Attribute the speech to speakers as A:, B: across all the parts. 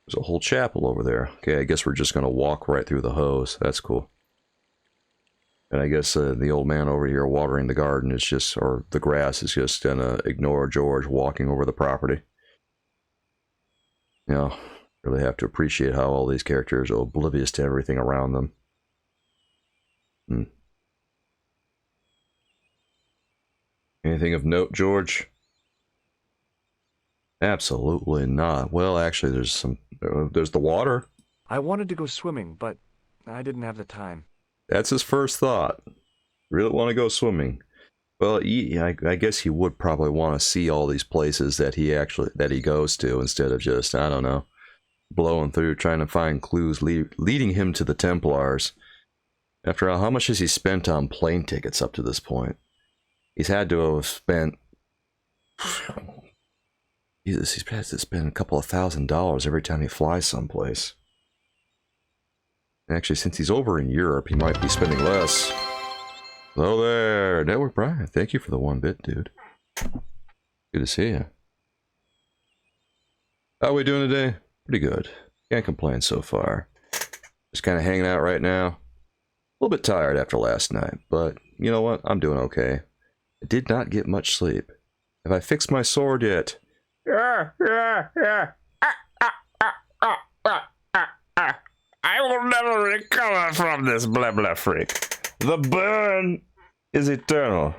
A: There's a whole chapel over there. Okay, I guess we're just gonna walk right through the hose. That's cool. And I guess the old man over here watering the garden is just, or the grass is just gonna ignore George walking over the property. You know, really have to appreciate how all these characters are oblivious to everything around them. Anything of note, George? Absolutely not. Well, actually, there's the water.
B: I wanted to go swimming, but I didn't have the time.
A: That's his first thought. Really want to go swimming. Well, I guess he would probably want to see all these places that he goes to instead of just, I don't know, blowing through trying to find clues leading him to the Templars. After all, how much has he spent on plane tickets up to this point? He's had to have spent... Jesus, he's had to spend a couple of $1,000s every time he flies someplace. Actually, since he's over in Europe, he might be spending less. Hello there, Network Brian. Thank you for the 1 bit, dude. Good to see you. How are we doing today? Pretty good. Can't complain so far. Just kind of hanging out right now. A little bit tired after last night, but you know what? I'm doing okay. I did not get much sleep. Have I fixed my sword yet?
C: Yeah. I will never recover from this blah blah freak. The burn is eternal.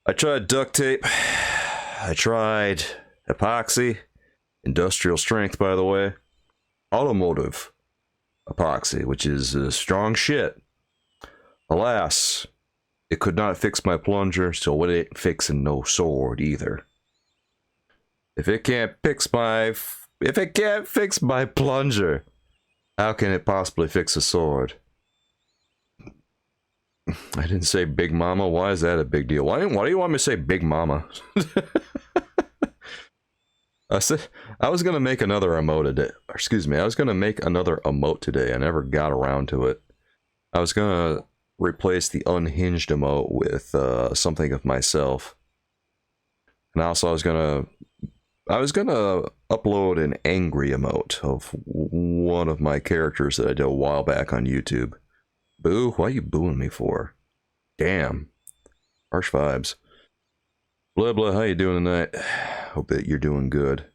A: I tried duct tape. I tried epoxy. Industrial strength, by the way. Automotive epoxy, which is strong shit. Alas, it could not fix my plunger, so it ain't fixing no sword either. If it can't fix my plunger, how can it possibly fix a sword? I didn't say Big Mama. Why is that a big deal? Why do you want me to say Big Mama? I was gonna make another emote today. Excuse me. I was gonna make another emote today. I never got around to it. I was gonna replace the unhinged emote with something of myself, and also I was gonna upload an angry emote of one of my characters that I did a while back on YouTube. Boo? Why are you booing me for? Damn. Harsh vibes. Blah blah, how you doing tonight? Hope that you're doing good.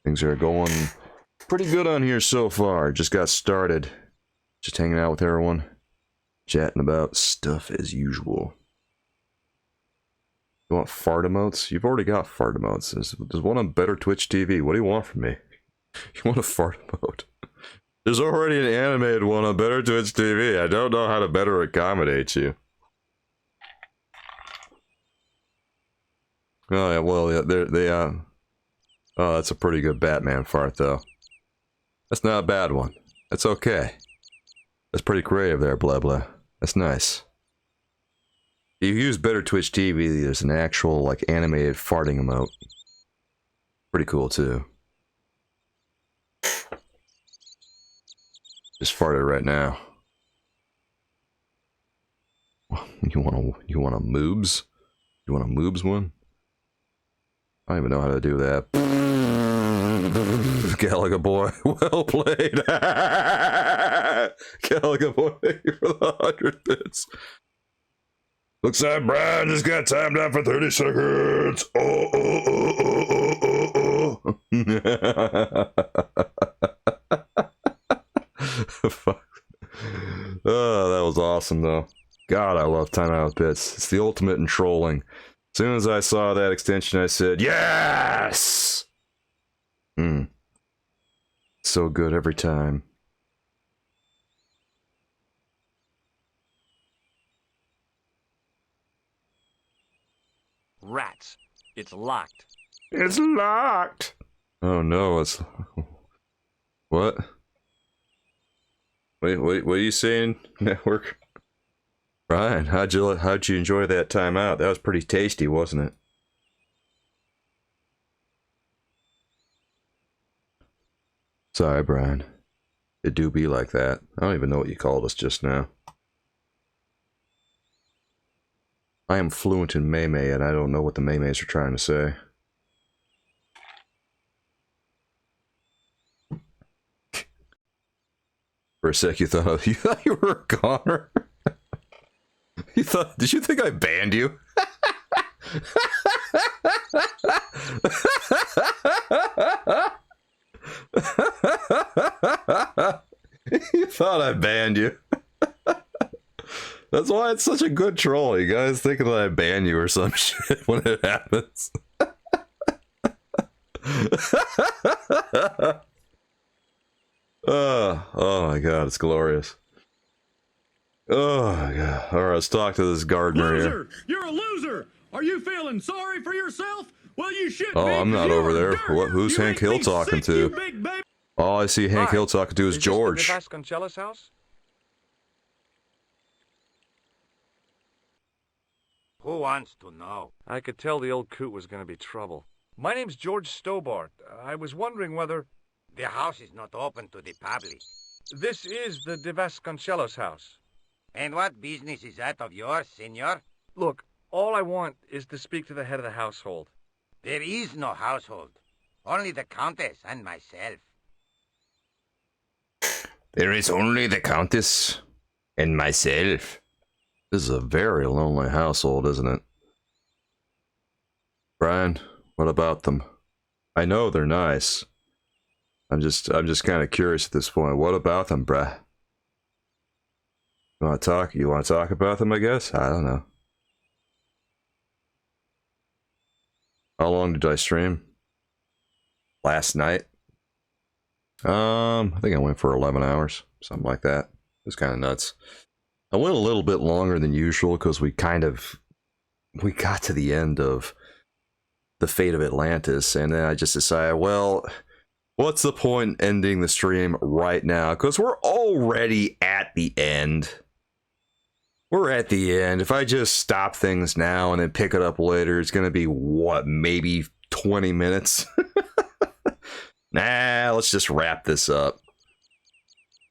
A: Things are going pretty good on here so far. Just got started. Just hanging out with everyone. Chatting about stuff as usual. You want fart emotes? You've already got fart emotes. There's one on Better Twitch TV. What do you want from me? You want a fart emote? There's already an animated one on Better Twitch TV. I don't know how to better accommodate you. Oh yeah, well yeah, oh, that's a pretty good Batman fart though. That's not a bad one. That's okay. That's pretty creative there, blah blah. That's nice. If you use Better Twitch TV, there's an actual like animated farting emote. Pretty cool too. Just farted right now. You want a moobs? You want a moobs one? I don't even know how to do that. Gallagher boy, well played. Gallagher boy, thank you for the 100 bits. Looks like Brian just got timed out for 30 seconds. Fuck. Oh, that was awesome though. God, I love timeout bits. It's the ultimate in trolling. As soon as I saw that extension, I said, yes! So good every time.
B: Rats. It's locked.
C: It's locked.
A: Oh no, it's... What? Wait, what are you saying, Network? Brian, how'd you enjoy that timeout? That was pretty tasty, wasn't it? Sorry, Brian. It do be like that. I don't even know what you called us just now. I am fluent in Mei Mei, and I don't know what the Mei Meis are trying to say. For a sec, you thought you were a goner. Did you think I banned you? You thought I banned you. That's why it's such a good troll. You guys thinking that I ban you or some shit when it happens. Oh my god, it's glorious. Oh my god. Alright, let's talk to this gardener
D: loser!
A: here.
D: You're a loser! Are you feeling sorry for yourself? Well, you should
A: Oh,
D: be,
A: I'm
D: 'cause
A: not
D: you
A: over
D: are
A: there.
D: dirt.
A: Who's
D: You
A: Hank
D: make
A: Hill
D: me
A: talking
D: sick, you
A: to?
D: big baby.
A: All I see Hank
B: Hi.
A: Hill talking to is
B: Is
A: George.
B: this the Vasconcelos house?
E: Who wants to know?
B: I could tell the old coot was going to be trouble. My name's George Stobart. I was wondering whether...
E: The house is not open to the public.
B: This is the De Vasconcelos house.
E: And what business is that of yours, senor?
B: Look, all I want is to speak to the head of the household.
E: There is no household. Only the Countess and myself.
C: There is only the Countess and myself.
A: This is a very lonely household, isn't it? Brian, what about them? I know they're nice. I'm just kind of curious at this point. What about them, bruh? You want to talk about them, I guess? I don't know. How long did I stream? Last night? I think I went for 11 hours, something like that. It was kind of nuts. I went a little bit longer than usual because we got to the end of the fate of Atlantis, and then I just decided, well, what's the point ending the stream right now? Because we're already at the end. We're at the end. If I just stop things now and then pick it up later, it's going to be, what, maybe 20 minutes? Nah, let's just wrap this up.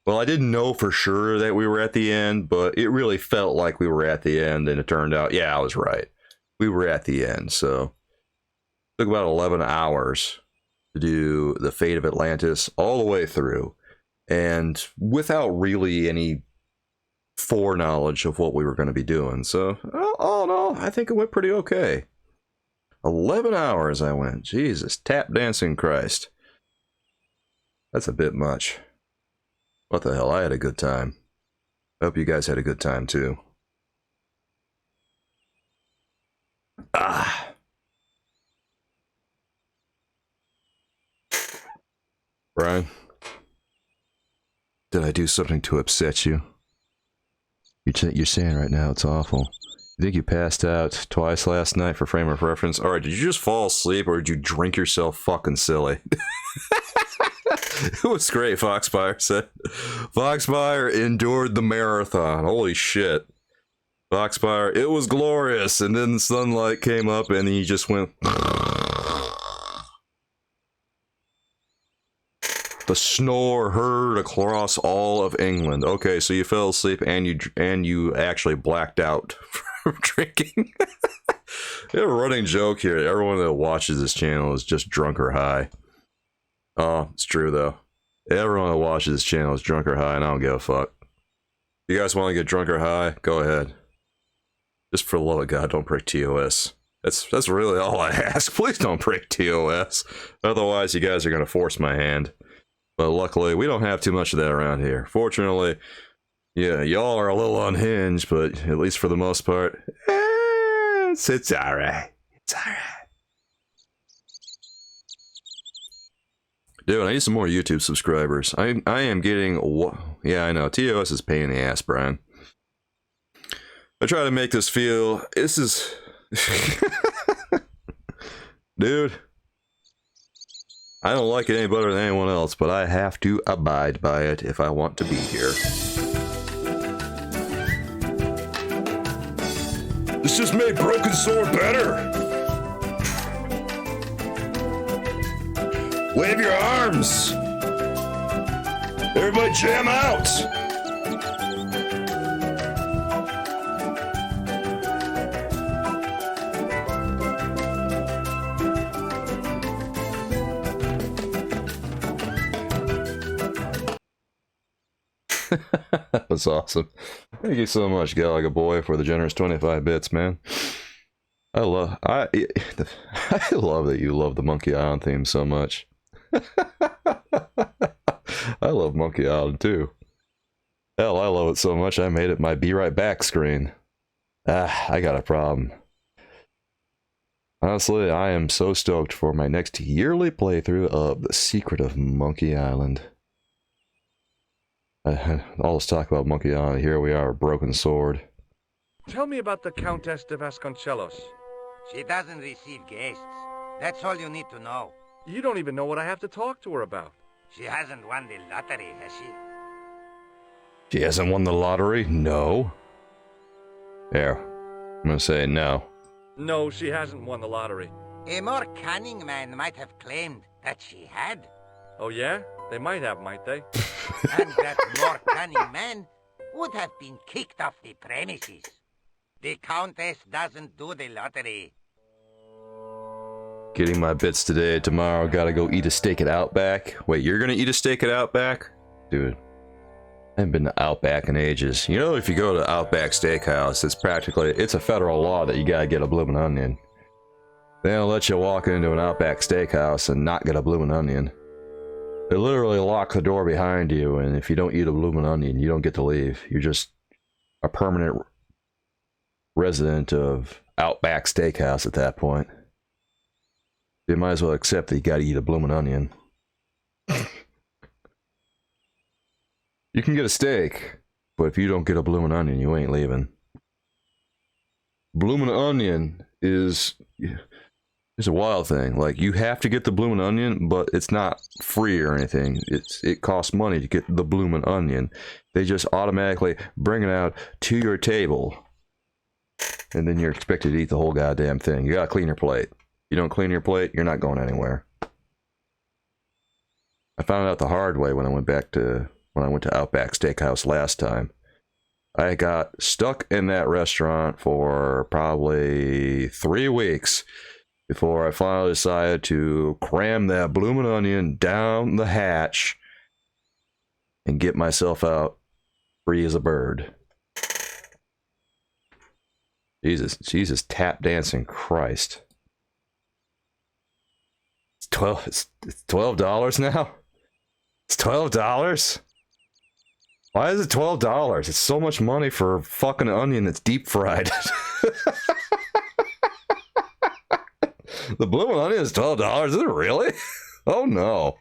A: Well, I didn't know for sure that we were at the end, but it really felt like we were at the end, and it turned out, yeah, I was right. We were at the end, so it took about 11 hours to do the fate of Atlantis all the way through, and without really any foreknowledge of what we were going to be doing. So, all in all, I think it went pretty okay. 11 hours I went. Jesus, tap dancing Christ. That's a bit much. What the hell, I had a good time. I hope you guys had a good time too. Brian, did I do something to upset you? You're saying right now it's awful. You think you passed out twice last night for frame of reference? Alright, did you just fall asleep or did you drink yourself fucking silly? It was great, Foxfire said. Foxfire endured the marathon. Holy shit. Foxfire, it was glorious. And then the sunlight came up and he just went... The snore heard across all of England. Okay, so you fell asleep and you actually blacked out from drinking. We have a running joke here. Everyone that watches this channel is just drunk or high. Oh, it's true though. Everyone that watches this channel is drunk or high, and I don't give a fuck. If you guys want to get drunk or high, go ahead. Just for the love of God, don't break TOS. That's really all I ask. Please don't break TOS. Otherwise, you guys are gonna force my hand. But luckily, we don't have too much of that around here. Fortunately, yeah, y'all are a little unhinged, but at least for the most part, it's alright. It's alright. Dude, I need some more YouTube subscribers. I am getting... Yeah, I know. TOS is a pain in the ass, Brian. I try to make this feel... This is... Dude. I don't like it any better than anyone else, but I have to abide by it if I want to be here.
C: This just made Broken Sword better. Wave your arms. Everybody jam out.
A: That was awesome. Thank you so much, Gallagher boy, for the generous 25 bits, man. I love that you love the Monkey Island theme so much. I love Monkey Island too. Hell, I love it so much I made it my Be Right Back screen. I got a problem. Honestly, I am so stoked for my next yearly playthrough of The Secret of Monkey Island. All this talk about Monkey Island, here we are, a broken sword.
B: Tell me about the Countess de Vasconcelos.
E: She doesn't receive guests. That's all you need to know.
B: You don't even know what I have to talk to her about.
E: She hasn't won the lottery, has she?
A: She hasn't won the lottery? No. There. I'm gonna say no.
B: No, she hasn't won the lottery.
E: A more cunning man might have claimed that she had.
B: Oh yeah? They might have, might they?
E: And that more cunning man would have been kicked off the premises. The Countess doesn't do the lottery.
A: Getting my bits today, tomorrow gotta go eat a steak at Outback. Wait, you're gonna eat a steak at Outback? Dude, I haven't been to Outback in ages. You know, if you go to Outback Steakhouse, it's a federal law that you gotta get a bloomin' onion. They don't let you walk into an Outback Steakhouse and not get a bloomin' onion. They literally lock the door behind you, and if you don't eat a bloomin' onion, you don't get to leave. You're just a permanent resident of Outback Steakhouse at that point. You might as well accept that you gotta eat a bloomin' onion. You can get a steak, but if you don't get a bloomin' onion, you ain't leaving. Bloomin' onion is a wild thing. Like, you have to get the bloomin' onion, but it's not free or anything. It costs money to get the bloomin' onion. They just automatically bring it out to your table, and then you're expected to eat the whole goddamn thing. You gotta clean your plate. You don't clean your plate, you're not going anywhere. I found out the hard way when I went to Outback Steakhouse last time. I got stuck in that restaurant for probably 3 weeks before I finally decided to cram that bloomin' onion down the hatch and get myself out free as a bird. Jesus, tap dancing Christ. It's $12 now? It's $12? Why is it $12? It's so much money for a fucking onion that's deep fried. The bloomin' onion is $12? Is it really? Oh no.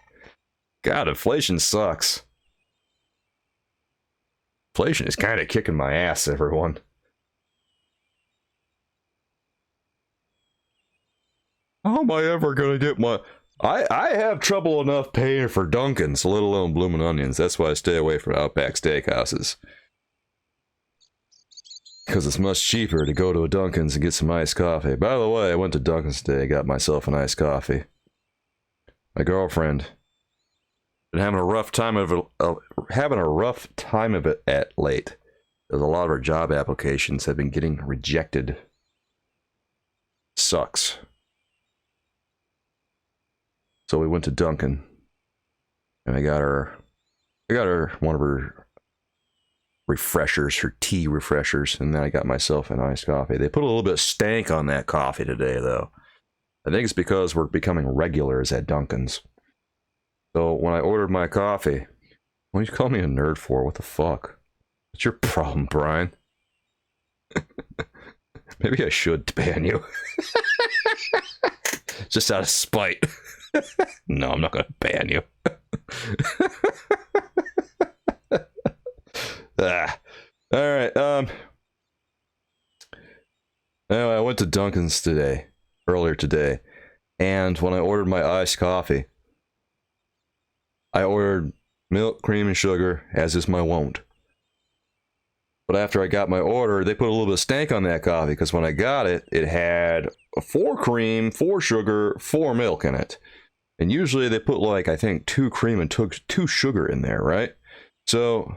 A: God, inflation sucks. Inflation is kind of kicking my ass, everyone. How am I ever gonna get my... I have trouble enough paying for Dunkin's, let alone bloomin' onions. That's why I stay away from Outback Steakhouses. Because it's much cheaper to go to a Dunkin's and get some iced coffee. By the way, I went to Dunkin's today, got myself an iced coffee. My girlfriend been having a rough time of it at late. There's a lot of her job applications have been getting rejected. Sucks. So we went to Dunkin', and I got her one of her refreshers, her tea refreshers, and then I got myself an iced coffee. They put a little bit of stank on that coffee today, though. I think it's because we're becoming regulars at Dunkin's. So when I ordered my coffee, what do you call me a nerd for? What the fuck? What's your problem, Brian? Maybe I should ban you. Just out of spite. No, I'm not gonna ban you. Alright, anyway, I went to Dunkin's earlier today, and when I ordered my iced coffee, I ordered milk, cream, and sugar, as is my wont. But after I got my order, they put a little bit of stank on that coffee, because when I got it, it had 4 cream, 4 sugar, 4 milk in it. And usually they put, like, I think 2 cream and 2 sugar in there, right? So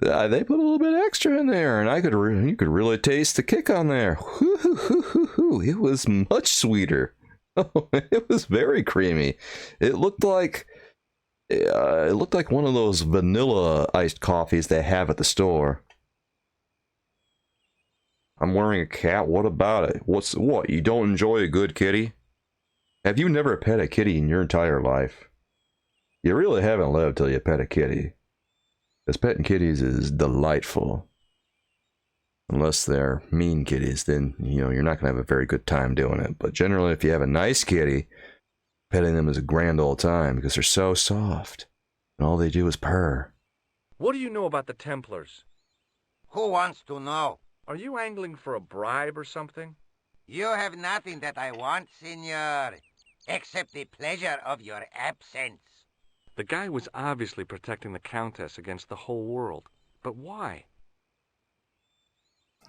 A: they put a little bit extra in there, and you could really taste the kick on there. It was much sweeter. It was very creamy. It looked like It looked like one of those vanilla iced coffees they have at the store. I'm wearing a cat. What about it? What? You don't enjoy a good kitty? Have you never pet a kitty in your entire life? You really haven't lived till you pet a kitty. Because petting kitties is delightful. Unless they're mean kitties, then, you're not going to have a very good time doing it. But generally, if you have a nice kitty, petting them is a grand old time because they're so soft. And all they do is purr.
B: What do you know about the Templars?
E: Who wants to know?
B: Are you angling for a bribe or something?
E: You have nothing that I want, senor, except the pleasure of your absence.
B: The guy was obviously protecting the Countess against the whole world. But why?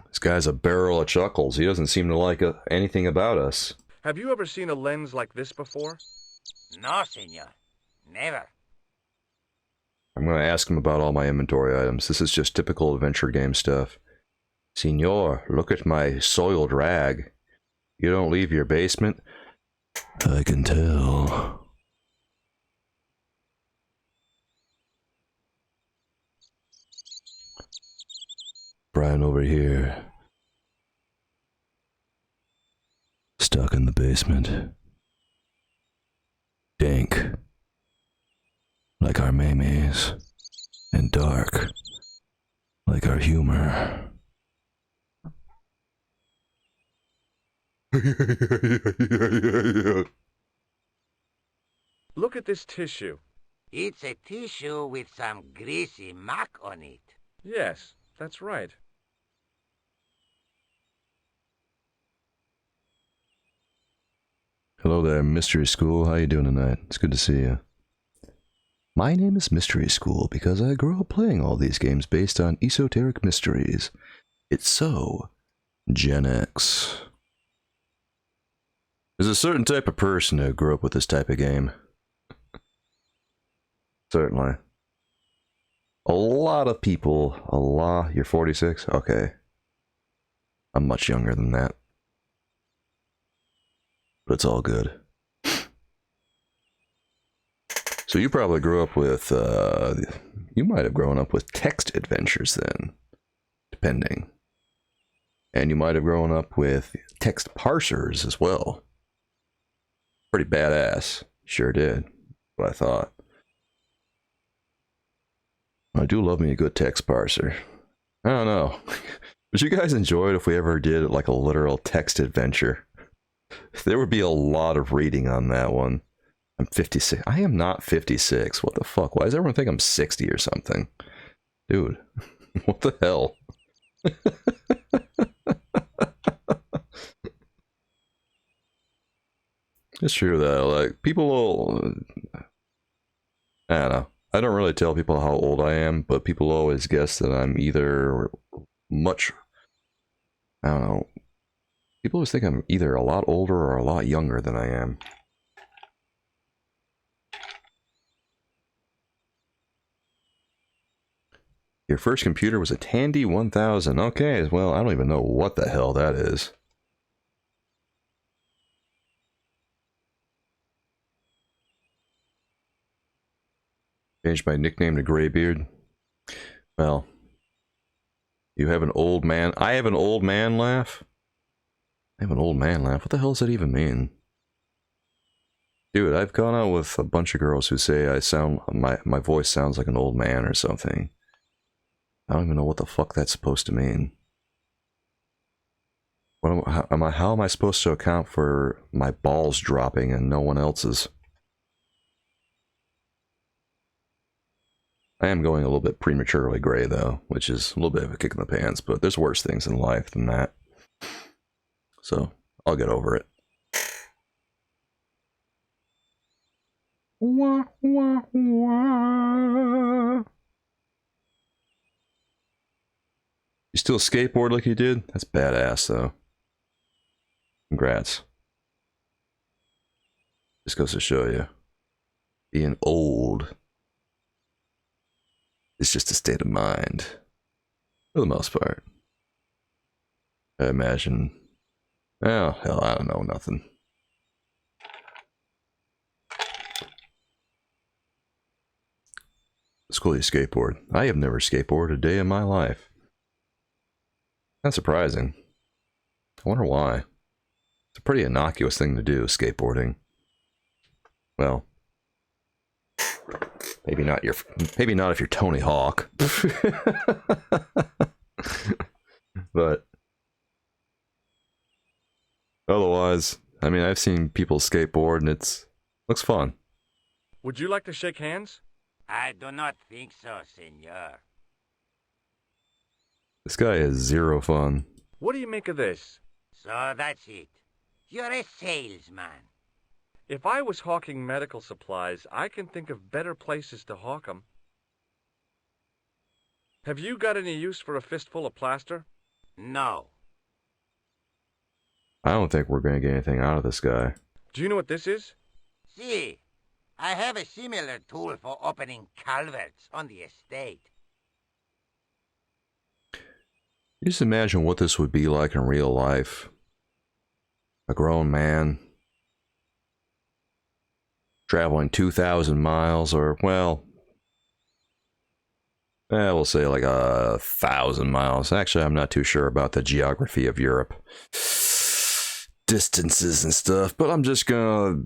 A: This guy's a barrel of chuckles. He doesn't seem to like anything about us.
B: Have you ever seen a lens like this before?
E: No, senor. Never.
A: I'm going to ask him about all my inventory items. This is just typical adventure game stuff. Senor, look at my soiled rag. You don't leave your basement? I can tell. Brian over here. Stuck in the basement. Dank. Like our maymays. And dark. Like our humor.
B: Look at this tissue.
E: It's a tissue with some greasy muck on it.
B: Yes, that's right.
A: Hello there, Mystery School. How you doing tonight? It's good to see you. My name is Mystery School because I grew up playing all these games based on esoteric mysteries. It's so Gen X. There's a certain type of person who grew up with this type of game. Certainly. A lot of people, you're 46? Okay. I'm much younger than that. But it's all good. So you probably grew up with, you might have grown up with text adventures then, depending. And you might have grown up with text parsers as well. Pretty badass. Sure did. What I thought. I do love me a good text parser. I don't know. Would you guys enjoy it if we ever did like a literal text adventure? There would be a lot of reading on that one. I'm 56. I am not 56. What the fuck? Why does everyone think I'm 60 or something? Dude, what the hell? It's true though. Like, people will... I don't know. I don't really tell people how old I am, but people always guess that I'm either much... I don't know. People always think I'm either a lot older or a lot younger than I am. Your first computer was a Tandy 1000. Okay, well, I don't even know what the hell that is. Changed my nickname to Graybeard. Well, you have an old man. I have an old man laugh? I have an old man laugh. What the hell does that even mean? Dude, I've gone out with a bunch of girls who say I sound, my voice sounds like an old man or something. I don't even know what the fuck that's supposed to mean. How am I supposed to account for my balls dropping and no one else's? I am going a little bit prematurely gray though, which is a little bit of a kick in the pants, but there's worse things in life than that. So, I'll get over it. Wah, wah, wah. You still skateboard like you did? That's badass though. Congrats. Just goes to show you. Being old is just a state of mind. For the most part. I imagine. Oh, hell, I don't know, nothing. It's cool you skateboard. I have never skateboarded a day in my life. That's surprising. I wonder why. It's a pretty innocuous thing to do, skateboarding. Well, maybe not if you're Tony Hawk. But otherwise, I mean, I've seen people skateboard and looks fun.
B: Would you like to shake hands?
E: I do not think so, senor.
A: This guy has zero fun.
B: What do you make of this?
E: So that's it. You're a salesman.
B: If I was hawking medical supplies, I can think of better places to hawk 'em. Have you got any use for a fistful of plaster?
E: No.
A: I don't think we're going to get anything out of this guy.
B: Do you know what this is?
E: See, I have a similar tool for opening culverts on the estate.
A: Just imagine what this would be like in real life. A grown man traveling 2,000 miles, or, well, we'll say like 1,000 miles. Actually, I'm not too sure about the geography of Europe, distances and stuff, but I'm just gonna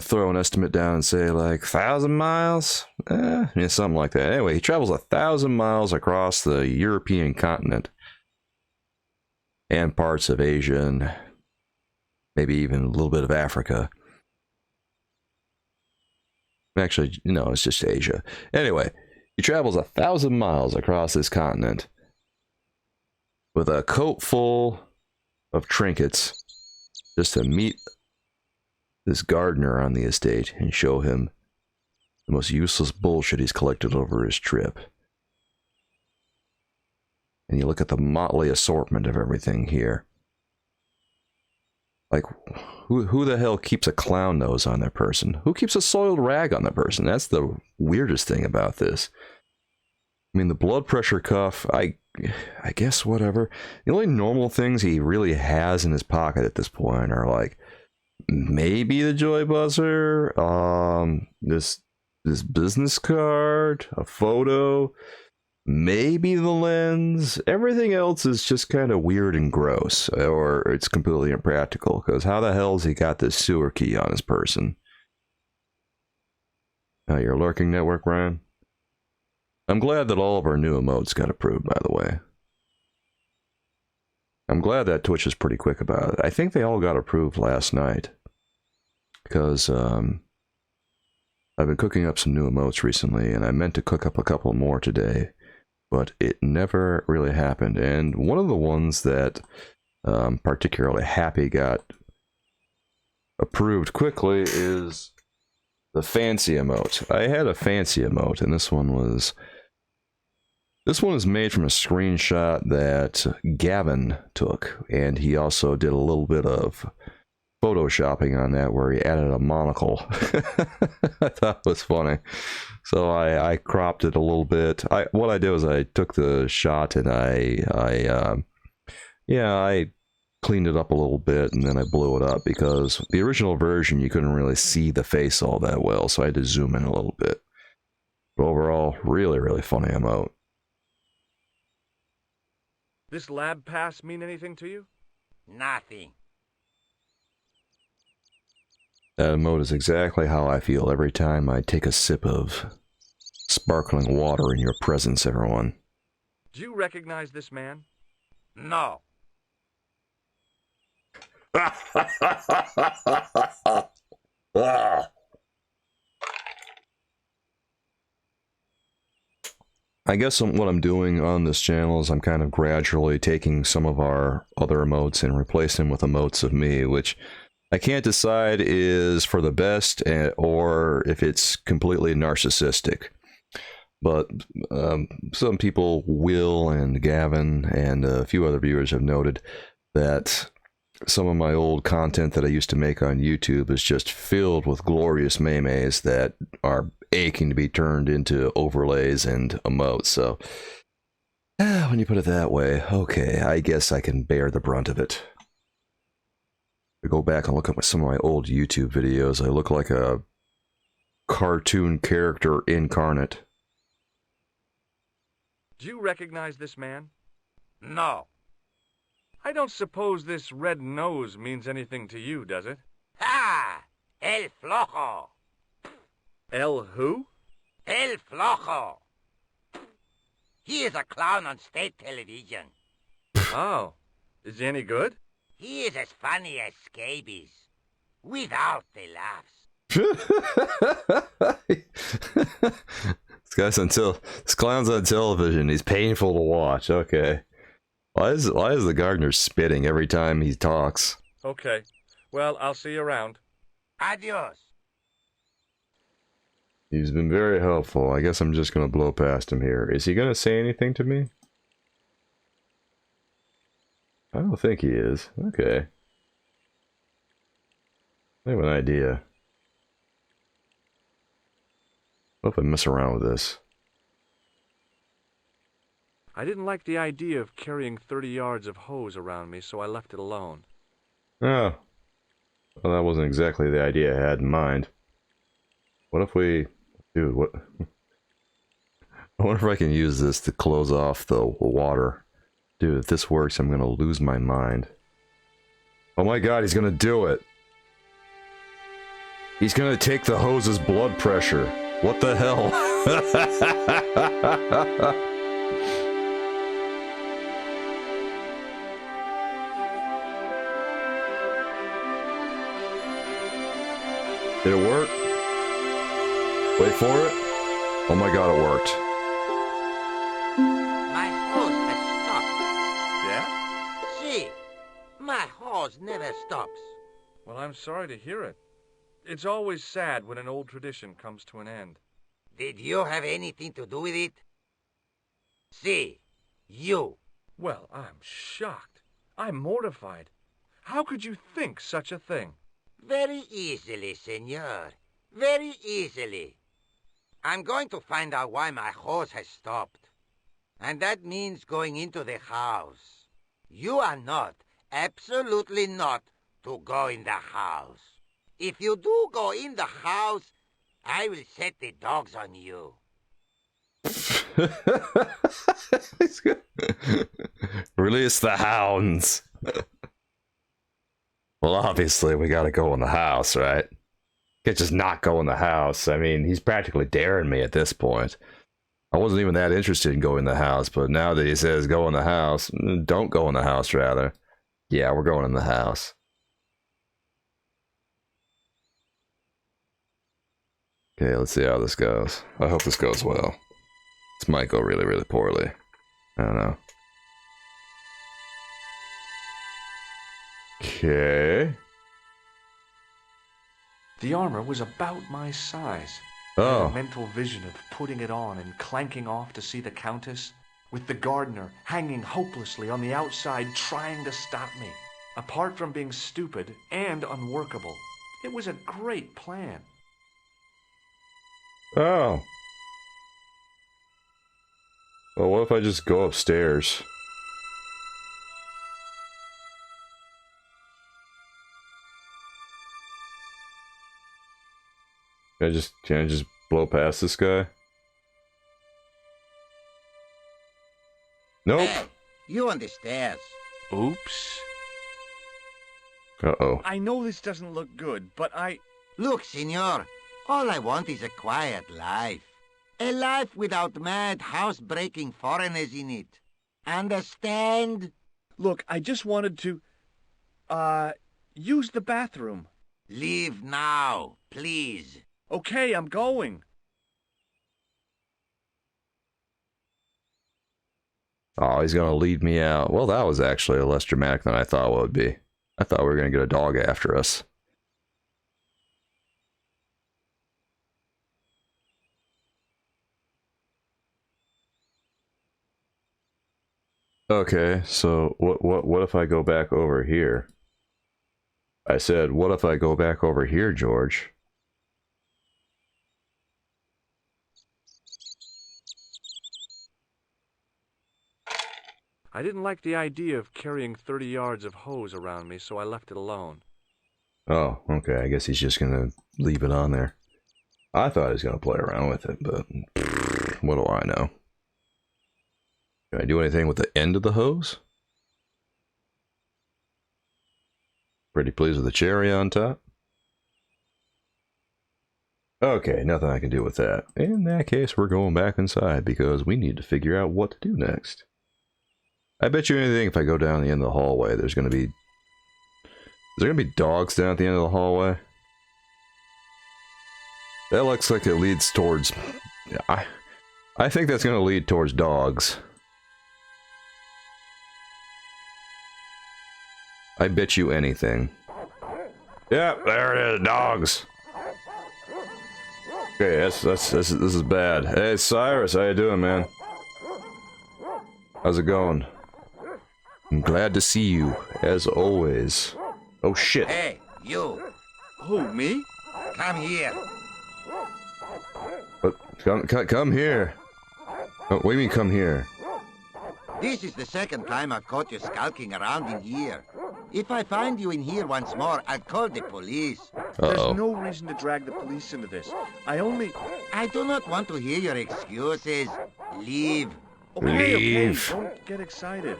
A: throw an estimate down and say like 1,000 miles, yeah, something like that. Anyway, he travels 1,000 miles across the European continent and parts of Asia and maybe even a little bit of Africa. Actually, no, it's just Asia. Anyway, he travels 1,000 miles across this continent with a coat full of trinkets just to meet this gardener on the estate and show him the most useless bullshit he's collected over his trip. And you look at the motley assortment of everything here. Like, who the hell keeps a clown nose on their person? Who keeps a soiled rag on their person? That's the weirdest thing about this. I mean, the blood pressure cuff, I guess whatever. The only normal things he really has in his pocket at this point are like maybe the joy buzzer, this business card, a photo, maybe the lens. Everything else is just kind of weird and gross, or it's completely impractical, because how the hell's he got this sewer key on his person? Your lurking network, Ryan? I'm glad that all of our new emotes got approved, by the way. I'm glad that Twitch is pretty quick about it. I think they all got approved last night, because I've been cooking up some new emotes recently, and I meant to cook up a couple more today, but it never really happened. And one of the ones that I'm particularly happy got approved quickly is the fancy emote. I had a fancy emote, and this one is made from a screenshot that Gavin took, and he also did a little bit of photoshopping on that where he added a monocle. I thought it was funny. So I cropped it a little bit. What I did was I took the shot and I cleaned it up a little bit, and then I blew it up, because the original version you couldn't really see the face all that well, so I had to zoom in a little bit. But overall, really, really funny emote.
B: This lab pass mean anything to you?
E: Nothing.
A: That emote is exactly how I feel every time I take a sip of sparkling water in your presence, everyone.
B: Do you recognize this man?
E: No.
A: I guess what I'm doing on this channel is I'm kind of gradually taking some of our other emotes and replacing them with emotes of me, which I can't decide is for the best or if it's completely narcissistic. But some people, Will and Gavin and a few other viewers, have noted that some of my old content that I used to make on YouTube is just filled with glorious memes that are aching to be turned into overlays and emotes. So when you put it that way, okay, I guess I can bear the brunt of it. I go back and look at some of my old YouTube videos. I look like a cartoon character incarnate.
B: Do you recognize this man?
E: No.
B: I don't suppose this red nose means anything to you, does it?
E: Ha! El Flojo!
B: El who?
E: El Flojo! He is a clown on state television.
B: Oh. Is he any good?
E: He is as funny as scabies. Without the laughs.
A: This clown's on television. He's painful to watch. Okay. Why is the gardener spitting every time he talks?
B: Okay. Well, I'll see you around.
E: Adios.
A: He's been very helpful. I guess I'm just gonna blow past him here. Is he gonna say anything to me? I don't think he is. Okay. I have an idea. What if I mess around with this?
B: I didn't like the idea of carrying 30 yards of hose around me, so I left it alone.
A: Oh. Well, that wasn't exactly the idea I had in mind. What if we... Dude, what... I wonder if I can use this to close off the water. Dude, if this works, I'm gonna lose my mind. Oh my god, he's gonna do it! He's gonna take the hose's blood pressure. What the hell? Did it work? Wait for it. Oh my god, it worked.
E: My hose has stopped.
B: Yeah?
E: See, my hose never stops.
B: Well, I'm sorry to hear it. It's always sad when an old tradition comes to an end.
E: Did you have anything to do with it? See, you.
B: Well, I'm shocked. I'm mortified. How could you think such a thing?
E: Very easily, senor. Very easily. I'm going to find out why my hose has stopped. And that means going into the house. You are not, absolutely not, to go in the house. If you do go in the house, I will set the dogs on you.
A: Release the hounds. Well, obviously, we gotta go in the house, right? Can't just not go in the house. I mean, he's practically daring me at this point. I wasn't even that interested in going in the house, but now that he says go in the house, don't go in the house, rather. Yeah, we're going in the house. Okay, let's see how this goes. I hope this goes well. This might go really, really poorly. I don't know. Okay.
B: The armor was about my size. I had a mental vision of putting it on and clanking off to see the Countess, with the gardener hanging hopelessly on the outside trying to stop me. Apart from being stupid and unworkable, it was a great plan.
A: Oh. Well, what if I just go upstairs? Can I just blow past this guy? Nope.
E: Hey, you on the stairs.
B: Oops.
A: Uh-oh.
B: I know this doesn't look good, but
E: Look, senor, all I want is a quiet life. A life without mad, house-breaking foreigners in it. Understand?
B: Look, I just wanted to, use the bathroom.
E: Leave now, please.
B: Okay, I'm going.
A: Oh, he's gonna lead me out. Well, that was actually less dramatic than I thought it would be. I thought we were gonna get a dog after us. Okay, so what if I go back over here? I said, what if I go back over here, George?
B: I didn't like the idea of carrying 30 yards of hose around me, so I left it alone.
A: Oh, okay, I guess he's just gonna leave it on there. I thought he was gonna play around with it, but what do I know? Can I do anything with the end of the hose? Pretty pleased with the cherry on top. Okay, nothing I can do with that. In that case, we're going back inside because we need to figure out what to do next. I bet you anything if I go down the end of the hallway, there's going to be... Is there going to be dogs down at the end of the hallway? That looks like it leads towards... I think that's going to lead towards dogs. I bet you anything. Yep, there it is, dogs. Okay, this is bad. Hey, Cyrus, how you doing, man? How's it going? I'm glad to see you, as always. Oh, shit.
E: Hey, you.
D: Who, me?
E: Come here.
A: Come here. Oh, what do you mean, come here?
E: This is the second time I've caught you skulking around in here. If I find you in here once more, I'll call the police.
B: There's no reason to drag the police into this. I
E: do not want to hear your excuses. Leave.
B: Okay, don't get excited.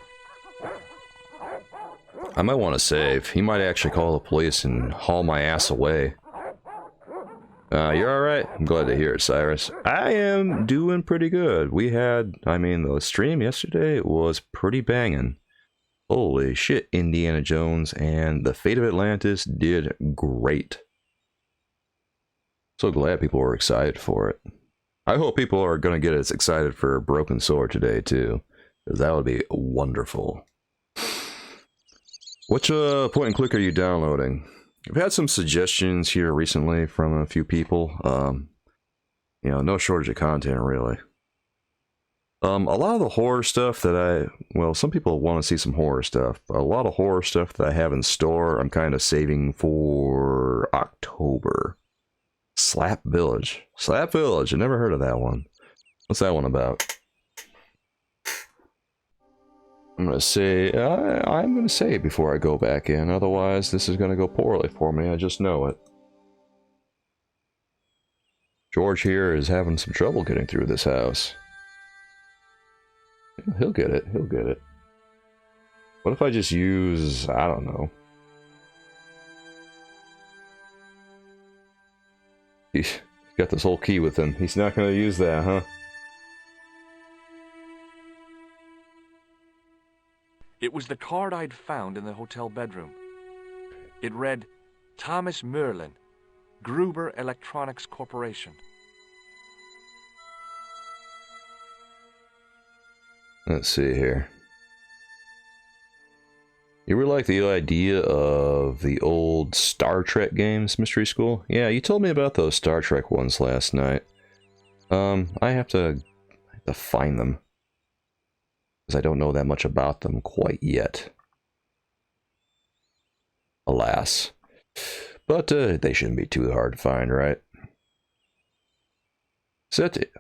A: I might want to save. He might actually call the police and haul my ass away. You're alright? I'm glad to hear it, Cyrus. I am doing pretty good. We had, the stream yesterday was pretty banging. Holy shit, Indiana Jones and The Fate of Atlantis did great. So glad people were excited for it. I hope people are going to get as excited for Broken Sword today, too. Because that would be wonderful. Which point and click are you downloading? I've had some suggestions here recently from a few people. No shortage of content, really. A lot of the horror stuff that some people want to see some horror stuff. But a lot of horror stuff that I have in store, I'm kind of saving for October. Slap Village. Slap Village, I never heard of that one. What's that one about? I'm gonna say it before I go back in, otherwise this is gonna go poorly for me, I just know it. George here is having some trouble getting through this house. He'll get it, he'll get it. What if I just use, I don't know. He's got this whole key with him, he's not gonna use that, huh?
B: It was the card I'd found in the hotel bedroom. It read, Thomas Merlin, Gruber Electronics Corporation.
A: Let's see here. You really like the idea of the old Star Trek games, Mystery School? Yeah, you told me about those Star Trek ones last night. I have to find them. Because I don't know that much about them quite yet. Alas. But they shouldn't be too hard to find, right?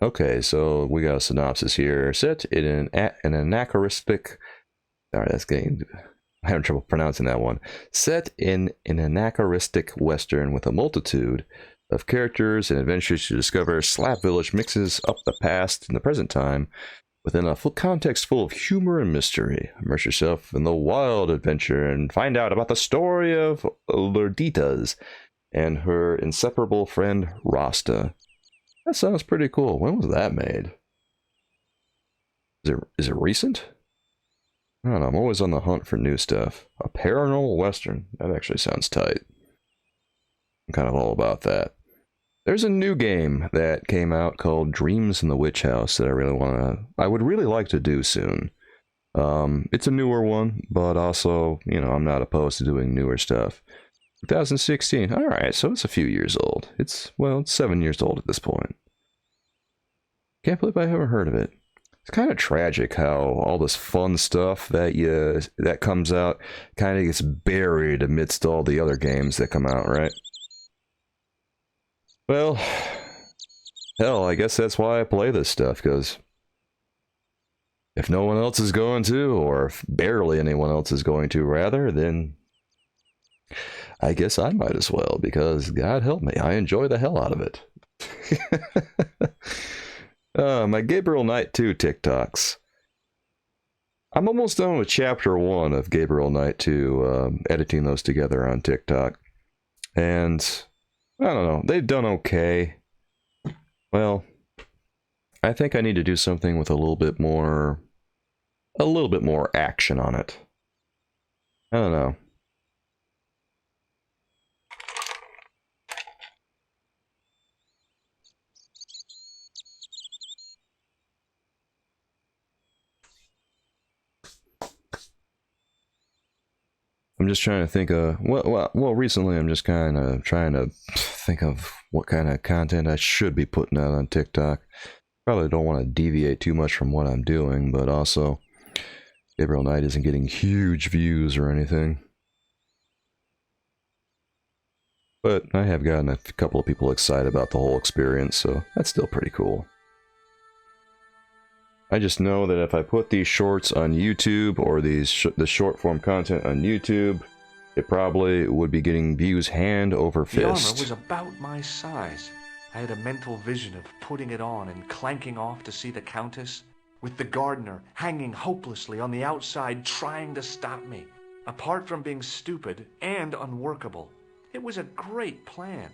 A: Okay, so we got a synopsis here. Set in an anachronistic... Alright, that's getting... I'm having trouble pronouncing that one. Set in an anachronistic western with a multitude of characters and adventures to discover, Slap Village mixes up the past and the present time within a full context full of humor and mystery. Immerse yourself in the wild adventure and find out about the story of Lourditas and her inseparable friend Rasta. That sounds pretty cool. When was that made? Is it recent? I don't know, I'm always on the hunt for new stuff. A paranormal western. That actually sounds tight. I'm kind of all about that. There's a new game that came out called Dreams in the Witch House that I would really like to do soon. It's a newer one, but also, I'm not opposed to doing newer stuff. 2016, alright, so it's a few years old. It's 7 years old at this point. Can't believe I haven't heard of it. It's kind of tragic how all this fun stuff that comes out kind of gets buried amidst all the other games that come out, right? Well, hell, I guess that's why I play this stuff, because if no one else is going to, or if barely anyone else is going to, rather, then I guess I might as well, because God help me, I enjoy the hell out of it. My Gabriel Knight 2 TikToks. I'm almost done with chapter 1 of Gabriel Knight 2, editing those together on TikTok. And I don't know, they've done okay. Well, I think I need to do something with a little bit more action on it. I don't know. I'm just trying to think of well, recently I'm just kind of trying to think of what kind of content I should be putting out on TikTok. Probably don't want to deviate too much from what I'm doing, but also Gabriel Knight isn't getting huge views or anything. But I have gotten a couple of people excited about the whole experience, so that's still pretty cool. I just know that if I put these shorts on YouTube, or the short form content on YouTube, it probably would be getting views hand over fist.
B: The armor was about my size. I had a mental vision of putting it on and clanking off to see the Countess, with the gardener hanging hopelessly on the outside trying to stop me. Apart from being stupid and unworkable, it was a great plan.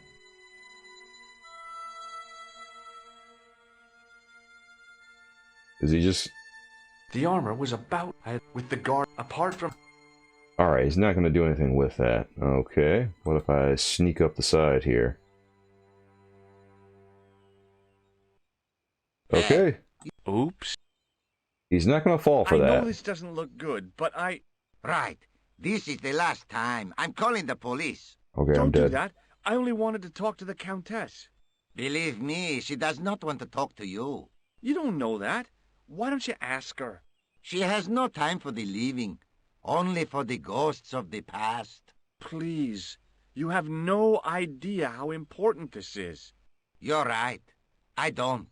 A: Is he just...
B: The armor was about with the guard apart from...
A: Alright, he's not going to do anything with that. Okay, what if I sneak up the side here? Okay.
D: Oops.
A: He's not going to fall for
D: I
A: that.
D: know this doesn't look good, but
E: Right. This is the last time. I'm calling the police.
A: Okay, I'm
D: Don't do
A: dead.
D: that. I only wanted to talk to the Countess.
E: Believe me, she does not want to talk to you.
D: You don't know that. Why don't you ask her?
E: She has no time for the living, only for the ghosts of the past.
D: Please. You have no idea how important this is.
E: You're right. I don't.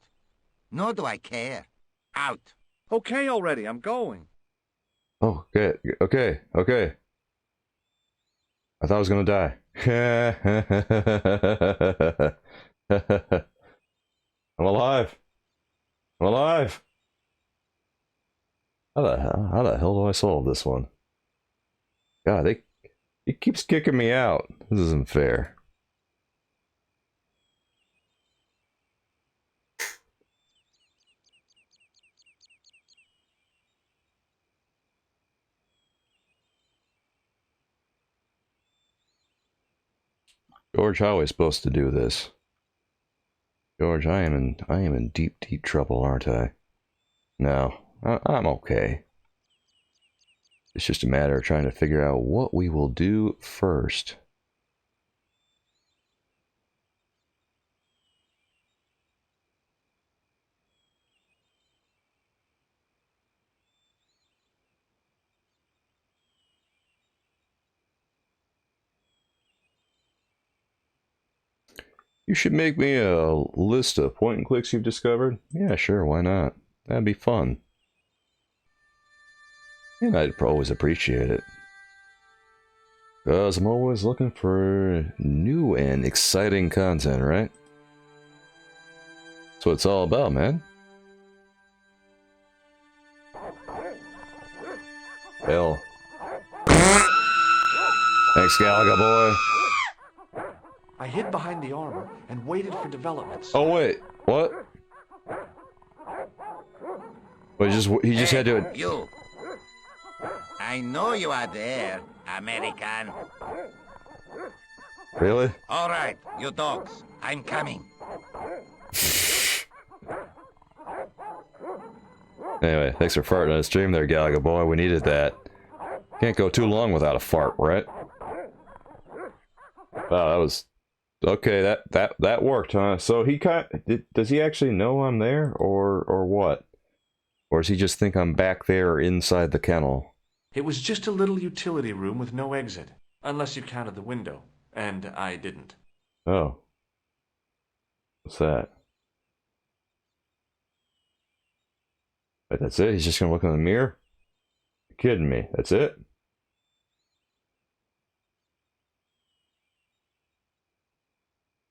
E: Nor do I care. Out.
D: Okay already, I'm going.
A: Oh, okay, okay, okay. I thought I was gonna die. I'm alive. I'm alive. How the hell do I solve this one? God, he keeps kicking me out. This isn't fair. George, how are we supposed to do this? George, I am in deep, deep trouble, aren't I? No, I'm okay. It's just a matter of trying to figure out what we will do first. You should make me a list of point and clicks you've discovered. Yeah, sure, why not? That'd be fun. And I'd always appreciate it. Because I'm always looking for new and exciting content, right? That's what it's all about, man. Hell. Thanks, Galaga boy.
B: I hid behind the armor and waited for developments.
A: Oh wait, what? But he just had to.
E: You. I know you are there, American.
A: Really?
E: All right, you dogs. I'm coming.
A: Anyway, thanks for farting on the stream there, Galaga boy. We needed that. Can't go too long without a fart, right? Wow, that was okay. That worked, huh? So does he actually know I'm there, or what? Or does he just think I'm back there inside the kennel?
B: It was just a little utility room with no exit, unless you counted the window, and I didn't.
A: Oh. What's that? Wait, that's it? He's just gonna look in the mirror? You're kidding me. That's it?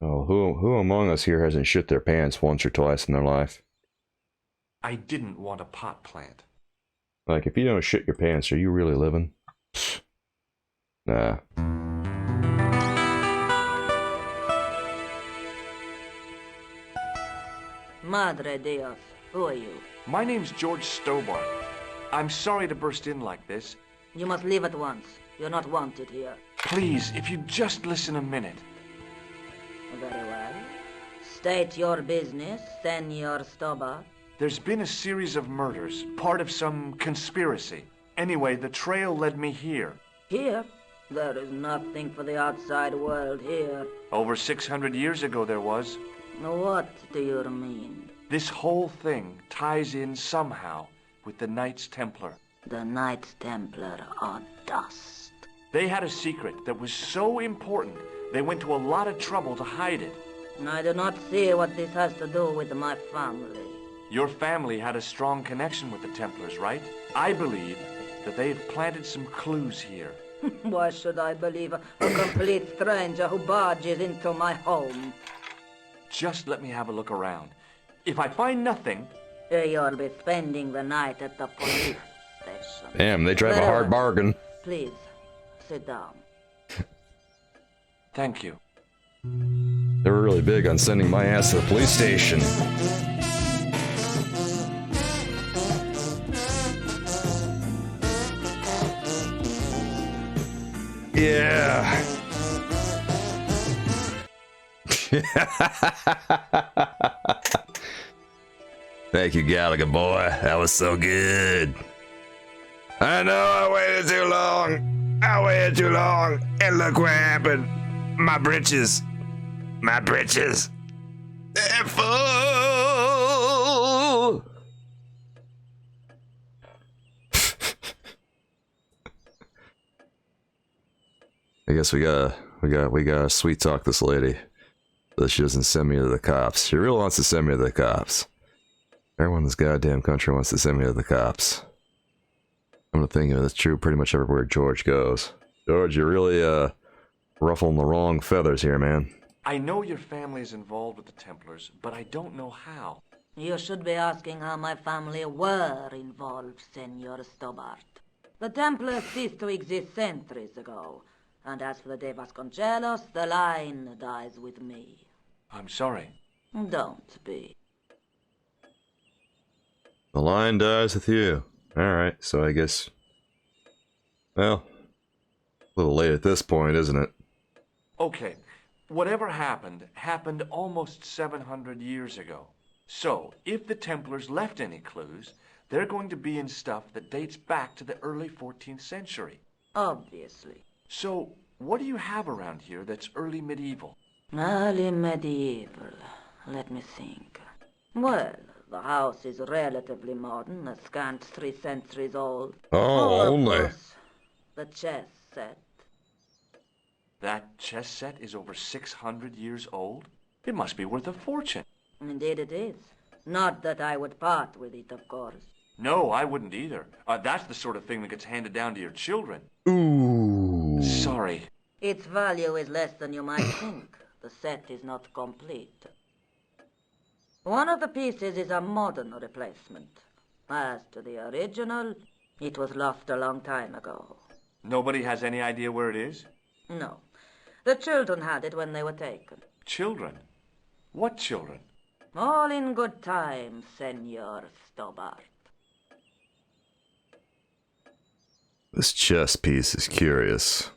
A: Oh, who among us here hasn't shit their pants once or twice in their life?
B: I didn't want a pot plant.
A: Like, if you don't shit your pants, are you really living? Nah.
F: Madre Dios, who are you?
B: My name's George Stobart. I'm sorry to burst in like this.
F: You must leave at once. You're not wanted here.
B: Please, if you'd just listen a minute.
F: Very well. State your business, Senor Stobart.
B: There's been a series of murders, part of some conspiracy. Anyway, the trail led me here.
F: Here? There is nothing for the outside world here.
B: Over 600 years ago there was.
F: What do you mean?
B: This whole thing ties in somehow with the Knights Templar.
F: The Knights Templar are dust.
B: They had a secret that was so important, they went to a lot of trouble to hide it.
F: I do not see what this has to do with my family.
B: Your family had a strong connection with the Templars, right? I believe that they've planted some clues here.
F: Why should I believe a complete stranger who barges into my home?
B: Just let me have a look around. If I find nothing...
F: You'll be spending the night at the police station.
A: Damn, they drive a hard bargain.
F: Please, sit down.
B: Thank you.
A: They were really big on sending my ass to the police station. Yeah. Thank you, Gallagher boy. That was so good. I know I waited too long. I waited too long. And look what happened. My britches. My britches. They're full. I guess we gotta sweet talk this lady so that she doesn't send me to the cops. She really wants to send me to the cops. Everyone in this goddamn country wants to send me to the cops. I'm gonna think it's true pretty much everywhere George goes. George, you're really ruffling the wrong feathers here, man.
B: I know your family is involved with the Templars, but I don't know how.
F: You should be asking how my family were involved, Senor Stobart. The Templars ceased to exist centuries ago. And as for the De Vasconcelos, the line dies with me.
B: I'm sorry.
F: Don't be.
A: The line dies with you. Alright, so I guess... Well, a little late at this point, isn't it?
B: Okay, whatever happened, happened almost 700 years ago. So, if the Templars left any clues, they're going to be in stuff that dates back to the early 14th century.
F: Obviously.
B: So, what do you have around here that's early medieval?
F: Early medieval. Let me think. Well, the house is relatively modern, a scant 3 centuries old.
A: Oh,
F: of
A: only.
F: course, the chess set.
B: That chess set is over 600 years old? It must be worth a fortune.
F: Indeed it is. Not that I would part with it, of course.
B: No, I wouldn't either. That's the sort of thing that gets handed down to your children.
A: Ooh.
B: Sorry.
F: Its value is less than you might think. The set is not complete. One of the pieces is a modern replacement. As to the original, it was lost a long time ago.
B: Nobody has any idea where it is?
F: No. The children had it when they were taken.
B: Children? What children?
F: All in good time, Senor Stobart.
A: This chess piece is curious.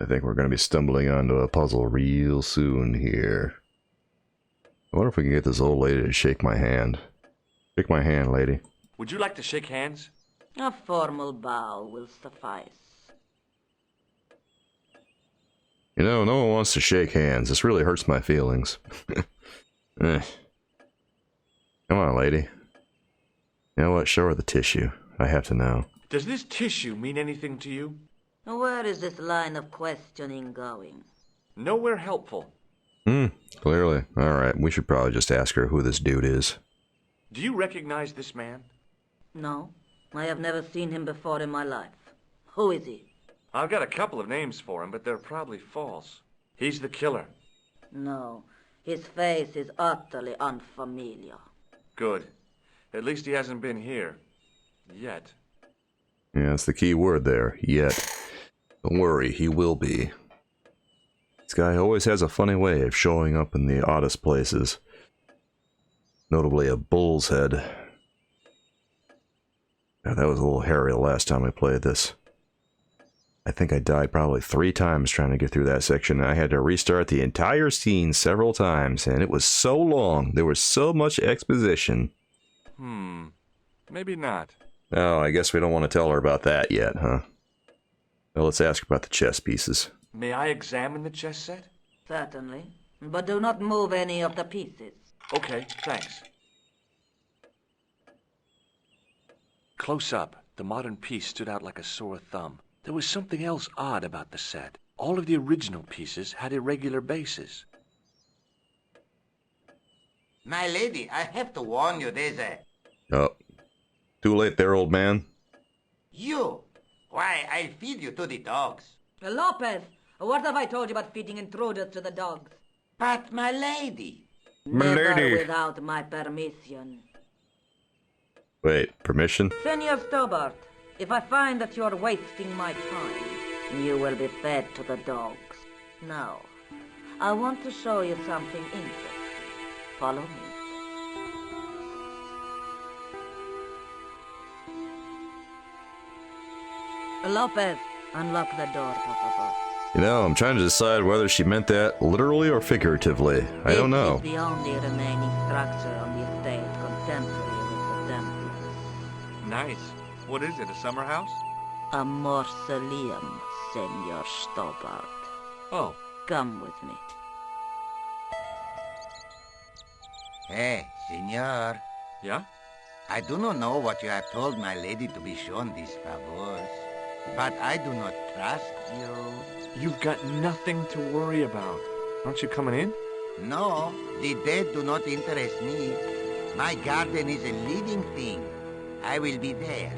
A: I think we're going to be stumbling onto a puzzle real soon here. I wonder if we can get this old lady to shake my hand. Shake my hand, lady.
B: Would you like to shake hands?
F: A formal bow will suffice.
A: You know, no one wants to shake hands. This really hurts my feelings. Come on, lady. You know what? Show her the tissue. I have to know.
B: Does this tissue mean anything to you?
F: Where is this line of questioning going?
B: Nowhere helpful.
A: Clearly. Alright, we should probably just ask her who this dude is.
B: Do you recognize this man?
F: No, I have never seen him before in my life. Who is he?
B: I've got a couple of names for him, but they're probably false. He's the killer.
F: No, his face is utterly unfamiliar.
B: Good. At least he hasn't been here. Yet.
A: Yeah, that's the key word there, yet. Don't worry, he will be. This guy always has a funny way of showing up in the oddest places. Notably a bull's head. Yeah, that was a little hairy the last time I played this. I think I died probably 3 times trying to get through that section. I had to restart the entire scene several times, and it was so long. There was so much exposition.
B: Maybe not.
A: Oh, I guess we don't want to tell her about that yet, huh? Well, let's ask her about the chess pieces.
B: May I examine the chess set?
F: Certainly. But do not move any of the pieces.
B: Okay, thanks. Close up, the modern piece stood out like a sore thumb. There was something else odd about the set. All of the original pieces had irregular bases.
E: My lady, I have to warn you, there's a...
A: Oh. Too late there, old man.
E: You! Why, I'll feed you to the dogs.
F: Lopez, what have I told you about feeding intruders to the dogs?
E: But, my lady...
F: Never without my permission.
A: Wait, permission?
F: Senor Stobart, if I find that you're wasting my time, you will be fed to the dogs. Now, I want to show you something interesting. Follow me. Lopez, unlock the door, Papa.
A: You know, I'm trying to decide whether she meant that literally or figuratively. I don't know.
F: This is the only remaining structure on the estate contemporary with the Templars.
B: Nice. What is it, a summer house?
F: A mausoleum, Senor Stobart.
B: Oh.
F: Come with me.
E: Hey, senor.
B: Yeah?
E: I do not know what you have told my lady to be shown these favors, but I do not trust you.
B: You've got nothing to worry about. Aren't you coming in?
E: No, the dead do not interest me. My garden is a living thing. I will be there.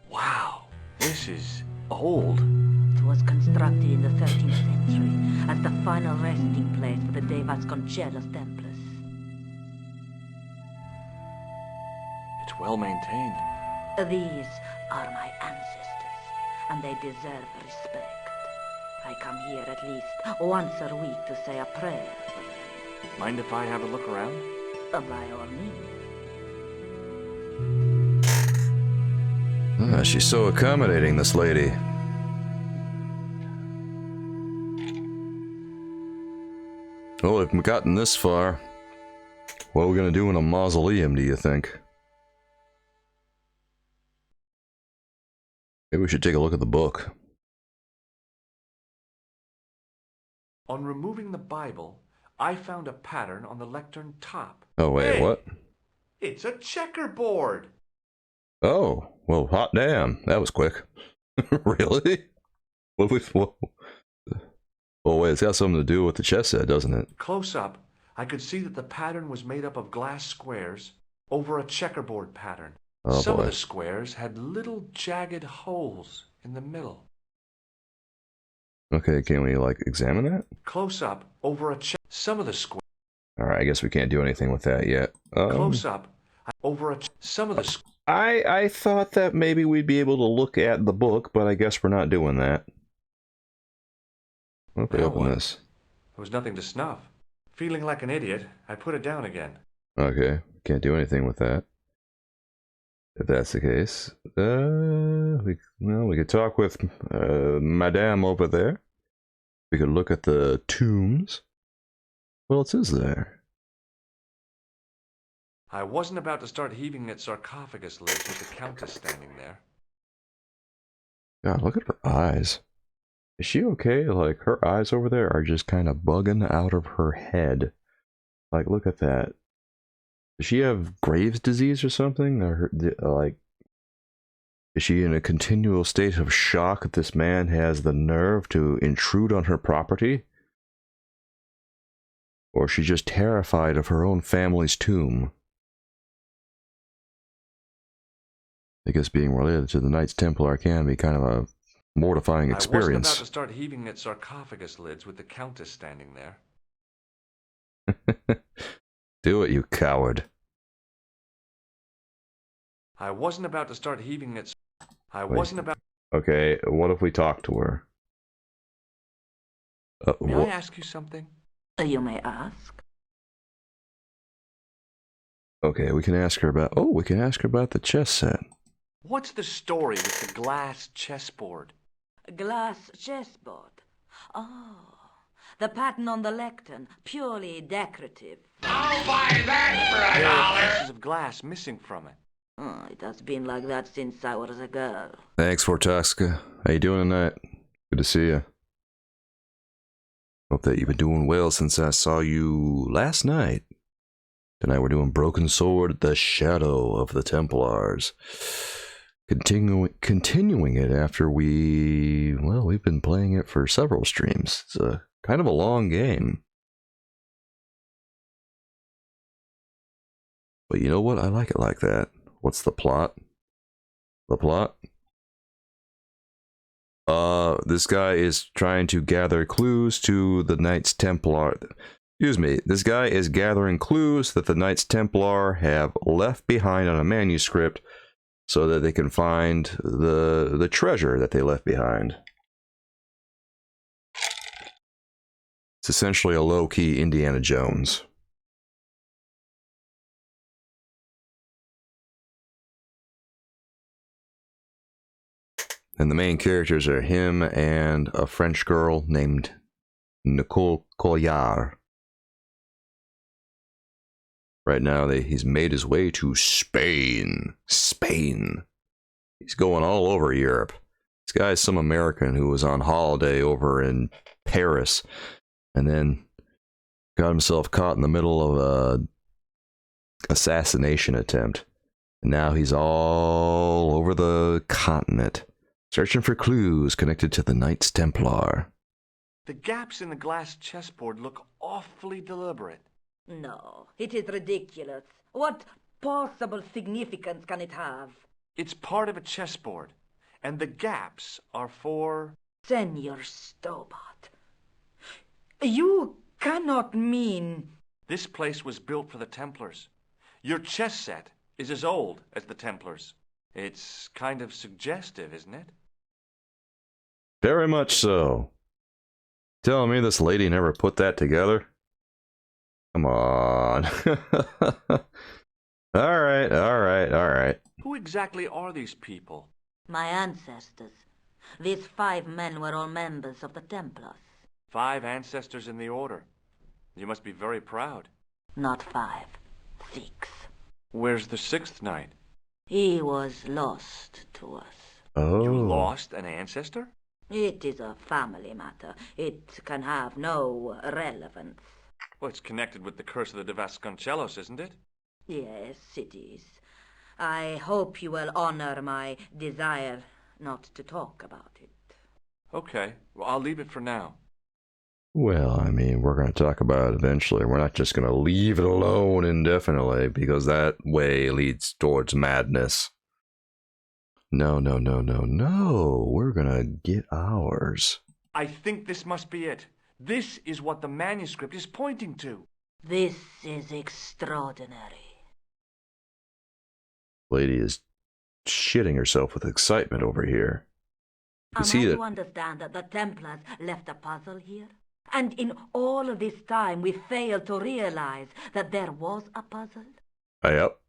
B: Wow, this is old.
F: It was constructed in the 13th century as the final resting place for the De Vasconcelos Templars.
B: It's well maintained.
F: These are my ancestors, and they deserve respect. I come here at least once a week to say a prayer for them.
B: Mind if I have a look around?
F: By all means.
A: Ah, she's so accommodating, this lady. Well, if we've gotten this far, what are we gonna do in a mausoleum, do you think? Maybe we should take a look at the book.
B: On removing the Bible, I found a pattern on the lectern top.
A: Oh, wait,
B: Hey!
A: what?
B: It's a checkerboard!
A: Oh, well, hot damn. That was quick. Really? Well, wait, it's got something to do with the chess set, doesn't it?
B: Close up, I could see that the pattern was made up of glass squares over a checkerboard pattern.
A: Oh,
B: Some
A: boy.
B: of the squares had little jagged holes in the middle.
A: Okay, can we, like, examine that?
B: Close up, over a some of the squares.
A: Alright, I guess we can't do anything with that yet.
B: Close up, over some of the
A: I thought that maybe we'd be able to look at the book, but I guess we're not doing that. Let me
B: Now
A: open
B: what?
A: this.
B: There was nothing to snuff. Feeling like an idiot, I put it down again.
A: Okay, can't do anything with that. If that's the case, we could talk with Madame over there. We could look at the tombs. What else is there?
B: I wasn't about to start heaving at sarcophagus lids with the Countess standing there.
A: God, look at her eyes. Is she okay? Like, her eyes over there are just kind of bugging out of her head. Like, look at that. Does she have Graves' disease or something? Or, like, is she in a continual state of shock that this man has the nerve to intrude on her property? Or is she just terrified of her own family's tomb? I guess being related to the Knights Templar can be kind of a mortifying
B: I wasn't about
A: experience.
B: to start heaving at sarcophagus lids with the Countess standing there.
A: Do it, you coward.
B: I wasn't about to start heaving at...
A: Okay, what if we talk to her?
B: May I ask you something?
F: You may ask.
A: Okay, we can ask her about... Oh, we can ask her about the chess set.
B: What's the story with the glass chessboard?
F: Glass chessboard. Oh, the pattern on the lectern, purely decorative.
E: I'll buy that for
B: There are pieces of glass missing from it.
F: Oh, it has been like that since I was a girl.
A: Thanks, Fortasca. How you doing tonight? Good to see you. Hope that you've been doing well since I saw you last night. Tonight we're doing Broken Sword, The Shadow of the Templars. Continuing it after we've been playing it for several streams. It's a kind of a long game. But you know what? I like it like that. What's the plot? The plot? This guy is trying to gather clues to the Knights Templar. Excuse me. This guy is gathering clues that the Knights Templar have left behind on a manuscript so that they can find the treasure that they left behind. It's essentially a low-key Indiana Jones. And the main characters are him and a French girl named Nicole Collard. Right now, he's made his way to Spain. Spain. He's going all over Europe. This guy's some American who was on holiday over in Paris and then got himself caught in the middle of a assassination attempt. And now he's all over the continent, searching for clues connected to the Knights Templar.
B: The gaps in the glass chessboard look awfully deliberate.
F: No, it is ridiculous. What possible significance can it have?
B: It's part of a chessboard, and the gaps are for...
F: Senor Stobart, you cannot mean...
B: This place was built for the Templars. Your chess set is as old as the Templars. It's kind of suggestive, isn't it?
A: Very much so. Telling me this lady never put that together? Come on. Alright.
B: Who exactly are these people?
F: My ancestors. These 5 men were all members of the Templars.
B: 5 ancestors in the order. You must be very proud.
F: Not 5, 6.
B: Where's the 6th knight?
F: He was lost to us.
A: Oh.
B: You lost an ancestor?
F: It is a family matter. It can have no relevance.
B: Well, it's connected with the curse of the Vasconcelos, isn't it?
F: Yes, it is. I hope you will honor my desire not to talk about it.
B: Okay, well, I'll leave it for now.
A: Well, I mean, we're going to talk about it eventually. We're not just going to leave it alone indefinitely, because that way leads towards madness. No. We're going to get ours.
B: I think this must be it. This is what the manuscript is pointing to.
F: This is extraordinary.
A: Lady is shitting herself with excitement over here.
F: Am I to understand that the Templars left a puzzle here? And in all of this time we failed to realize that there was a puzzle?
A: Yep.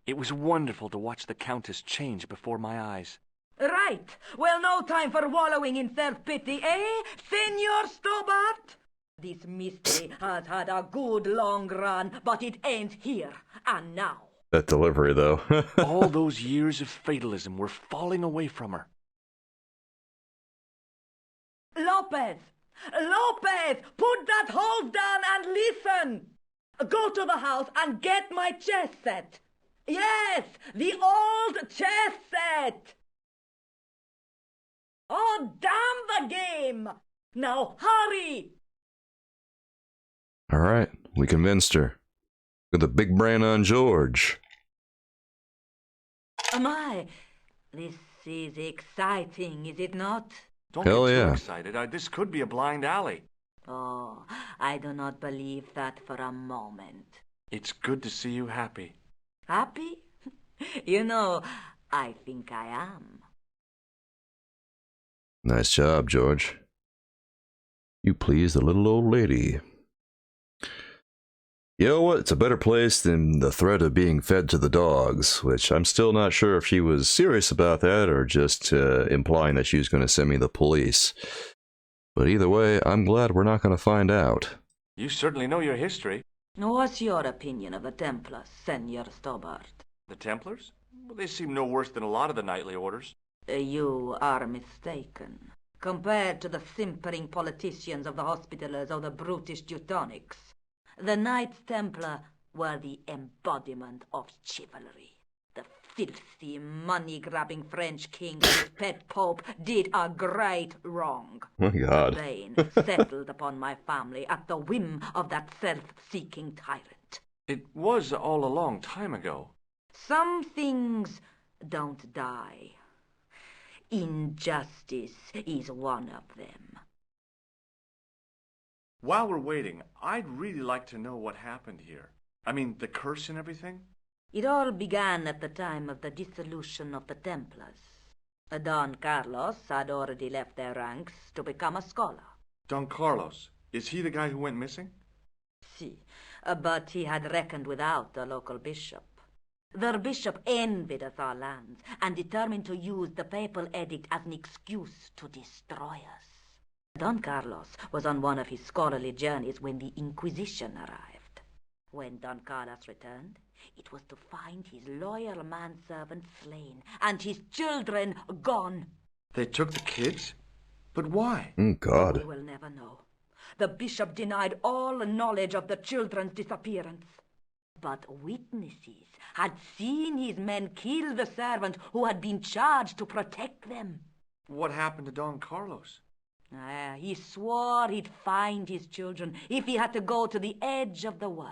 B: It was wonderful to watch the Countess change before my eyes.
F: Right. Well, no time for wallowing in self-pity, eh, Senor Stobart? This mystery has had a good long run, but it ends here and now.
A: That delivery, though.
B: All those years of fatalism were falling away from her.
F: Lopez! Lopez! Put that hose down and listen! Go to the house and get my chess set. Yes, the old chess set! Oh, damn the game! Now hurry!
A: Alright, we convinced her. With the big brain on George.
F: My, this is exciting, is it not?
B: Don't
A: Hell
B: get too
A: yeah.
B: excited. This could be a blind alley.
F: Oh, I do not believe that for a moment.
B: It's good to see you happy.
F: Happy? You know, I think I am.
A: Nice job, George. You pleased the little old lady. You know what? It's a better place than the threat of being fed to the dogs, which I'm still not sure if she was serious about that or just implying that she was going to send me the police. But either way, I'm glad we're not going to find out.
B: You certainly know your history.
F: What's your opinion of the Templars, Senor Stobart?
B: The Templars? Well, they seem no worse than a lot of the knightly orders.
F: You are mistaken. Compared to the simpering politicians of the Hospitallers or the brutish Teutonics, the Knights Templar were the embodiment of chivalry. The filthy, money-grabbing French king and his pet pope did a great wrong.
A: Oh my God.
F: The bane settled upon my family at the whim of that self-seeking tyrant.
B: It was all a long time ago.
F: Some things don't die. Injustice is one of them.
B: While we're waiting, I'd really like to know what happened here. I mean, the curse and everything?
F: It all began at the time of the dissolution of the Templars. Don Carlos had already left their ranks to become a scholar.
B: Don Carlos, is he the guy who went missing?
F: Si, but he had reckoned without the local bishop. The bishop envied us our lands and determined to use the papal edict as an excuse to destroy us. Don Carlos was on one of his scholarly journeys when the Inquisition arrived. When Don Carlos returned, it was to find his loyal manservant slain and his children gone.
B: They took the kids? But why?
A: God.
F: We will never know. The bishop denied all knowledge of the children's disappearance. But witnesses had seen his men kill the servant who had been charged to protect them.
B: What happened to Don Carlos?
F: He swore he'd find his children if he had to go to the edge of the world.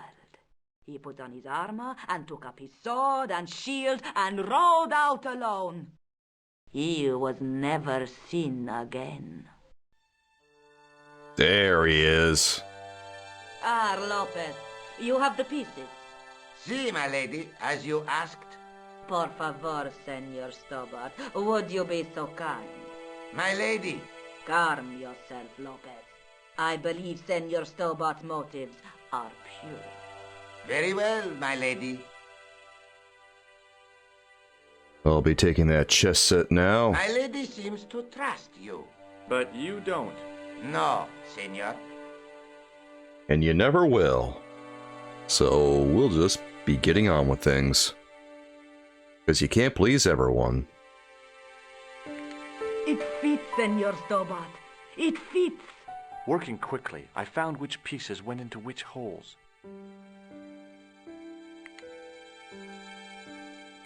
F: He put on his armor and took up his sword and shield and rode out alone. He was never seen again.
A: There he is.
F: Lopez, you have the pieces.
E: Si, my lady, as you asked.
F: Por favor, Senor Stobart, would you be so kind?
E: My lady.
F: Calm yourself, Lopez. I believe Senor Stobart's motives are pure.
E: Very well, my lady.
A: I'll be taking that chess set now.
E: My lady seems to trust you.
B: But you don't.
E: No, senor.
A: And you never will. So we'll just be getting on with things. Because you can't please everyone.
F: It fits, Senor Stobart. It fits.
B: Working quickly, I found which pieces went into which holes.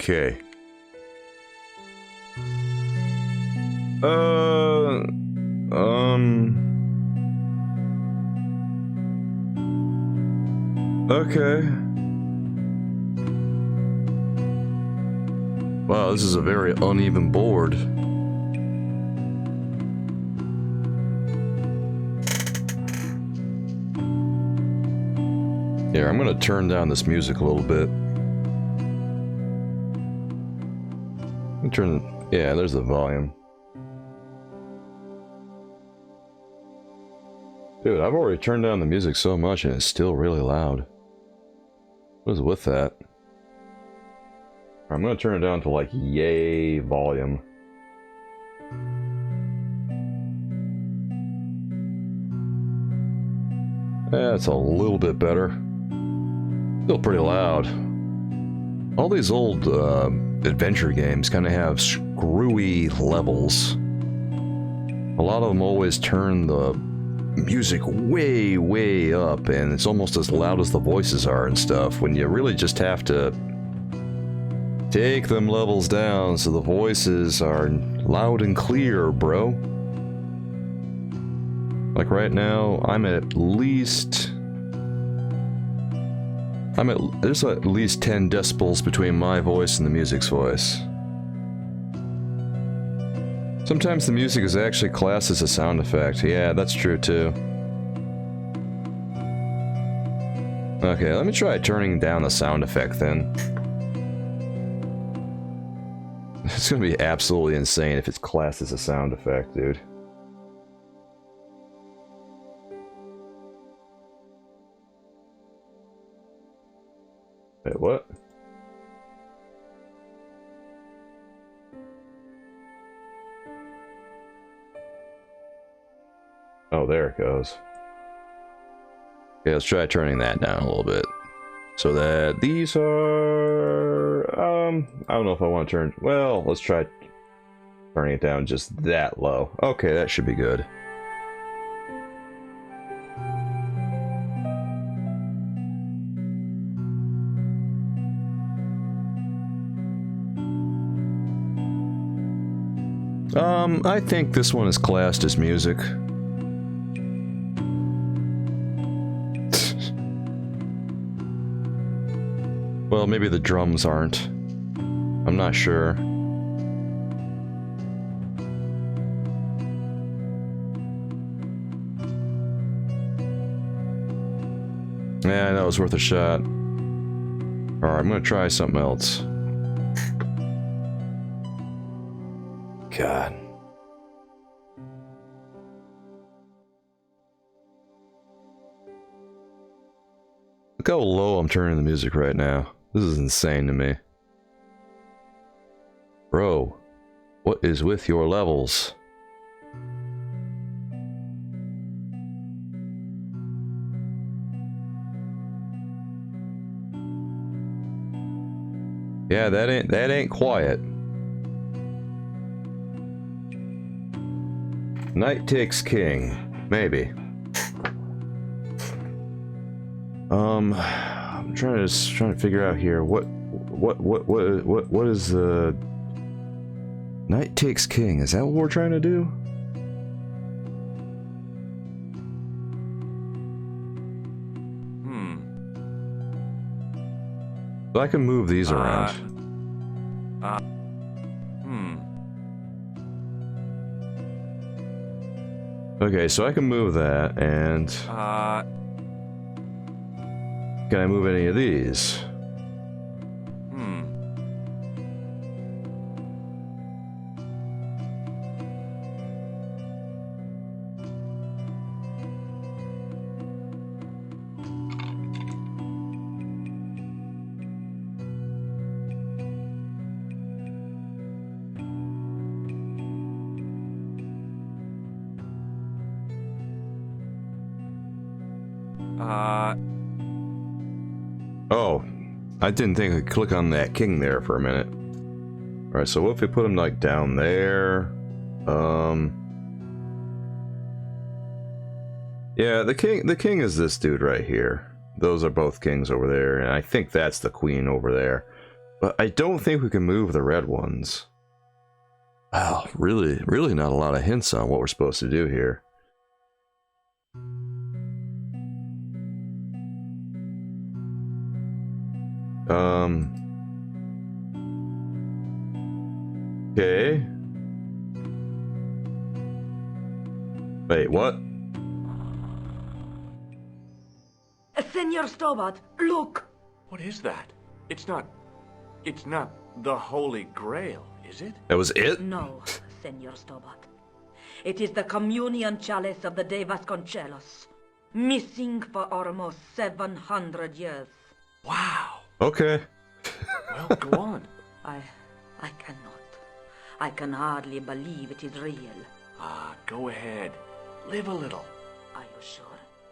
A: Okay. Okay. Wow, this is a very uneven board. Here, I'm gonna turn down this music a little bit. Yeah, there's the volume. Dude, I've already turned down the music so much and it's still really loud. What is with that? I'm gonna turn it down to like yay volume. That's a little bit better. Still pretty loud. All these old adventure games kind of have screwy levels. A lot of them always turn the music way, way up, and it's almost as loud as the voices are and stuff, when you really just have to take them levels down so the voices are loud and clear, bro. Like right now, there's at least 10 decibels between my voice and the music's voice. Sometimes the music is actually classed as a sound effect. Yeah, that's true too. Okay, let me try turning down the sound effect then. It's gonna be absolutely insane if it's classed as a sound effect, dude. Wait, what? Oh, there it goes. Okay, let's try turning that down a little bit. So that these are... I don't know if I want to turn... Well, let's try turning it down just that low. Okay, that should be good. I think this one is classed as music. Well, maybe the drums aren't. I'm not sure. Yeah, that was worth a shot. Alright, I'm gonna try something else. God. Look how low I'm turning the music right now. This is insane to me. Bro, what is with your levels? Yeah, that ain't quiet. Knight takes king, maybe. I'm trying to figure out here what is the knight takes king? Is that what we're trying to do? So I can move these around. Okay, so I can move that, and can I move any of these? Oh, I didn't think I could click on that king there for a minute. Alright, so what if we put him like down there? Yeah, the king is this dude right here. Those are both kings over there, and I think that's the queen over there. But I don't think we can move the red ones. Wow, really not a lot of hints on what we're supposed to do here. Okay. Wait, what?
F: Senor Stobart, look!
B: What is that? It's not the Holy Grail, is it?
A: That was it?
F: No, Senor Stobart. It is the communion chalice of the De Vasconcelos, missing for almost 700 years.
B: Wow.
A: Okay.
B: Well, go on.
F: I cannot. I can hardly believe it is real.
B: Go ahead. Live a little.
F: Are you sure?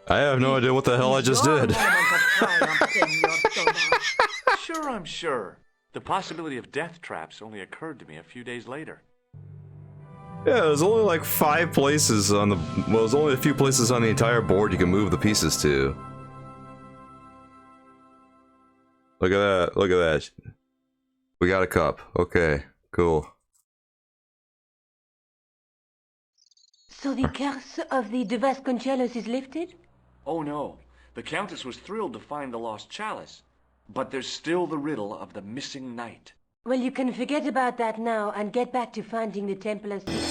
A: I have no idea what the hell I just
F: Your
A: did.
F: moment of triumph, Senor Stobart.
B: Sure, I'm sure. The possibility of death traps only occurred to me a few days later.
A: Yeah, there's only like 5 places on the... Well, there's only a few places on the entire board you can move the pieces to. Look at that, look at that. We got a cup. Okay, cool.
F: So the curse of the De Vasconcelos is lifted?
B: Oh no. The Countess was thrilled to find the lost chalice. But there's still the riddle of the missing knight.
G: Well, you can forget about that now and get back to finding the Templars' secret.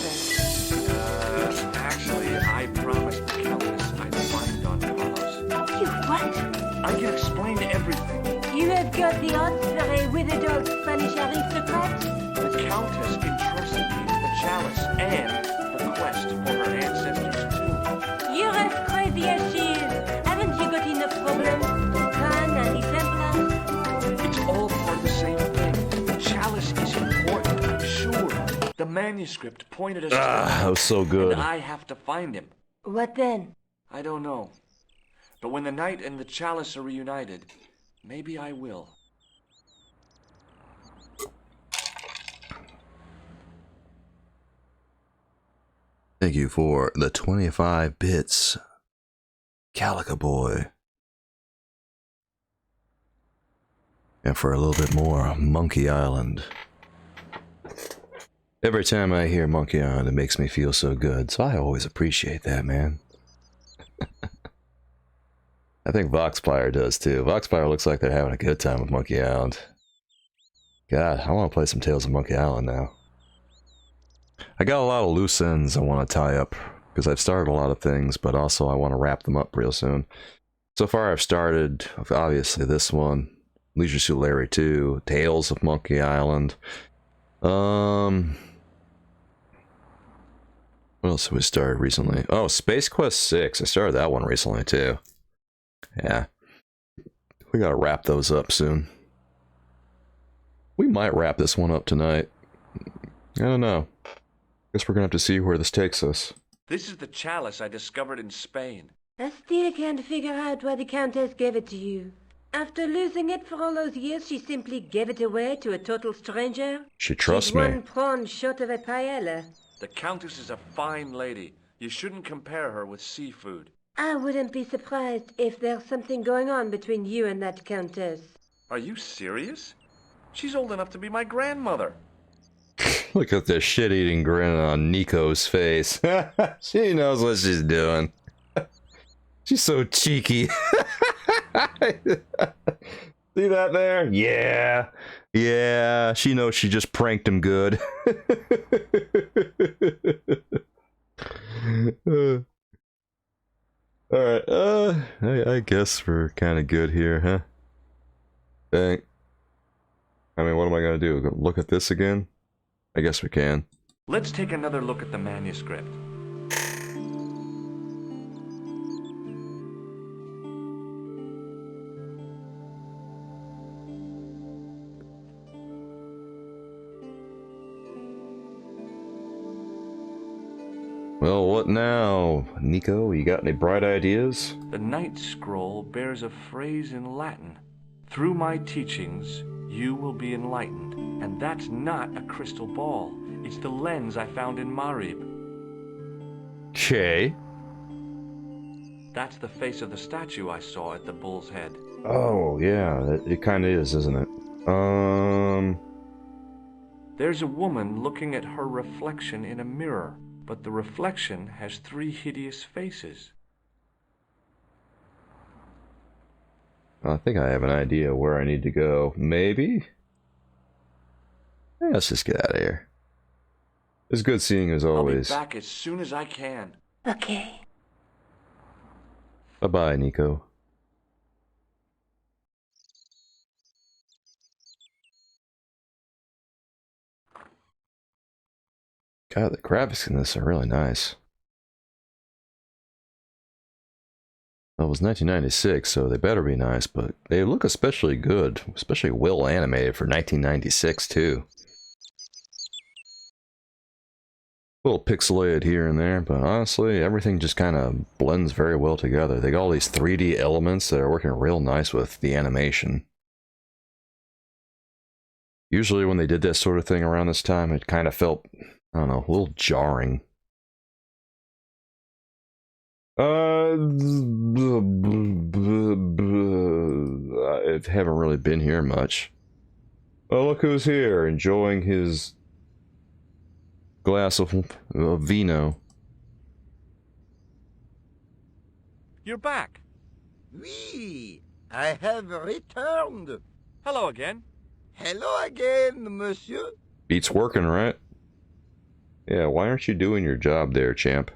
B: Actually, I promised the Countess I'd find Don Carlos.
G: You what?
B: I can explain everything.
G: You have got the odds for a withered old Spanish aristocrat?
B: The Countess entrusted me with the chalice and the quest for her ancestors, too.
G: You're as crazy as she is. Haven't you got enough problems? Khan and the Templars?
B: It's all part of the same thing. The chalice is important, I'm sure. The manuscript pointed us to
A: That was so good.
B: and I have to find him.
G: What then?
B: I don't know. But when the knight and the chalice are reunited, maybe I will.
A: Thank you for the 25 bits, Calico Boy. And for a little bit more, Monkey Island. Every time I hear Monkey Island, it makes me feel so good, so I always appreciate that, man. I think Voxpire does too. Voxpire looks like they're having a good time with Monkey Island. God, I want to play some Tales of Monkey Island now. I got a lot of loose ends I want to tie up, because I've started a lot of things, but also I want to wrap them up real soon. So far I've started, obviously, this one, Leisure Suit Larry 2, Tales of Monkey Island. What else have we started recently? Oh, Space Quest 6. I started that one recently, too. Yeah. We gotta wrap those up soon. We might wrap this one up tonight. I don't know. Guess we're gonna have to see where this takes us.
B: This is the chalice I discovered in Spain.
G: I still can't figure out why the Countess gave it to you. After losing it for all those years, she simply gave it away to a total stranger?
A: She trusts
G: She's
A: me.
G: one prawn short of a paella.
B: The Countess is a fine lady. You shouldn't compare her with seafood.
G: I wouldn't be surprised if there's something going on between you and that Countess.
B: Are you serious? She's old enough to be my grandmother.
A: Look at the shit-eating grin on Nico's face. She knows what she's doing. She's so cheeky. See that there? Yeah. Yeah, she knows she just pranked him good. Alright, I guess we're kind of good here, huh? Dang. I mean, what am I gonna do? Look at this again? I guess we can.
B: Let's take another look at the manuscript.
A: Well, what now, Nico? You got any bright ideas?
B: The Night Scroll bears a phrase in Latin. Through my teachings, you will be enlightened. And that's not a crystal ball. It's the lens I found in Marib.
A: Okay.
B: That's the face of the statue I saw at the bull's head.
A: Oh, yeah, it kind of is, isn't it?
B: There's a woman looking at her reflection in a mirror, but the reflection has 3 hideous faces.
A: I think I have an idea where I need to go. Maybe? Yeah, let's just get out of here. It's good seeing you as always.
B: I'll be back as soon as I can.
G: Okay.
A: Bye-bye, Nico. God, the graphics in this are really nice. Well, it was 1996, so they better be nice, but they look especially good, especially well animated for 1996, too. A little pixelated here and there, but honestly, everything just kind of blends very well together. They got all these 3D elements that are working real nice with the animation. Usually when they did that sort of thing around this time, it kind of felt, I don't know, a little jarring. I haven't really been here much. Oh, look who's here, enjoying his glass of vino.
B: You're back.
E: Oui, I have returned.
B: Hello again.
E: Hello again, monsieur.
A: Beats working, right? Yeah, why aren't you doing your job there, champ?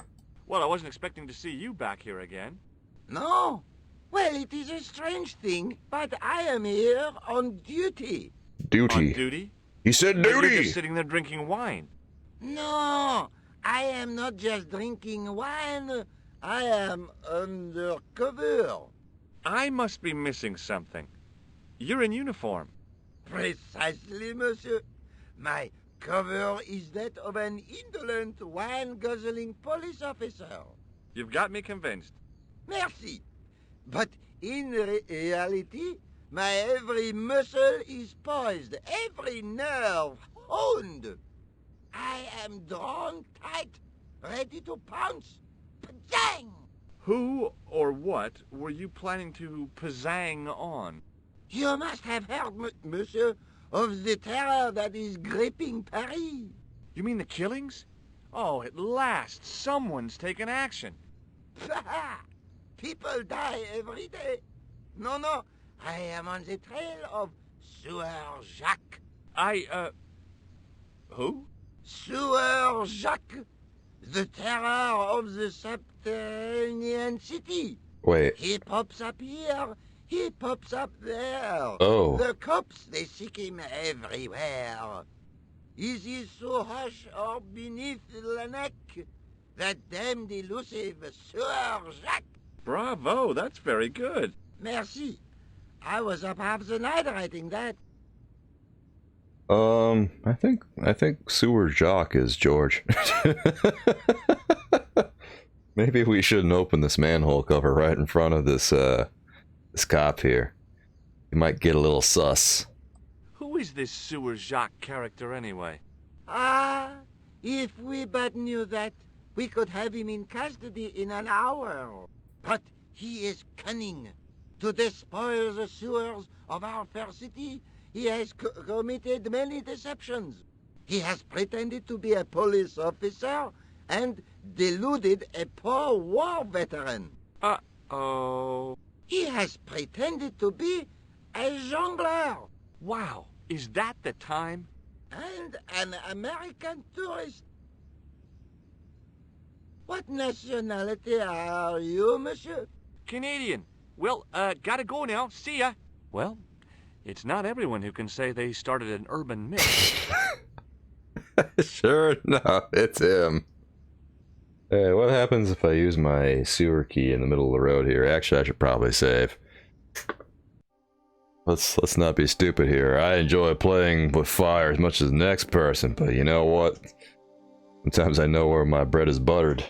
D: Well, I wasn't expecting to see you back here again.
E: No? Well, it is a strange thing, but I am here on duty.
A: Duty.
D: On duty?
A: He said
D: But you're
A: duty!
D: just sitting there drinking wine.
E: No, I am not just drinking wine. I am undercover.
D: I must be missing something. You're in uniform.
E: Precisely, monsieur. My cover is that of an indolent, wine-guzzling police officer.
D: You've got me convinced.
E: Merci. But in reality, my every muscle is poised, every nerve honed. I am drawn tight, ready to pounce. Pajang!
D: Who or what were you planning to pizzang on?
E: You must have heard, monsieur, of the terror that is gripping Paris.
D: You mean the killings? Oh, at last, someone's taken action.
E: People die every day. No, I am on the trail of Sewer Jacques.
D: Who?
E: Sewer Jacques, the terror of the subterranean city.
A: Wait.
E: He pops up here, he pops up there.
A: Oh.
E: The cops, they seek him everywhere. Is he so hush or beneath the neck? That damned elusive Sewer Jacques.
D: Bravo, that's very good.
E: Merci. I was up half the night writing that.
A: I think Sewer Jock is George. Maybe we shouldn't open this manhole cover right in front of this cop here. He might get a little sus.
D: Who is this Sewer Jacques character anyway?
E: Ah, if we but knew that, we could have him in custody in an hour. But he is cunning. To despoil the sewers of our fair city, he has committed many deceptions. He has pretended to be a police officer and deluded a poor war veteran.
D: Uh-oh.
E: He has pretended to be a jongleur
D: Wow, is that the time?
E: and an American tourist. What nationality are you, monsieur?
D: Canadian. Well, gotta go now. See ya. Well, it's not everyone who can say they started an urban myth.
A: Sure enough, it's him. Hey, what happens if I use my sewer key in the middle of the road here? Actually, I should probably save. Let's not be stupid here. I enjoy playing with fire as much as the next person, but you know what? Sometimes I know where my bread is buttered.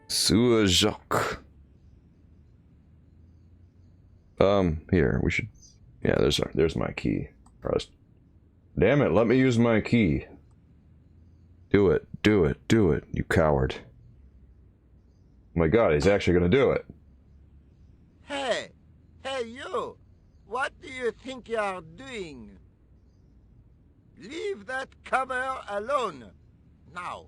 A: Sewer Jacques. Here, we should... Yeah, there's my key. Damn it, let me use my key. Do it, you coward. Oh my god, he's actually gonna do it.
E: Hey you! What do you think you're doing? Leave that cover alone, now.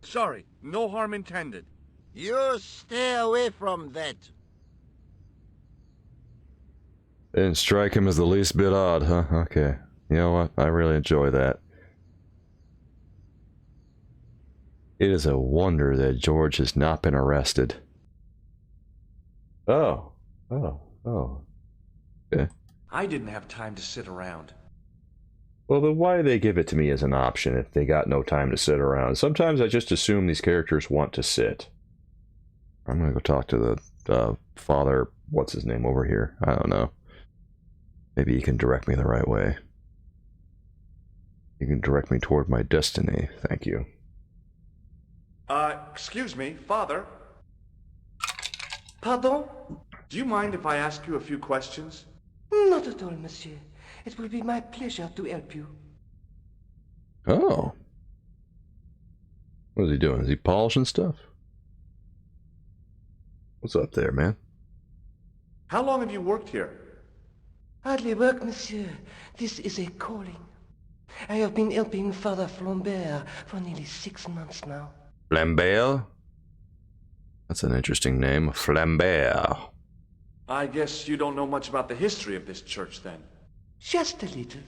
D: Sorry, no harm intended.
E: You stay away from that.
A: Didn't strike him as the least bit odd, huh? Okay. You know what? I really enjoy that. It is a wonder that George has not been arrested. Oh. Okay.
B: I didn't have time to sit around.
A: Well, then why do they give it to me as an option if they got no time to sit around? Sometimes I just assume these characters want to sit. I'm gonna go talk to the father, what's his name over here? I don't know. Maybe he can direct me the right way. You can direct me toward my destiny. Thank you.
B: Excuse me, Father.
G: Pardon?
B: Do you mind if I ask you a few questions?
G: Not at all, monsieur. It will be my pleasure to help you.
A: Oh. What is he doing? Is he polishing stuff? What's up there, man?
B: How long have you worked here?
G: Hardly work, monsieur. This is a calling.
H: I have been helping Father Flambert for nearly 6 months now.
A: Flambert? That's an interesting name. Flambert.
B: I guess you don't know much about the history of this church, then.
H: Just a little.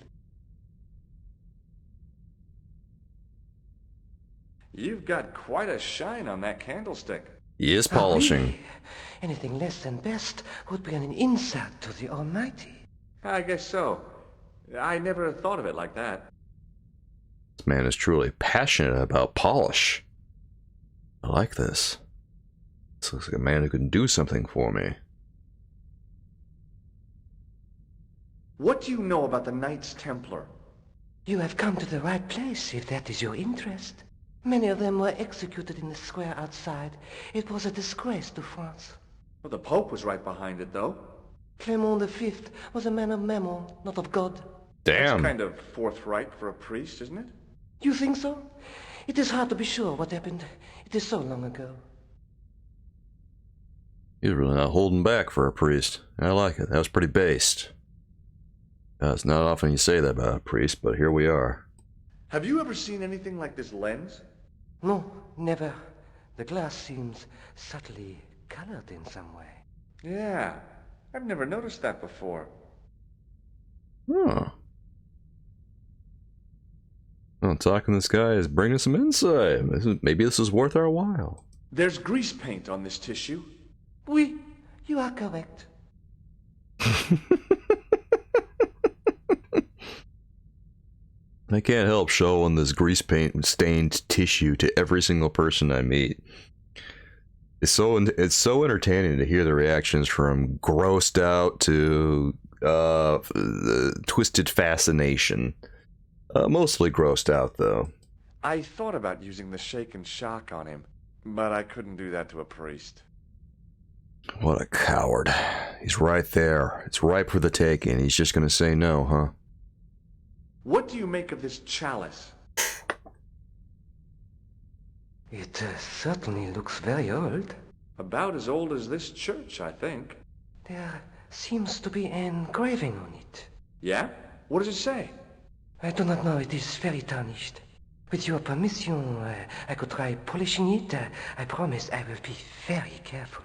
B: You've got quite a shine on that candlestick.
A: He is
H: Oh,
A: polishing.
H: really? Anything less than best would be an insult to the Almighty.
B: I guess so. I never thought of it like that.
A: This man is truly passionate about polish. I like this. This looks like a man who can do something for me.
B: What do you know about the Knights Templar?
H: You have come to the right place, if that is your interest. Many of them were executed in the square outside. It was a disgrace to France.
B: Well, the Pope was right behind it, though.
H: Clement V was a man of mammon, not of God.
A: Damn.
B: That's kind of forthright for a priest, isn't it?
H: You think so? It is hard to be sure what happened. It is so long ago.
A: He's really not holding back for a priest. I like it. That was pretty based. It's not often you say that about a priest, but here we are.
B: Have you ever seen anything like this lens?
H: No, never. The glass seems subtly colored in some way.
B: Yeah, I've never noticed that before.
A: Huh. Well, talking to this guy is bringing some insight. Maybe this is worth our while.
B: There's grease paint on this tissue.
H: Oui, you are correct.
A: I can't help showing this grease paint stained tissue to every single person I meet. It's so entertaining to hear the reactions from grossed out to twisted fascination. Mostly grossed out, though.
B: I thought about using the shake and shock on him, but I couldn't do that to a priest.
A: What a coward. He's right there. It's ripe for the taking. He's just gonna say no, huh?
B: What do you make of this chalice?
H: It certainly looks very old.
B: About as old as this church, I think.
H: There seems to be an engraving on it.
B: Yeah? What does it say?
H: I do not know. It is very tarnished. With your permission, I could try polishing it. I promise I will be very careful.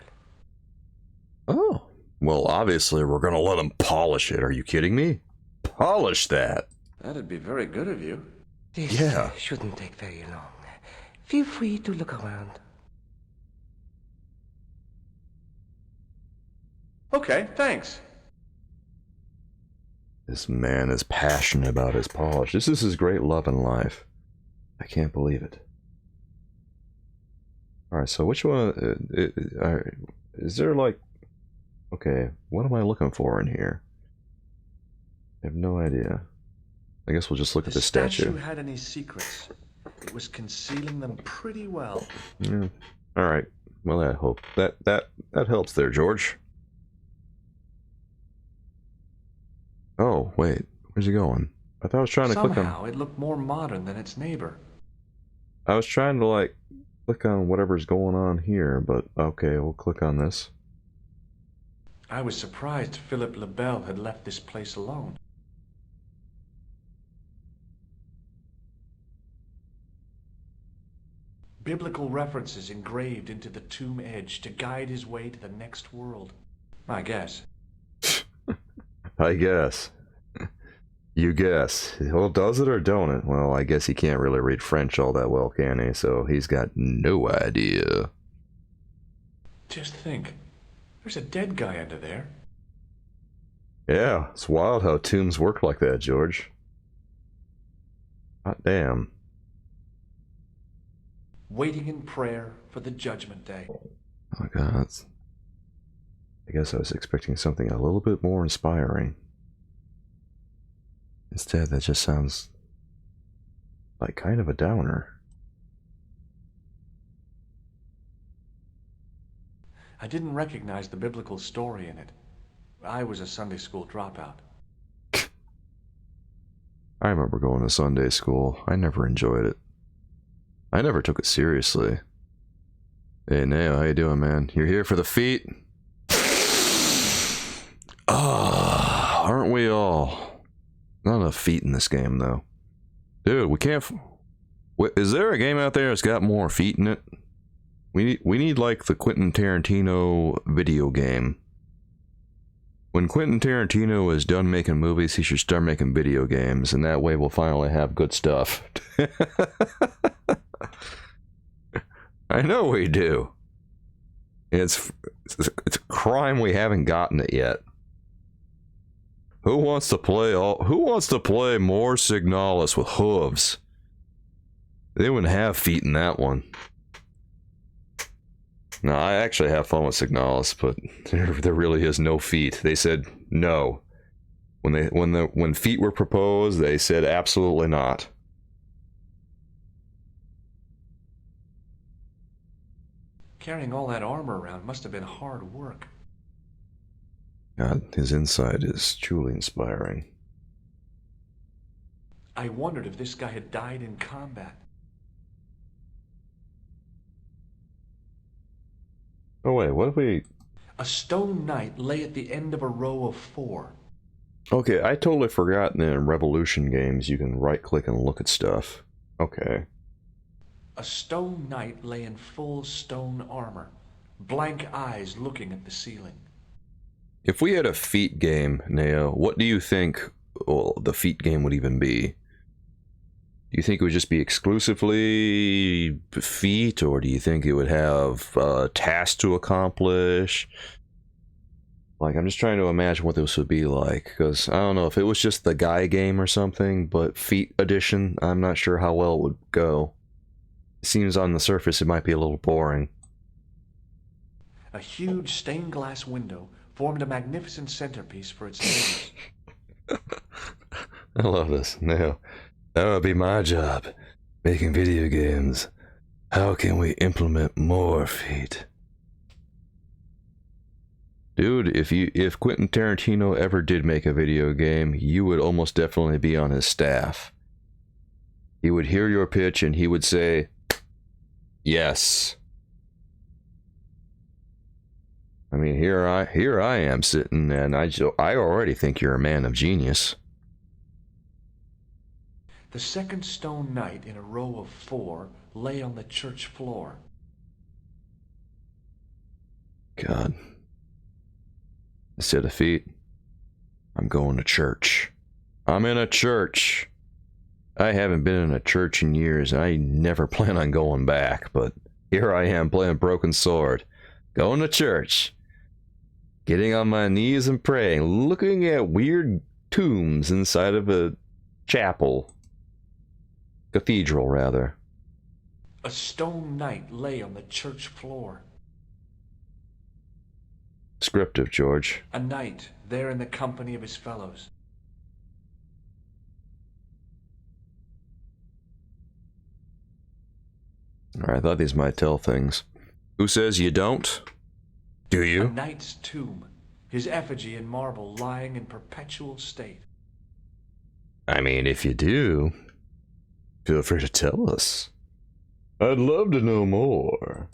A: Oh. Well, obviously we're gonna let him polish it. Are you kidding me? Polish that.
B: That'd be very good of you.
H: This
A: Yeah.
H: shouldn't take very long. Feel free to look around.
B: Okay, thanks.
A: This man is passionate about his polish. This is his great love in life. I can't believe it. Alright, so which one... is there like... Okay, what am I looking for in here? I have no idea. I guess we'll just look at the statue.
B: The statue had any secrets. It was concealing them pretty well.
A: Yeah. Alright. Well, that helps there, George. Oh, wait. Where's he going? I thought I was trying to click on...
B: Somehow, it looked more modern than its neighbor.
A: I was trying to, like, click on whatever's going on here, but okay, we'll click on this.
B: I was surprised Philip le Bel had left this place alone. Biblical references engraved into the tomb edge to guide his way to the next world. I guess.
A: I guess. You guess. Well, does it or don't it? Well, I guess he can't really read French all that well, can he? So he's got no idea.
B: Just think. There's a dead guy under there.
A: Yeah, it's wild how tombs work like that, George. Hot damn.
B: Waiting in prayer for the judgment day.
A: Oh, God. I guess I was expecting something a little bit more inspiring. Instead, that just sounds like kind of a downer.
B: I didn't recognize the biblical story in it. I was a Sunday school dropout.
A: I remember going to Sunday school. I never enjoyed it. I never took it seriously. Hey, Neo, how you doing, man? You're here for the feet? Ah, aren't we all? Not enough feet in this game, though. Dude, we can't... Is there a game out there that's got more feet in it? We need like the Quentin Tarantino video game. When Quentin Tarantino is done making movies, he should start making video games, and that way we'll finally have good stuff. I know we do. It's a crime we haven't gotten it yet. Who wants to play more Signalis with hooves? They wouldn't have feet in that one. No, I actually have fun with Signalis, but there really is no feet. They said no. When feet were proposed, they said absolutely not.
B: Carrying all that armor around must have been hard work.
A: God, his inside is truly inspiring.
B: I wondered if this guy had died in combat.
A: Oh wait, what if we...
B: A stone knight lay at the end of a row of 4.
A: Okay, I totally forgot in Revolution games you can right-click and look at stuff. Okay.
B: A stone knight lay in full stone armor, blank eyes looking at the ceiling.
A: If we had a feet game, Neo, what do you think the feet game would even be? Do you think it would just be exclusively feet, or do you think it would have tasks to accomplish? Like, I'm just trying to imagine what this would be like, because I don't know if it was just the guy game or something, but feet edition, I'm not sure how well it would go. It seems on the surface it might be a little boring.
B: A huge stained glass window formed a magnificent centerpiece for its neighbors.
A: I love this. Now, that would be my job, making video games. How can we implement more feet? Dude, if Quentin Tarantino ever did make a video game, you would almost definitely be on his staff. He would hear your pitch and he would say, yes. I mean, here I am sitting, and I already think you're a man of genius.
B: The second stone knight in a row of 4 lay on the church floor.
A: God. Instead of feet, I'm going to church. I'm in a church. I haven't been in a church in years, and I never plan on going back, but here I am playing Broken Sword, going to church, getting on my knees and praying, looking at weird tombs inside of a chapel. Cathedral, rather.
B: A stone knight lay on the church floor.
A: Descriptive, George.
B: A knight there in the company of his fellows.
A: Alright, I thought these might tell things. Who says you don't? Do you?
B: A knight's tomb, his effigy in marble lying in perpetual state.
A: I mean, if you do, feel free to tell us. I'd love to know more.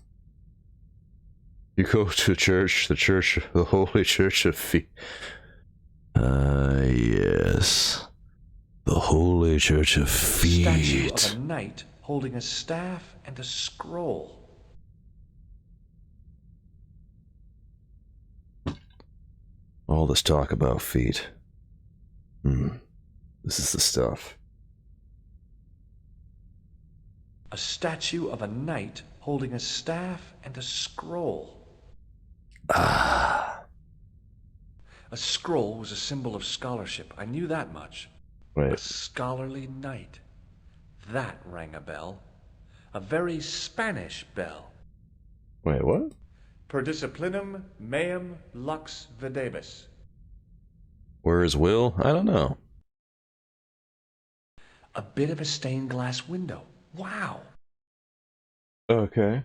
A: You go to church, the Holy Church of Feet. Yes. The Holy Church of Feet.
B: A statue of a knight holding a staff and a scroll.
A: All this talk about feet. This is the stuff.
B: A statue of a knight holding a staff and a scroll.
A: Ah.
B: A scroll was a symbol of scholarship. I knew that much.
A: Wait.
B: A scholarly knight. That rang a bell. A very Spanish bell.
A: Wait, what?
B: Per disciplinum meum lux videbis.
A: Where is Will? I don't know.
B: A bit of a stained glass window. Wow.
A: Okay.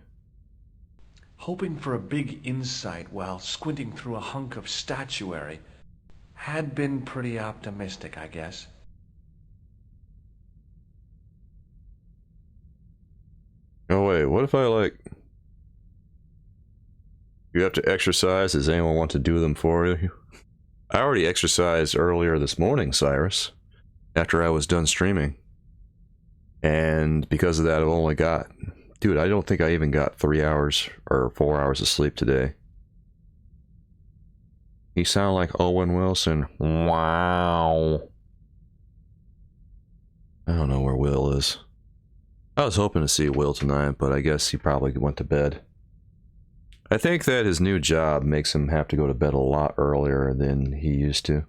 B: Hoping for a big insight while squinting through a hunk of statuary had been pretty optimistic, I guess.
A: Oh wait, what if I you have to exercise? Does anyone want to do them for you? I already exercised earlier this morning, Cyrus, after I was done streaming. And because of that, I've only got... Dude, I don't think I even got 3 hours or 4 hours of sleep today. You sound like Owen Wilson. Wow. I don't know where Will is. I was hoping to see Will tonight, but I guess he probably went to bed. I think that his new job makes him have to go to bed a lot earlier than he used to.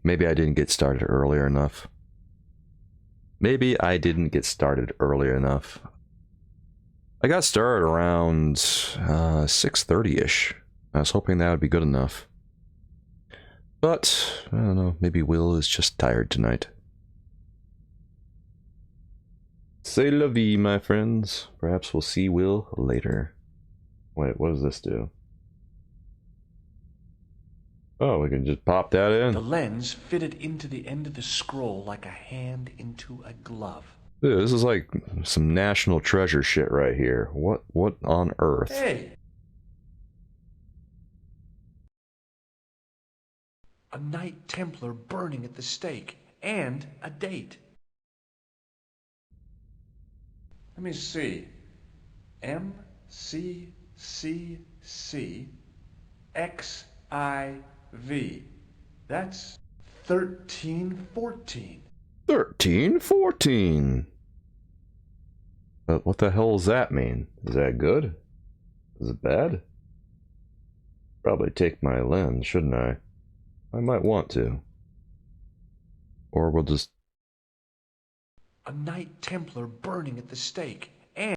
A: Maybe I didn't get started earlier enough. Maybe I didn't get started earlier enough. I got started around 6:30-ish. I was hoping that would be good enough. But, I don't know, maybe Will is just tired tonight. C'est la vie, my friends. Perhaps we'll see Will later. Wait, what does this do? Oh, we can just pop that in.
B: The lens fitted into the end of the scroll like a hand into a glove.
A: Dude, this is like some national treasure shit right here. What on earth?
B: Hey! A Knight Templar burning at the stake, and a date. Let me see. MCCCXIV. That's 1314.
A: 1314. But what the hell does that mean? Is that good? Is it bad? Probably take my lens, shouldn't I? I might want to. Or we'll just...
B: A Knight Templar burning at the stake, and...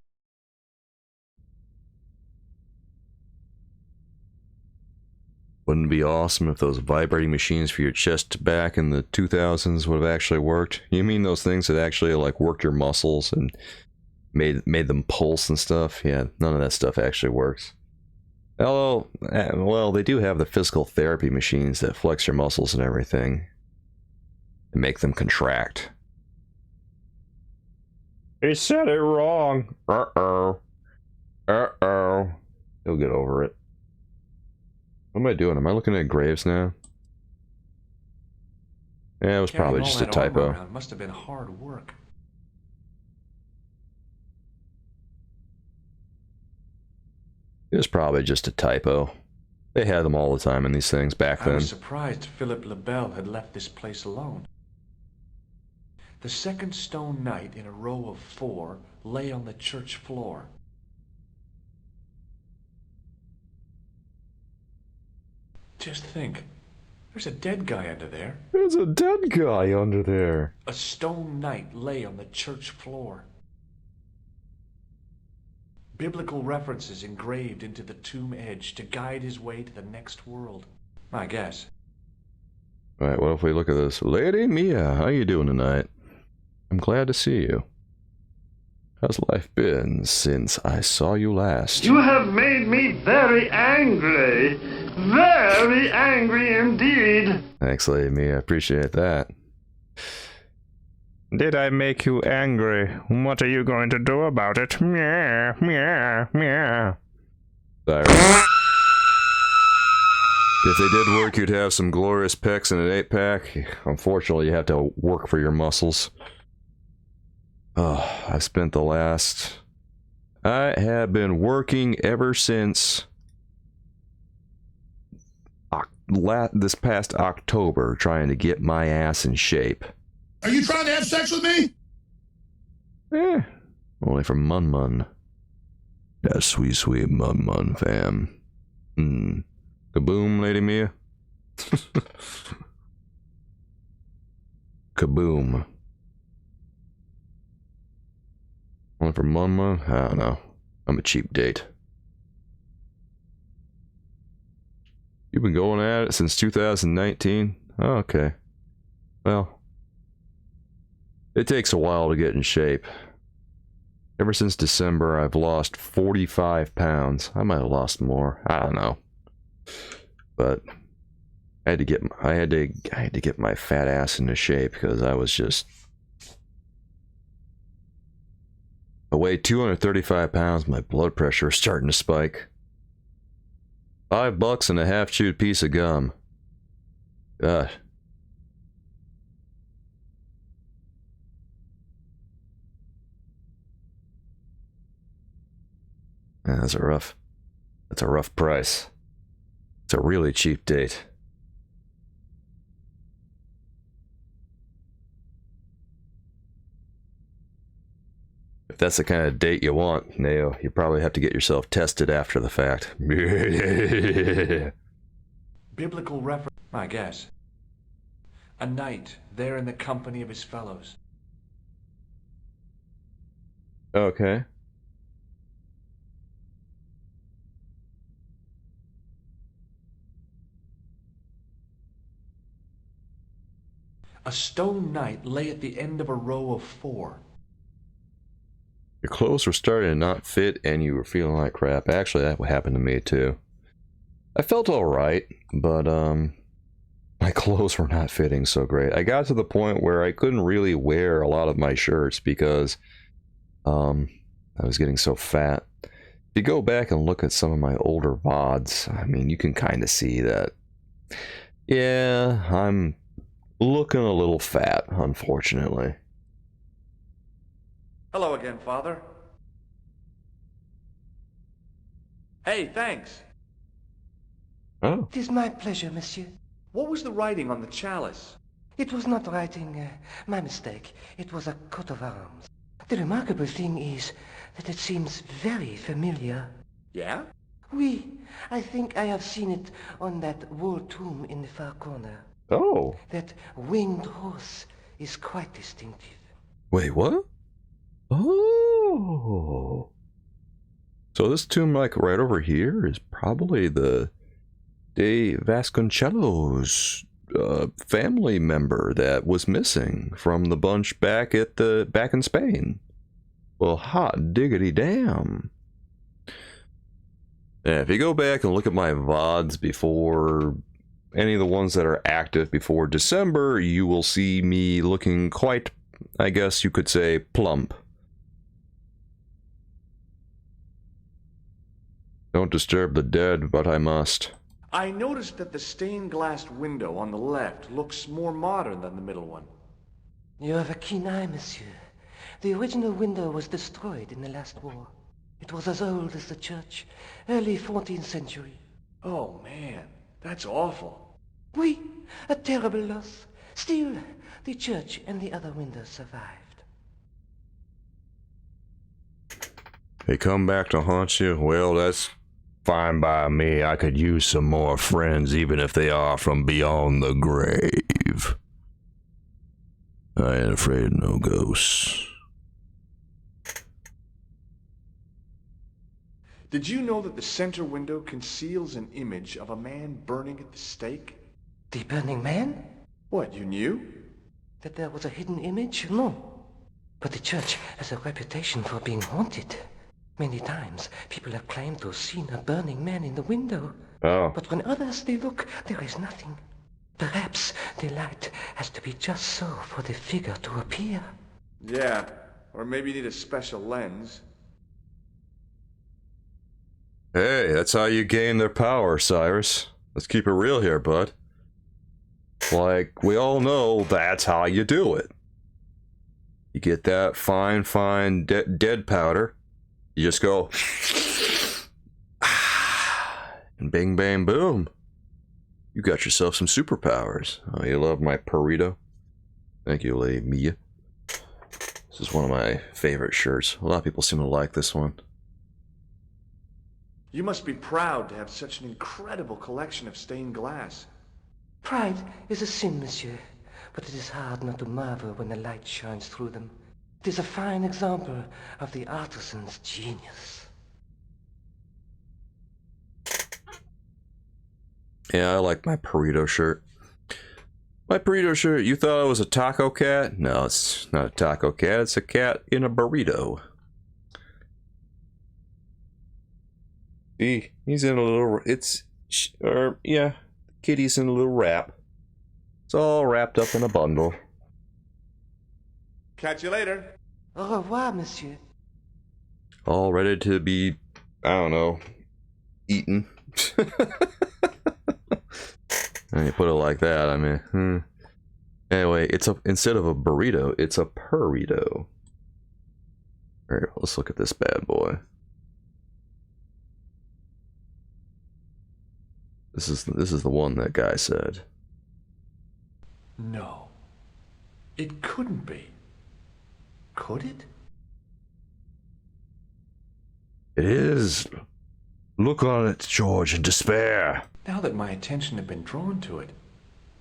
A: Wouldn't it be awesome if those vibrating machines for your chest back in the 2000s would have actually worked? You mean those things that actually like worked your muscles and made them pulse and stuff? Yeah, none of that stuff actually works. Although, well, they do have the physical therapy machines that flex your muscles and everything and make them contract.
C: He said it wrong. Uh-oh. Uh-oh.
A: He'll get over it. What am I doing? Am I looking at graves now? Yeah, it was probably just a typo.
B: It must have been hard work.
A: It was probably just a typo. They had them all the time in these things back then.
B: I was surprised Philip Lebel had left this place alone. The second stone knight in a row of 4 lay on the church floor. Just think, there's a dead guy under there.
A: There's a dead guy under there.
B: A stone knight lay on the church floor. Biblical references engraved into the tomb edge to guide his way to the next world. I guess.
A: Alright, what if we look at this? Lady Mia, how you doing tonight? I'm glad to see you. How's life been since I saw you last?
I: You have made me very angry. Very angry indeed.
A: Thanks, Lady Mia. I appreciate that.
C: Did I make you angry? What are you going to do about it? Meow, meow, meow.
A: Sorry. If they did work, you'd have some glorious pecs and an 8-pack. Unfortunately, you have to work for your muscles. Oh, I spent the last... I have been working ever since... this past October, trying to get my ass in shape.
J: Are you trying to have sex with me?
A: Eh, only for Mun Mun. That sweet, sweet Mun Mun, fam. Kaboom, Lady Mia. Kaboom. Only for Mun Mun? I don't know. I'm a cheap date. You've been going at it since 2019? Oh, okay. Well... it takes a while to get in shape. Ever since December, I've lost 45 pounds. I might have lost more. I don't know. But I had to get my fat ass into shape because I was just... I weighed 235 pounds. My blood pressure is starting to spike. $5 and a half-chewed piece of gum. God. Yeah, that's a rough price. It's a really cheap date. If that's the kind of date you want, Neo, you probably have to get yourself tested after the fact.
B: Biblical reference, I guess. A knight there in the company of his fellows.
A: Okay.
B: A stone knight lay at the end of a row of 4.
A: Your clothes were starting to not fit and you were feeling like crap. Actually, that happened to me too. I felt alright, but my clothes were not fitting so great. I got to the point where I couldn't really wear a lot of my shirts because I was getting so fat. If you go back and look at some of my older VODs, I mean, you can kind of see that, yeah, I'm looking a little fat, unfortunately.
B: Hello again, Father. Hey, thanks.
A: Oh.
H: It is my pleasure, monsieur.
B: What was the writing on the chalice?
H: It was not writing, my mistake. It was a coat of arms. The remarkable thing is that it seems very familiar.
B: Yeah?
H: Oui, I think I have seen it on that wall tomb in the far corner.
A: Oh.
H: That winged horse is quite distinctive.
A: Wait, what? Oh. So this tomb, like right over here, is probably the De Vasconcellos family member that was missing from the bunch back in Spain. Well, hot diggity damn. Yeah, if you go back and look at my VODs before any of the ones that are active before December, you will see me looking quite, I guess you could say, plump. Don't disturb the dead, but I must.
B: I noticed that the stained glass window on the left looks more modern than the middle one.
H: You have a keen eye, monsieur. The original window was destroyed in the last war. It was as old as the church, early 14th century.
B: Oh, man, that's awful.
H: Oui, a terrible loss. Still, the church and the other windows survived.
A: They come back to haunt you? Well, that's fine by me. I could use some more friends, even if they are from beyond the grave. I ain't afraid of no ghosts.
B: Did you know that the center window conceals an image of a man burning at the stake?
H: The burning man?
B: What, you knew?
H: That there was a hidden image? No. But the church has a reputation for being haunted. Many times, people have claimed to have seen a burning man in the window.
A: Oh.
H: But when others they look, there is nothing. Perhaps the light has to be just so for the figure to appear.
B: Yeah, or maybe you need a special lens.
A: Hey, that's how you gain their power, Cyrus. Let's keep it real here, bud. Like, we all know that's how you do it. You get that fine dead powder. You just go... and bing, bang, boom. You got yourself some superpowers. Oh, you love my burrito? Thank you, Lady Mia. This is one of my favorite shirts. A lot of people seem to like this one.
B: You must be proud to have such an incredible collection of stained glass.
H: Pride is a sin, monsieur, but it is hard not to marvel when the light shines through them. It is a fine example of the artisan's genius.
A: Yeah, I like my burrito shirt. My burrito shirt, you thought it was a taco cat? No, it's not a taco cat, it's a cat in a burrito. See, he's in a little, yeah, kitty's in a little wrap. It's all wrapped up in a bundle.
B: Catch you later.
H: Au revoir, monsieur.
A: All ready to be, I don't know, eaten. And you put it like that, I mean, Anyway, instead of a burrito, it's a purrito. Alright, let's look at this bad boy. This is the one that guy said.
B: No. It couldn't be. Could it?
C: It is. Look on it, George, in despair.
B: Now that my attention had been drawn to it,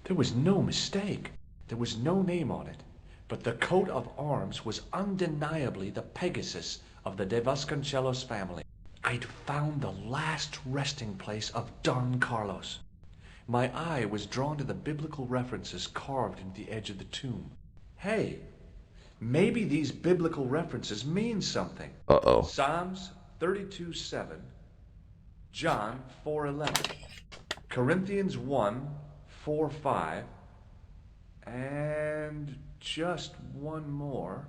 B: there was no mistake. There was no name on it. But the coat of arms was undeniably the Pegasus of the De Vasconcelos family. I'd found the last resting place of Don Carlos. My eye was drawn to the biblical references carved into the edge of the tomb. Hey, maybe these biblical references mean something.
A: Uh-oh.
B: Psalms 32:7, John 4:11, Corinthians 1:4-5, and just one more,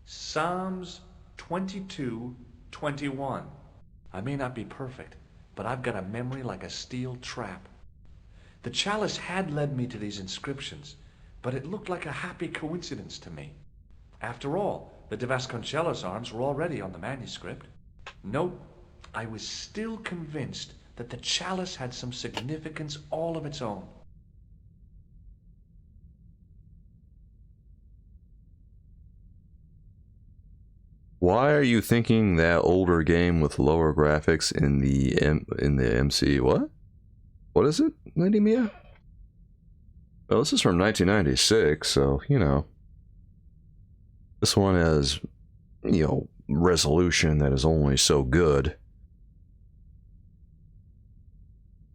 B: Psalms 22:21. I may not be perfect, but I've got a memory like a steel trap. The chalice had led me to these inscriptions, but it looked like a happy coincidence to me. After all, the De Vasconcelos arms were already on the manuscript. Nope, I was still convinced that the chalice had some significance all of its own.
A: Why are you thinking that older game with lower graphics in the MC? What? What is it, Lady Mia? Well, this is from 1996, so, you know. This one has, you know, resolution that is only so good.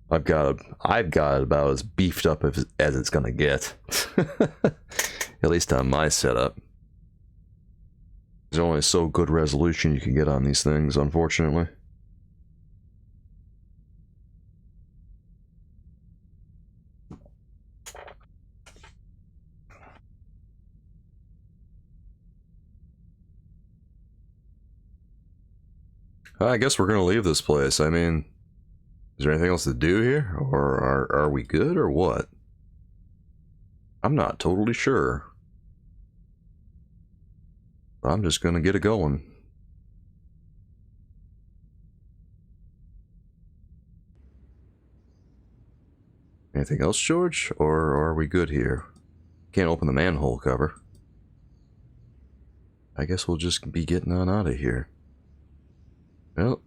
A: I've got it about as beefed up as it's gonna get. At least on my setup. There's only so good resolution you can get on these things, unfortunately. I guess we're gonna leave this place. I mean, is there anything else to do here? Or are we good or what? I'm not totally sure. I'm just gonna get it going. Anything else, George? Or are we good here? Can't open the manhole cover. I guess we'll just be getting on out of here. Well,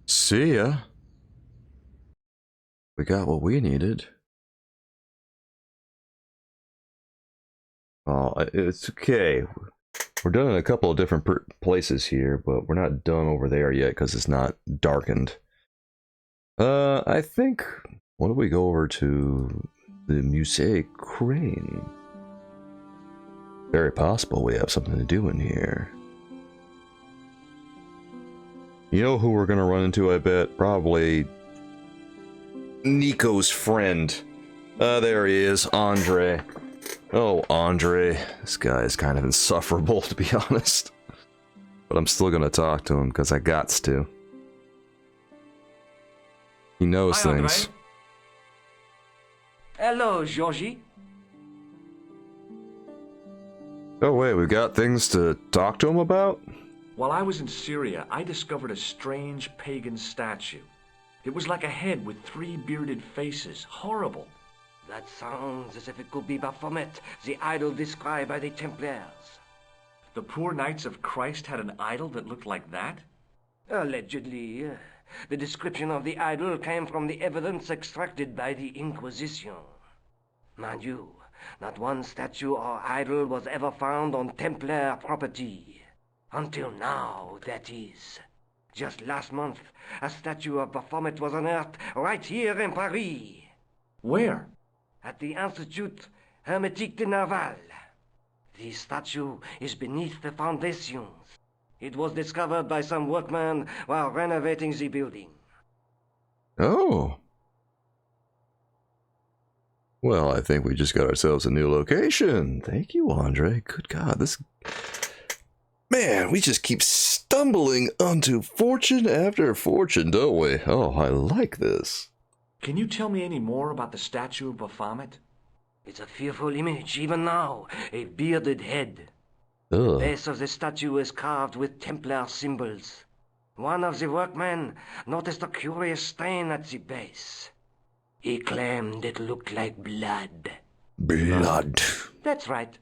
A: see ya. We got what we needed. Oh, it's okay. We're done in a couple of different places here, but we're not done over there yet because it's not darkened. I think... What if we go over to the Musée Crane? Very possible we have something to do in here. You know who we're gonna run into, I bet? Probably... Nico's friend. There he is, Andre. Oh, Andre. This guy is kind of insufferable, to be honest. But I'm still gonna talk to him, because I gots to. He knows
D: Hi,
A: things.
D: Andre. Hello, Georgie.
A: Oh wait, we got things to talk to him about?
B: While I was in Syria, I discovered a strange pagan statue. It was like a head with 3 bearded faces. Horrible.
H: That sounds as if it could be Baphomet, the idol described by the Templars.
B: The poor Knights of Christ had an idol that looked like that?
H: Allegedly. The description of the idol came from the evidence extracted by the Inquisition. Mind you, not one statue or idol was ever found on Templar property. Until now, that is. Just last month, a statue of Baphomet was unearthed right here in Paris.
B: Where?
H: At the Institut Hermétique de Nerval. The statue is beneath the foundations. It was discovered by some workmen while renovating the building.
A: Oh. Well, I think we just got ourselves a new location. Thank you, Andre. Good God, this... Man, we just keep stumbling onto fortune after fortune, don't we? Oh, I like this.
B: Can you tell me any more about the statue of Baphomet?
H: It's a fearful image, even now. A bearded head.
A: Ugh.
H: The base of the statue is carved with Templar symbols. One of the workmen noticed a curious stain at the base. He claimed it looked like blood.
A: Blood.
H: That's right.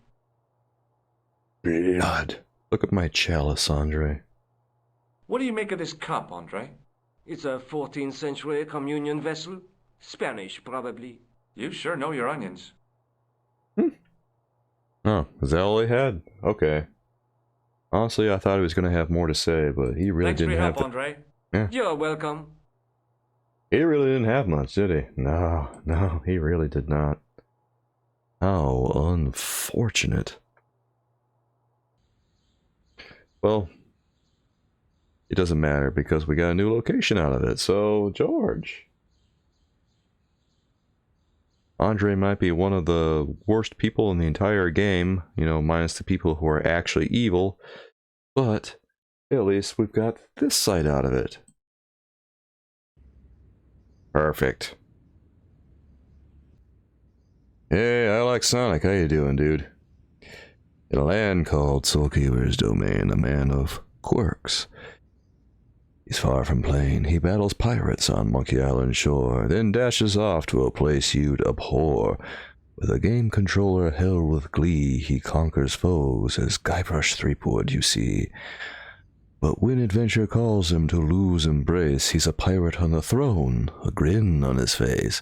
A: Blood. Look at my chalice, Andre.
D: What do you make of this cup, Andre?
H: It's a 14th century communion vessel. Spanish, probably.
D: You sure know your onions.
A: Oh, is that all he had? Okay. Honestly, I thought he was going to have more to say, but he really
D: Thanks for
A: didn't
D: your
A: have
D: help, Andre.
A: Yeah.
H: You're welcome.
A: He really didn't have much, did he? No, he really did not. How unfortunate. Well, it doesn't matter because we got a new location out of it. So, George. Andre might be one of the worst people in the entire game, you know, minus the people who are actually evil, but at least we've got this side out of it. Perfect. Hey, I like Sonic. How you doing, dude? In a land called Soulkeeper's Domain, a man of quirks. He's far from plain. He battles pirates on Monkey Island shore, then dashes off to a place you'd abhor. With a game controller held with glee, he conquers foes as Guybrush Threepwood, you see. But when adventure calls him to lose embrace, he's a pirate on the throne, a grin on his face.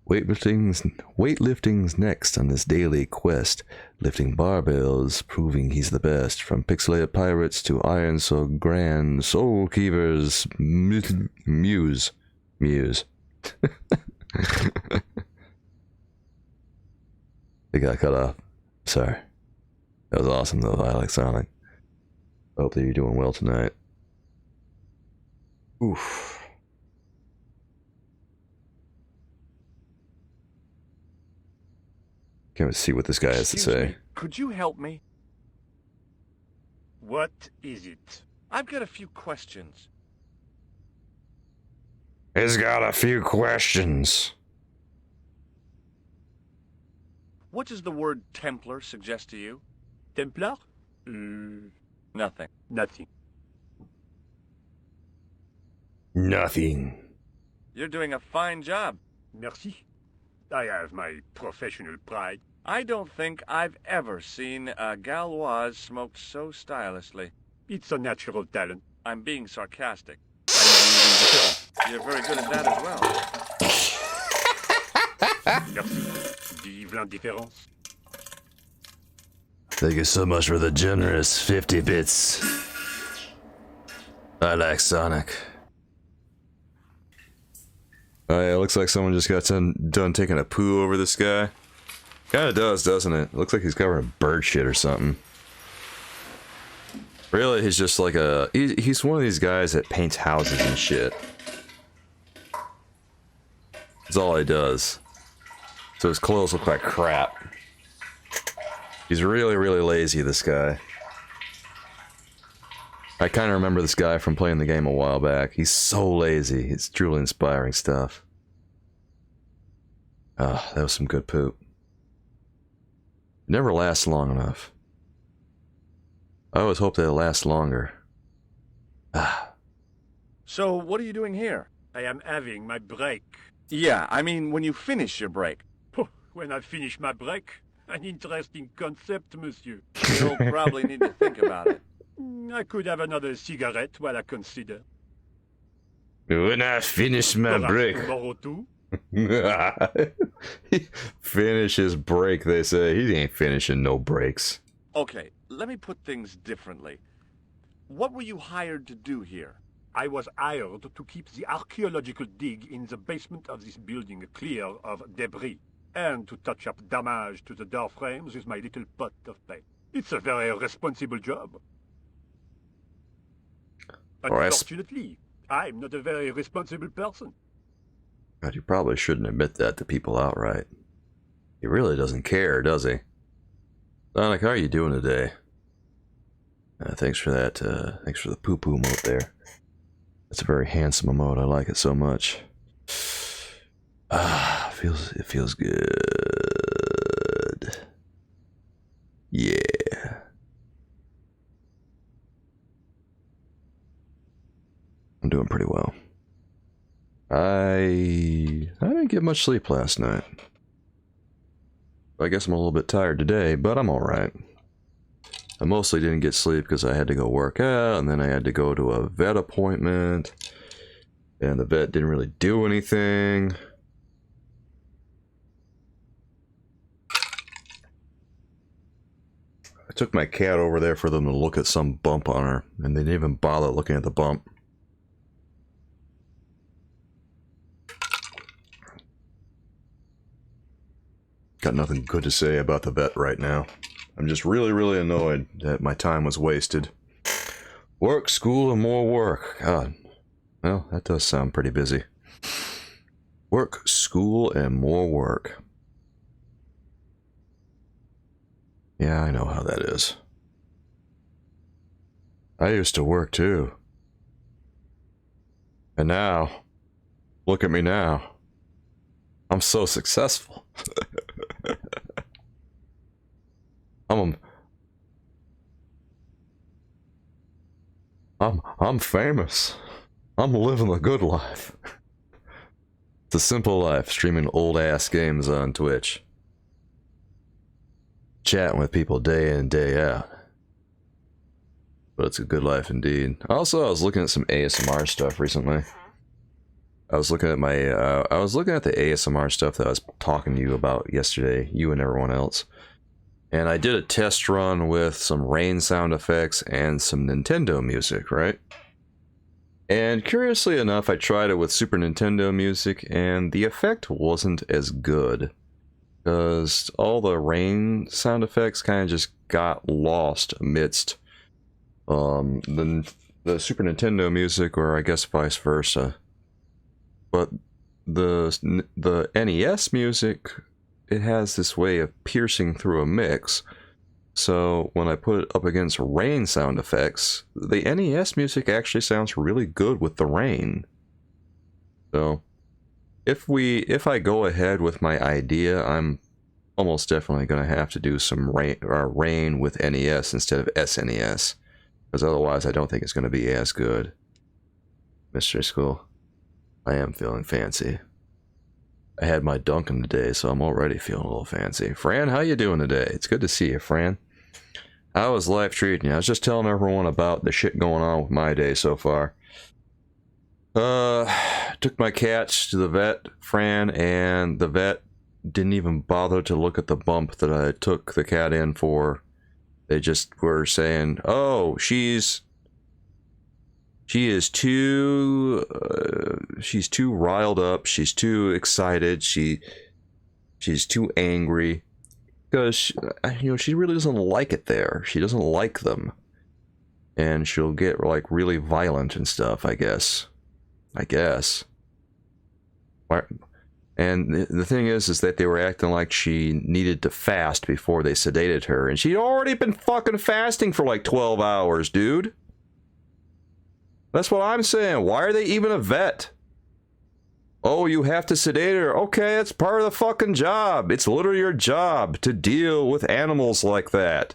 A: Weightlifting's next on his daily quest, lifting barbells, proving he's the best. From pixelated pirates to iron so grand, Soulkeeper's muse. They got cut off. Sorry. That was awesome though. I like Sonic. Hope that you're doing well tonight. Oof. Can't see what this guy has to say.
D: Me. Could you help me?
J: What is it?
D: I've got a few questions.
C: He's got a few questions.
D: What does the word Templar suggest to you?
J: Templar?
D: Nothing.
J: Nothing.
C: Nothing.
D: You're doing a fine job.
J: Merci. I have my professional pride.
D: I don't think I've ever seen a Gauloise smoked so stylishly.
J: It's a natural talent.
D: I'm being sarcastic.
J: I'm
D: You're very good at that as well.
J: Merci. Vive l'indifférence.
A: Thank you so much for the generous 50 bits. I like Sonic. It looks like someone just got done taking a poo over this guy. Kinda does, doesn't it? Looks like he's covered in bird shit or something. Really, he's just like he's one of these guys that paints houses and shit. That's all he does. So his clothes look like crap. He's really, really lazy, this guy. I kind of remember this guy from playing the game a while back. He's so lazy. It's truly inspiring stuff. Ah, that was some good poop. It never lasts long enough. I always hope that it lasts longer. Ah.
D: So, what are you doing here?
J: I am having my break.
D: Yeah, I mean when you finish your break.
J: When I finish my break? An interesting concept, monsieur.
D: You'll probably need to think about it.
J: I could have another cigarette while I consider.
C: When I finish my break.
J: Tomorrow too?
A: Finish his break, they say. He ain't finishing no breaks.
D: Okay, let me put things differently. What were you hired to do here?
J: I was hired to keep the archaeological dig in the basement of this building clear of debris, and to touch up damage to the door frames with my little pot of paint. It's a very responsible job. Unfortunately, I'm not a very responsible person.
A: God, you probably shouldn't admit that to people outright. He really doesn't care, does he? Sonic, how are you doing today? Thanks for that, thanks for the poo-poo emote there. That's a very handsome emote, I like it so much. Ah, it feels good. Yeah. didn't get much sleep last night. I guess I'm a little bit tired today, but I'm alright. I mostly didn't get sleep because I had to go work out, and then I had to go to a vet appointment, and the vet didn't really do anything. I took my cat over there for them to look at some bump on her, and they didn't even bother looking at the bump. Got nothing good to say about the vet right now. I'm just really, really annoyed that my time was wasted. Work, school, and more work. God. Well, that does sound pretty busy. Work, school, and more work. Yeah, I know how that is. I used to work too. And now, look at me now. I'm so successful. I'm famous. I'm living the good life. It's a simple life, streaming old ass games on Twitch. Chatting with people day in, day out. But it's a good life indeed. Also, I was looking at some ASMR stuff recently. I was looking at the ASMR stuff that I was talking to you about yesterday, you and everyone else. And I did a test run with some rain sound effects and some Nintendo music, right? And curiously enough, I tried it with Super Nintendo music, and the effect wasn't as good. Because all the rain sound effects kind of just got lost amidst the Super Nintendo music, or I guess vice versa. But the NES music, it has this way of piercing through a mix. So when I put it up against rain sound effects, the NES music actually sounds really good with the rain. So if I go ahead with my idea, I'm almost definitely going to have to do some rain with NES instead of SNES. Because otherwise I don't think it's going to be as good. Mystery School. I am feeling fancy. I had my Dunkin' today, so I'm already feeling a little fancy. Fran, how you doing today? It's good to see you, Fran. How is life treating you? I was just telling everyone about the shit going on with my day so far. Took my cats to the vet, Fran, and the vet didn't even bother to look at the bump that I took the cat in for. They just were saying, oh, she is too riled up, she's too excited, she's too angry, because she really doesn't like it there. She doesn't like them, and she'll get like really violent and stuff, I guess. And the thing is that they were acting like she needed to fast before they sedated her, and she'd already been fucking fasting for like 12 hours, dude. That's what I'm saying. Why are they even a vet? Oh, you have to sedate her. Okay, it's part of the fucking job. It's literally your job to deal with animals like that.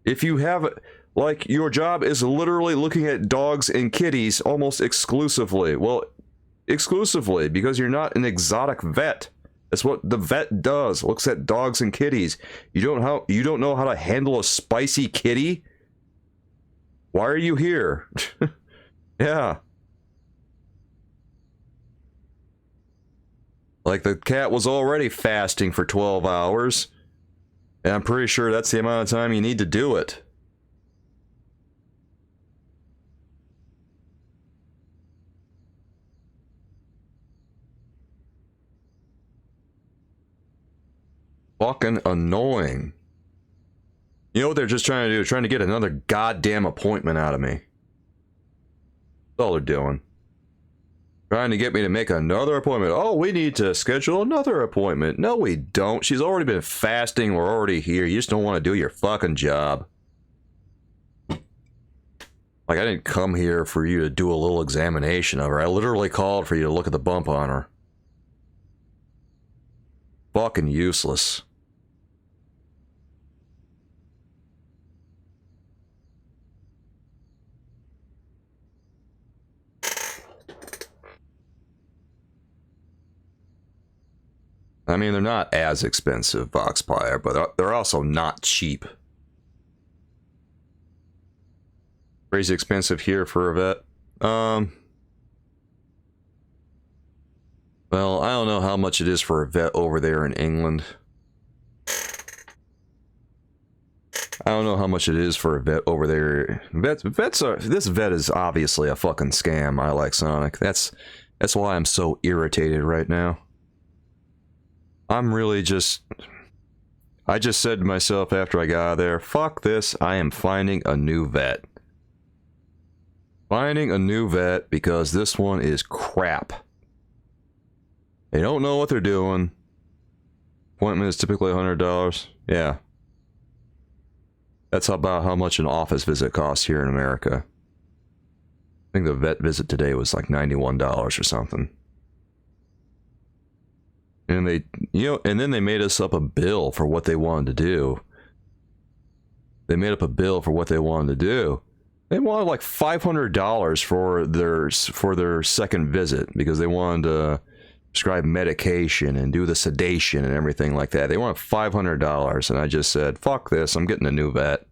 A: If you have, like, your job is literally looking at dogs and kitties almost exclusively. Well, exclusively, because you're not an exotic vet. That's what the vet does. Looks at dogs and kitties. You don't know how to handle a spicy kitty? Why are you here? Yeah. Like, the cat was already fasting for 12 hours. And I'm pretty sure that's the amount of time you need to do it. Fucking annoying. You know what they're just trying to do? Trying to get another goddamn appointment out of me. That's all they're doing. Trying to get me to make another appointment. Oh, we need to schedule another appointment. No, we don't. She's already been fasting. We're already here. You just don't want to do your fucking job. Like, I didn't come here for you to do a little examination of her. I literally called for you to look at the bump on her. Fucking useless. I mean, they're not as expensive, Boxfire, but they're also not cheap. Crazy expensive here for a vet. Well, I don't know how much it is for a vet over there in England. I don't know how much it is for a vet over there. Vets are. This vet is obviously a fucking scam. I like Sonic. That's why I'm so irritated right now. I'm really just. I just said to myself after I got out of there, fuck this. I am finding a new vet. Finding a new vet because this one is crap. They don't know what they're doing. Appointment is typically $100. Yeah. That's about how much an office visit costs here in America. I think the vet visit today was like $91 or something. And they, and then they made us up a bill for what they wanted to do. They made up a bill for what they wanted to do. They wanted like $500 for their second visit because they wanted to prescribe medication and do the sedation and everything like that. They wanted $500, and I just said, fuck this, I'm getting a new vet.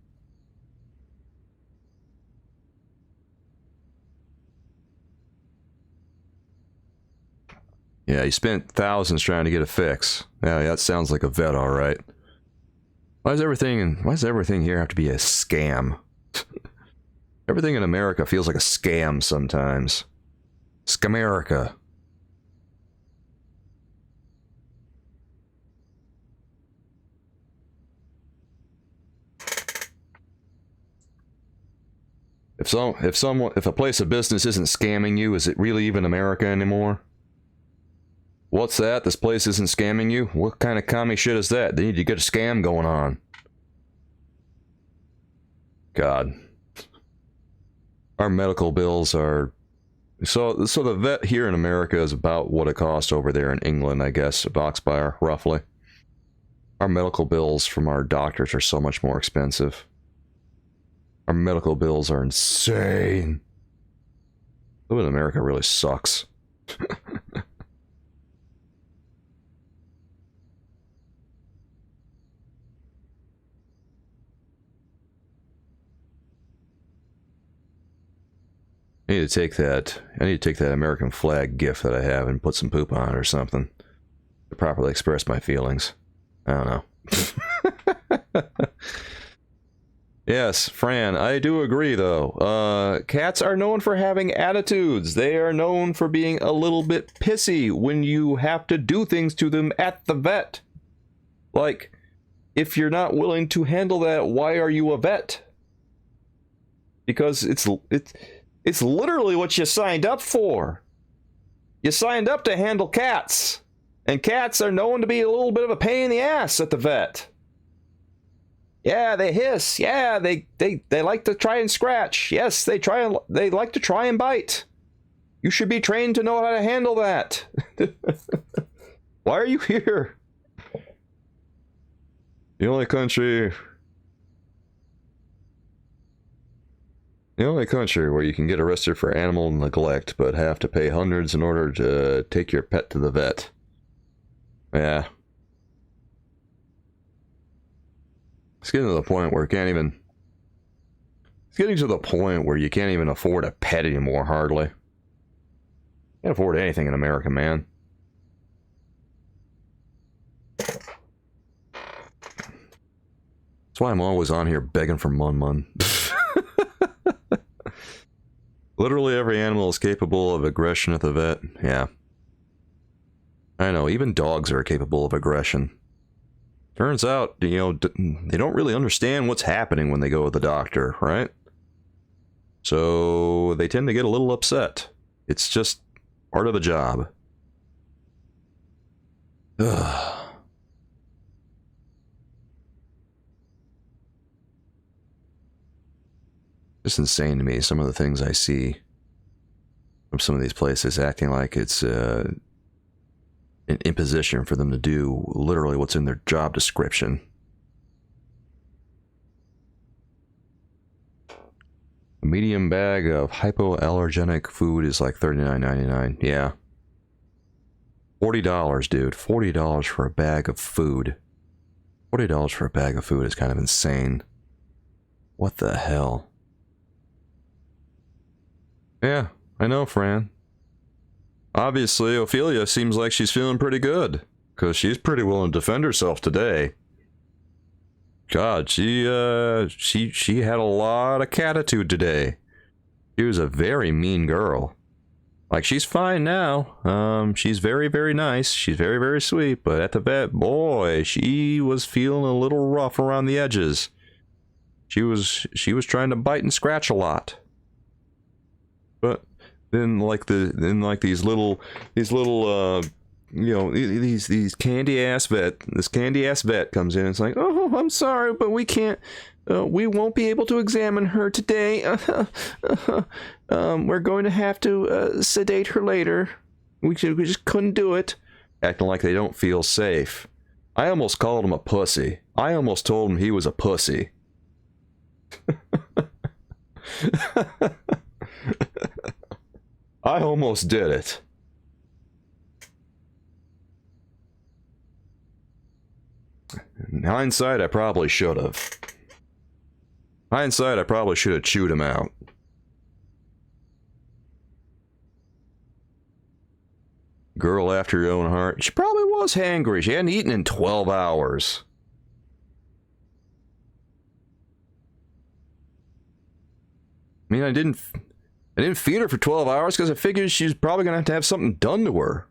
A: Yeah, you spent thousands trying to get a fix. Yeah, that sounds like a vet, all right. Why does everything here have to be a scam? Everything in America feels like a scam sometimes. Scamerica. If a place of business isn't scamming you, is it really even America anymore? What's that? This place isn't scamming you? What kind of commie shit is that? They need to get a scam going on. God. Our medical bills are... So the vet here in America is about what it costs over there in England, I guess, a Boxfire, roughly. Our medical bills from our doctors are so much more expensive. Our medical bills are insane. Living in America really sucks. I need to take that American flag gift that I have and put some poop on it or something to properly express my feelings. I don't know. Yes, Fran, I do agree though. Cats are known for having attitudes. They are known for being a little bit pissy when you have to do things to them at the vet. Like, if you're not willing to handle that, why are you a vet? Because it's literally what you signed up for. You signed up to handle cats. And cats are known to be a little bit of a pain in the ass at the vet. Yeah, they hiss. Yeah, they like to try and scratch. Yes, they like to try and bite. You should be trained to know how to handle that. Why are you here? The only country where you can get arrested for animal neglect, but have to pay hundreds in order to take your pet to the vet. Yeah. It's getting to the point where you can't even afford a pet anymore, hardly. Can't afford anything in America, man. That's why I'm always on here begging for Mun. Literally every animal is capable of aggression at the vet. Yeah. I know, even dogs are capable of aggression. Turns out, they don't really understand what's happening when they go to the doctor, right? So they tend to get a little upset. It's just part of the job. Ugh. It's insane to me, some of the things I see from some of these places, acting like it's an imposition for them to do literally what's in their job description. A medium bag of hypoallergenic food is like $39.99. Yeah. $40, dude. $40 for a bag of food. $40 for a bag of food is kind of insane. What the hell? Yeah, I know, Fran. Obviously, Ophelia seems like she's feeling pretty good, because she's pretty willing to defend herself today. God, she had a lot of catitude today. She was a very mean girl. Like, she's fine now. She's very, very nice. She's very, very sweet. But at the vet, boy, she was feeling a little rough around the edges. She was trying to bite and scratch a lot. But then, these little you know, these candy ass vet. This candy ass vet comes in and it's like, oh, I'm sorry, but we can't. We won't be able to examine her today. We're going to have to sedate her later. We just couldn't do it. Acting like they don't feel safe. I almost called him a pussy. I almost told him he was a pussy. I almost did it. In hindsight, I probably should have. Hindsight, I probably should have chewed him out. Girl after your own heart. She probably was hangry. She hadn't eaten in 12 hours. I mean, I didn't feed her for 12 hours because I figured she was probably going to have something done to her.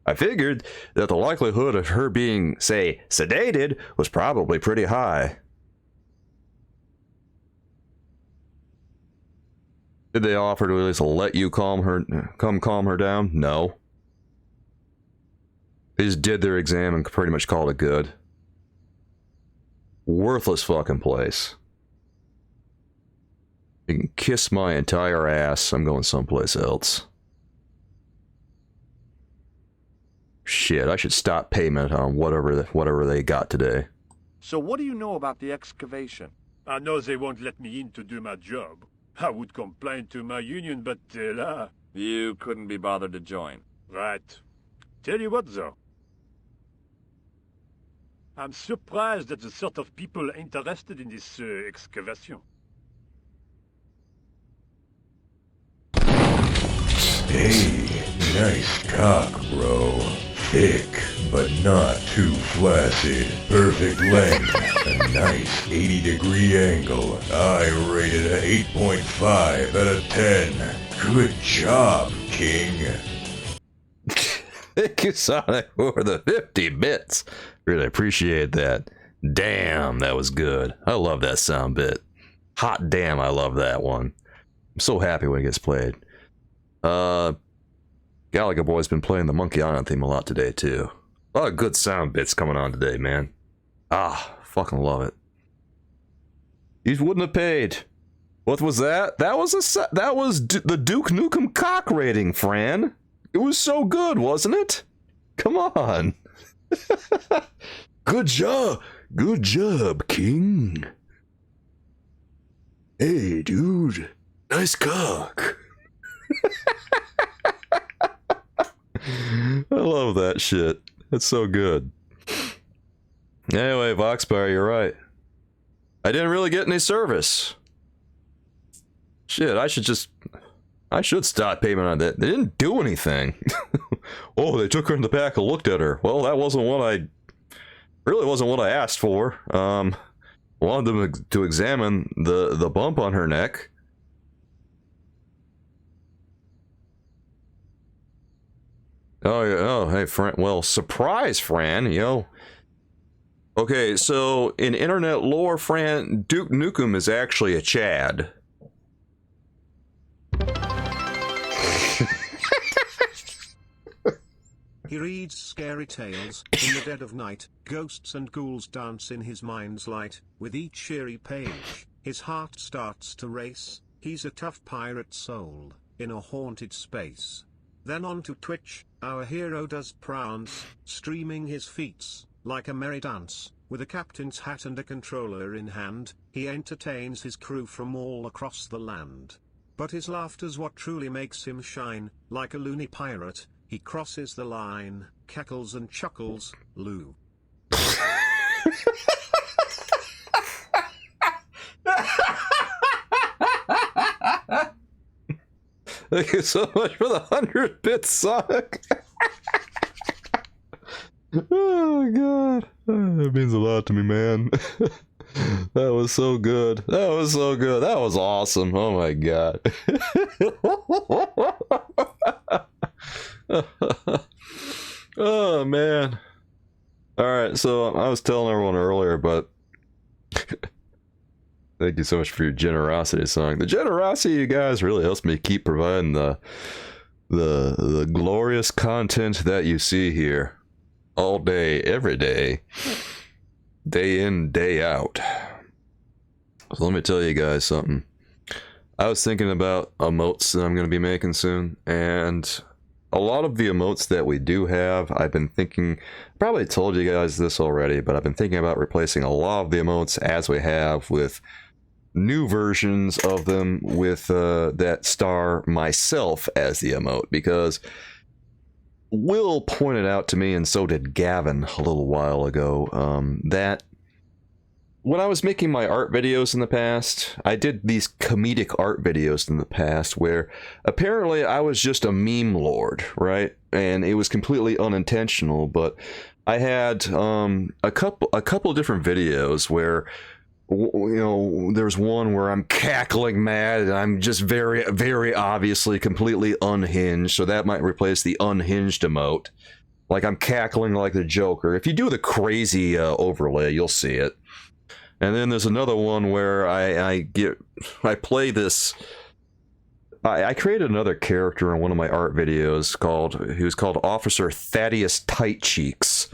A: I figured that the likelihood of her being, say, sedated was probably pretty high. Did they offer to at least let you calm her down? No. They just did their exam and pretty much called it good. Worthless fucking place. You can kiss my entire ass. I'm going someplace else. Shit, I should stop payment on whatever they got today.
J: So what do you know about the excavation? I know they won't let me in to do my job. I would complain to my union, but
D: You couldn't be bothered to join.
J: Right. Tell you what, though. I'm surprised at the sort of people interested in this excavation.
K: Hey, nice cock, bro. Thick, but not too flaccid. Perfect length. A nice 80-degree angle. I rated a 8.5 out of 10. Good job, King.
A: Thank you, Sonic, for the 50 bits. Really appreciate that. Damn, that was good. I love that sound bit. Hot damn, I love that one. I'm so happy when it gets played. Gallagher Boy's been playing the Monkey Island theme a lot today, too. A lot of good sound bits coming on today, man. Ah, fucking love it. He wouldn't have paid. What was that? That was the Duke Nukem cock rating, Fran. It was so good, wasn't it? Come on. Good job. Good job, King. Hey, dude. Nice cock. I love that shit. That's so good. Anyway, Voxfire, you're right. I didn't really get any service. Shit, I should stop payment on that. They didn't do anything. Oh, they took her in the back and looked at her. Well, that wasn't what I asked for. I wanted them to examine the bump on her neck. Oh, yeah. Oh, hey, Fran. Well, surprise, Fran. You know. Okay, so in internet lore, Fran, Duke Nukem is actually a Chad.
L: He reads scary tales. In the dead of night, ghosts and ghouls dance in his mind's light. With each eerie page, his heart starts to race. He's a tough pirate soul, in a haunted space. Then on to Twitch, our hero does prance, streaming his feats, like a merry dance. With a captain's hat and a controller in hand, he entertains his crew from all across the land. But his laughter's what truly makes him shine, like a loony pirate. he crosses the line, cackles and chuckles, Lou.
A: Thank you so much for the 100 bits, Sonic. Oh god, that means a lot to me, man. That was so good. That was so good. That was awesome. Oh my god. Oh man. Alright, so I was telling everyone earlier, but thank you so much for your generosity, Song. The generosity, you guys, really helps me keep providing the glorious content that you see here. All day, every day. Day in, day out. So let me tell you guys something. I was thinking about emotes that I'm going to be making soon, and a lot of the emotes that we do have, I've been thinking, probably told you guys this already, but I've been thinking about replacing a lot of the emotes as we have with new versions of them with that star myself as the emote, because Will pointed out to me, and so did Gavin a little while ago, that when I was making my art videos in the past, I did these comedic art videos in the past where apparently I was just a meme lord, right? And it was completely unintentional, but I had a couple of different videos where, you know, there's one where I'm cackling mad and I'm just very, very obviously completely unhinged, so that might replace the unhinged emote. Like I'm cackling like the Joker. If you do the crazy overlay, you'll see it. And then there's another one where I play this. I created another character in one of my art videos he was called Officer Thaddeus Tight Cheeks,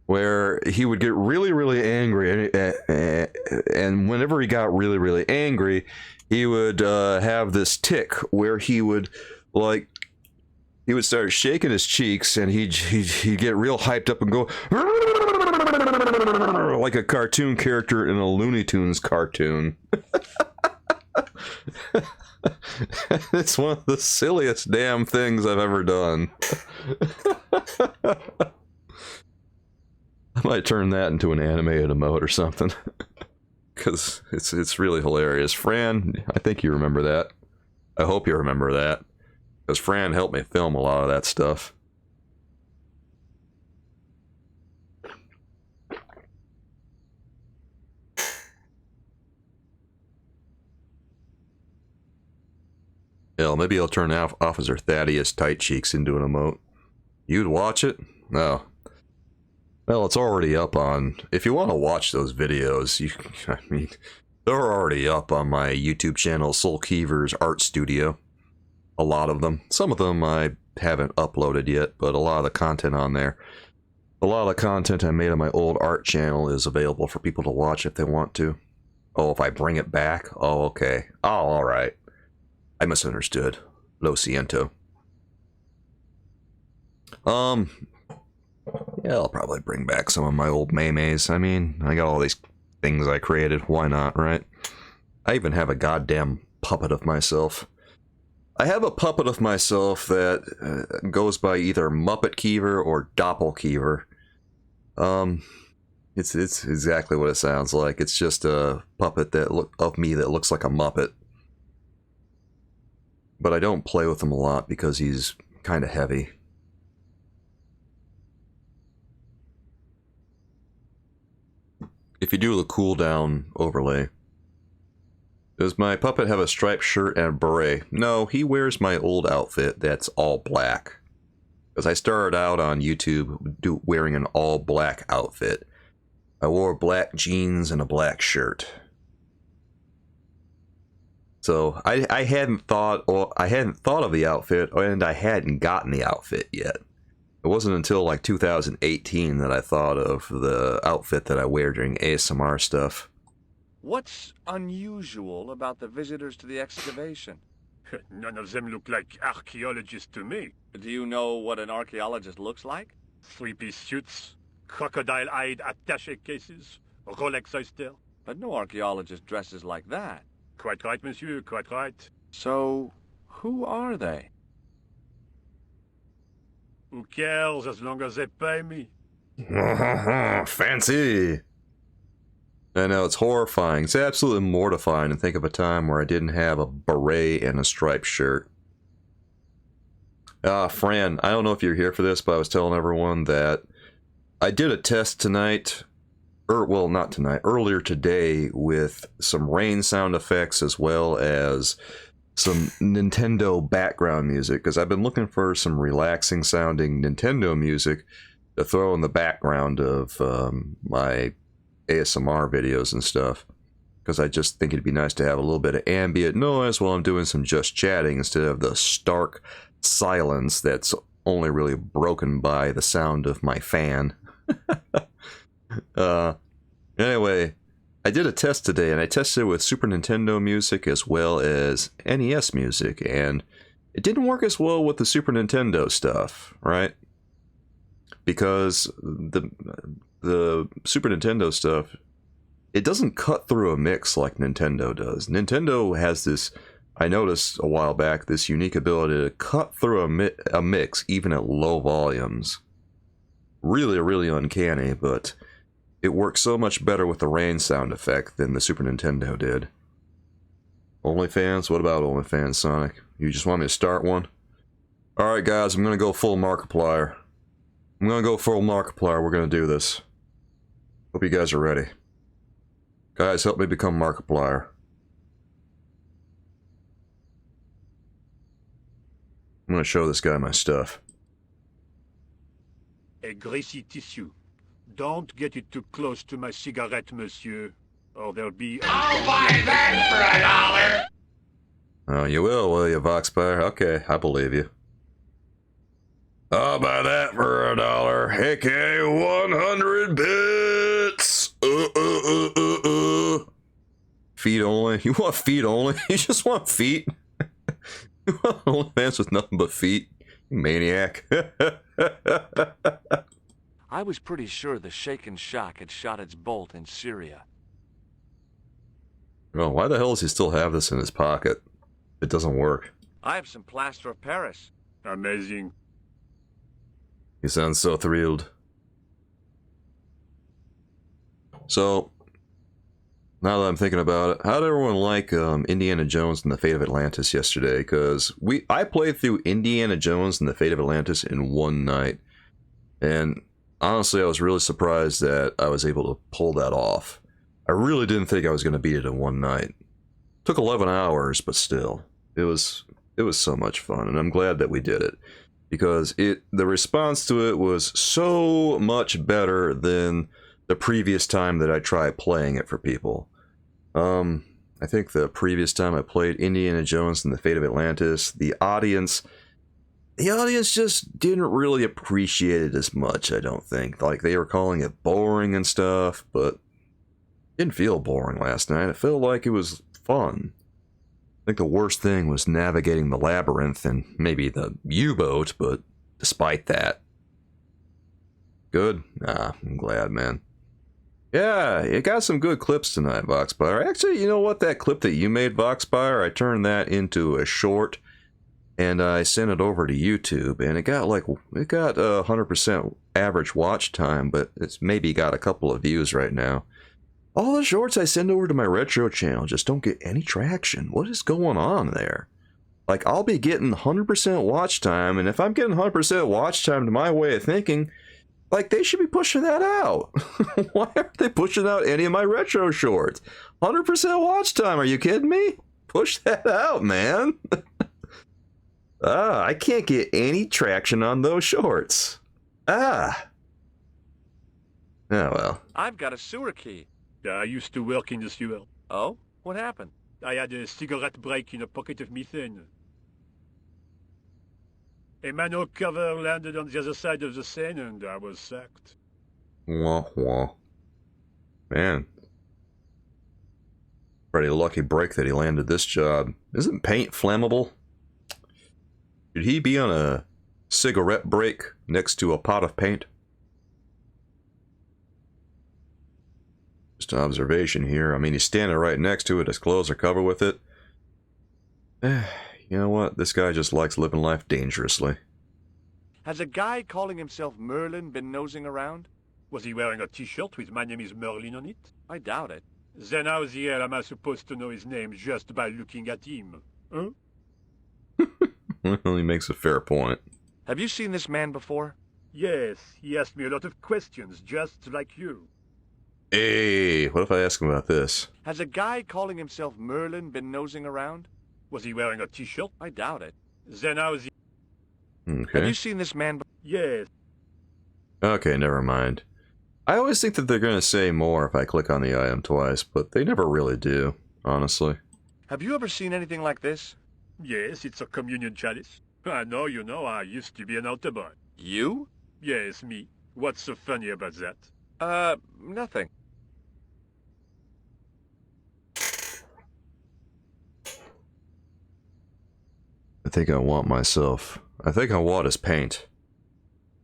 A: where he would get really, really angry, and whenever he got really, really angry, he would have this tick where he would start shaking his cheeks, and he'd get real hyped up and go like a cartoon character in a Looney Tunes cartoon. It's one of the silliest damn things I've ever done. I might turn that into an animated emote or something. Because it's really hilarious. Fran, I think you remember that. I hope you remember that. Because Fran helped me film a lot of that stuff. Hell, maybe I'll turn Officer Thaddeus Tight Cheeks into an emote. You'd watch it? No. Well, it's already up on... If you want to watch those videos, they're already up on my YouTube channel, Soul Keever's Art Studio. A lot of them. Some of them I haven't uploaded yet, but a lot of the content on there. A lot of the content I made on my old art channel is available for people to watch if they want to. Oh, if I bring it back? Oh, okay. Oh, alright. I misunderstood. Lo siento. Yeah, I'll probably bring back some of my old memes. I mean, I got all these things I created. Why not, right? I even have a goddamn puppet of myself. I have a puppet of myself that goes by either Muppet Keever or Doppelkeever. It's exactly what it sounds like. It's just a puppet of me that looks like a Muppet. But I don't play with him a lot because he's kind of heavy. If you do the cooldown overlay, does my puppet have a striped shirt and a beret? No, he wears my old outfit that's all black. Because I started out on YouTube wearing an all black outfit. I wore black jeans and a black shirt. So I hadn't thought of the outfit, and I hadn't gotten the outfit yet. It wasn't until like 2018 that I thought of the outfit that I wear during ASMR stuff.
D: What's unusual about the visitors to the excavation?
J: None of them look like archaeologists to me.
D: Do you know what an archaeologist looks like?
J: Three-piece suits, crocodile-eyed attaché cases, Rolex oyster.
D: But no archaeologist dresses like that.
J: Quite right, monsieur, quite right.
D: So, who are they?
J: Who cares as long as they pay me?
A: Fancy! I know, it's horrifying. It's absolutely mortifying to think of a time where I didn't have a beret and a striped shirt. Fran, I don't know if you're here for this, but I was telling everyone that I did a test tonight, well, not tonight, earlier today, with some rain sound effects as well as some Nintendo background music, because I've been looking for some relaxing sounding Nintendo music to throw in the background of my ASMR videos and stuff, because I just think it'd be nice to have a little bit of ambient noise while I'm doing some just chatting instead of the stark silence that's only really broken by the sound of my fan. Anyway, I did a test today, and I tested it with Super Nintendo music as well as NES music, and it didn't work as well with the Super Nintendo stuff, right? Because the Super Nintendo stuff, it doesn't cut through a mix like Nintendo does. Nintendo has this, I noticed a while back, this unique ability to cut through a mix even at low volumes. Really, really uncanny, but it works so much better with the rain sound effect than the Super Nintendo did. OnlyFans? What about OnlyFans, Sonic? You just want me to start one? Alright guys, I'm gonna go full Markiplier. I'm gonna go full Markiplier, we're gonna do this. Hope you guys are ready. Guys, help me become Markiplier. I'm gonna show this guy my stuff.
J: A greasy tissue. Don't get it too close to my cigarette, monsieur, or there'll be...
E: I'll buy that for $1!
A: Oh, you will you, Voxpire? Okay, I believe you. I'll buy that for $1, aka 100 bits! Feet only? You want feet only? You just want feet? You want OnlyFans with nothing but feet? You maniac.
D: I was pretty sure the Shaken Shock had shot its bolt in Syria.
A: Well, why the hell does he still have this in his pocket? It doesn't work.
D: I have some plaster of Paris.
J: Amazing.
A: You sound so thrilled. So, now that I'm thinking about it, how did everyone like Indiana Jones and the Fate of Atlantis yesterday? Because I played through Indiana Jones and the Fate of Atlantis in one night. And honestly, I was really surprised that I was able to pull that off. I really didn't think I was going to beat it in one night. Took 11 hours, but still, it was so much fun, and I'm glad that we did it, because the response to it was so much better than the previous time that I tried playing it for people. I think the previous time I played Indiana Jones and the Fate of Atlantis, the audience just didn't really appreciate it as much, I don't think. Like, they were calling it boring and stuff, but it didn't feel boring last night. It felt like it was fun. I think the worst thing was navigating the labyrinth and maybe the U-boat, but despite that. Good? I'm glad, man. Yeah, it got some good clips tonight, Voxpire. Actually, you know what? That clip that you made, Voxpire, I turned that into a short, and I sent it over to YouTube, and it got 100% average watch time, but it's maybe got a couple of views right now. All the shorts I send over to my retro channel just don't get any traction. What is going on there? Like, I'll be getting 100% watch time, and if I'm getting 100% watch time to my way of thinking, like, they should be pushing that out. Why aren't they pushing out any of my retro shorts? 100% watch time, are you kidding me? Push that out, man. I can't get any traction on those shorts. Oh, well.
D: I've got a sewer key.
J: I used to work in the sewer.
D: Oh? What happened?
J: I had a cigarette break in a pocket of methane. A manhole cover landed on the other side of the Seine, and I was sacked.
A: Wah, wah. Man. Pretty lucky break that he landed this job. Isn't paint flammable? Should he be on a cigarette break next to a pot of paint? Just an observation here. I mean, he's standing right next to it. His clothes are covered with it. You know what? This guy just likes living life dangerously.
D: Has a guy calling himself Merlin been nosing around?
J: Was he wearing a t-shirt with "My name is Merlin" on it?
D: I doubt it.
J: Then how the hell am I supposed to know his name just by looking at him? Huh?
A: Well, he makes a fair point.
D: Have you seen this man before?
J: Yes, he asked me a lot of questions, just like you.
A: Hey, what if I ask him about this?
D: Has a guy calling himself Merlin been nosing around?
J: Was he wearing a t-shirt?
D: I doubt it.
J: Then how the...
A: Okay.
D: Have you seen this man?
J: Yes.
A: Okay, never mind. I always think that they're going to say more if I click on the item twice, but they never really do, honestly.
D: Have you ever seen anything like this?
J: Yes, it's a communion chalice. I know, you know, I used to be an altar boy.
D: You?
J: Yes, me. What's so funny about that?
D: Nothing.
A: I think I want his paint.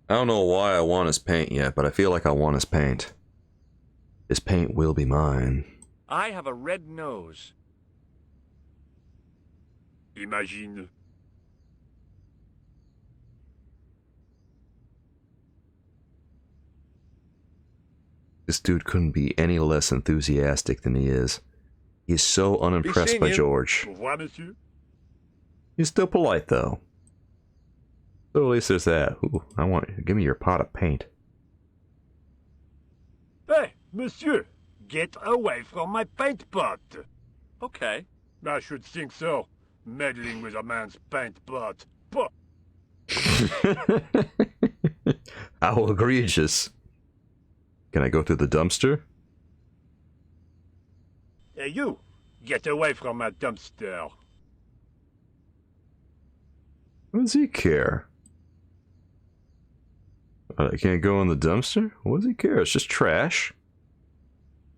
A: I don't know why I want his paint yet, but I feel like I want his paint. His paint will be mine.
D: I have a red nose.
J: Imagine.
A: This dude couldn't be any less enthusiastic than he is. He's so unimpressed by George.
J: Au revoir, monsieur.
A: He's still polite, though. So at least there's that. Ooh, give me your pot of paint.
J: Hey, monsieur, get away from my paint pot.
D: Okay.
J: I should think so. Meddling with a man's paint pot. Puh.
A: How egregious. Can I go through the dumpster?
J: Hey, you, get away from my dumpster.
A: What does he care? I can't go in the dumpster? What does he care? It's just trash.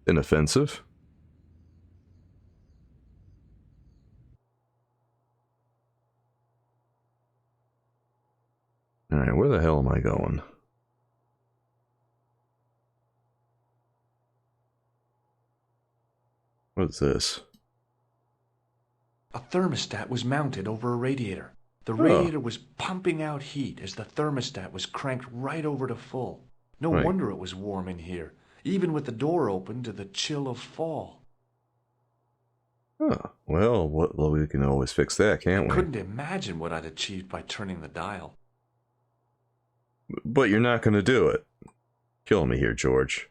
A: Inoffensive. Alright, where the hell am I going? What's this?
B: A thermostat was mounted over a radiator. The radiator was pumping out heat as the thermostat was cranked right over to full. No wonder it was warm in here, even with the door open to the chill of fall.
A: Oh, well, we can always fix that, can't we?
B: I couldn't imagine what I'd achieved by turning the dial.
A: But you're not going to do it. Kill me here, George.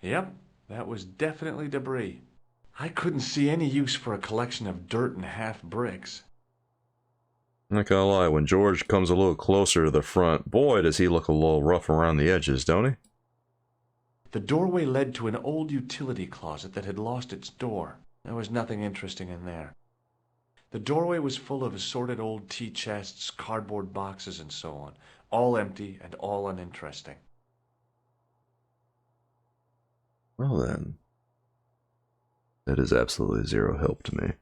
B: Yep, that was definitely debris. I couldn't see any use for a collection of dirt and half bricks.
A: I'm not gonna lie, when George comes a little closer to the front, boy, does he look a little rough around the edges, don't he?
B: The doorway led to an old utility closet that had lost its door. There was nothing interesting in there. The doorway was full of assorted old tea chests, cardboard boxes, and so on, all empty and all uninteresting.
A: Well then, that is absolutely zero help to me.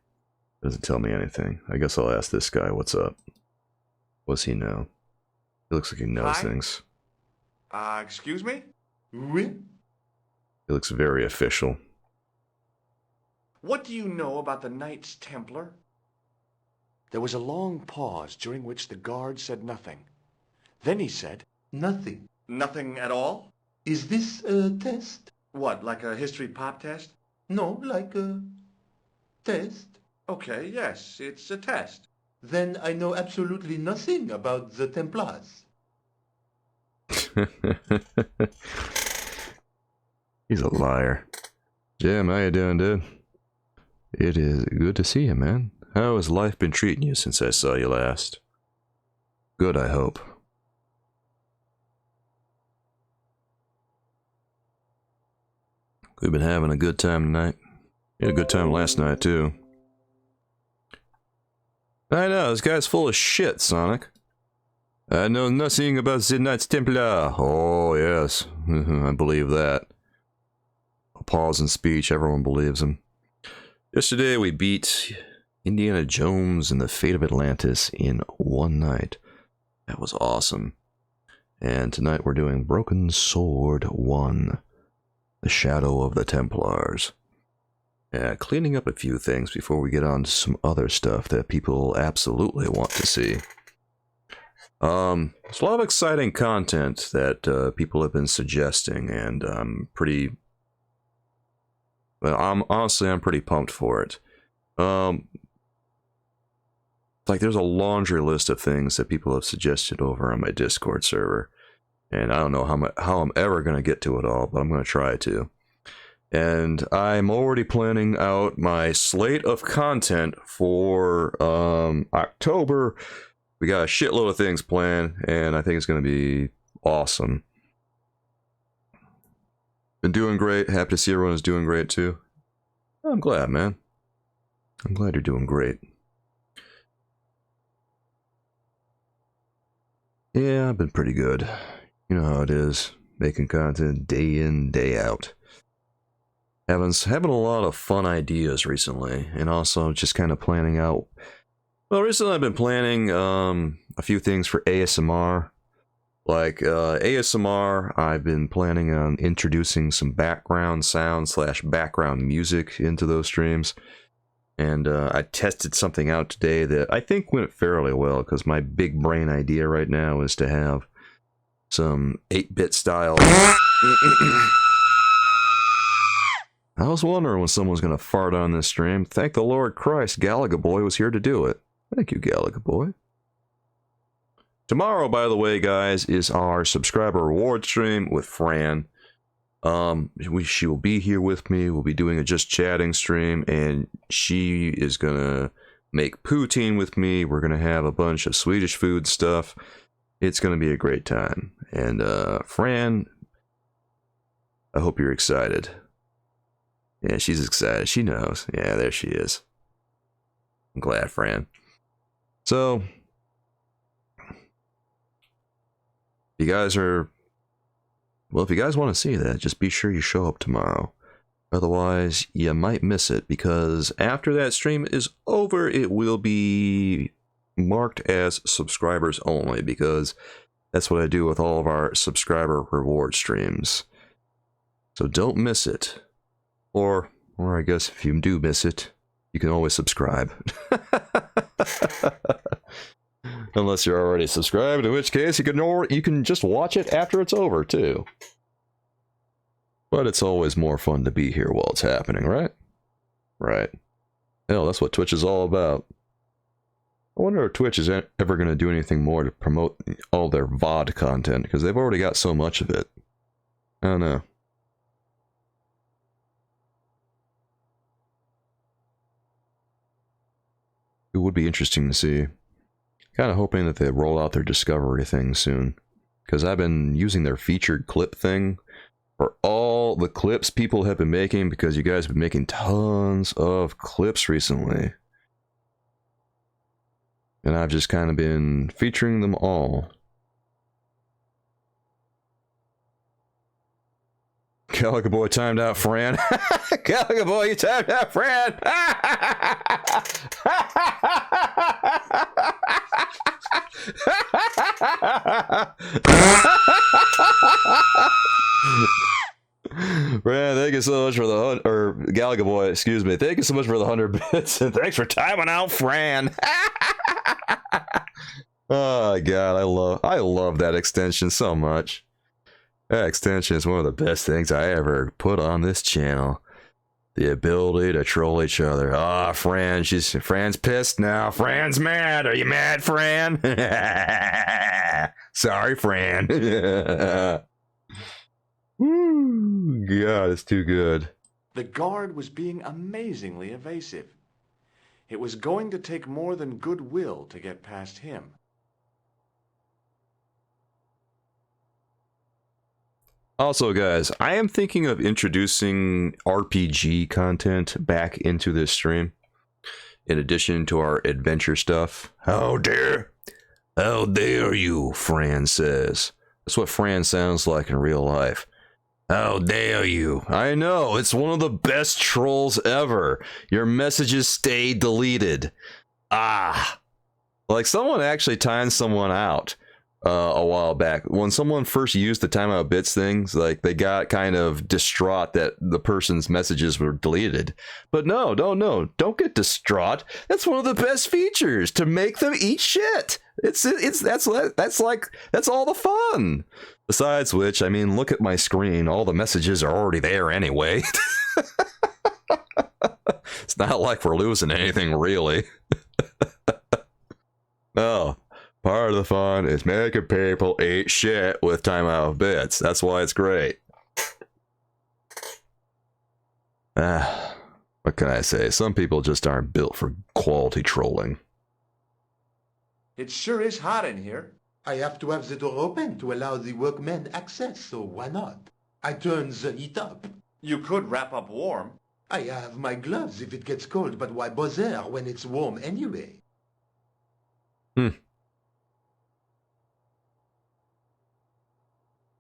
A: Doesn't tell me anything. I guess I'll ask this guy what's up. What's he know? He looks like he knows things.
B: Excuse me? Oui?
A: He looks very official.
B: What do you know about the Knights Templar? There was a long pause during which the guard said nothing. Then he said,
M: Nothing.
B: Nothing at all?
M: Is this a test?
B: What, like a history pop test?
M: No, like a test.
B: Okay, yes, it's a test.
M: Then I know absolutely nothing about the Templars.
A: He's a liar. Jim, how you doing, dude? It is good to see you, man. How has life been treating you since I saw you last? Good, I hope. We've been having a good time tonight. We had a good time last night, too. I know, this guy's full of shit, Sonic. I know nothing about the Knights Templar. Oh, yes. I believe that. A pause in speech, everyone believes him. Yesterday we beat Indiana Jones and the Fate of Atlantis in one night. That was awesome. And tonight we're doing Broken Sword 1. The Shadow of the Templars. Cleaning up a few things before we get on to some other stuff that people absolutely want to see. There's a lot of exciting content that people have been suggesting, and I'm pretty pumped for it. Like there's a laundry list of things that people have suggested over on my Discord server, and I don't know how I'm ever going to get to it all, but I'm going to try to. And I'm already planning out my slate of content for October. We got a shitload of things planned, and I think it's going to be awesome. Been doing great. Happy to see everyone is doing great too. I'm glad, man. I'm glad you're doing great. Yeah, I've been pretty good. You know how it is, making content day in, day out. Having a lot of fun ideas recently, and also just kind of planning out. Well, recently I've been planning a few things for ASMR. Like ASMR, I've been planning on introducing some background sound / background music into those streams. And I tested something out today that I think went fairly well, because my big brain idea right now is to have some 8-bit style. I was wondering when someone's going to fart on this stream. Thank the Lord Christ, Galaga Boy was here to do it. Thank you, Galaga Boy. Tomorrow, by the way, guys, is our subscriber reward stream with Fran. She will be here with me. We'll be doing a just chatting stream, and she is gonna make poutine with me. We're gonna have a bunch of Swedish food stuff. It's gonna be a great time. And Fran, I hope you're excited. Yeah, she's excited. She knows. Yeah, there she is. I'm glad, Fran. So, if you guys want to see that, just be sure you show up tomorrow. Otherwise, you might miss it, because after that stream is over, it will be marked as subscribers only, because that's what I do with all of our subscriber reward streams. So don't miss it. Or I guess if you do miss it, you can always subscribe. Unless you're already subscribed, in which case you can just watch it after it's over too. But it's always more fun to be here while it's happening, right? Right. Hell, that's what Twitch is all about. I wonder if Twitch is ever going to do anything more to promote all their VOD content, because they've already got so much of it. I don't know. It would be interesting to see. Kind of hoping that they roll out their Discovery thing soon, because I've been using their featured clip thing for all the clips people have been making, because you guys have been making tons of clips recently. And I've just kind of been featuring them all. Galaga Boy timed out Fran. Galaga Boy, you timed out Fran. Fran, thank you so much for the or Galaga Boy, excuse me. Thank you so much for the 100 bits, and thanks for timing out Fran. Oh god, I love that extension so much. That extension is one of the best things I ever put on this channel. The ability to troll each other. Ah, Fran's pissed now. Fran's mad. Are you mad, Fran? Sorry, Fran. Woo, God, it's too good.
B: The guard was being amazingly evasive. It was going to take more than goodwill to get past him.
A: Also, guys, I am thinking of introducing RPG content back into this stream, in addition to our adventure stuff. How dare you, Fran says. That's what Fran sounds like in real life. How dare you? I know, it's one of the best trolls ever. Your messages stay deleted. Ah. Like someone actually timed someone out a while back. When someone first used the timeout bits things, like they got kind of distraught that the person's messages were deleted. But no, don't get distraught. That's one of the best features, to make them eat shit. That's all the fun. Besides which, I mean, look at my screen. All the messages are already there anyway. It's not like we're losing anything, really. No. Part of the fun is making people eat shit with timeout bits. That's why it's great. What can I say? Some people just aren't built for quality trolling.
B: It sure is hot in here.
M: I have to have the door open to allow the workmen access, so why not? I turn the heat up.
B: You could wrap up warm.
M: I have my gloves if it gets cold, but why bother when it's warm anyway?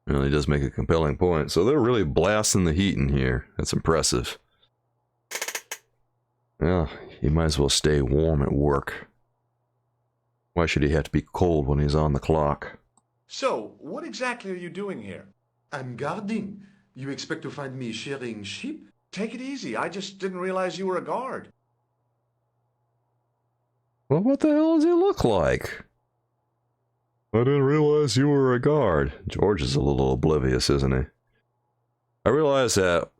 A: Well, he does make a compelling point. So they're really blasting the heat in here. That's impressive. Well, he might as well stay warm at work. Why should he have to be cold when he's on the clock?
B: So, what exactly are you doing here?
M: I'm guarding. You expect to find me shearing sheep?
B: Take it easy. I just didn't realize you were a guard.
A: Well, what the hell does he look like? I didn't realize you were a guard. George is a little oblivious, isn't he? I realized that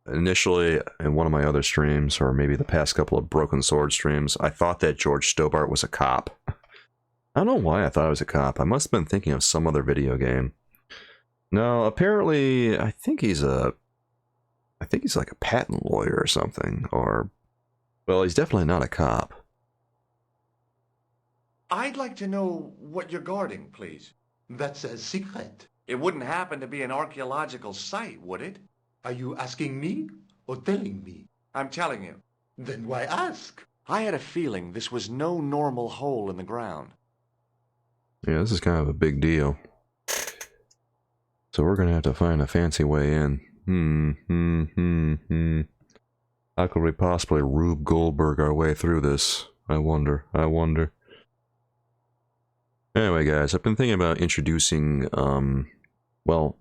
A: initially in one of my other streams, or maybe the past couple of Broken Sword streams, I thought that George Stobart was a cop. I don't know why I thought I was a cop. I must have been thinking of some other video game. No, apparently, I think he's like a patent lawyer or something, or, well, he's definitely not a cop.
B: I'd like to know what you're guarding, please.
M: That's a secret.
B: It wouldn't happen to be an archaeological site, would it?
M: Are you asking me or telling me?
B: I'm telling you.
M: Then why ask?
B: I had a feeling this was no normal hole in the ground.
A: Yeah, this is kind of a big deal. So we're gonna have to find a fancy way in. How could we possibly Rube Goldberg our way through this? I wonder. Anyway, guys, I've been thinking about introducing, well,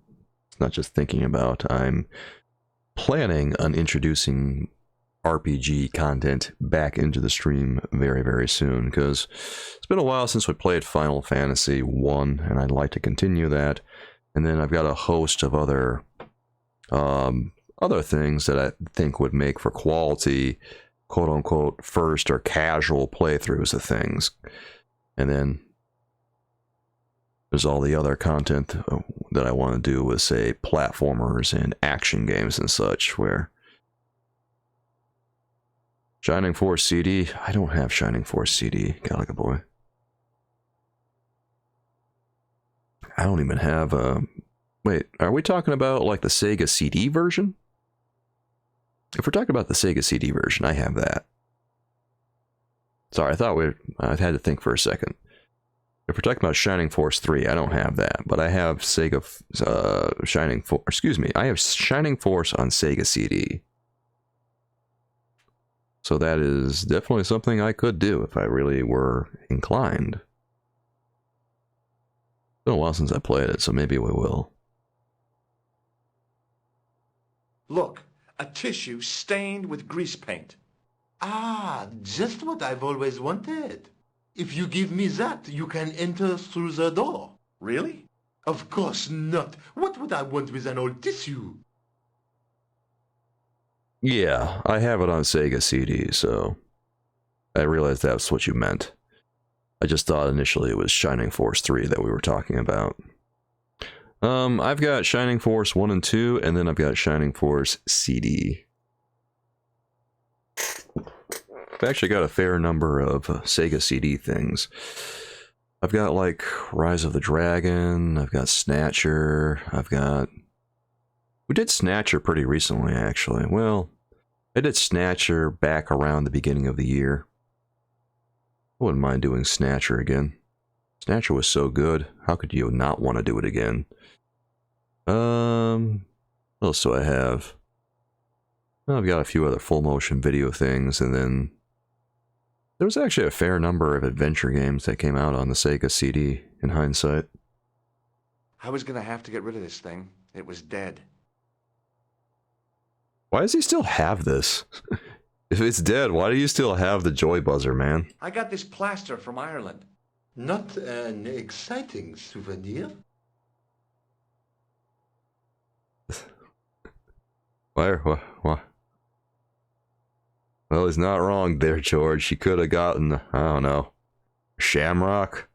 A: it's not just thinking about, I'm planning on introducing RPG content back into the stream very, very soon, because it's been a while since we played Final Fantasy 1, and I'd like to continue that. And then I've got a host of other things that I think would make for quality, quote-unquote, first or casual playthroughs of things. And then there's all the other content that I want to do with, say, platformers and action games and such, where Shining Force CD, I don't have Shining Force CD, Galaga Boy. I don't even have wait, are we talking about like the Sega CD version? If we're talking about the Sega CD version, I have that. Sorry, I had to think for a second. If we're talking about Shining Force 3, I don't have that, but I have Sega Shining Force. Excuse me, I have Shining Force on Sega CD. So that is definitely something I could do if I really were inclined. It's been a while since I played it, so maybe we will.
B: Look, a tissue stained with grease paint.
M: Ah, just what I've always wanted. If you give me that, you can enter through the door.
B: Really?
M: Of course not. What would I want with an old tissue?
A: Yeah, I have it on Sega CD, so I realized that's what you meant. I just thought initially it was Shining Force 3 that we were talking about. I've got Shining Force 1 and 2, and then I've got Shining Force CD. I've actually got a fair number of Sega CD things. I've got like Rise of the Dragon, I've got Snatcher, we did Snatcher pretty recently, actually. Well, I did Snatcher back around the beginning of the year. I wouldn't mind doing Snatcher again. Snatcher was so good, how could you not want to do it again? What else do I have? Well, I've got a few other full motion video things, and then There was actually a fair number of adventure games that came out on the Sega CD, in hindsight.
B: I was gonna have to get rid of this thing. It was dead.
A: Why does he still have this? If it's dead, why do you still have the joy buzzer, man?
B: I got this plaster from Ireland.
M: Not an exciting souvenir.
A: Why? Well, he's not wrong there, George. She could have gotten, I don't know, shamrock,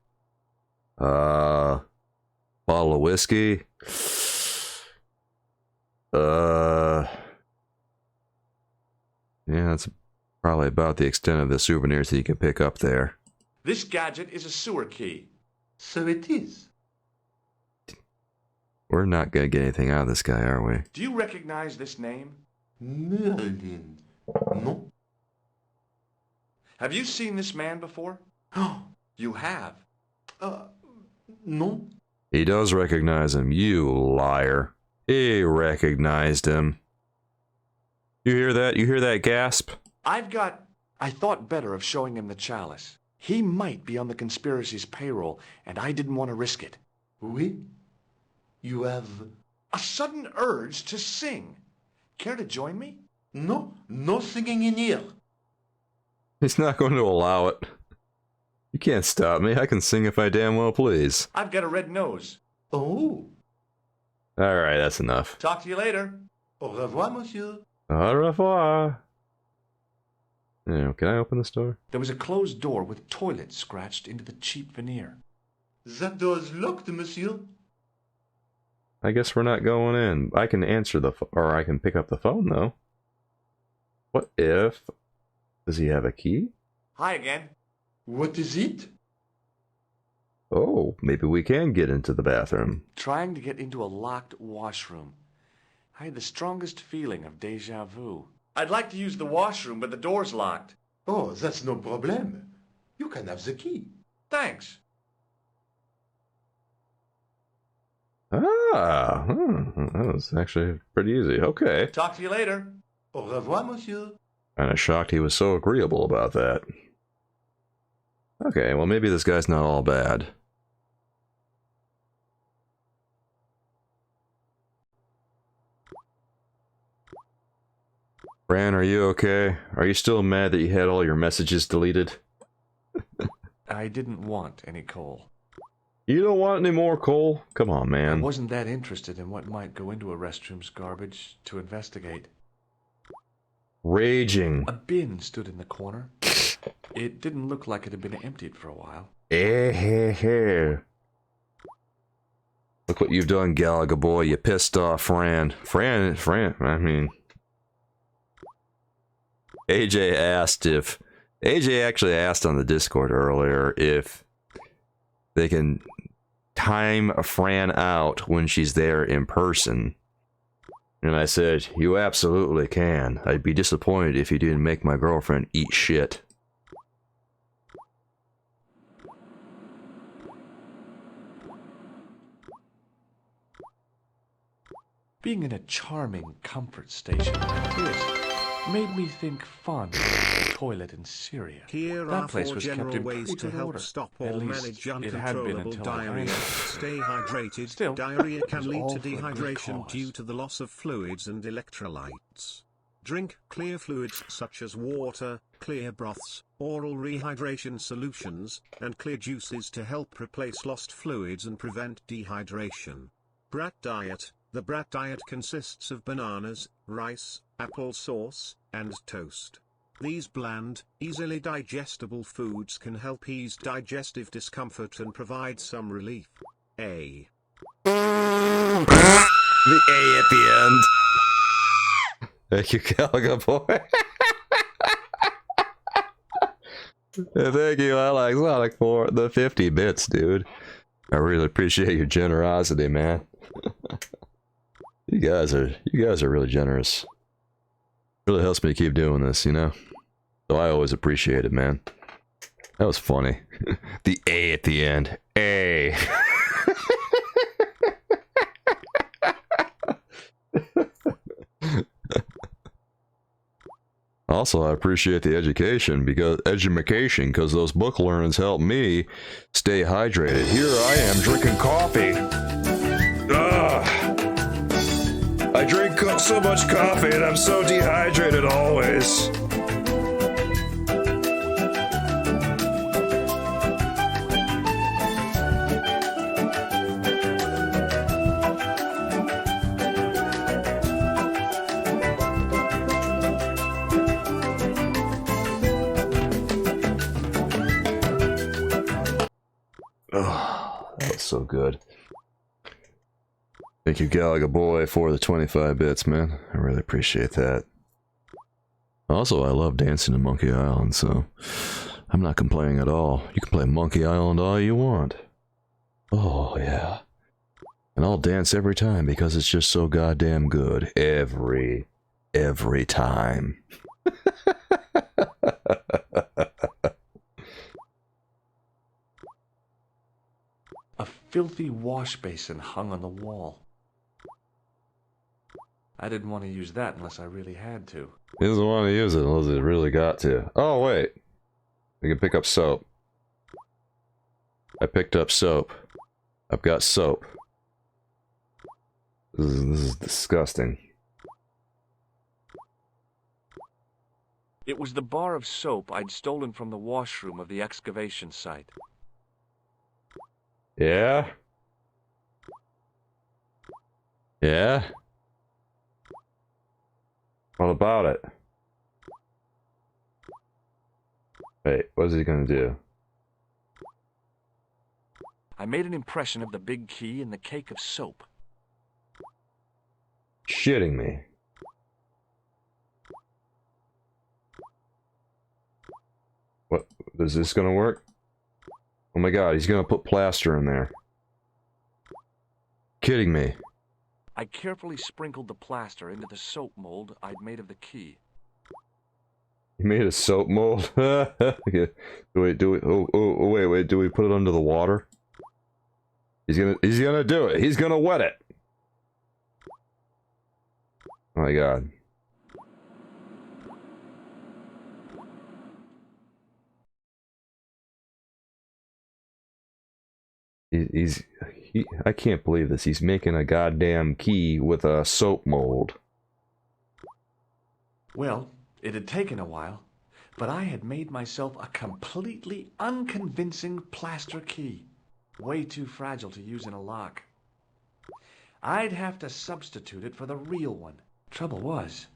A: bottle of whiskey, yeah, that's probably about the extent of the souvenirs that you can pick up there.
B: This gadget is a sewer key.
M: So it is.
A: We're not gonna get anything out of this guy, are we?
B: Do you recognize this name?
M: Merlin. No.
B: Have you seen this man before? You have.
M: No.
A: He does recognize him, you liar. He recognized him. You hear that? You hear that gasp?
B: I thought better of showing him the chalice. He might be on the conspiracy's payroll, and I didn't want to risk it.
M: Oui? You have...
B: A sudden urge to sing. Care to join me?
M: No, no singing in here.
A: He's not going to allow it. You can't stop me. I can sing if I damn well please.
B: I've got a red nose.
M: Oh.
A: Alright, that's enough.
B: Talk to you later.
M: Au revoir, monsieur.
A: Au revoir. Yeah, can I open this door?
B: There was a closed door with toilet scratched into the cheap veneer.
M: That door's locked, monsieur.
A: I guess we're not going in. I can answer the or I can pick up the phone, though. What if... Does he have a key?
B: Hi again.
M: What is it?
A: Oh, maybe we can get into the bathroom.
B: Trying to get into a locked washroom. I had the strongest feeling of déjà vu. I'd like to use the washroom, but the door's locked.
M: Oh, that's no problem. You can have the key.
B: Thanks.
A: Ah, that was actually pretty easy. Okay.
B: Talk to you later.
M: Au revoir, monsieur.
A: Kinda shocked he was so agreeable about that. Okay, well maybe this guy's not all bad. Fran, are you okay? Are you still mad that you had all your messages deleted?
B: I didn't want any coal.
A: You don't want any more coal? Come on, man.
B: I wasn't that interested in what might go into a restroom's garbage to investigate.
A: Raging.
B: A bin stood in the corner. It didn't look like it had been emptied for a while. Look what you've done, Gallagher boy. You pissed off Fran. Fran, I mean... AJ actually asked on the Discord earlier if they can time Fran out when she's there in person. And I said, you absolutely can. I'd be disappointed if you didn't make my girlfriend eat shit. Being in a charming comfort station like this made me think fondly of the toilet in Syria.
L: Here
B: that
L: are
B: place
L: 4
B: was kept
L: general
B: in
L: ways
B: pretty
L: to
B: good
L: help
B: order.
L: stop
B: At
L: or
B: least
L: manage
B: it had been
L: uncontrollable
B: until I
L: diarrhea.
B: drank.
L: Stay hydrated.
B: Still,
L: Diarrhea
B: it
L: can
B: was
L: lead
B: all
L: to
B: for a good
L: dehydration
B: cause.
L: due to the loss of fluids and electrolytes. Drink clear fluids such as water, clear broths, oral rehydration solutions, and clear juices to help replace lost fluids and prevent dehydration. Brat Diet. The Brat Diet consists of bananas, rice, apple sauce, and toast. These bland, easily digestible foods can help ease digestive discomfort and provide some relief. A.
A: The A at the end. Thank you, Gallagher boy. Thank you, Alex Sonic, for the 50 bits, dude. I really appreciate your generosity, man. You guys are really generous. Really helps me keep doing this, you know? So I always appreciate it, man. That was funny. The A at the end. A. Also, I appreciate the education because those book learnings help me stay hydrated. Here I am drinking coffee. Ugh. I drink so much coffee and I'm so dehydrated always. Oh, that was so good. Thank you, Galaga Boy, for the 25 bits, man. I really appreciate that. Also, I love dancing in Monkey Island, so I'm not complaining at all. You can play Monkey Island all you want. Oh, yeah. And I'll dance every time because it's just so goddamn good. Every time.
B: A filthy wash basin hung on the wall. I didn't want to use that unless I really had to.
A: He doesn't want to use it unless it really got to. Oh, wait. We can pick up soap. I picked up soap. I've got soap. This is disgusting.
D: It was the bar of soap I'd stolen from the washroom of the excavation site.
A: Yeah? Yeah? What about it? Wait, what is he gonna do?
D: I made an impression of the big key in the cake of soap.
A: Shitting me. What? Is this gonna work? Oh my god, he's gonna put plaster in there. Kidding me.
D: I carefully sprinkled the plaster into the soap mold I'd made of the key.
A: You made a soap mold? Okay. Wait, wait, do we put it under the water? He's gonna do it. He's gonna wet it. Oh my god. I can't believe this. He's making a goddamn key with a soap mold.
B: Well, it had taken a while, but I had made myself a completely unconvincing plaster key. Way too fragile to use in a lock. I'd have to substitute it for the real one. Trouble was,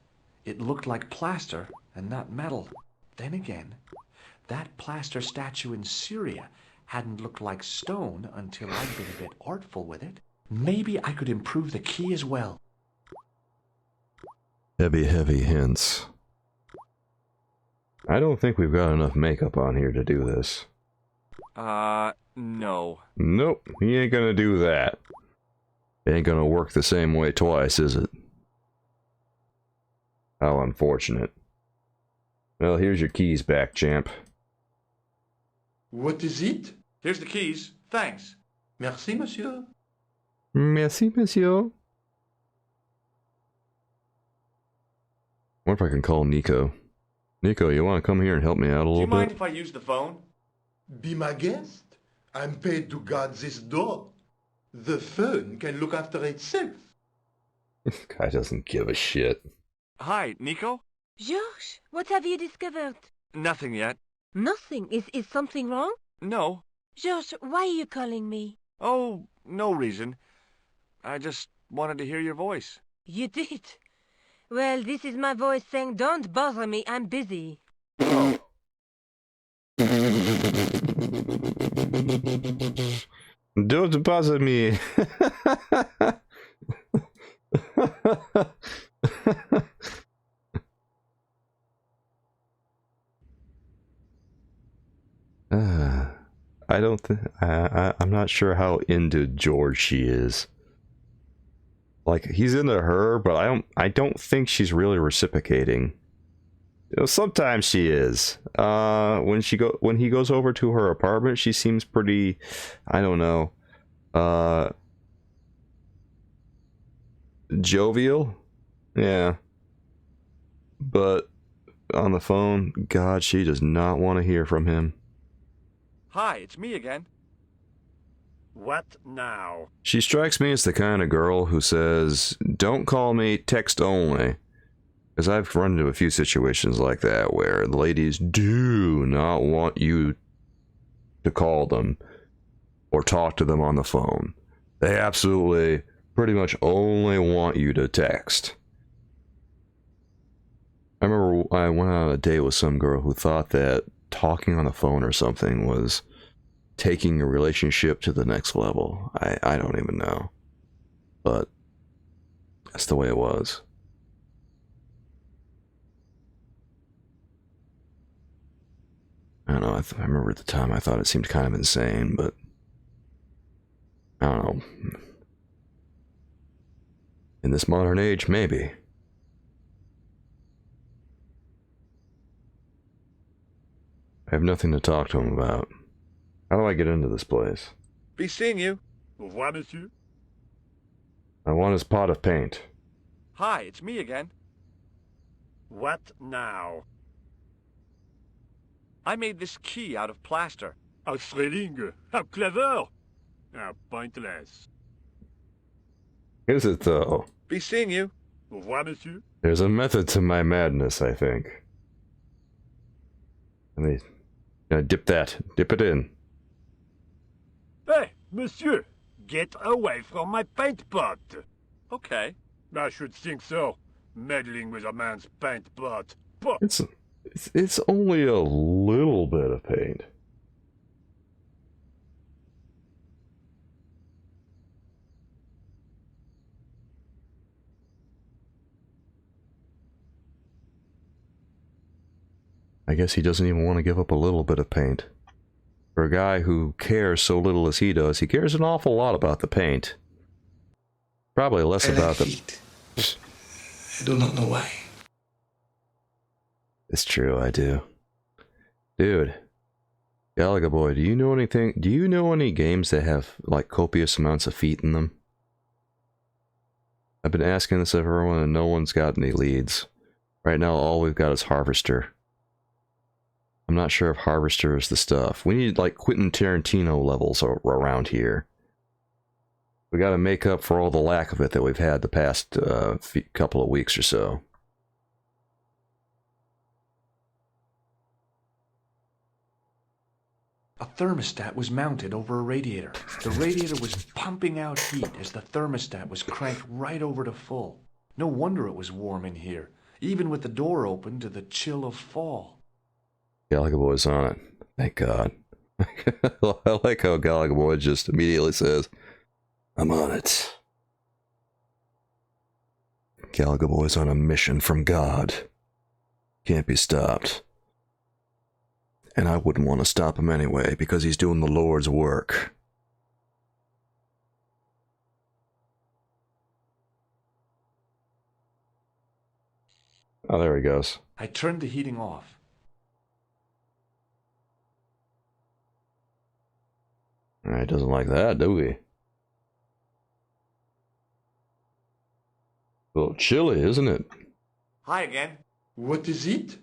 B: it looked like plaster and not metal. Then again, that plaster statue in Syria hadn't looked like stone until I'd been a bit artful with it. Maybe I could improve the key as well.
A: Heavy hints. I don't think we've got enough makeup on here to do this.
D: No.
A: Nope, he ain't gonna do that. It ain't gonna work the same way twice, is it? How unfortunate. Well, here's your keys back, champ.
M: What is it?
B: Here's the keys. Thanks.
M: Merci, monsieur.
A: Merci, monsieur. I wonder if I can call Nico. Nico, you want to come here and help me out a little bit?
B: Do you mind if I use the phone?
M: Be my guest. I'm paid to guard this door. The phone can look after itself.
A: This guy doesn't give a shit.
D: Hi, Nico?
G: George, what have you discovered?
D: Nothing yet.
G: Nothing. Is something wrong?
D: No.
G: George, why are you calling me?
D: Oh, no reason. I just wanted to hear your voice.
G: You did? Well, this is my voice saying, don't bother me, I'm busy.
D: Oh.
A: Don't bother me. I don't think I'm not sure how into George she is. Like, he's into her, but I don't think she's really reciprocating. You know, sometimes she is. When he goes over to her apartment, she seems pretty, I don't know, jovial. Yeah. But on the phone, God, she does not want to hear from him.
D: Hi, it's me again.
J: What now?
A: She strikes me as the kind of girl who says, don't call me, text only. Because I've run into a few situations like that where the ladies do not want you to call them or talk to them on the phone. They absolutely pretty much only want you to text. I remember I went on a date with some girl who thought that talking on the phone or something was taking a relationship to the next level. I don't even know. But that's the way it was. I don't know, I remember at the time I thought it seemed kind of insane, but I don't know. In this modern age, maybe. I have nothing to talk to him about. How do I get into this place?
D: Be seeing you.
J: Au revoir, monsieur.
A: I want his pot of paint.
D: Hi, it's me again.
J: What now?
D: I made this key out of plaster.
J: How thrilling! How clever! How pointless.
A: Is it though?
D: Be seeing you.
J: Au revoir, monsieur.
A: There's a method to my madness, I think. Let me dip it in.
J: Hey, monsieur! Get away from my paint pot!
D: Okay.
J: I should think so. Meddling with a man's paint pot.
A: It's only a little bit of paint. I guess he doesn't even want to give up a little bit of paint. For a guy who cares so little as he does, he cares an awful lot about the paint. Probably less about the
N: heat. I do not know why.
A: It's true, I do. Dude, Galaga boy, do you know anything? Do you know any games that have like copious amounts of feet in them? I've been asking this of everyone and no one's got any leads. Right now, all we've got is Harvester. I'm not sure if Harvester is the stuff. We need like Quentin Tarantino levels around here. We got to make up for all the lack of it that we've had the past couple of weeks or so.
B: A thermostat was mounted over a radiator. The radiator was pumping out heat as the thermostat was cranked right over to full. No wonder it was warm in here, even with the door open to the chill of fall.
A: Galaga Boy's on it. Thank God. I like how Galaga Boy just immediately says, I'm on it. Galaga Boy's on a mission from God. Can't be stopped. And I wouldn't want to stop him anyway, because he's doing the Lord's work. Oh, there he goes.
B: I turned the heating off.
A: He doesn't like that, do we? A little chilly, isn't it?
B: Hi again.
M: What is it?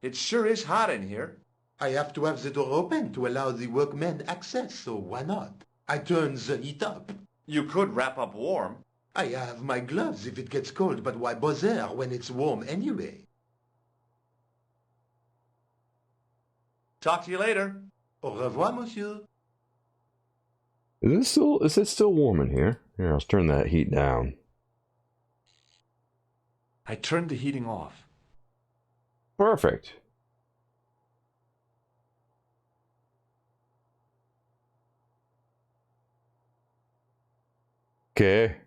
B: It sure is hot in here.
M: I have to have the door open to allow the workmen access, so why not? I turn the heat up.
B: You could wrap up warm.
M: I have my gloves if it gets cold, but why bother when it's warm anyway?
B: Talk to you later.
M: Au revoir, monsieur.
A: Is it still warm in here? Here, let's turn that heat down.
B: I turned the heating off.
A: Perfect. Okay.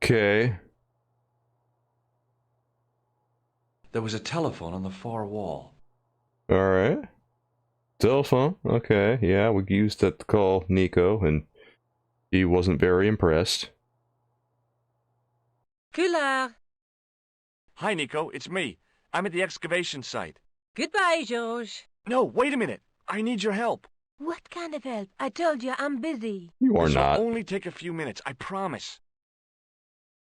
A: Okay.
B: There was a telephone on the far wall.
A: All right. Telephone. Okay. Yeah, we used that to call Nico, and he wasn't very impressed.
G: Couleur.
D: Hi, Nico. It's me. I'm at the excavation site.
G: Goodbye, Georges.
D: No, wait a minute. I need your help.
G: What kind of help? I told you I'm busy.
A: You are
D: This
A: not.
D: will only take a few minutes, I promise.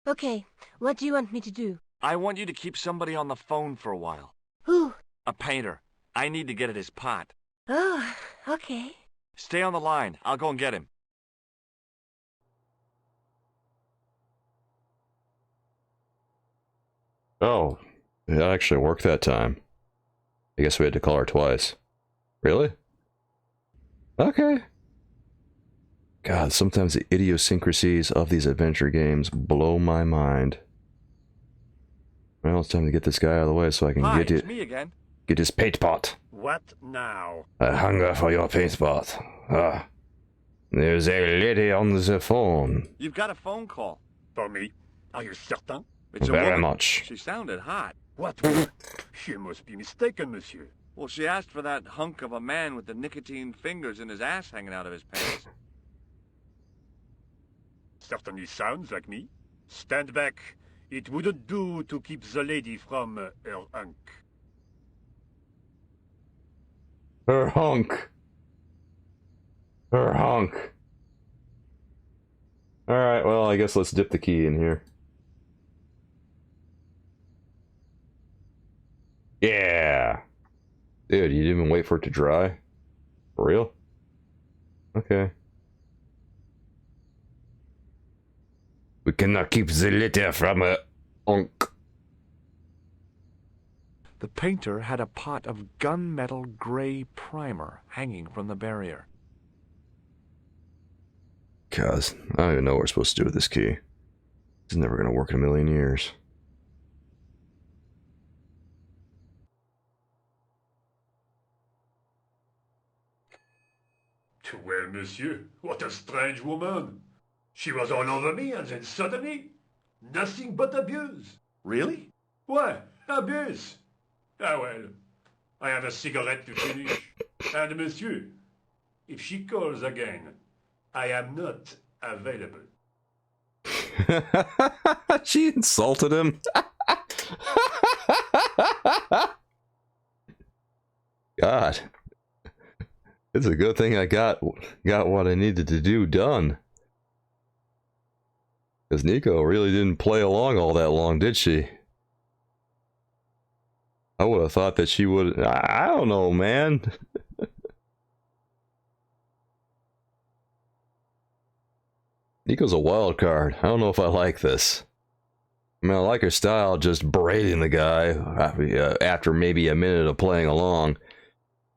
G: Okay, what do you want me to do?
D: I want you to keep somebody on the phone for a while.
G: Who?
D: A painter. I need to get at his pot.
G: Oh, okay.
D: Stay on the line. I'll go and get him.
A: Oh, it actually worked that time. I guess we had to call her twice. Really? Okay. God, sometimes the idiosyncrasies of these adventure games blow my mind. Well, it's time to get this guy out of the way so I can
D: Hi,
A: get
D: it's
A: it.
D: me again.
A: Get his paint pot.
J: What now?
A: I hunger for your paint pot. Ah. There's a lady on the phone.
D: You've got a phone call.
J: For me? Are you certain?
D: It's a
A: Very
D: woman.
A: much.
D: She sounded hot.
J: What? You must be mistaken, monsieur.
D: Well, she asked for that hunk of a man with the nicotine fingers in his ass hanging out of his pants.
J: Certainly sounds like me. Stand back. It wouldn't do to keep the lady from her hunk.
A: Her hunk. Her hunk. Alright, well, I guess let's dip the key in here. Yeah. Dude, you didn't even wait for it to dry? For real? Okay. We cannot keep the litter from a hunk.
B: The painter had a pot of gunmetal gray primer hanging from the barrier.
A: Cuz, I don't even know what we're supposed to do with this key. It's never gonna work in a million years.
J: Well, monsieur, what a strange woman. She was all over me, and then suddenly, nothing but abuse.
B: Really?
J: Why, abuse? Ah well, I have a cigarette to finish. And monsieur, if she calls again, I am not available.
A: She insulted him. God. It's a good thing I got what I needed to do done. Because Nico really didn't play along all that long, did she? I would have thought that she would. I don't know, man. Nico's a wild card. I don't know if I like this. I mean, I like her style, just berating the guy after maybe a minute of playing along.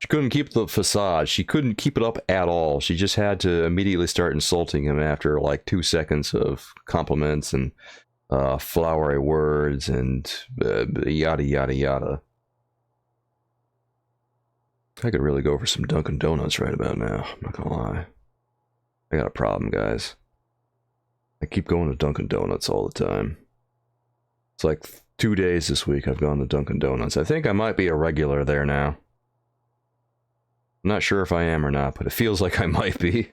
A: She couldn't keep the facade. She couldn't keep it up at all. She just had to immediately start insulting him after like 2 seconds of compliments and flowery words and yada yada yada. I could really go for some Dunkin' Donuts right about now. I'm not gonna lie. I got a problem, guys. I keep going to Dunkin' Donuts all the time. It's like 2 days this week I've gone to Dunkin' Donuts. I think I might be a regular there now. I'm not sure if I am or not, but it feels like I might be.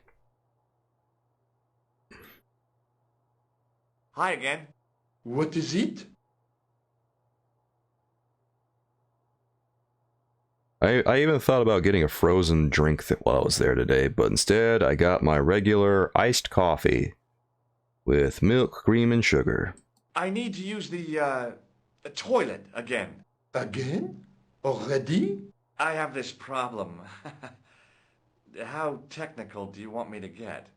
B: Hi again.
M: What is it?
A: I even thought about getting a frozen drink while I was there today, but instead I got my regular iced coffee with milk, cream, and sugar.
B: I need to use the toilet again.
M: Again? Already?
B: I have this problem. How technical do you want me to get?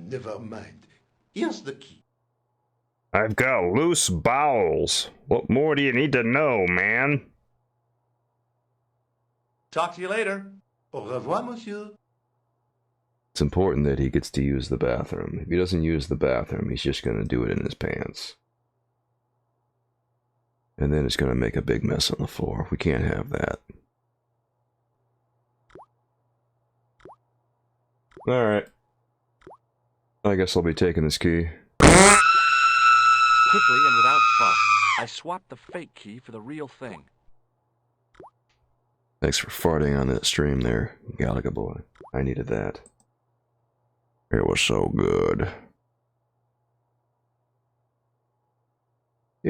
M: Never mind. Here's the key.
C: I've got loose bowels. What more do you need to know, man?
B: Talk to you later.
M: Au revoir, monsieur.
A: It's important that he gets to use the bathroom. If he doesn't use the bathroom, he's just going to do it in his pants. And then it's going to make a big mess on the floor. We can't have that. Alright. I guess I'll be taking this key.
B: Quickly and without fuss, I swapped the fake key for the real thing.
A: Thanks for farting on that stream there, Galaga boy. I needed that. It was so good.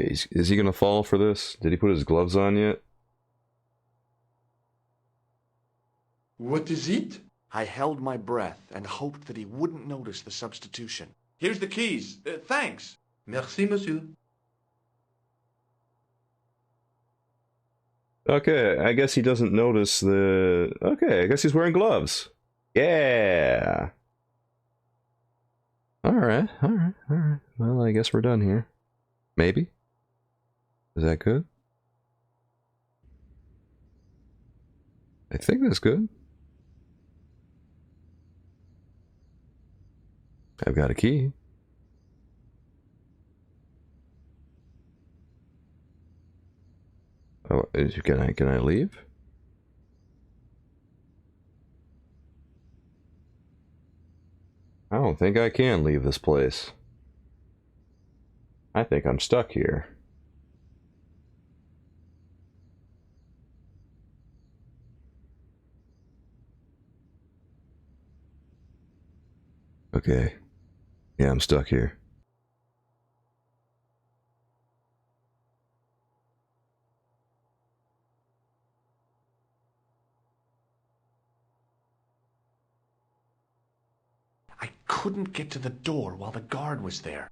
A: Is he gonna fall for this? Did he put his gloves on yet?
M: What is it?
B: I held my breath and hoped that he wouldn't notice the substitution. Here's the keys. Thanks.
M: Merci, monsieur.
A: Okay, I guess he doesn't notice the... Okay, I guess he's wearing gloves. Yeah! Alright. Well, I guess we're done here. Maybe? Is that good? I think that's good. I've got a key. Oh, can I leave? I don't think I can leave this place. I think I'm stuck here. Okay. Yeah, I'm stuck here.
B: I couldn't get to the door while the guard was there.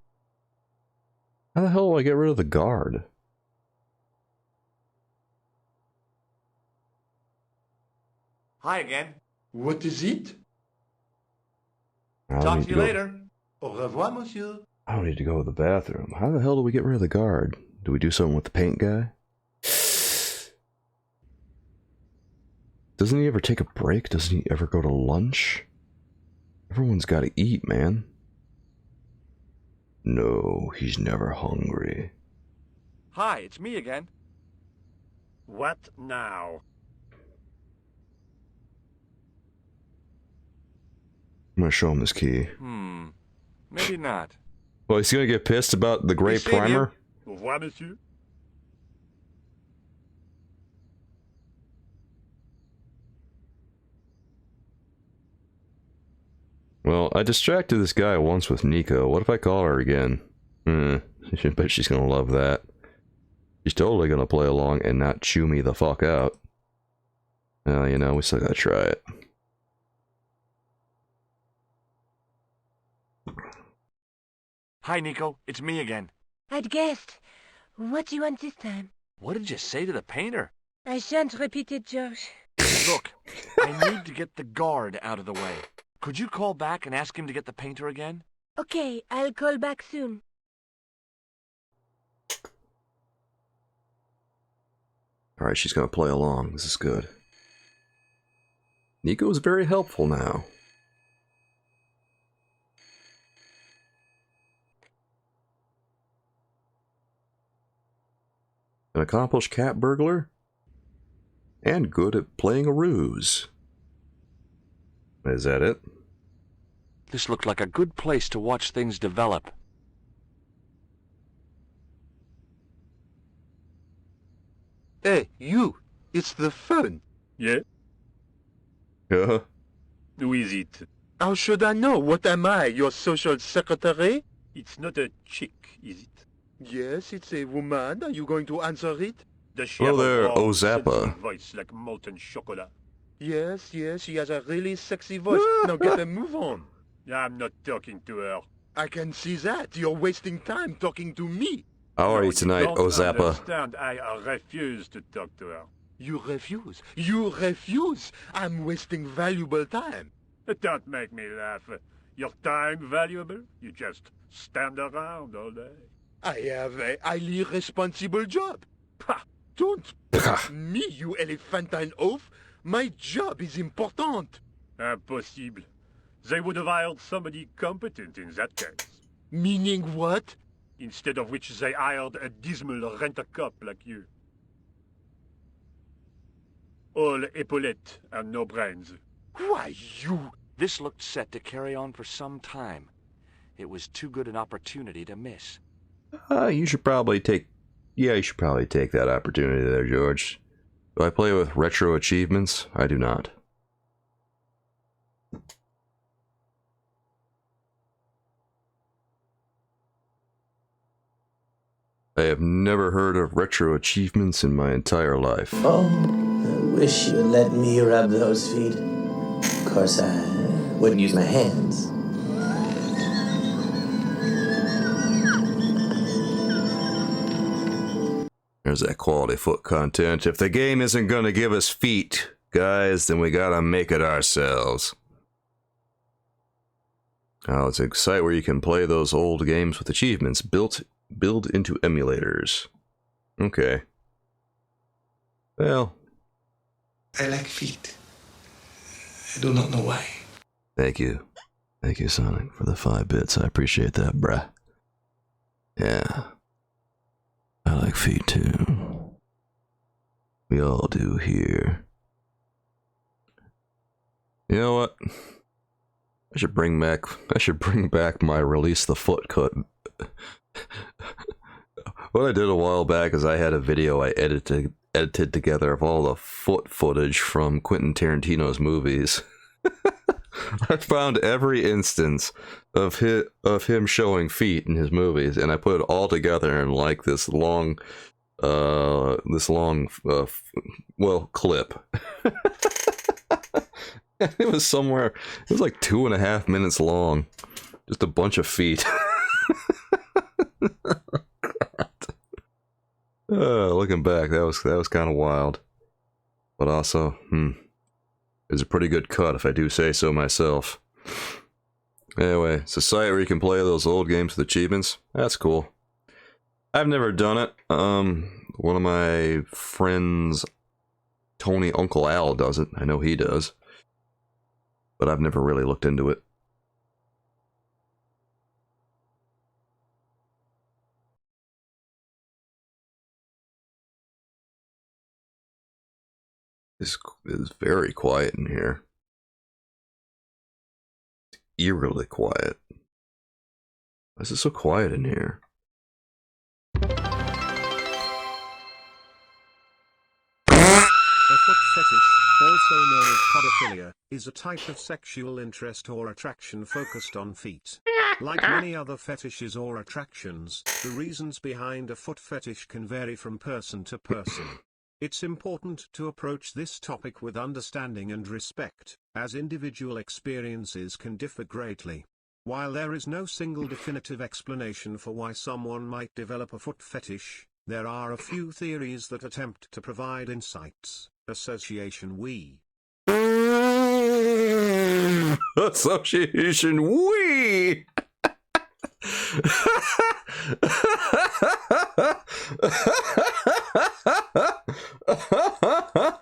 A: How the hell do I get rid of the guard?
B: Hi again.
M: What is it?
B: Talk to you later.
M: Au revoir, monsieur.
A: I don't need to go to the bathroom. How the hell do we get rid of the guard? Do we do something with the paint guy? Doesn't he ever take a break? Doesn't he ever go to lunch? Everyone's got to eat, man. No, he's never hungry.
D: Hi, it's me again.
J: What now?
A: I'm gonna show him this key.
D: Maybe not.
A: Well, he's gonna get pissed about the gray primer?
J: Au revoir, monsieur.
A: Well, I distracted this guy once with Nico. What if I call her again? I bet she's gonna love that. She's totally gonna play along and not chew me the fuck out. Well, you know, we still gotta try it.
D: Hi, Nico. It's me again.
G: I'd guessed. What do you want this time?
D: What did you say to the painter?
G: I shan't repeat it, Josh.
D: Look, I need to get the guard out of the way. Could you call back and ask him to get the painter again?
G: Okay, I'll call back soon.
A: Alright, she's gonna play along. This is good. Nico's very helpful now. An accomplished cat burglar? And good at playing a ruse. Is that it?
D: This looked like a good place to watch things develop.
M: Hey, you! It's the phone!
J: Yeah?
A: Yeah?
J: Who is it?
M: How should I know? What am I, your social secretary?
J: It's not a chick, is it?
M: Yes, it's a woman. Are you going to answer it?
J: The
A: Hello there,
J: raw,
A: Ozappa.
J: sensual voice like molten chocolate.
M: Yes, she has a really sexy voice. Now get a move on.
J: I'm not talking to her.
M: I can see that. You're wasting time talking to me.
A: How are you
J: No,
A: tonight,
J: don't
A: Ozappa?
J: understand. I refuse to talk to her.
M: You refuse. You refuse. I'm wasting valuable time.
J: Don't make me laugh. Your time valuable? You just stand around all day.
M: I have a highly responsible job. Pah, don't push me, you elephantine oaf. My job is important.
J: Impossible. They would have hired somebody competent in that case.
M: Meaning what?
J: Instead of which they hired a dismal rent-a-cop like you. All epaulettes and no brains.
M: Why, you...
D: This looked set to carry on for some time. It was too good an opportunity to miss.
A: You should probably take... Yeah, you should probably take that opportunity there, George. Do I play with retro achievements? I do not. I have never heard of retro achievements in my entire life.
N: Oh, I wish you would let me rub those feet. Of course, I wouldn't use my hands.
A: There's that quality foot content. If the game isn't gonna give us feet, guys, then we gotta make it ourselves. Oh, it's a site where you can play those old games with achievements built into emulators. Okay. Well.
N: I like feet. I do not know why.
A: Thank you. Thank you, Sonic, for the 5 bits. I appreciate that, bruh. Yeah. I like feet too. We all do here. You know what? I should bring back my release the foot cut. What I did a while back is I had a video I edited together of all the foot footage from Quentin Tarantino's movies. I found every instance of him showing feet in his movies, and I put it all together in like this long clip. It was like 2.5 minutes long, just a bunch of feet. Looking back, that was kind of wild, but also, it was a pretty good cut, if I do say so myself. Anyway, it's a site where you can play those old games with achievements. That's cool. I've never done it. One of my friends, Tony Uncle Al, does it. I know he does, but I've never really looked into it. This is very quiet in here. It's eerily quiet. Why is it so quiet in here?
L: A foot fetish, also known as podophilia, is a type of sexual interest or attraction focused on feet. Like many other fetishes or attractions, the reasons behind a foot fetish can vary from person to person. It's important to approach this topic with understanding and respect, as individual experiences can differ greatly. While there is no single definitive explanation for why someone might develop a foot fetish, there are a few theories that attempt to provide insights. Association we.
A: Association we.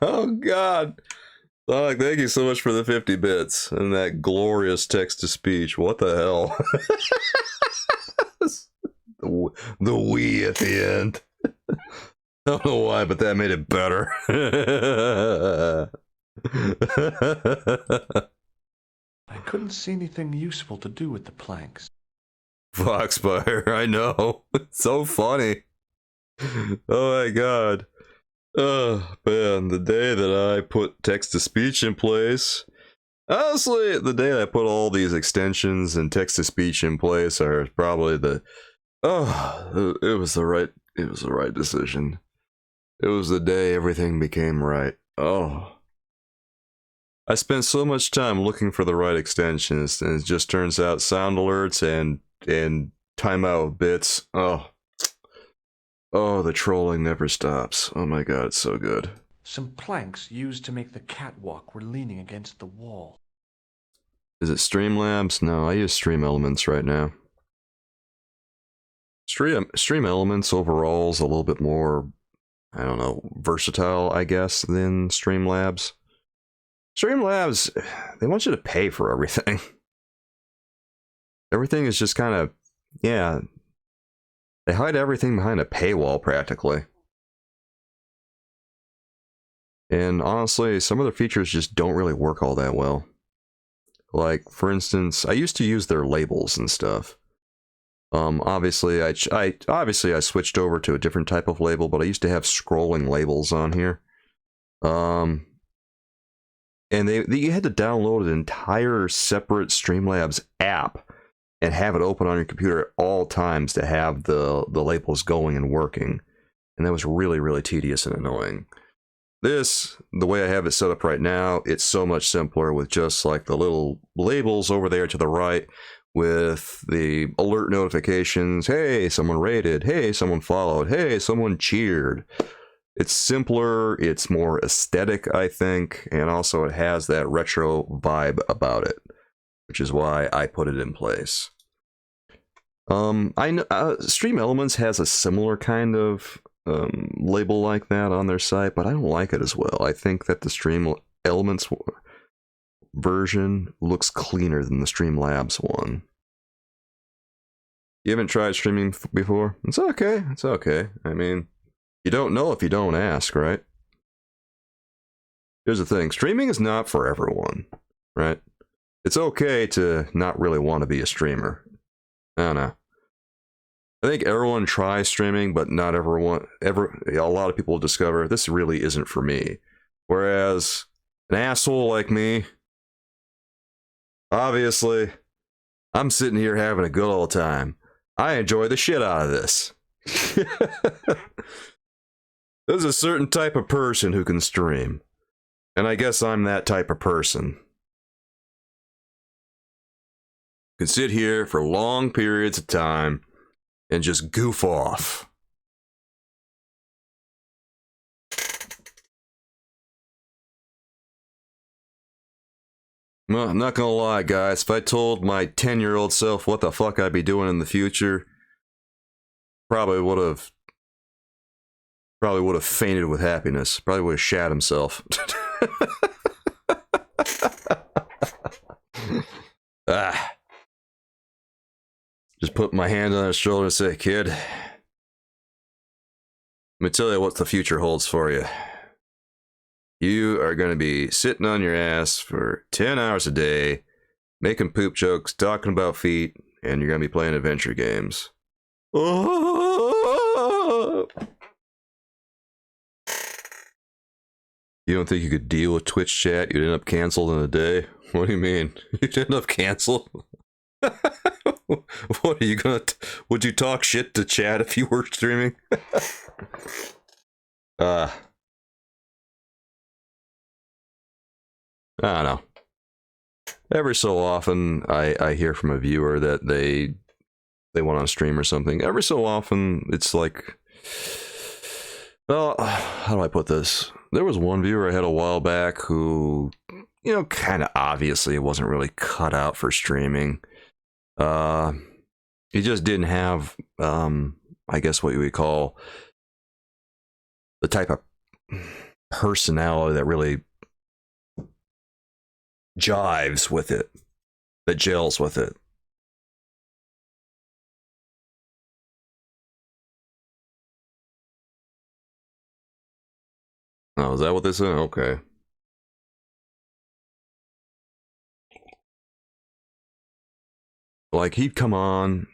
A: Oh God. Sonic, thank you so much for the 50 bits and that glorious text-to-speech. What the hell? The we at the end. I don't know why, but that made it better.
B: I couldn't see anything useful to do with the planks.
A: Foxfire, I know. It's so funny. Oh my God. Oh man, the day that I put text-to-speech in place. Honestly, the day I put all these extensions and text-to-speech in place are probably it was the right decision. It was the day everything became right. Oh. I spent so much time looking for the right extensions, and it just turns out sound alerts and timeout bits. Oh, the trolling never stops. Oh my God, it's so good.
B: Some planks used to make the catwalk were leaning against the wall.
A: Is it Streamlabs? No, I use Stream Elements right now. Stream Elements overall is a little bit more, I don't know, versatile, I guess, than Streamlabs. Streamlabs, they want you to pay for everything. Everything is just kind of, yeah, they hide everything behind a paywall practically. And honestly, some of their features just don't really work all that well. Like, for instance, I used to use their labels and stuff. Obviously, I switched over to a different type of label, but I used to have scrolling labels on here. And you had to download an entire separate Streamlabs app, and have it open on your computer at all times to have the labels going and working. And that was really, really tedious and annoying. This, the way I have it set up right now, it's so much simpler with just like the little labels over there to the right with the alert notifications. Hey, someone rated. Hey, someone followed. Hey, someone cheered. It's simpler. It's more aesthetic, I think. And also it has that retro vibe about it, which is why I put it in place. I know Stream Elements has a similar kind of label like that on their site, but I don't like it as well. I think that the Stream Elements version looks cleaner than the Streamlabs one. You haven't tried streaming before? It's okay. It's okay. I mean, you don't know if you don't ask, right? Here's the thing. Streaming is not for everyone, right? It's okay to not really want to be a streamer. I don't know. I think everyone tries streaming, but not everyone. A lot of people discover this really isn't for me. Whereas an asshole like me, obviously, I'm sitting here having a good old time. I enjoy the shit out of this. There's a certain type of person who can stream. And I guess I'm that type of person. Can sit here for long periods of time and just goof off. Well, I'm not gonna lie, guys. If I told my 10-year-old self what the fuck I'd be doing in the future, probably would have fainted with happiness. Probably would have shat himself. Just put my hand on his shoulder and say, kid, let me tell you what the future holds for you. You are going to be sitting on your ass for 10 hours a day, making poop jokes, talking about feet, and you're going to be playing adventure games. You don't think you could deal with Twitch chat? You'd end up canceled in a day? What do you mean? You'd end up canceled? What are you gonna... Would you talk shit to chat if you were streaming? I don't know. Every so often, I hear from a viewer that they went on stream or something. Every so often, it's like... Well, how do I put this? There was one viewer I had a while back who, you know, kind of obviously wasn't really cut out for streaming. He just didn't have, I guess what you would call the type of personality that really jives with it, that gels with it. Oh, is that what this is? Okay. Like, he'd come on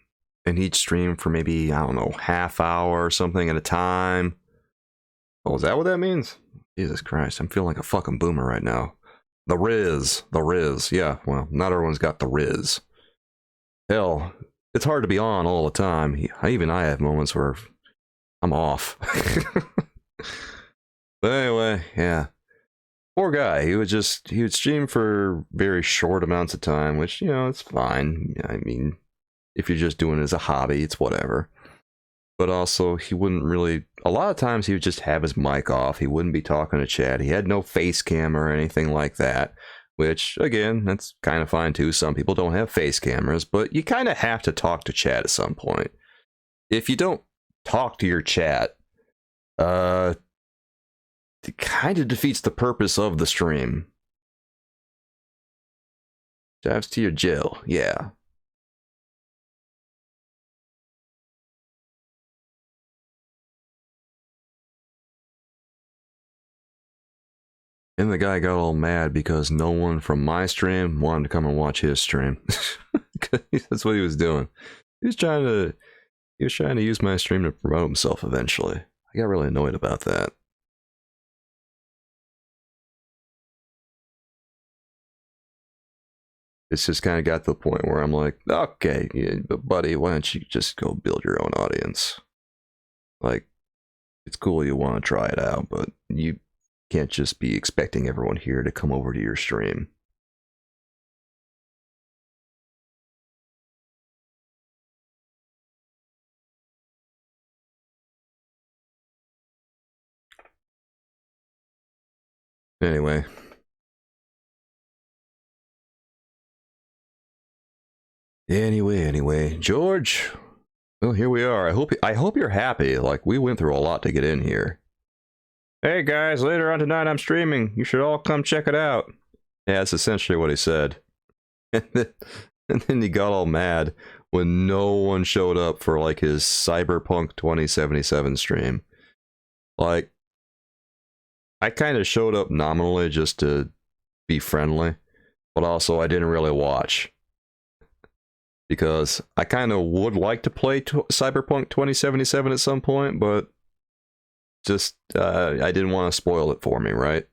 A: and he'd stream for maybe, I don't know, half hour or something at a time. Oh, is that what that means? Jesus Christ, I'm feeling like a fucking boomer right now. The Riz. Yeah, well, not everyone's got the Riz. Hell, it's hard to be on all the time. Even I have moments where I'm off. But anyway, yeah. Poor guy. He would stream for very short amounts of time, which, you know, it's fine. I mean, if you're just doing it as a hobby, it's whatever. But also, he wouldn't really... A lot of times, he would just have his mic off. He wouldn't be talking to chat. He had no face cam or anything like that. Which, again, that's kind of fine too. Some people don't have face cameras, but you kind of have to talk to chat at some point. If you don't talk to your chat, it kind of defeats the purpose of the stream. Dives to your Jill, yeah. And the guy got all mad because no one from my stream wanted to come and watch his stream. That's what he was doing. He was trying to use my stream to promote himself eventually. I got really annoyed about that. it's just kind of got to the point where I'm like, okay, yeah, but buddy, why don't you just go build your own audience? Like, it's cool you want to try it out, but you can't just be expecting everyone here to come over to your stream. Anyway. Anyway, George. Well, here we are. I hope you're happy. Like, we went through a lot to get in here. Hey guys, later on tonight I'm streaming. You should all come check it out. Yeah, that's essentially what he said. And then he got all mad when no one showed up for like his Cyberpunk 2077 stream. Like, I kind of showed up nominally just to be friendly, but also I didn't really watch. Because I kind of would like to play Cyberpunk 2077 at some point, but just I didn't want to spoil it for me, right?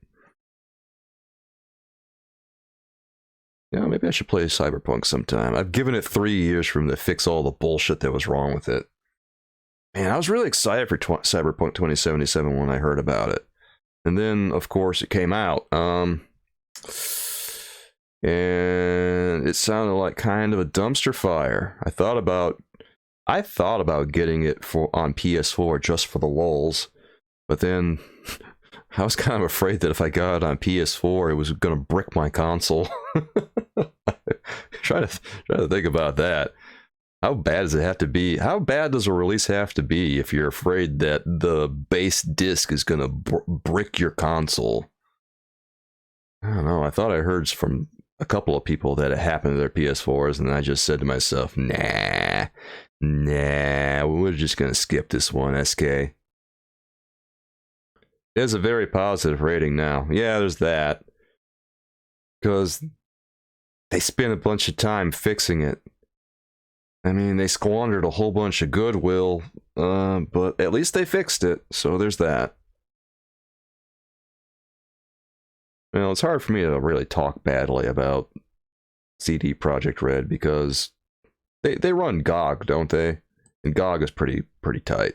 A: Yeah, maybe I should play Cyberpunk sometime. I've given it 3 years for them to fix all the bullshit that was wrong with it. Man, I was really excited for Cyberpunk 2077 when I heard about it. And then, of course, it came out. And it sounded like kind of a dumpster fire. I thought about getting it on PS4 just for the lulz, but then I was kind of afraid that if I got it on PS4, it was going to brick my console. try to think about that. How bad does it have to be? How bad does a release have to be if you're afraid that the base disc is going to brick your console? I don't know. I thought I heard from a couple of people that it happened to their PS4s, and I just said to myself, nah, we're just going to skip this one, SK. It has a very positive rating now. Yeah, there's that. Because they spent a bunch of time fixing it. I mean, they squandered a whole bunch of goodwill, but at least they fixed it, so there's that. Well, it's hard for me to really talk badly about CD Projekt Red because they run GOG, don't they? And GOG is pretty tight.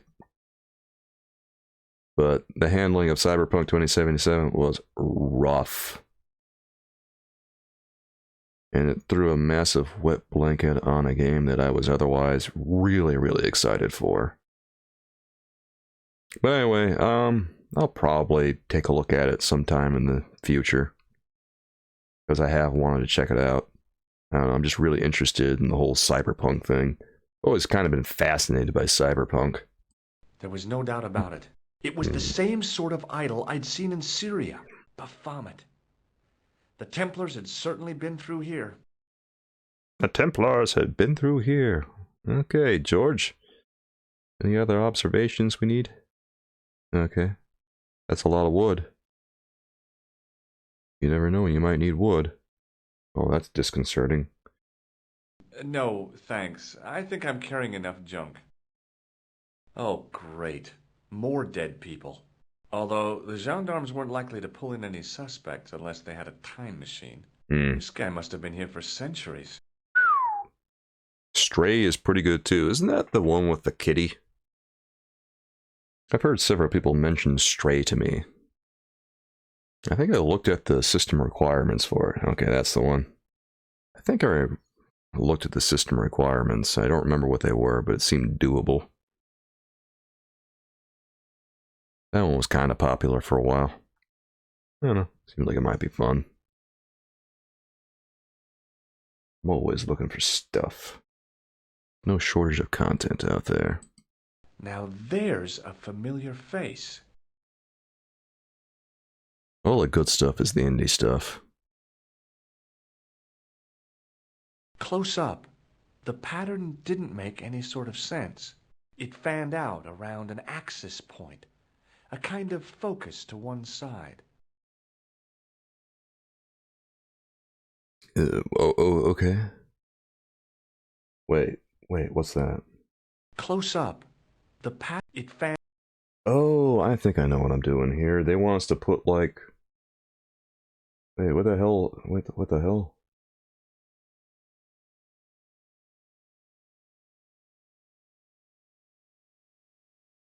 A: But the handling of Cyberpunk 2077 was rough. And it threw a massive wet blanket on a game that I was otherwise really, really excited for. But anyway, I'll probably take a look at it sometime in the future. Because I have wanted to check it out. I don't know, I'm just really interested in the whole cyberpunk thing. Always kind of been fascinated by cyberpunk.
B: There was no doubt about it. It was the same sort of idol I'd seen in Syria, Baphomet. The Templars had certainly been through here.
A: The Templars had been through here. Okay, George. Any other observations we need? Okay. That's a lot of wood. You never know when you might need wood. Oh, that's disconcerting.
B: No, thanks. I think I'm carrying enough junk. Oh, great. More dead people. Although the gendarmes weren't likely to pull in any suspects unless they had a time machine. This guy must have been here for centuries.
A: Stray is pretty good too. Isn't that the one with the kitty? I've heard several people mention Stray to me. I think I looked at the system requirements for it. Okay, that's the one. I think I looked at the system requirements. I don't remember what they were, but it seemed doable. That one was kind of popular for a while. I don't know. Seems like it might be fun. I'm always looking for stuff. No shortage of content out there.
B: Now there's a familiar face.
A: All the good stuff is the indie stuff.
B: Close up, the pattern didn't make any sort of sense. It fanned out around an axis point, a kind of focus to one side.
A: Okay. Wait, what's that?
B: Close up, the it fanned.
A: Oh, I think I know what I'm doing here. They want us to put like... Wait, what the hell? What the hell?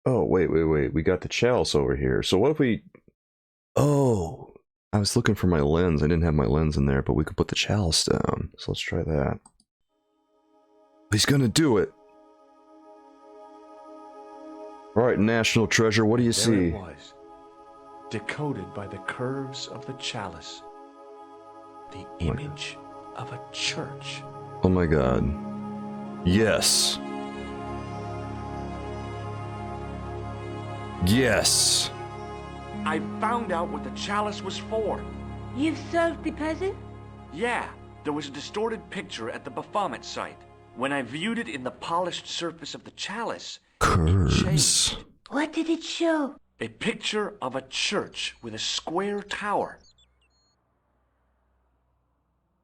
A: Oh, wait. We got the chalice over here. So what if we... Oh, I was looking for my lens. I didn't have my lens in there, but we could put the chalice down. So let's try that. He's gonna do it. Alright, National Treasure, what do you see?
B: There it was, decoded by the curves of the chalice. The image of a church.
A: Oh my god. Yes. Yes.
B: I found out what the chalice was for.
G: You've solved the puzzle?
B: Yeah, there was a distorted picture at the Baphomet site. When I viewed it in the polished surface of the chalice, it changed.
G: What did it show?
B: A picture of a church with a square tower.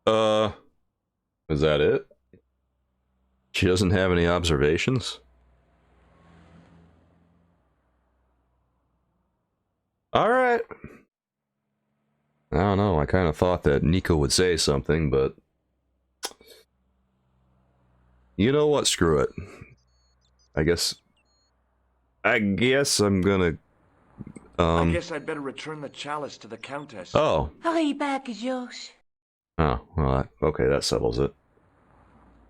A: Is that it? She doesn't have any observations? Alright. I don't know, I kind of thought that Nico would say something, but... You know what, screw it. I guess I'm gonna...
B: I guess I'd better return the chalice to the Countess.
A: Oh.
G: Hurry back, Georges.
A: Oh, well, okay, that settles it.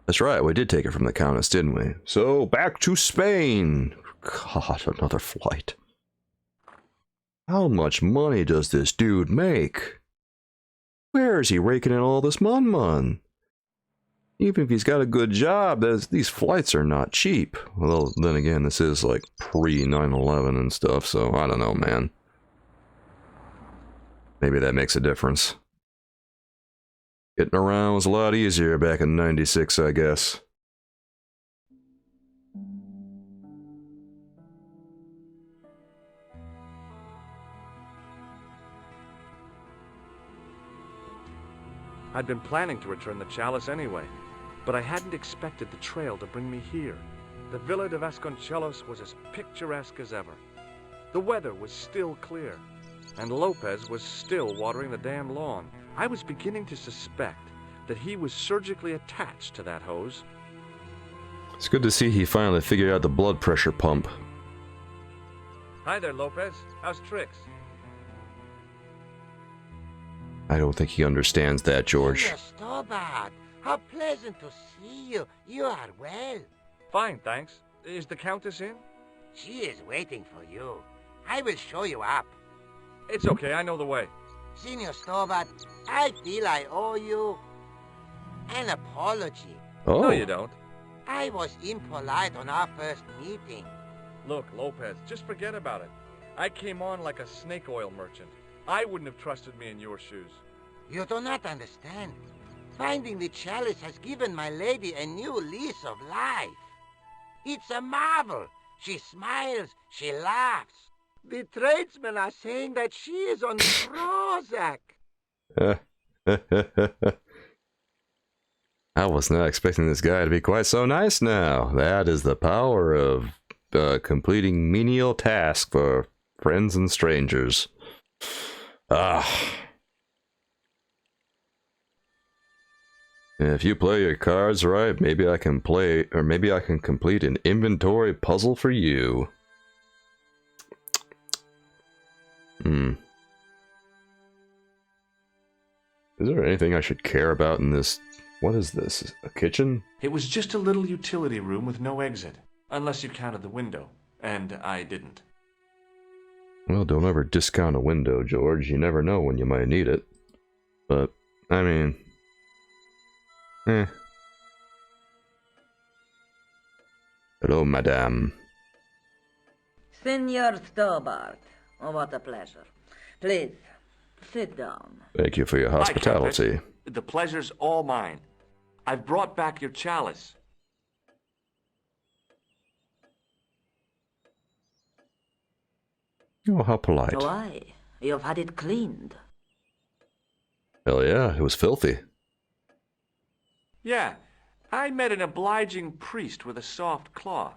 A: That's right, we did take it from the Countess, didn't we? So, back to Spain! God, another flight. How much money does this dude make? Where is he raking in all this mun-mun? Even if he's got a good job, these flights are not cheap. Well, then again, this is like pre-9/11 and stuff, so I don't know, man. Maybe that makes a difference. Getting around was a lot easier back in '96, I guess.
B: I'd been planning to return the chalice anyway, but I hadn't expected the trail to bring me here. The Villa de Vasconcelos was as picturesque as ever. The weather was still clear, and Lopez was still watering the damn lawn. I was beginning to suspect that he was surgically attached to that hose.
A: It's good to see he finally figured out the blood pressure pump.
B: Hi there, Lopez. How's tricks?
A: I don't think he understands that, George.
E: Senor Stobart, how pleasant to see you. You are well.
B: Fine, thanks. Is the Countess in?
E: She is waiting for you. I will show you up.
B: It's okay, I know the way.
E: Senor Stobart, I feel I owe you an apology.
A: Oh.
B: No, you don't.
E: I was impolite on our first meeting.
B: Look, Lopez, just forget about it. I came on like a snake oil merchant. I wouldn't have trusted me in your shoes.
E: You do not understand. Finding the chalice has given my lady a new lease of life. It's a marvel. She smiles, she laughs. The tradesmen are saying that she is on Prozac.
A: I was not expecting this guy to be quite so nice now. That is the power of completing menial tasks for friends and strangers. If you play your cards right, maybe I can complete an inventory puzzle for you. Is there anything I should care about in this? What is this? A kitchen?
B: It was just a little utility room with no exit, unless you counted the window, and I didn't.
A: Well, don't ever discount a window, George. You never know when you might need it. But, I mean... Hello, madame.
F: Senor Stobart, oh, what a pleasure. Please, sit down.
A: Thank you for your hospitality.
B: The pleasure's all mine. I've brought back your chalice.
A: Oh, how polite.
F: Why? You've had it cleaned.
A: Hell yeah, it was filthy.
B: Yeah, I met an obliging priest with a soft cloth.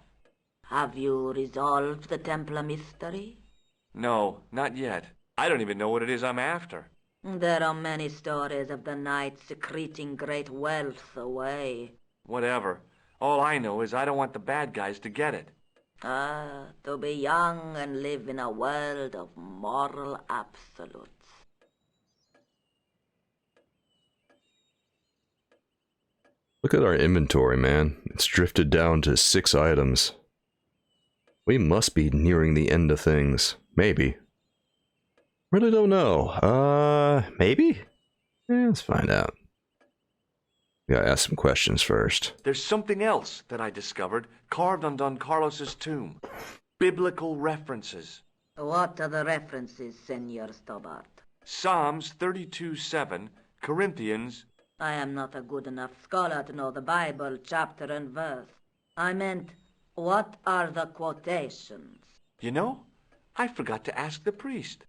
F: Have you resolved the Templar mystery?
B: No, not yet. I don't even know what it is I'm after.
F: There are many stories of the knight secreting great wealth away.
B: Whatever. All I know is I don't want the bad guys to get it.
F: To be young and live in a world of moral absolutes.
A: Look at our inventory, man. It's drifted down to 6 items. We must be nearing the end of things. Maybe. Really don't know. Maybe? Let's find out. We gotta ask some questions first.
B: There's something else that I discovered carved on Don Carlos's tomb. Biblical references.
F: What are the references, Senor Stobart?
B: Psalms 32:7, Corinthians.
F: I am not a good enough scholar to know the Bible chapter and verse. I meant, what are the quotations?
B: You know, I forgot to ask the priest.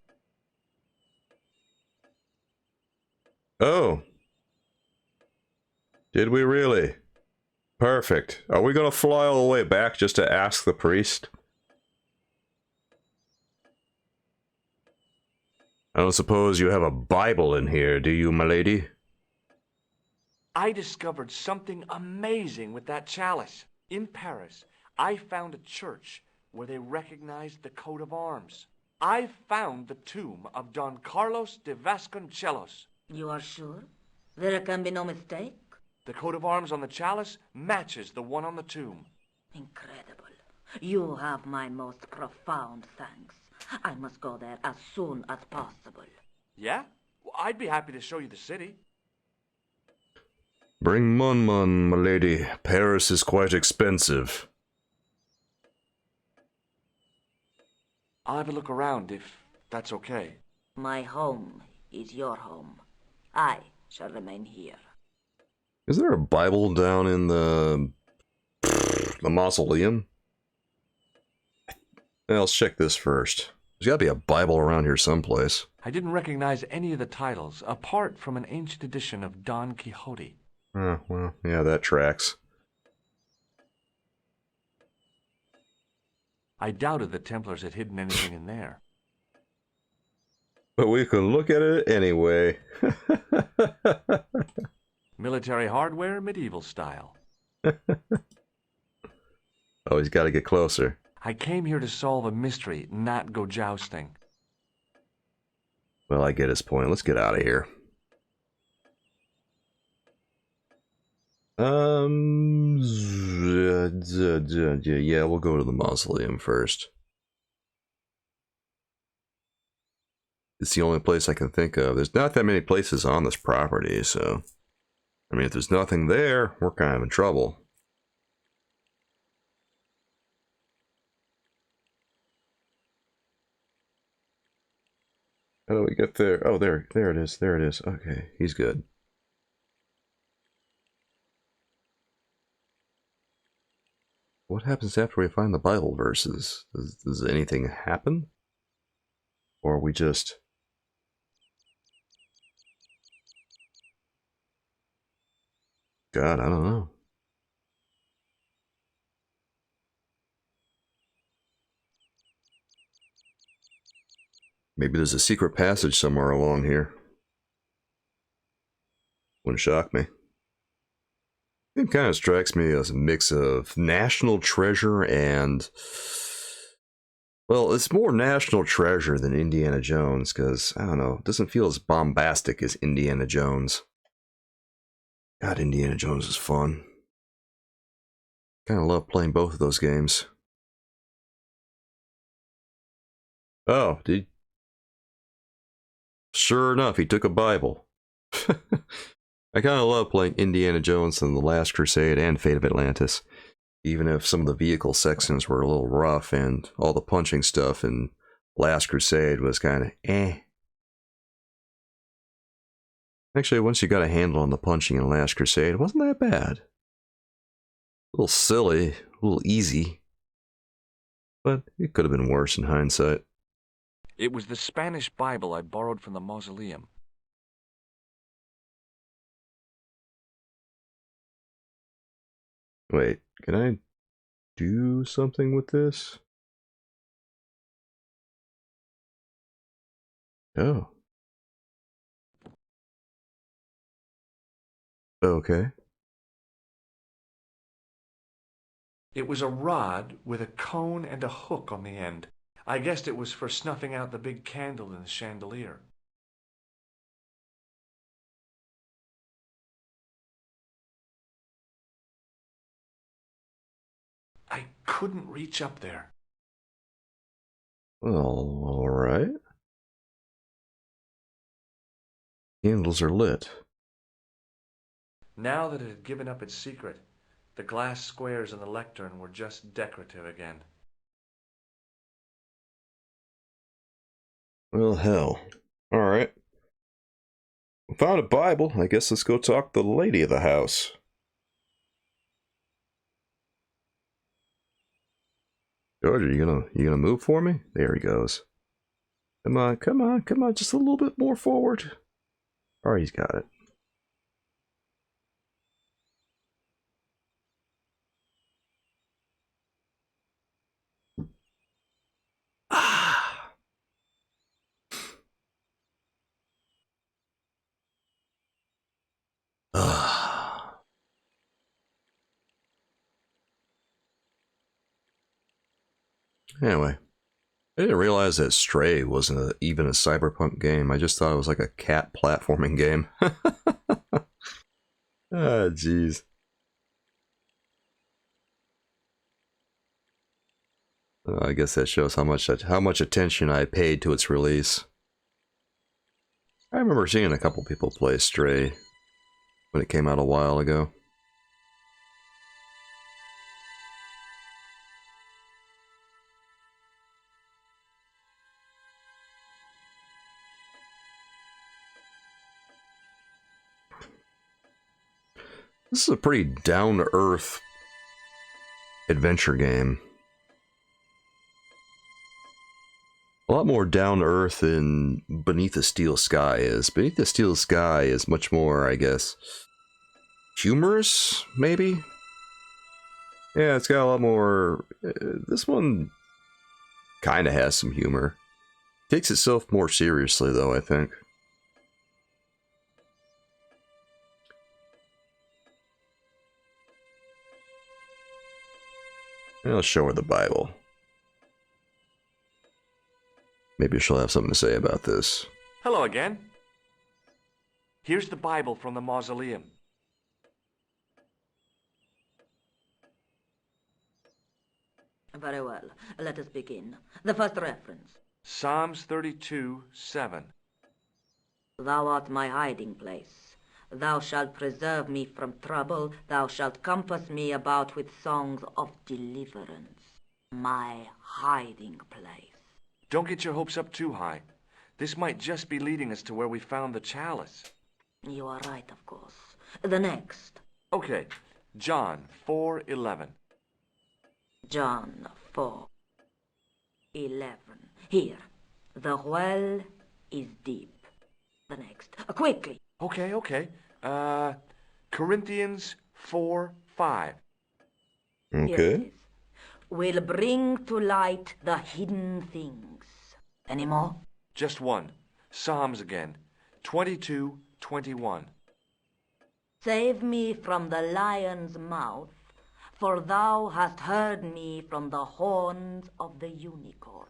A: Oh. Did we really? Perfect. Are we gonna fly all the way back just to ask the priest? I don't suppose you have a Bible in here, do you, my lady?
B: I discovered something amazing with that chalice. In Paris, I found a church where they recognized the coat of arms. I found the tomb of Don Carlos de Vasconcelos.
F: You are sure? There can be no mistake?
B: The coat of arms on the chalice matches the one on the tomb.
F: Incredible. You have my most profound thanks. I must go there as soon as possible.
B: Yeah? Well, I'd be happy to show you the city.
A: Bring mon, my lady. Paris is quite expensive.
B: I'll have a look around if that's okay.
F: My home is your home. I shall remain here.
A: Is there a Bible down in the mausoleum? Well, let's check this first. There's gotta be a Bible around here someplace.
B: I didn't recognize any of the titles, apart from an ancient edition of Don Quixote.
A: Oh, well, yeah, that tracks.
B: I doubted the Templars had hidden anything in there.
A: But we can look at it anyway.
B: Military hardware, medieval style.
A: Oh, he's got to get closer.
B: I came here to solve a mystery, not go jousting.
A: Well, I get his point. Let's get out of here. Yeah, we'll go to the mausoleum first. It's the only place I can think of. There's not that many places on this property, so... I mean, if there's nothing there, we're kind of in trouble. How do we get there? Oh, there it is. There it is. Okay, he's good. What happens after we find the Bible verses? Does anything happen? Or are we just... God, I don't know. Maybe there's a secret passage somewhere along here. Wouldn't shock me. It kind of strikes me as a mix of National Treasure and... Well, it's more National Treasure than Indiana Jones, because, I don't know, it doesn't feel as bombastic as Indiana Jones. God, Indiana Jones is fun. Kind of love playing both of those games. Oh, Sure enough, he took a Bible. I kind of love playing Indiana Jones and The Last Crusade and Fate of Atlantis. Even if some of the vehicle sections were a little rough and all the punching stuff in Last Crusade was kind of eh. Actually, once you got a handle on the punching in Last Crusade, it wasn't that bad. A little silly, a little easy. But it could have been worse in hindsight.
B: It was the Spanish Bible I borrowed from the mausoleum.
A: Wait, can I do something with this? Oh. Okay.
B: It was a rod with a cone and a hook on the end. I guessed it was for snuffing out the big candle in the chandelier. I couldn't reach up there.
A: Well, alright. Candles are lit.
B: Now that it had given up its secret, the glass squares in the lectern were just decorative again.
A: Well, hell. Alright. We found a Bible. I guess let's go talk to the lady of the house. George, are you gonna move for me? There he goes. Come on, come on, come on, just a little bit more forward. Alright, he's got it. Ah. Anyway, I didn't realize that Stray wasn't even a cyberpunk game. I just thought it was like a cat platforming game. Ah, jeez. I guess that shows how much attention I paid to its release. I remember seeing a couple people play Stray when it came out a while ago. This is a pretty down-to-earth adventure game. A lot more down-to-earth than Beneath the Steel Sky is. Beneath the Steel Sky is much more, I guess, humorous, maybe? Yeah, it's got a lot more... this one kind of has some humor. Takes itself more seriously, though, I think. I'll show her the Bible. Maybe she'll have something to say about this.
B: Hello again. Here's the Bible from the mausoleum.
F: Very well. Let us begin. The first reference.
B: Psalms 32:7.
F: Thou art my hiding place. Thou shalt preserve me from trouble. Thou shalt compass me about with songs of deliverance. My hiding place.
B: Don't get your hopes up too high. This might just be leading us to where we found the chalice.
F: You are right, of course. The next.
B: Okay, John 4:11.
F: John 4:11. Here. The well is deep. The next. Quickly.
B: Okay. Corinthians 4:5.
A: Okay.
F: Will bring to light the hidden things. Any more?
B: Just one. Psalms again. 22:21.
F: Save me from the lion's mouth, for thou hast heard me from the horns of the unicorns.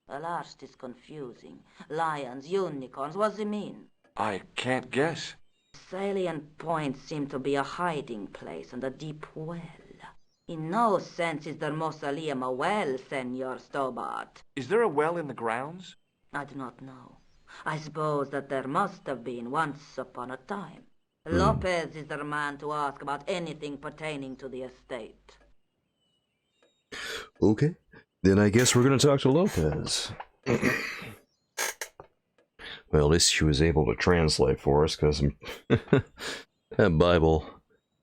F: The last is confusing. Lions, unicorns, what does it mean?
B: I can't guess.
F: Salient points seem to be a hiding place and a deep well. In no sense is the mausoleum a well, Senor Stobart.
B: Is there a well in the grounds?
F: I do not know. I suppose that there must have been once upon a time. Lopez is the man to ask about anything pertaining to the estate.
A: Okay. Then I guess we're going to talk to Lopez. Well, at least she was able to translate for us, because that Bible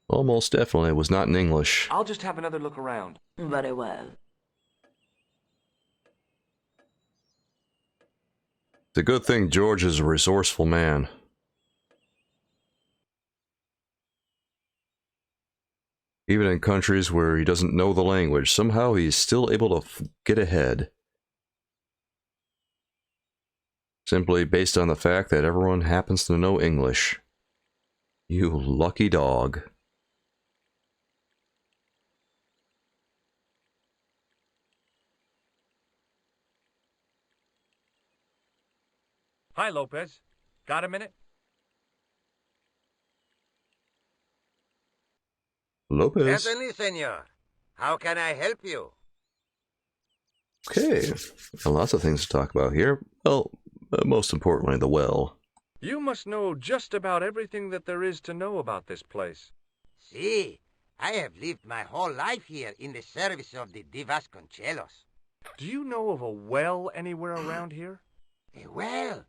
A: almost definitely was not in English.
B: I'll just have another look around.
F: Very well.
A: It's a good thing George is a resourceful man. Even in countries where he doesn't know the language, somehow he's still able to get ahead. Simply based on the fact that everyone happens to know English. You lucky dog.
D: Hi, Lopez. Got a minute?
A: Lopez.
E: Certainly, senor. How can I help you?
A: Okay, lots of things to talk about here. Well, most importantly, the well.
D: You must know just about everything that there is to know about this place.
E: See, I have lived my whole life here in the service of the De Vasconcelos.
D: Do you know of a well anywhere around here?
E: A well?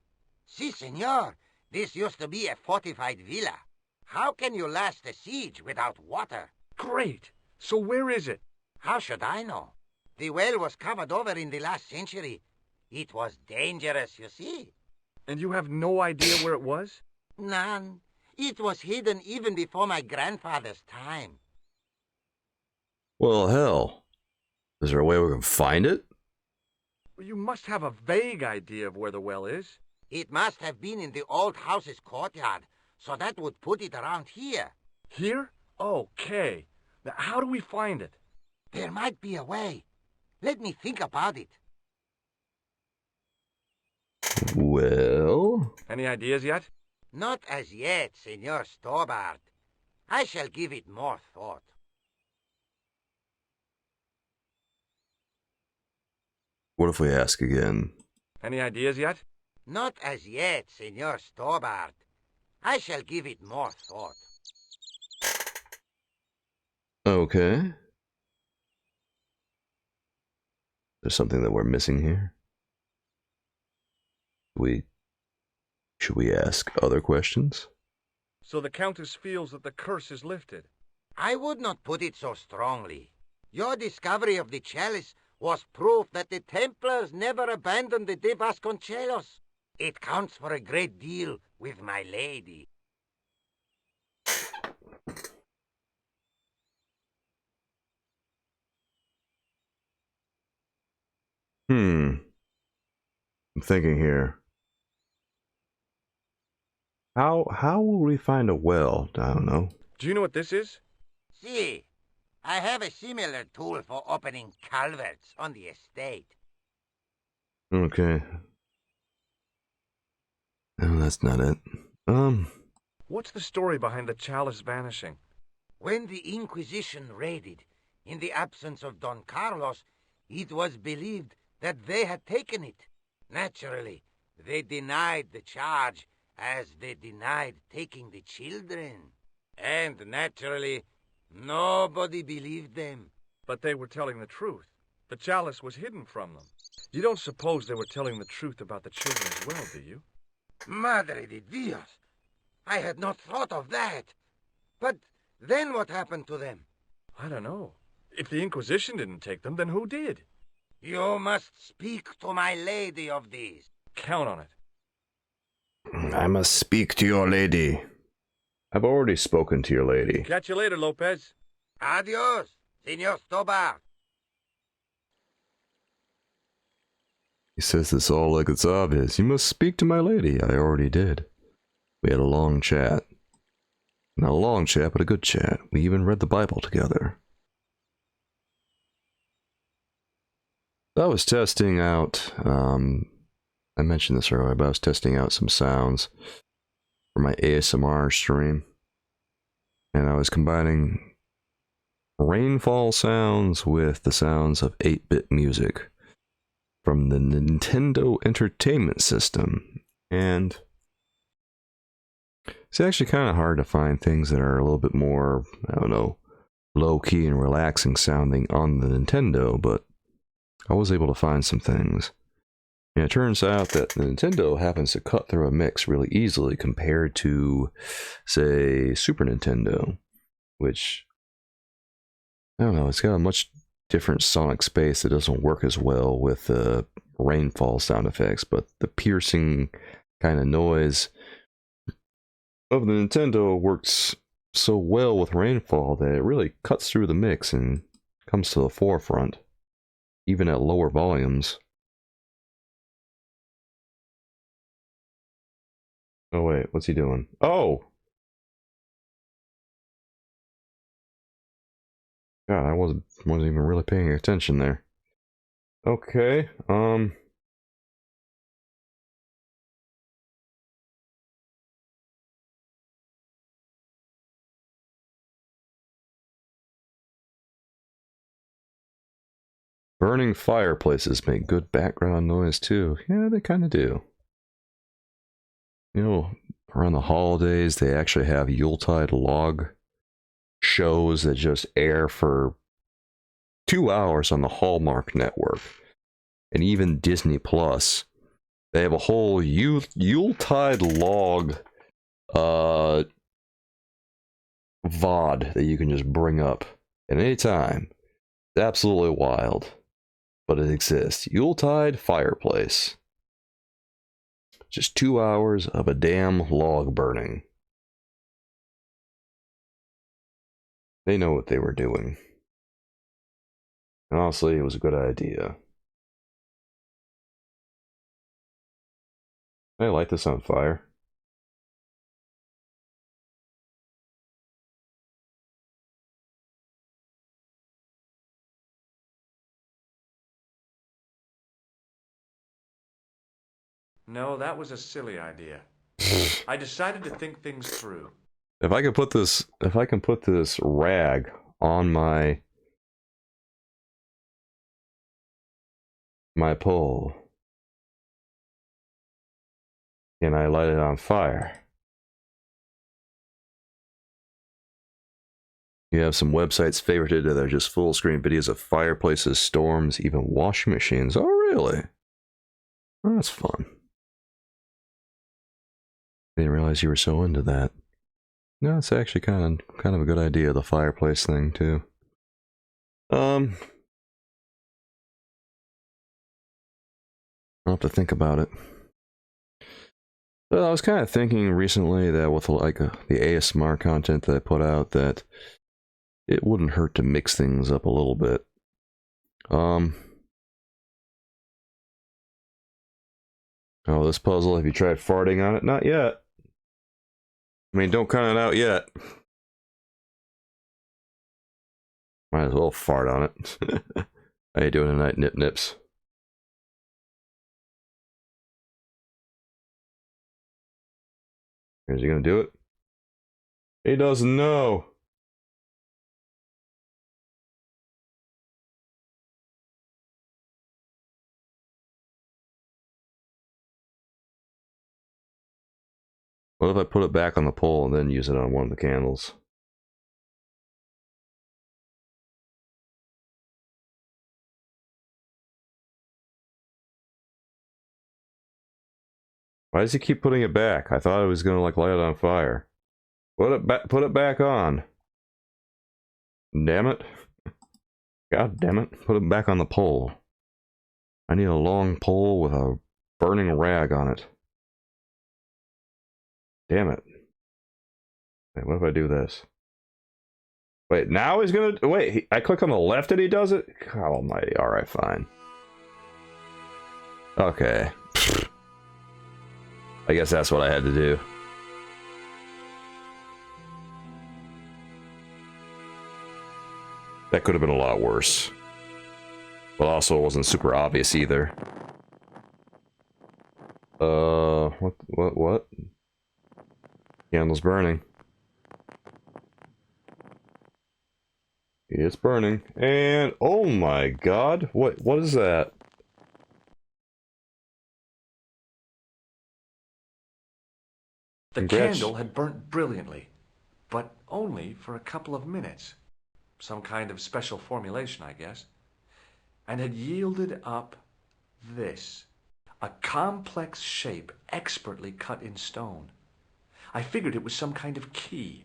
E: Si, senor. This used to be a fortified villa. How can you last a siege without water?
D: Great! So where is it?
E: How should I know? The well was covered over in the last century. It was dangerous, you see.
D: And you have no idea where it was?
E: None. It was hidden even before my grandfather's time.
A: Well, hell. Is there a way we can find it?
D: You must have a vague idea of where the well is.
E: It must have been in the old house's courtyard, so that would put it around here.
D: Here? Okay. Now, how do we find it?
E: There might be a way. Let me think about it.
A: Well...
D: Any ideas yet?
E: Not as yet, Senor Stobart. I shall give it more thought.
A: What if we ask again?
D: Any ideas yet?
E: Not as yet, Senor Stobart. I shall give it more thought.
A: Okay. There's something that we're missing here. Should we ask other questions?
D: So the Countess feels that the curse is lifted.
E: I would not put it so strongly. Your discovery of the chalice was proof that the Templars never abandoned the De Vasconcelos. It counts for a great deal with my lady.
A: I'm thinking here. How will we find a well? I don't know.
D: Do you know what this is?
E: See, I have a similar tool for opening culverts on the estate.
A: Okay. No, that's not it.
D: What's the story behind the chalice vanishing?
E: When the Inquisition raided, in the absence of Don Carlos, it was believed that they had taken it. Naturally, they denied the charge as they denied taking the children. And naturally, nobody believed them.
D: But they were telling the truth. The chalice was hidden from them. You don't suppose they were telling the truth about the children as well, do you?
E: Madre de Dios! I had not thought of that. But then what happened to them?
D: I don't know. If the Inquisition didn't take them, then who did?
E: You must speak to my lady of these.
D: Count on it.
A: I must speak to your lady. I've already spoken to your lady.
D: Catch you later, Lopez.
E: Adios, Senor Stobart.
A: He says this all like it's obvious. You must speak to my lady. I already did. We had a long chat. Not a long chat, but a good chat. We even read the Bible together. I was testing out, I mentioned this earlier, but I was testing out some sounds for my ASMR stream. And I was combining rainfall sounds with the sounds of 8-bit music from the Nintendo Entertainment System. And it's actually kind of hard to find things that are a little bit more, I don't know, low-key and relaxing sounding on the Nintendo, but I was able to find some things. And it turns out that the Nintendo happens to cut through a mix really easily compared to, say, Super Nintendo, which, I don't know, it's got a much different sonic space that doesn't work as well with the rainfall sound effects, but the piercing kind of noise of the Nintendo works so well with rainfall that it really cuts through the mix and comes to the forefront, even at lower volumes. Oh wait, what's he doing? Oh! God, I wasn't even really paying attention there. Okay, Burning fireplaces make good background noise too. Yeah, they kind of do. You know, around the holidays, they actually have Yuletide log shows that just air for 2 hours on the Hallmark Network. And even Disney Plus. They have a whole Yuletide log VOD that you can just bring up at any time. It's absolutely wild. But it exists. Yuletide fireplace. Just 2 hours of a damn log burning. They know what they were doing. And honestly, it was a good idea. Can I light this on fire?
B: No, that was a silly idea. I decided to think things through.
A: If I can put this rag on my pole, can I light it on fire? You have some websites favorited that are just full screen videos of fireplaces, storms, even washing machines. Oh, really? Oh, that's fun. Didn't realize you were so into that. No, it's actually kind of a good idea, the fireplace thing too. I'll have to think about it. Well, I was kind of thinking recently that with like the ASMR content that I put out, that it wouldn't hurt to mix things up a little bit. Oh, this puzzle, have you tried farting on it? Not yet. I mean, don't count it out yet. Might as well fart on it. How you doing tonight, Nip Nips? Is he gonna do it? He doesn't know. What if I put it back on the pole and then use it on one of the candles? Why does he keep putting it back? I thought I was gonna like light it on fire. Put it back on. Damn it. God damn it. Put it back on the pole. I need a long pole with a burning rag on it. Damn it. Wait, what if I do this? Wait, now he's gonna... Wait, I click on the left and he does it? God almighty. Alright, fine. Okay. I guess that's what I had to do. That could have been a lot worse. But also it wasn't super obvious either. What? Candle's burning. It's burning. And, oh my god, what is that?
B: The candle had burnt brilliantly, but only for a couple of minutes. Some kind of special formulation, I guess. And had yielded up this. A complex shape expertly cut in stone. I figured it was some kind of key.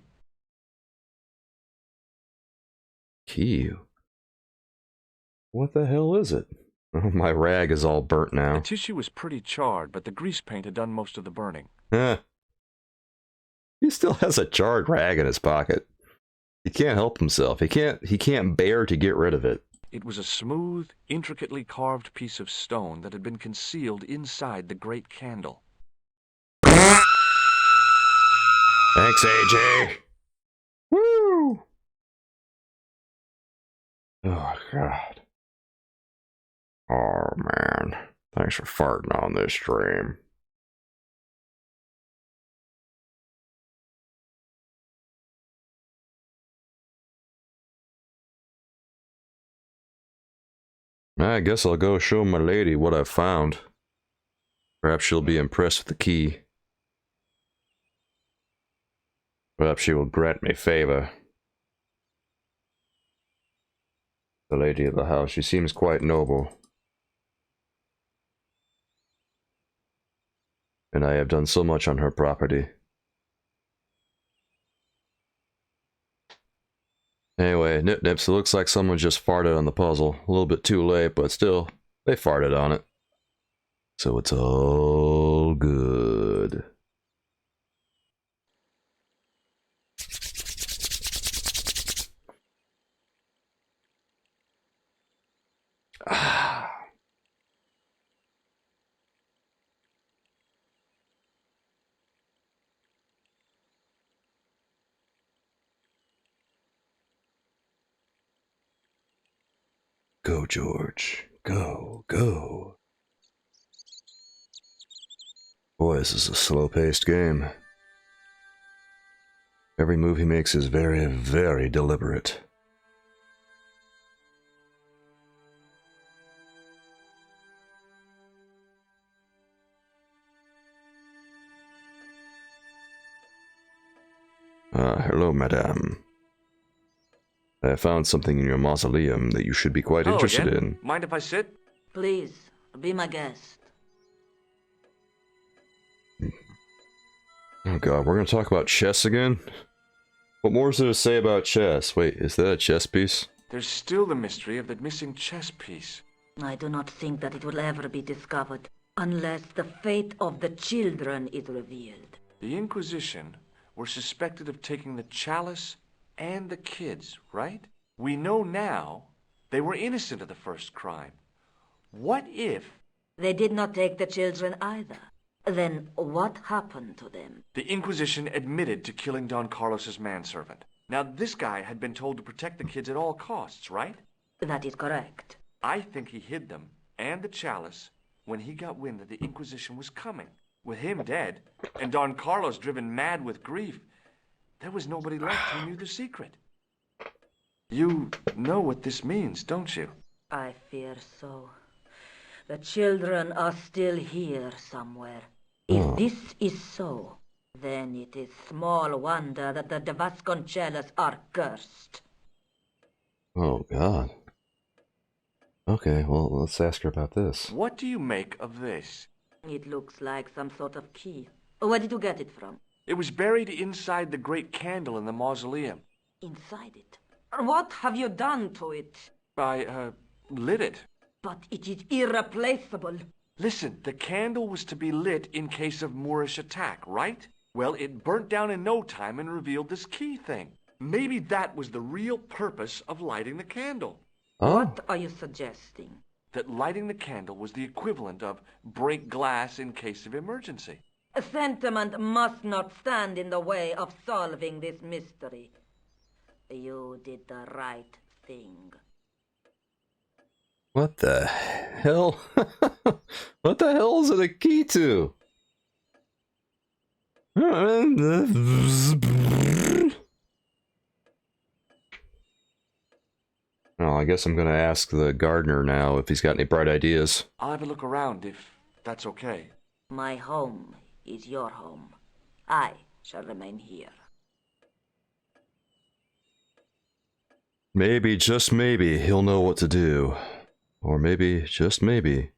A: Key? What the hell is it? Oh, my rag is all burnt now.
D: The tissue was pretty charred, but the grease paint had done most of the burning.
A: He still has a charred rag in his pocket. He can't help himself. He can't bear to get rid of it.
D: It was a smooth, intricately carved piece of stone that had been concealed inside the great candle.
A: Thanks, AJ. Woo! Oh, God. Oh, man. Thanks for farting on this stream. I guess I'll go show my lady what I've found. Perhaps she'll be impressed with the key. Perhaps she will grant me favor. The lady of the house, she seems quite noble. And I have done so much on her property. Anyway, Nip Nips, it looks like someone just farted on the puzzle. A little bit too late, but still, they farted on it. So it's all good. Go, George. Go, go. Boy, this is a slow-paced game. Every move he makes is very, very deliberate. Hello, madame. I found something in your mausoleum that you should be quite interested in.
D: Mind if I sit?
F: Please, be my guest.
A: Oh god, we're gonna talk about chess again? What more is there to say about chess? Wait, is that a chess piece?
B: There's still the mystery of the missing chess piece.
F: I do not think that it will ever be discovered, unless the fate of the children is revealed.
B: The Inquisition were suspected of taking the chalice and the kids, right? We know now they were innocent of the first crime. What if...
F: They did not take the children either. Then what happened to them?
B: The Inquisition admitted to killing Don Carlos's manservant. Now, this guy had been told to protect the kids at all costs, right?
F: That is correct.
B: I think he hid them and the chalice when he got wind that the Inquisition was coming. With him dead, and Don Carlos driven mad with grief, there was nobody left who knew the secret. You know what this means, don't you?
F: I fear so. The children are still here somewhere. If this is so, then it is small wonder that the De Vasconcellos are cursed.
A: Oh god. Okay, well, let's ask her about this.
B: What do you make of this?
F: It looks like some sort of key. Where did you get it from?
B: It was buried inside the great candle in the mausoleum.
F: Inside it? What have you done to it?
B: I, lit it.
F: But it is irreplaceable.
B: Listen, the candle was to be lit in case of Moorish attack, right? Well, it burnt down in no time and revealed this key thing. Maybe that was the real purpose of lighting the candle.
F: What are you suggesting?
B: That lighting the candle was the equivalent of break glass in case of emergency.
F: Sentiment must not stand in the way of solving this mystery. You did the right thing.
A: What the hell? What the hell is it a key to? Oh, I guess I'm gonna ask the gardener now if he's got any bright ideas.
B: I'll have a look around if that's okay.
F: My home is your home. I shall remain here.
A: Maybe, just maybe, he'll know what to do. Or maybe, just maybe,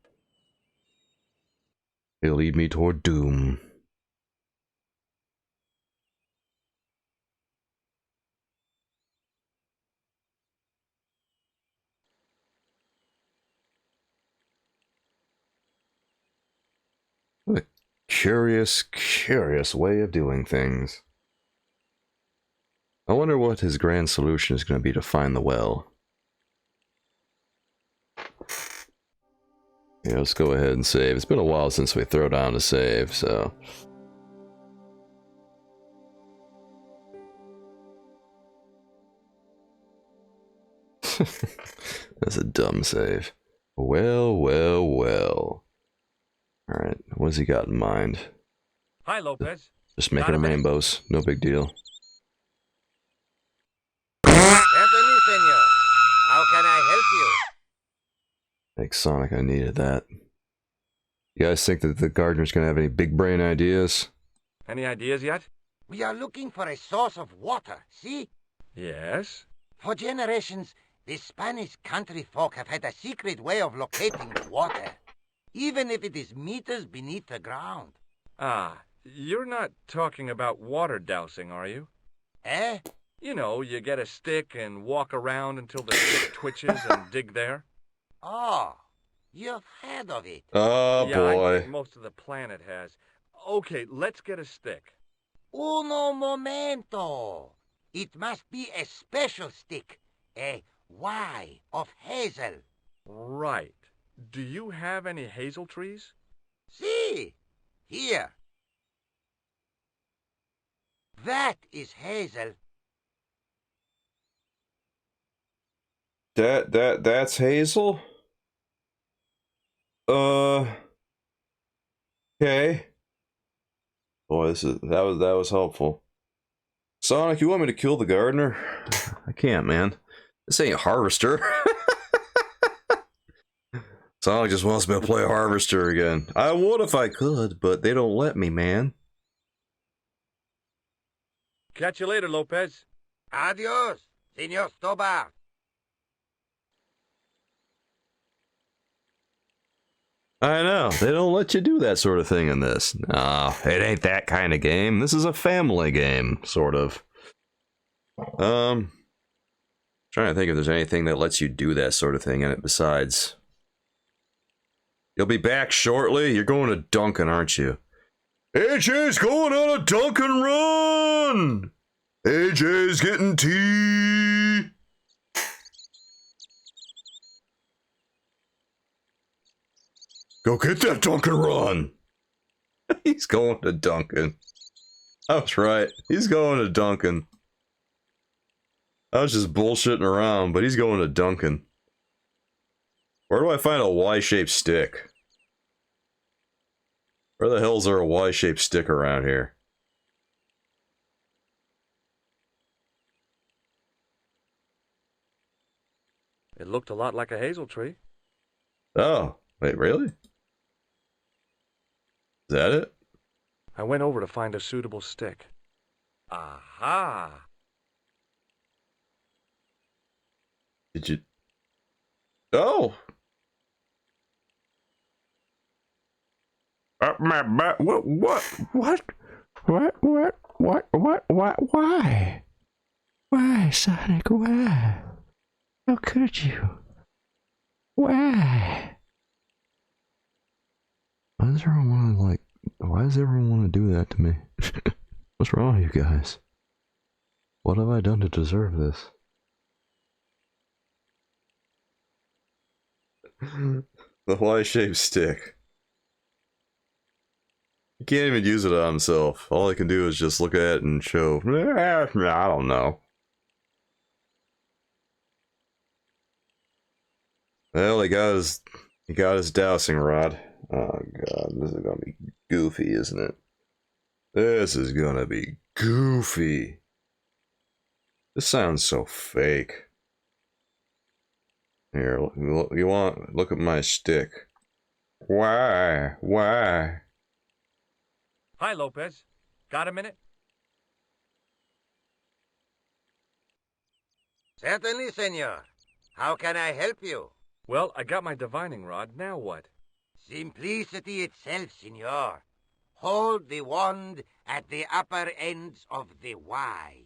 A: he'll lead me toward doom. What a curious, curious way of doing things. I wonder what his grand solution is going to be to find the well. Yeah, let's go ahead and save. It's been a while since we throw down to save, so... That's a dumb save. Well, well, well. Alright, what has he got in mind?
D: Hi, Lopez.
A: Just making rainbows. No big deal.
E: Anthony, senor. How can I help you?
A: Thanks, Sonic. I needed that. You guys think that the gardener's gonna have any big brain ideas?
D: Any ideas yet?
E: We are looking for a source of water, see?
D: Yes?
E: For generations, the Spanish country folk have had a secret way of locating water, even if it is meters beneath the ground.
D: Ah, you're not talking about water dowsing, are you?
E: Eh?
D: You know, you get a stick and walk around until the stick twitches and dig there.
E: Oh, you've heard of it.
A: Oh,
D: yeah,
A: boy.
D: I think most of the planet has. Okay, let's get a stick.
E: Uno momento. It must be a special stick, a Y of hazel.
D: Right. Do you have any hazel trees?
E: See, here. That is hazel.
A: That's Hazel? Okay. Boy, that was helpful. Sonic, you want me to kill the gardener? I can't, man. This ain't Harvester. Sonic just wants me to play Harvester again. I would if I could, but they don't let me, man.
D: Catch you later, Lopez.
E: Adios, Senor Stobart.
A: I know, they don't let you do that sort of thing in this. No, it ain't that kind of game. This is a family game, sort of. Trying to think if there's anything that lets you do that sort of thing in it besides. You'll be back shortly? You're going to Duncan, aren't you? AJ's going on a Duncan run! AJ's getting tea! Go get that Duncan run! He's going to Duncan. I was right. He's going to Duncan. I was just bullshitting around, but he's going to Duncan. Where do I find a Y-shaped stick? Where the hell is there a Y-shaped stick around here?
D: It looked a lot like a hazel tree.
A: Oh, wait, really? Is that it?
D: I went over to find a suitable stick. Aha!
A: Did you... Oh!
C: Up my butt. What? Why? Why, Sonic? Why? How could you? Why?
A: Why does everyone want to, like... Why does everyone want to do that to me? What's wrong with you guys? What have I done to deserve this? The Y-shaped stick. He can't even use it on himself. All he can do is just look at it and show, I don't know. Well, he got his dowsing rod. Oh god, this is gonna be goofy, isn't it? This is gonna be goofy. This sounds so fake. Here, look at my stick. Why? Why?
D: Hi, Lopez. Got a minute?
E: Certainly, senor. How can I help you?
D: Well, I got my divining rod. Now what?
E: Simplicity itself, senor. Hold the wand at the upper ends of the Y.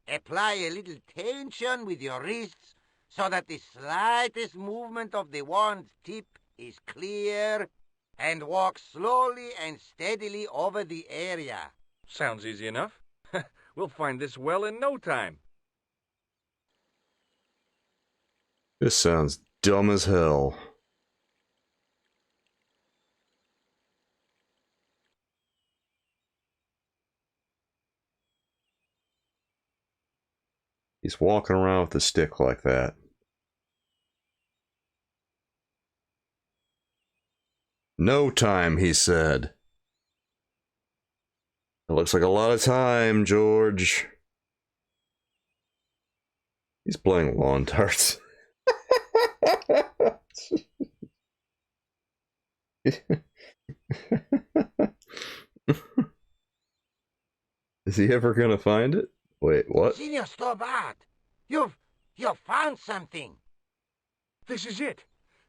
E: Apply a little tension with your wrists so that the slightest movement of the wand's tip is clear, and walk slowly and steadily over the area.
D: Sounds easy enough. We'll find this well in no time.
A: This sounds dumb as hell. He's walking around with a stick like that. No time, he said. It looks like a lot of time, George. He's playing lawn darts. Is he ever gonna find it? Wait, what?
E: Senor Stobart, you've found something.
B: This is it.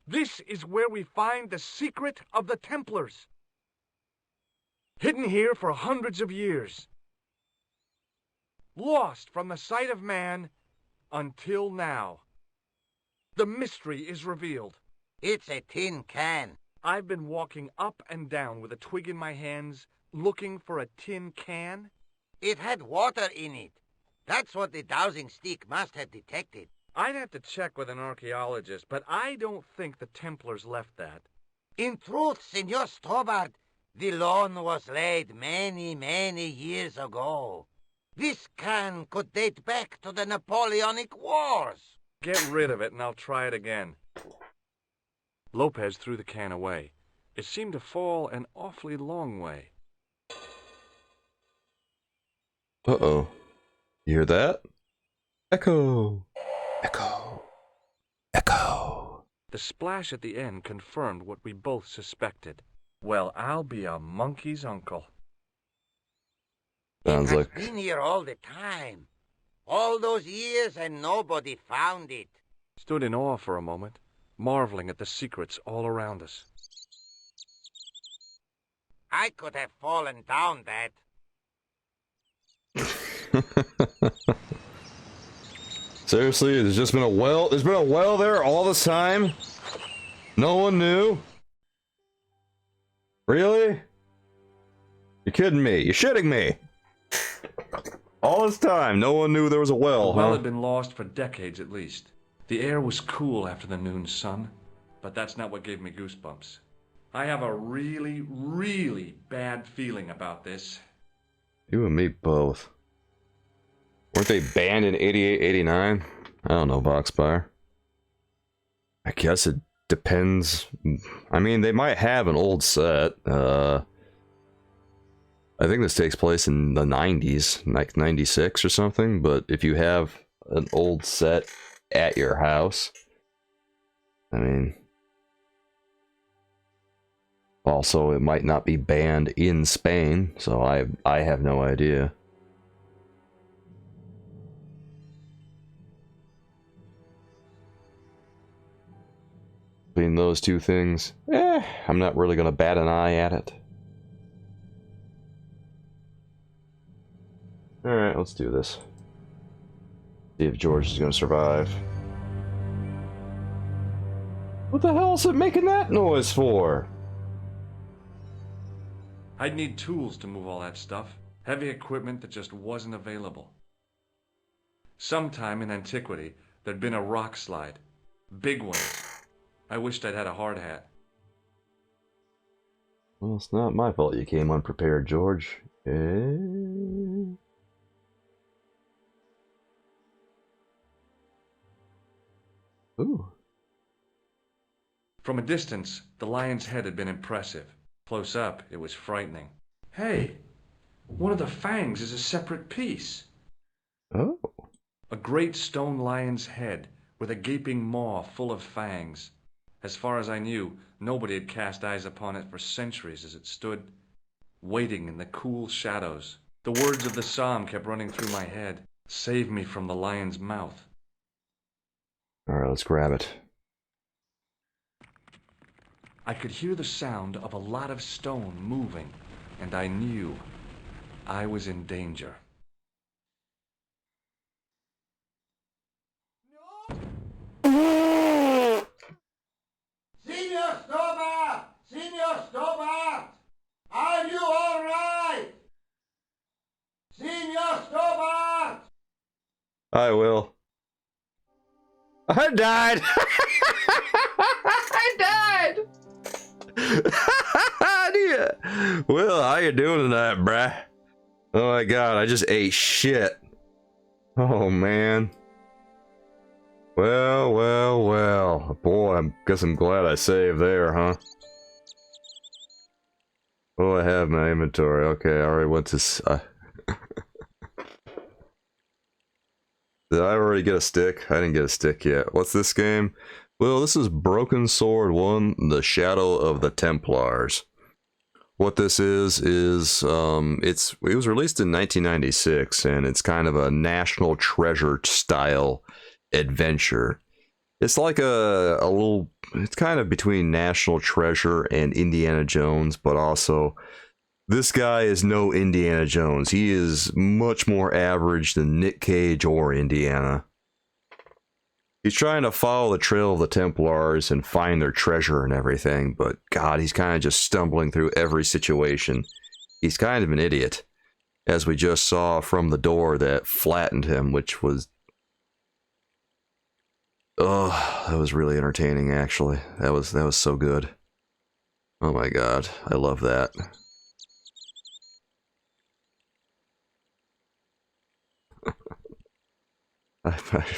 B: This is where we find the secret of the Templars. Hidden here for hundreds of years. Lost from the sight of man until now. The mystery is revealed.
E: It's a tin can.
B: I've been walking up and down with a twig in my hands, looking for a tin can.
E: It had water in it. That's what the dowsing stick must have detected.
B: I'd have to check with an archaeologist, but I don't think the Templars left that.
E: In truth, Senor Stobart, the loan was laid many, many years ago. This can could date back to the Napoleonic Wars.
B: Get rid of it and I'll try it again. Lopez threw the can away. It seemed to fall an awfully long way.
A: Uh-oh. You hear that? Echo! Echo! Echo!
B: The splash at the end confirmed what we both suspected. Well, I'll be a monkey's uncle.
A: Sounds like...
E: It's been here all the time. All those years and nobody found it.
B: Stood in awe for a moment, marveling at the secrets all around us.
E: I could have fallen down that.
A: Seriously, there's just been a well. There's been a well there all this time? No one knew? Really? You're kidding me. You're shitting me. All this time, no one knew there was a well,
B: The well
A: huh?
B: had been lost for decades at least. The air was cool after the noon sun, but that's not what gave me goosebumps. I have a really, really bad feeling about this.
A: You and me both. Weren't they banned in 88, 89? I don't know, Boxfire. I guess it depends. I mean, they might have an old set. I think this takes place in the 90s, like 96 or something, but if you have an old set at your house, I mean... Also, it might not be banned in Spain, so I have no idea. Between those two things, I'm not really gonna bat an eye at it. Alright, let's do this. See if George is gonna survive. What the hell is it making that noise for?
B: I'd need tools to move all that stuff. Heavy equipment that just wasn't available. Sometime in antiquity, there'd been a rock slide. Big one. I wished I'd had a hard hat.
A: Well, it's not my fault you came unprepared, George. Ooh.
B: From a distance, the lion's head had been impressive. Close up, it was frightening. Hey, one of the fangs is a separate piece.
A: Oh.
B: A great stone lion's head with a gaping maw full of fangs. As far as I knew, nobody had cast eyes upon it for centuries as it stood, waiting in the cool shadows. The words of the psalm kept running through my head. Save me from the lion's mouth.
A: Alright, let's grab it.
B: I could hear the sound of a lot of stone moving, and I knew I was in danger.
E: Senor Stobart! Senor Stobart! Are you all right? Senor Stobart!
A: I will. I died! I died! Well, how you doing tonight, bruh? Oh my god, I just ate shit. Oh man. Well, well, well. Boy, I guess I'm glad I saved there, huh? Oh, I have my inventory. Okay, I already went to... Did I already get a stick? I didn't get a stick yet. What's this game? Well, this is Broken Sword 1, The Shadow of the Templars. What this is it was released in 1996, and it's kind of a National Treasure style adventure. It's like a little, it's kind of between National Treasure and Indiana Jones, but also this guy is no Indiana Jones. He is much more average than Nick Cage or Indiana. He's trying to follow the trail of the Templars and find their treasure and everything, but God, he's kind of just stumbling through every situation. He's kind of an idiot, as we just saw from the door that flattened him, which was... Oh, that was really entertaining, actually. That was so good. Oh my God, I love that.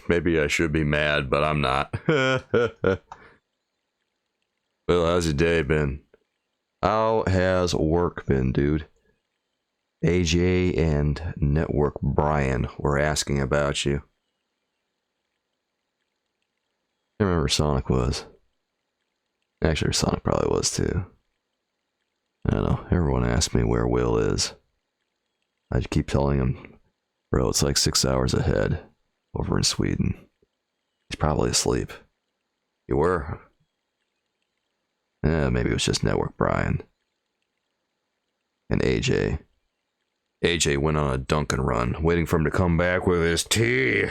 A: Maybe I should be mad, but I'm not. Well, how's your day been? How has work been, dude? AJ and Network Brian were asking about you. I remember Sonic was. Actually, Sonic probably was too. I don't know. Everyone asks me where Will is. I keep telling him, bro, it's like 6 hours ahead. Over in Sweden. He's probably asleep. You were? Maybe it was just Network Brian. And AJ. AJ went on a Dunkin' run, waiting for him to come back with his tea.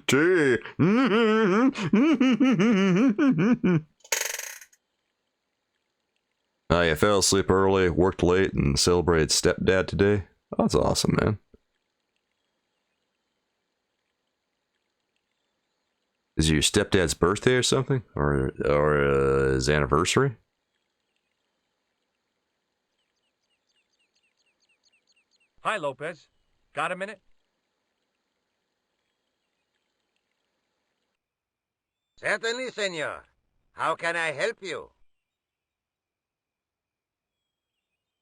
A: Tea. You fell asleep early, worked late, and celebrated stepdad today? Oh, that's awesome, man. Is it your stepdad's birthday or something? Or his anniversary?
D: Hi, Lopez. Got a minute?
E: Certainly, senor. How can I help you?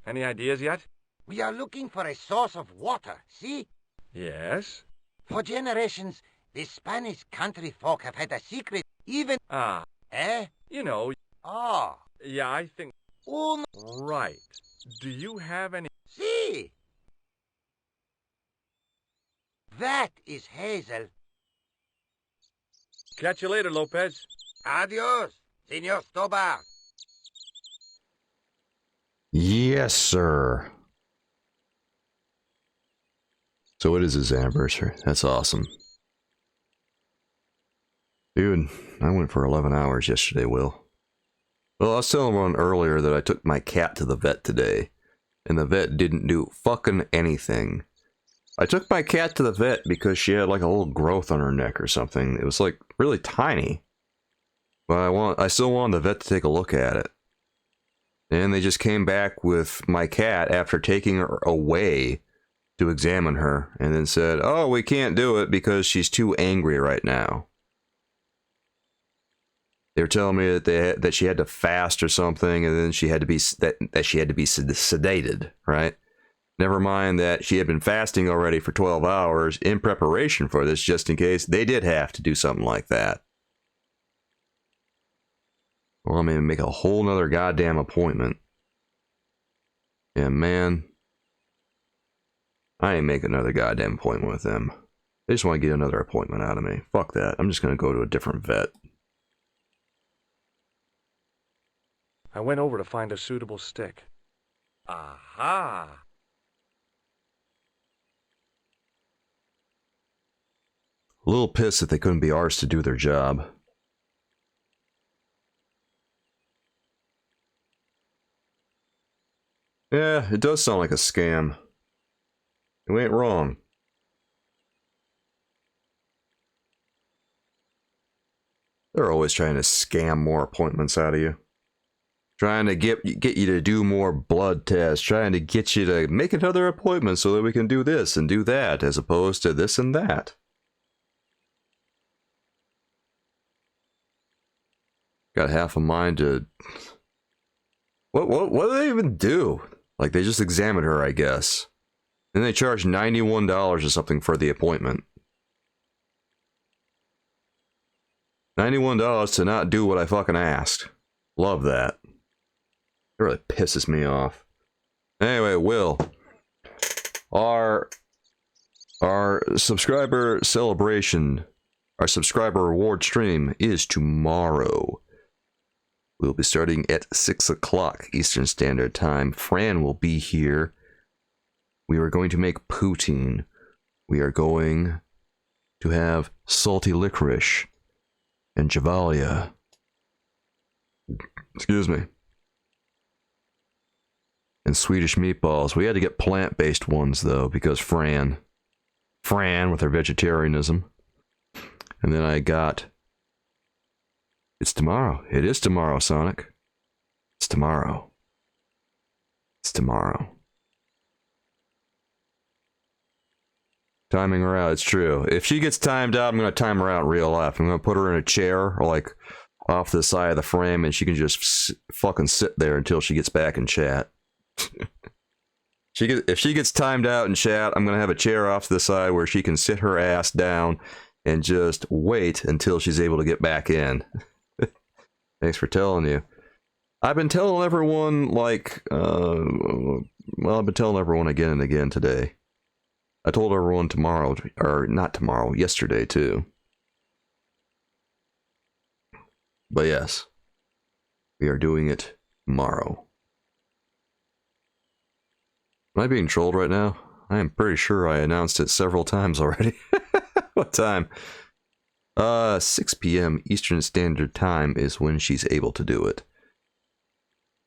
D: Any ideas yet?
E: We are looking for a source of water, see?
D: Yes?
E: For generations, the Spanish country folk have had a secret, even...
D: Ah.
E: Eh?
D: You know.
E: Oh.
D: Yeah, I think... Right. Do you have any...
E: See? That is Hazel.
D: Catch you later, Lopez.
E: Adios, Senor Stobar.
A: Yes, sir. So it is his anniversary. That's awesome. Dude, I went for 11 hours yesterday, Will. Well, I was telling one earlier that I took my cat to the vet today, and the vet didn't do fucking anything. I took my cat to the vet because she had like a little growth on her neck or something. It was like really tiny. But I still wanted the vet to take a look at it. And they just came back with my cat after taking her away to examine her, and then said, "Oh, we can't do it because she's too angry right now." They were telling me that she had to fast or something, and then she had to be sedated, right? Never mind that she had been fasting already for 12 hours in preparation for this, just in case they did have to do something like that. Well, I mean, make a whole nother goddamn appointment. Yeah, man. I ain't making another goddamn appointment with them. They just want to get another appointment out of me. Fuck that. I'm just going to go to a different vet.
B: I went over to find a suitable stick.
D: Aha!
A: A little pissed that they couldn't be arsed to do their job. Yeah, it does sound like a scam. You ain't wrong. They're always trying to scam more appointments out of you. Trying to get you to do more blood tests. Trying to get you to make another appointment so that we can do this and do that, as opposed to this and that. Got half a mind to... What do they even do? Like, they just examined her, I guess. Then they charge $91 or something for the appointment. $91 to not do what I fucking asked. Love that. It really pisses me off. Anyway, Will, our subscriber celebration, our subscriber reward stream is tomorrow. We'll be starting at 6 o'clock Eastern Standard Time. Fran will be here. We are going to make poutine. We are going to have salty licorice and javalia. Excuse me. And Swedish meatballs. We had to get plant-based ones, though, because Fran with her vegetarianism. And then I got... It's tomorrow. It is tomorrow, Sonic. It's tomorrow. It's tomorrow. Timing her out, it's true. If she gets timed out, I'm going to time her out in real life. I'm going to put her in a chair, or like off the side of the frame, and she can just fucking sit there until she gets back in chat. If she gets timed out in chat, I'm going to have a chair off to the side where she can sit her ass down and just wait until she's able to get back in. Thanks for telling you. I've been telling everyone, like, well, I've been telling everyone again and again today. I told everyone tomorrow, or not tomorrow, yesterday too. But yes, we are doing it tomorrow. Am I being trolled right now? I am pretty sure I announced it several times already. What time? 6 p.m. Eastern Standard Time is when she's able to do it.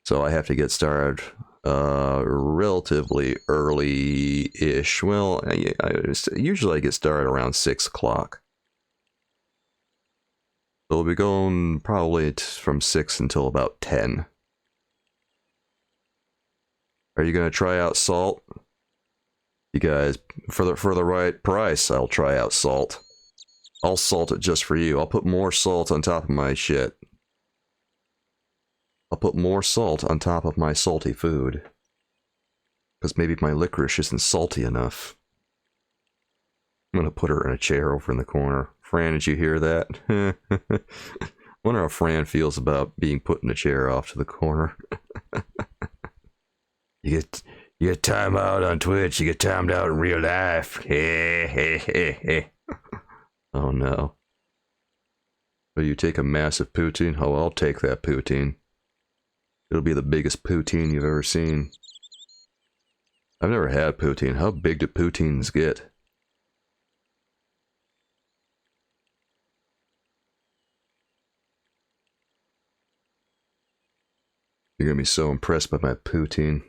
A: So I have to get started relatively early-ish. Well, usually I get started around 6 o'clock. So we'll be going probably from 6 until about 10. Are you going to try out salt? You guys, for the right price, I'll try out salt. I'll salt it just for you. I'll put more salt on top of my shit. I'll put more salt on top of my salty food. Because maybe my licorice isn't salty enough. I'm gonna put her in a chair over in the corner. Fran, did you hear that? Wonder how Fran feels about being put in a chair off to the corner. You get timed out on Twitch, you get timed out in real life. Oh no. So you take a massive poutine? Oh, I'll take that poutine. It'll be the biggest poutine you've ever seen. I've never had poutine. How big do poutines get? You're gonna be so impressed by my poutine.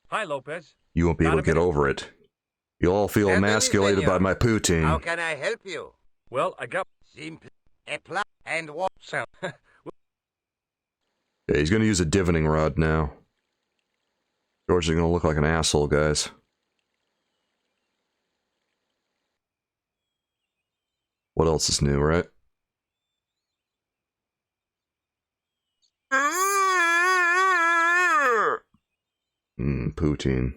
D: Hi, Lopez.
A: You won't be able to get over it. You'll all feel emasculated by my poutine.
E: How can I help you?
D: Well, I got...
E: Simple. A plan and what?
D: Sound.
A: Yeah, he's gonna use a divining rod now. George is gonna look like an asshole, guys. What else is new, right? Poutine.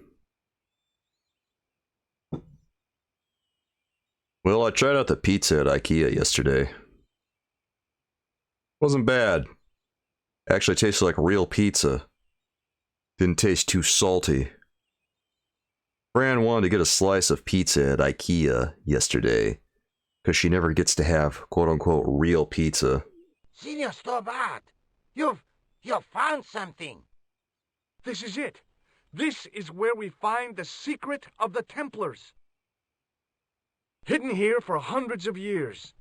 A: Well, I tried out the pizza at IKEA yesterday. Wasn't bad. Actually tasted like real pizza. Didn't taste too salty. Fran wanted to get a slice of pizza at IKEA yesterday, because she never gets to have quote-unquote real pizza.
E: Senor Stobart, you've found something.
D: This is it. This is where we find the secret of the Templars. Hidden here for hundreds of years.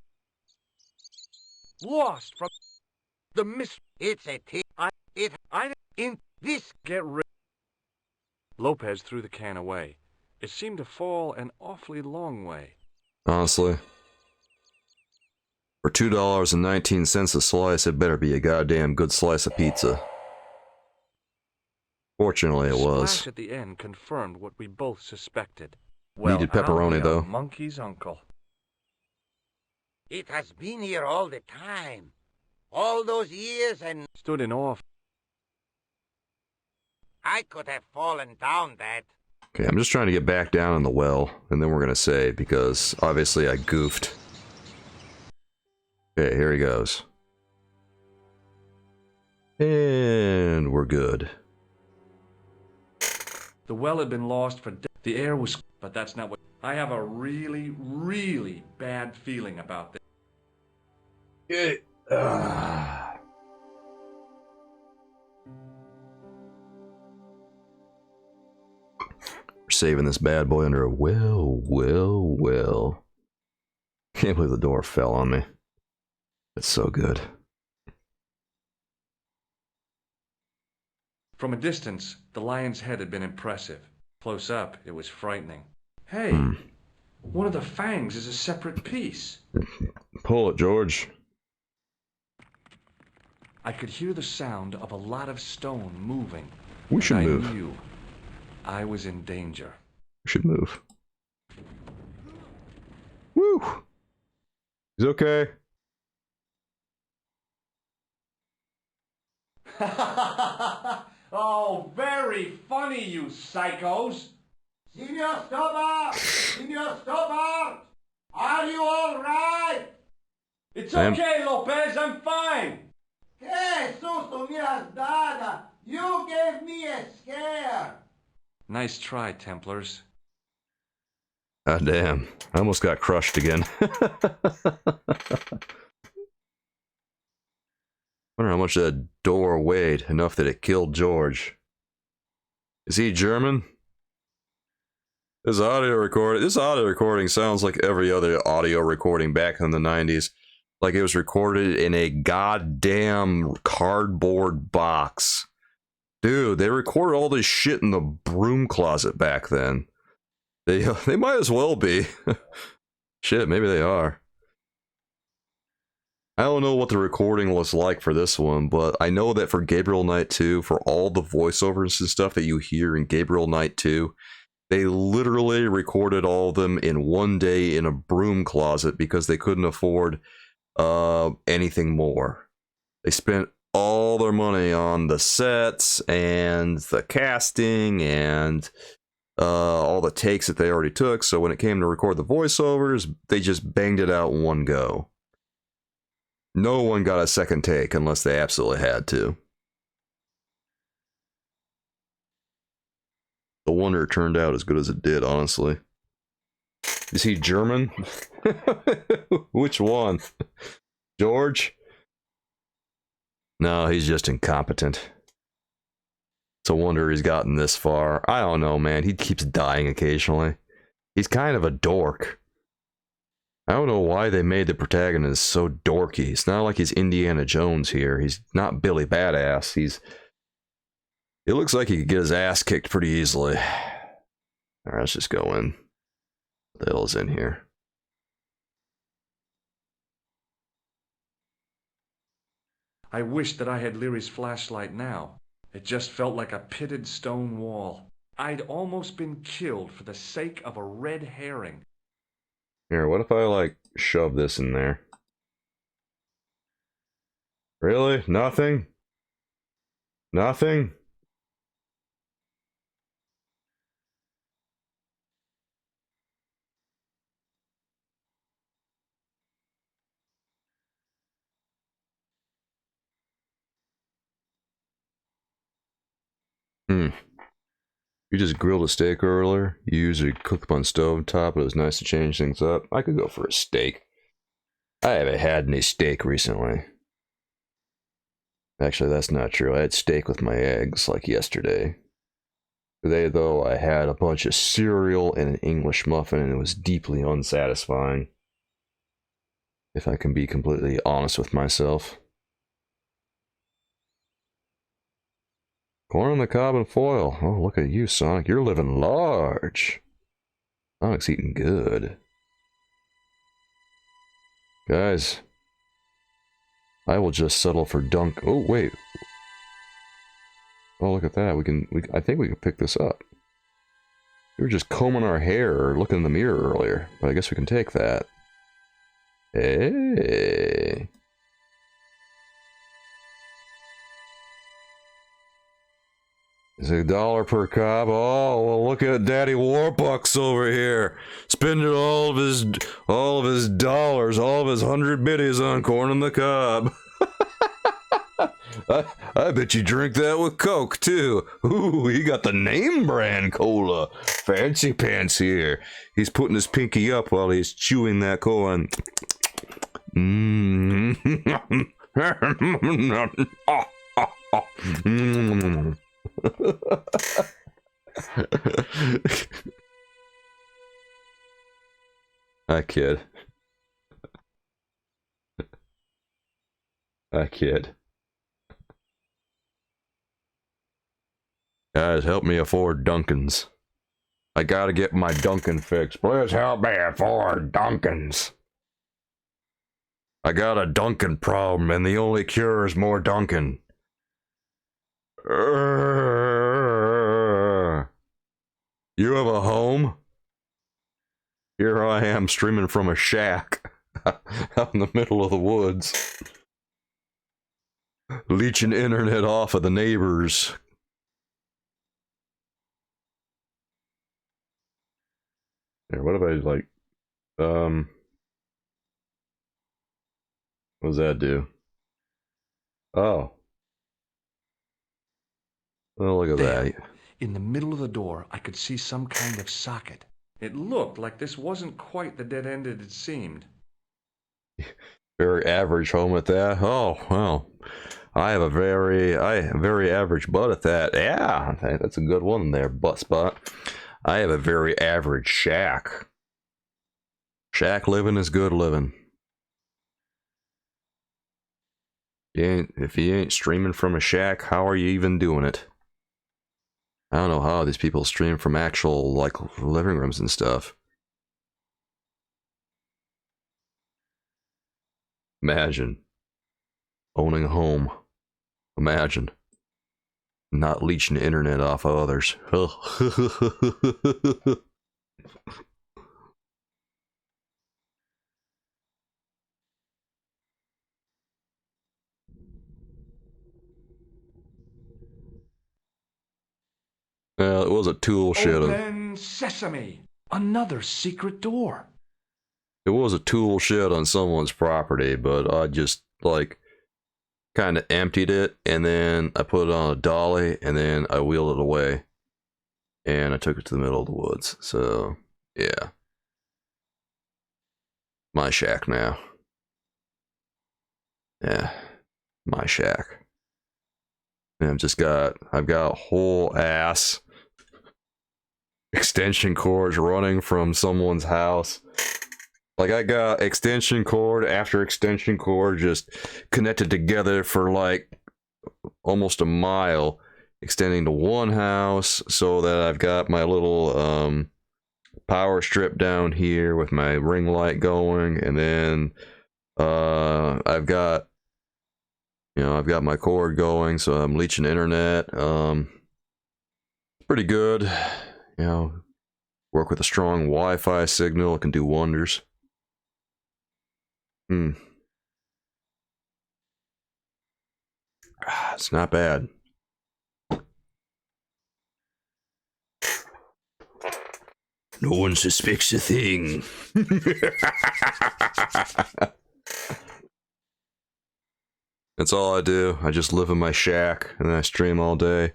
D: Lost from the mist.
E: It's a tip.
D: Get rid. Lopez threw the can away. It seemed to fall an awfully long way.
A: Honestly. For $2.19 a slice, it better be a goddamn good slice of pizza. Fortunately, it was.
D: Splash at the end confirmed what we both suspected.
A: Needed pepperoni, though.
D: Monkey's uncle.
E: It has been here all the time. All those years and...
D: Stood in awe.
E: I could have fallen down that.
A: Okay, I'm just trying to get back down in the well, and then we're gonna say, because obviously I goofed. Okay, here he goes. And we're good.
B: The well had been lost for the air was, but that's not what. I have a really, really bad feeling about this.
A: We're saving this bad boy under a well. Can't believe the door fell on me. It's so good.
B: From a distance, the lion's head had been impressive. Close up, it was frightening. Hey, one of the fangs is a separate piece.
A: Pull it, George.
B: I could hear the sound of a lot of stone moving.
A: We should move.
B: I knew I was in danger.
A: We should move. Woo! He's okay.
B: Oh, very funny, you psychos!
E: Senor Stobart! Senor Stobart! Are you all right?
B: It's okay, Lopez, I'm fine!
E: Que susto me has dado! You gave me a scare!
B: Nice try, Templars.
A: God damn. I almost got crushed again. Wonder how much that door weighed, enough that it killed George. Is he German? This audio recording sounds like every other audio recording back in the 90s. Like it was recorded in a goddamn cardboard box. Dude, they recorded all this shit in the broom closet back then. They might as well be. Shit, maybe they are. I don't know what the recording was like for this one, but I know that for Gabriel Knight 2, for all the voiceovers and stuff that you hear in Gabriel Knight 2, they literally recorded all of them in one day in a broom closet because they couldn't afford anything more. They spent all their money on the sets and the casting and all the takes that they already took, so when it came to record the voiceovers, they just banged it out in one go. No one got a second take unless they absolutely had to. No wonder it turned out as good as it did, honestly. Is he German? Which one? George? No, he's just incompetent. It's a wonder he's gotten this far. I don't know, man. He keeps dying occasionally. He's kind of a dork. I don't know why they made the protagonist so dorky. It's not like he's Indiana Jones here. He's not Billy Badass. It looks like he could get his ass kicked pretty easily. Alright, let's just go in. What the hell is in here?
B: I wished that I had Leary's flashlight now. It just felt like a pitted stone wall. I'd almost been killed for the sake of a red herring.
A: Here, what if I, like, shove this in there? Really? Nothing? Nothing? You just grilled a steak earlier. You usually cook them on stove top, but it was nice to change things up. I could go for a steak. I haven't had any steak recently. Actually, that's not true. I had steak with my eggs, like yesterday. Today, though, I had a bunch of cereal and an English muffin, and it was deeply unsatisfying. If I can be completely honest with myself. Corn on the cob and foil. Oh, look at you, Sonic. You're living large. Sonic's eating good. Guys, I will just settle for dunk. Oh, wait. Oh, look at that. I think we can pick this up. We were just combing our hair or looking in the mirror earlier, but I guess we can take that. Hey. It's $1 per cob. Oh, well, look at Daddy Warbucks over here, spending all of his dollars, all of his 100 biddies on corn on the cob. I bet you drink that with Coke too. Ooh, he got the name brand cola. Fancy pants here. He's putting his pinky up while he's chewing that corn. Mmm. Mmm. I kid. I kid. Guys, help me afford Dunkins. I gotta get my Dunkin fixed. Please help me afford Dunkins. I got a Dunkin problem, and the only cure is more Dunkin. You have a home? Here I am streaming from a shack out in the middle of the woods. Leeching internet off of the neighbors. Here, what if I like, what does that do? Oh. Well, look at that.
B: In the middle of the door, I could see some kind of socket. It looked like this wasn't quite the dead end it seemed.
A: Very average home at that. Oh, well. I have a very average butt at that. Yeah, that's a good one there, butt spot. I have a very average shack. Shack living is good living. If you ain't streaming from a shack, how are you even doing it? I don't know how these people stream from actual, like, living rooms and stuff. Imagine owning a home. Imagine not leeching the internet off of others. Well, it was a tool shed.
B: Open sesame! Another secret door.
A: It was a tool shed on someone's property, but I just, like, kind of emptied it, and then I put it on a dolly, and then I wheeled it away. And I took it to the middle of the woods. So, yeah. My shack now. Yeah. My shack. And I've got a whole ass extension cords running from someone's house. Like, I got extension cord after extension cord just connected together for like almost a mile, extending to one house, so that I've got my little power strip down here with my ring light going, and then I've got my cord going, so I'm leeching internet. Pretty good. You know, work with a strong Wi-Fi signal, it can do wonders. It's not bad. No one suspects a thing. That's all I do. I just live in my shack, and then I stream all day.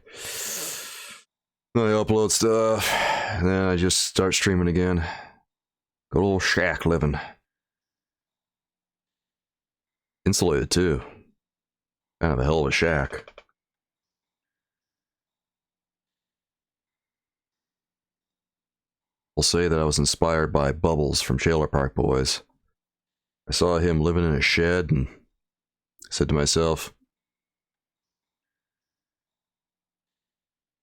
A: Then I upload stuff, and then I just start streaming again. Good old shack living. Insulated, too. Kind of a hell of a shack. I'll say that I was inspired by Bubbles from Trailer Park Boys. I saw him living in a shed and said to myself,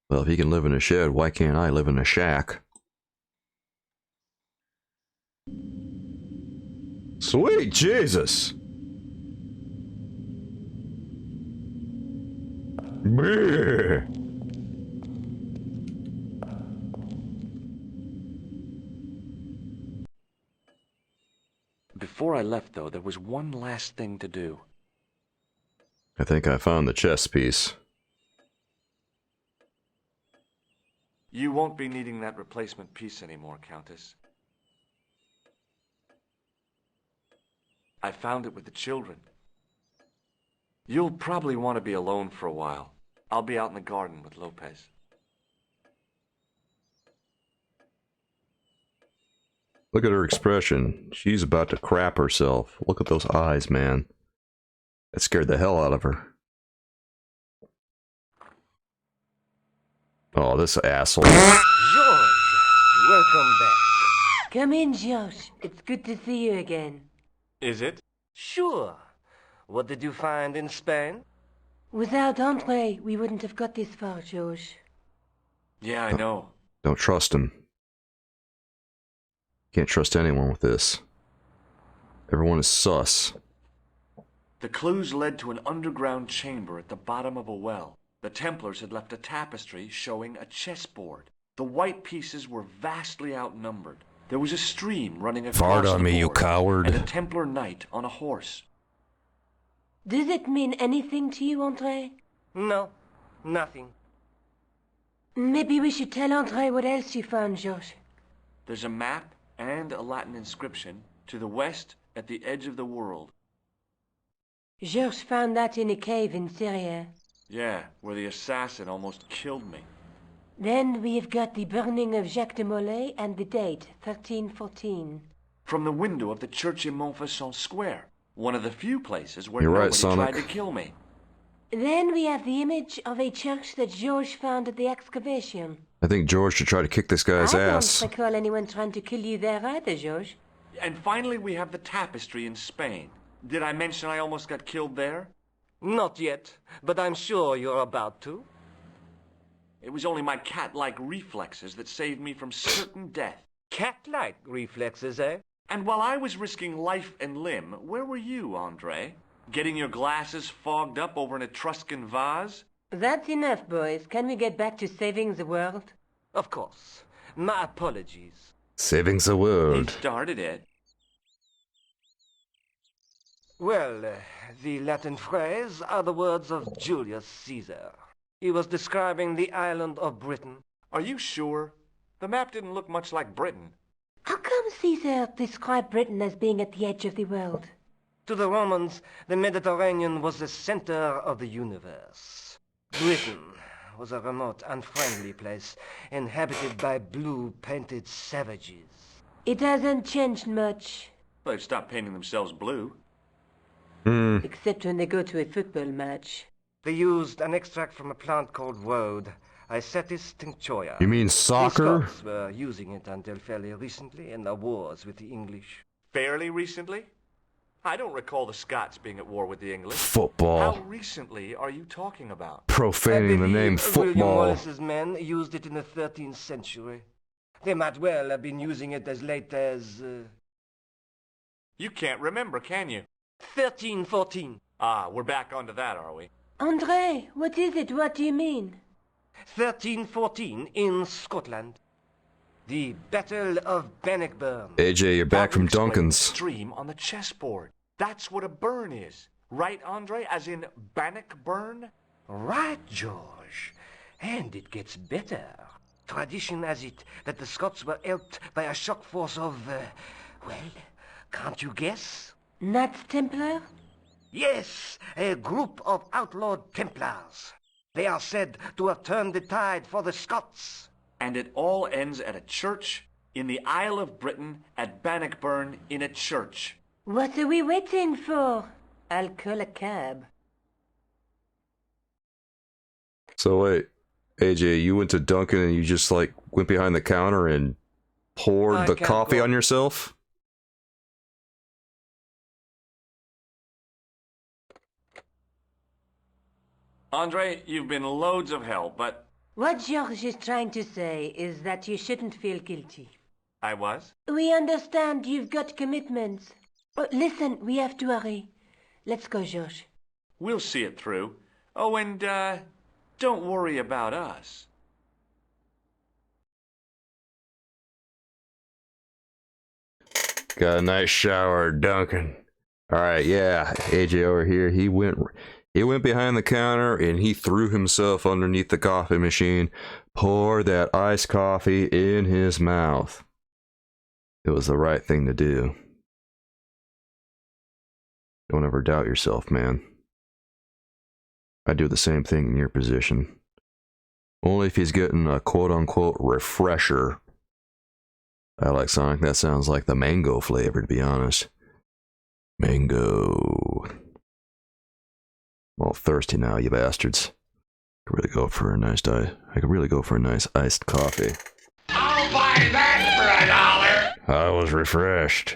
A: well, if he can live in a shed, why can't I live in a shack? Sweet Jesus! Brrr.
B: Before I left, though, there was one last thing to do.
A: I think I found the chess piece.
B: You won't be needing that replacement piece anymore, Countess. I found it with the children. You'll probably want to be alone for a while. I'll be out in the garden with Lopez.
A: Look at her expression. She's about to crap herself. Look at those eyes, man. That scared the hell out of her. Oh, this asshole.
H: George, welcome back.
G: Come in, Josh. It's good to see you again.
B: Is it?
H: Sure. What did you find in Spain?
G: Without Andre, we wouldn't have got this far, Josh.
B: Yeah, I know.
A: Don't trust him. Can't trust anyone with this. Everyone is sus.
B: The clues led to an underground chamber at the bottom of a well. The Templars had left a tapestry showing a chessboard. The white pieces were vastly outnumbered. There was a stream running across
C: Fart on
B: the
C: me,
B: board,
C: you coward.
B: and a Templar knight on a horse.
G: Does it mean anything to you, Andre?
H: No, nothing.
G: Maybe we should tell Andre what else you found, Josh.
B: There's a map and a Latin inscription to the west at the edge of the world.
G: Georges found that in a cave in Syria.
B: Yeah, where the assassin almost killed me.
G: Then we have got the burning of Jacques de Molay and the date, 1314.
B: From the window of the church in Montfaucon Square, one of the few places where
A: You're right,
B: nobody
A: Sonic.
B: tried to kill me.
G: Then we have the image of a church that Georges found at the excavation.
A: I think George should try to kick this guy's
G: I
A: ass.
G: don't recall anyone trying to kill you there either, Georges.
B: And finally we have the tapestry in Spain. Did I mention I almost got killed there?
H: Not yet, but I'm sure you're about to.
B: It was only my cat-like reflexes that saved me from certain death.
H: Cat-like reflexes, eh?
B: And while I was risking life and limb, where were you, Andre? Getting your glasses fogged up over an Etruscan vase?
G: That's enough, boys. Can we get back to saving the world?
H: Of course. My apologies.
A: Saving the
B: He
A: world.
B: started it.
H: Well, the Latin phrase are the words of Julius Caesar. He was describing the island of Britain.
B: Are you sure? The map didn't look much like Britain.
G: How come Caesar described Britain as being at the edge of the world?
H: To the Romans, the Mediterranean was the center of the universe. Britain was a remote, unfriendly place, inhabited by blue-painted savages.
G: It hasn't changed much.
B: They've stopped painting themselves blue.
G: Except when they go to a football match.
H: They used an extract from a plant called woad, Icetis tinctoria.
A: You mean
H: The
A: soccer?
H: Scots were using it until fairly recently in the wars with the English.
B: Fairly recently? I don't recall the Scots being at war with the English.
A: Football.
B: How recently are you talking about?
A: Profaning the name
H: William
A: football.
H: Wallace's men used it in the 13th century. They might well have been using it as late as...
B: You can't remember, can you?
H: 1314.
B: Ah, we're back onto that, are we?
G: Andre, what is it? What do you mean?
H: 1314 in Scotland. The Battle of Bannockburn.
A: AJ, you're back
B: That
A: from
B: would explain the
A: Duncan's.
B: stream on the chessboard. That's what a burn is. Right, Andre? As in Bannockburn?
H: Right, George. And it gets better. Tradition has it that the Scots were helped by a shock force of, well, can't you guess?
G: Knights Templar?
H: Yes, a group of outlawed Templars. They are said to have turned the tide for the Scots.
B: And it all ends at a church in the Isle of Britain at Bannockburn in a church.
G: What are we waiting for? I'll call a cab.
A: So wait, AJ, you went to Duncan and you just like went behind the counter and poured
H: I
A: the
H: can't
A: coffee
H: go.
A: on yourself?
B: Andre, you've been loads of help, but
G: What George is trying to say is that you shouldn't feel guilty.
B: I was.
G: We understand you've got commitments. Oh, listen, we have to hurry. Let's go, George.
B: We'll see it through. Oh, and, don't worry about us.
A: Got a nice shower, Duncan. Alright, yeah, AJ over here, he went He went behind the counter and he threw himself underneath the coffee machine, poured that iced coffee in his mouth. It was the right thing to do. Don't ever doubt yourself, man. I'd do the same thing in your position. Only if he's getting a quote-unquote refresher. I like Sonic. That sounds like the mango flavor, to be honest. Mango. I'm all thirsty now, you bastards. I could really go for a nice iced coffee.
E: I'll buy that for $1.
C: I was refreshed.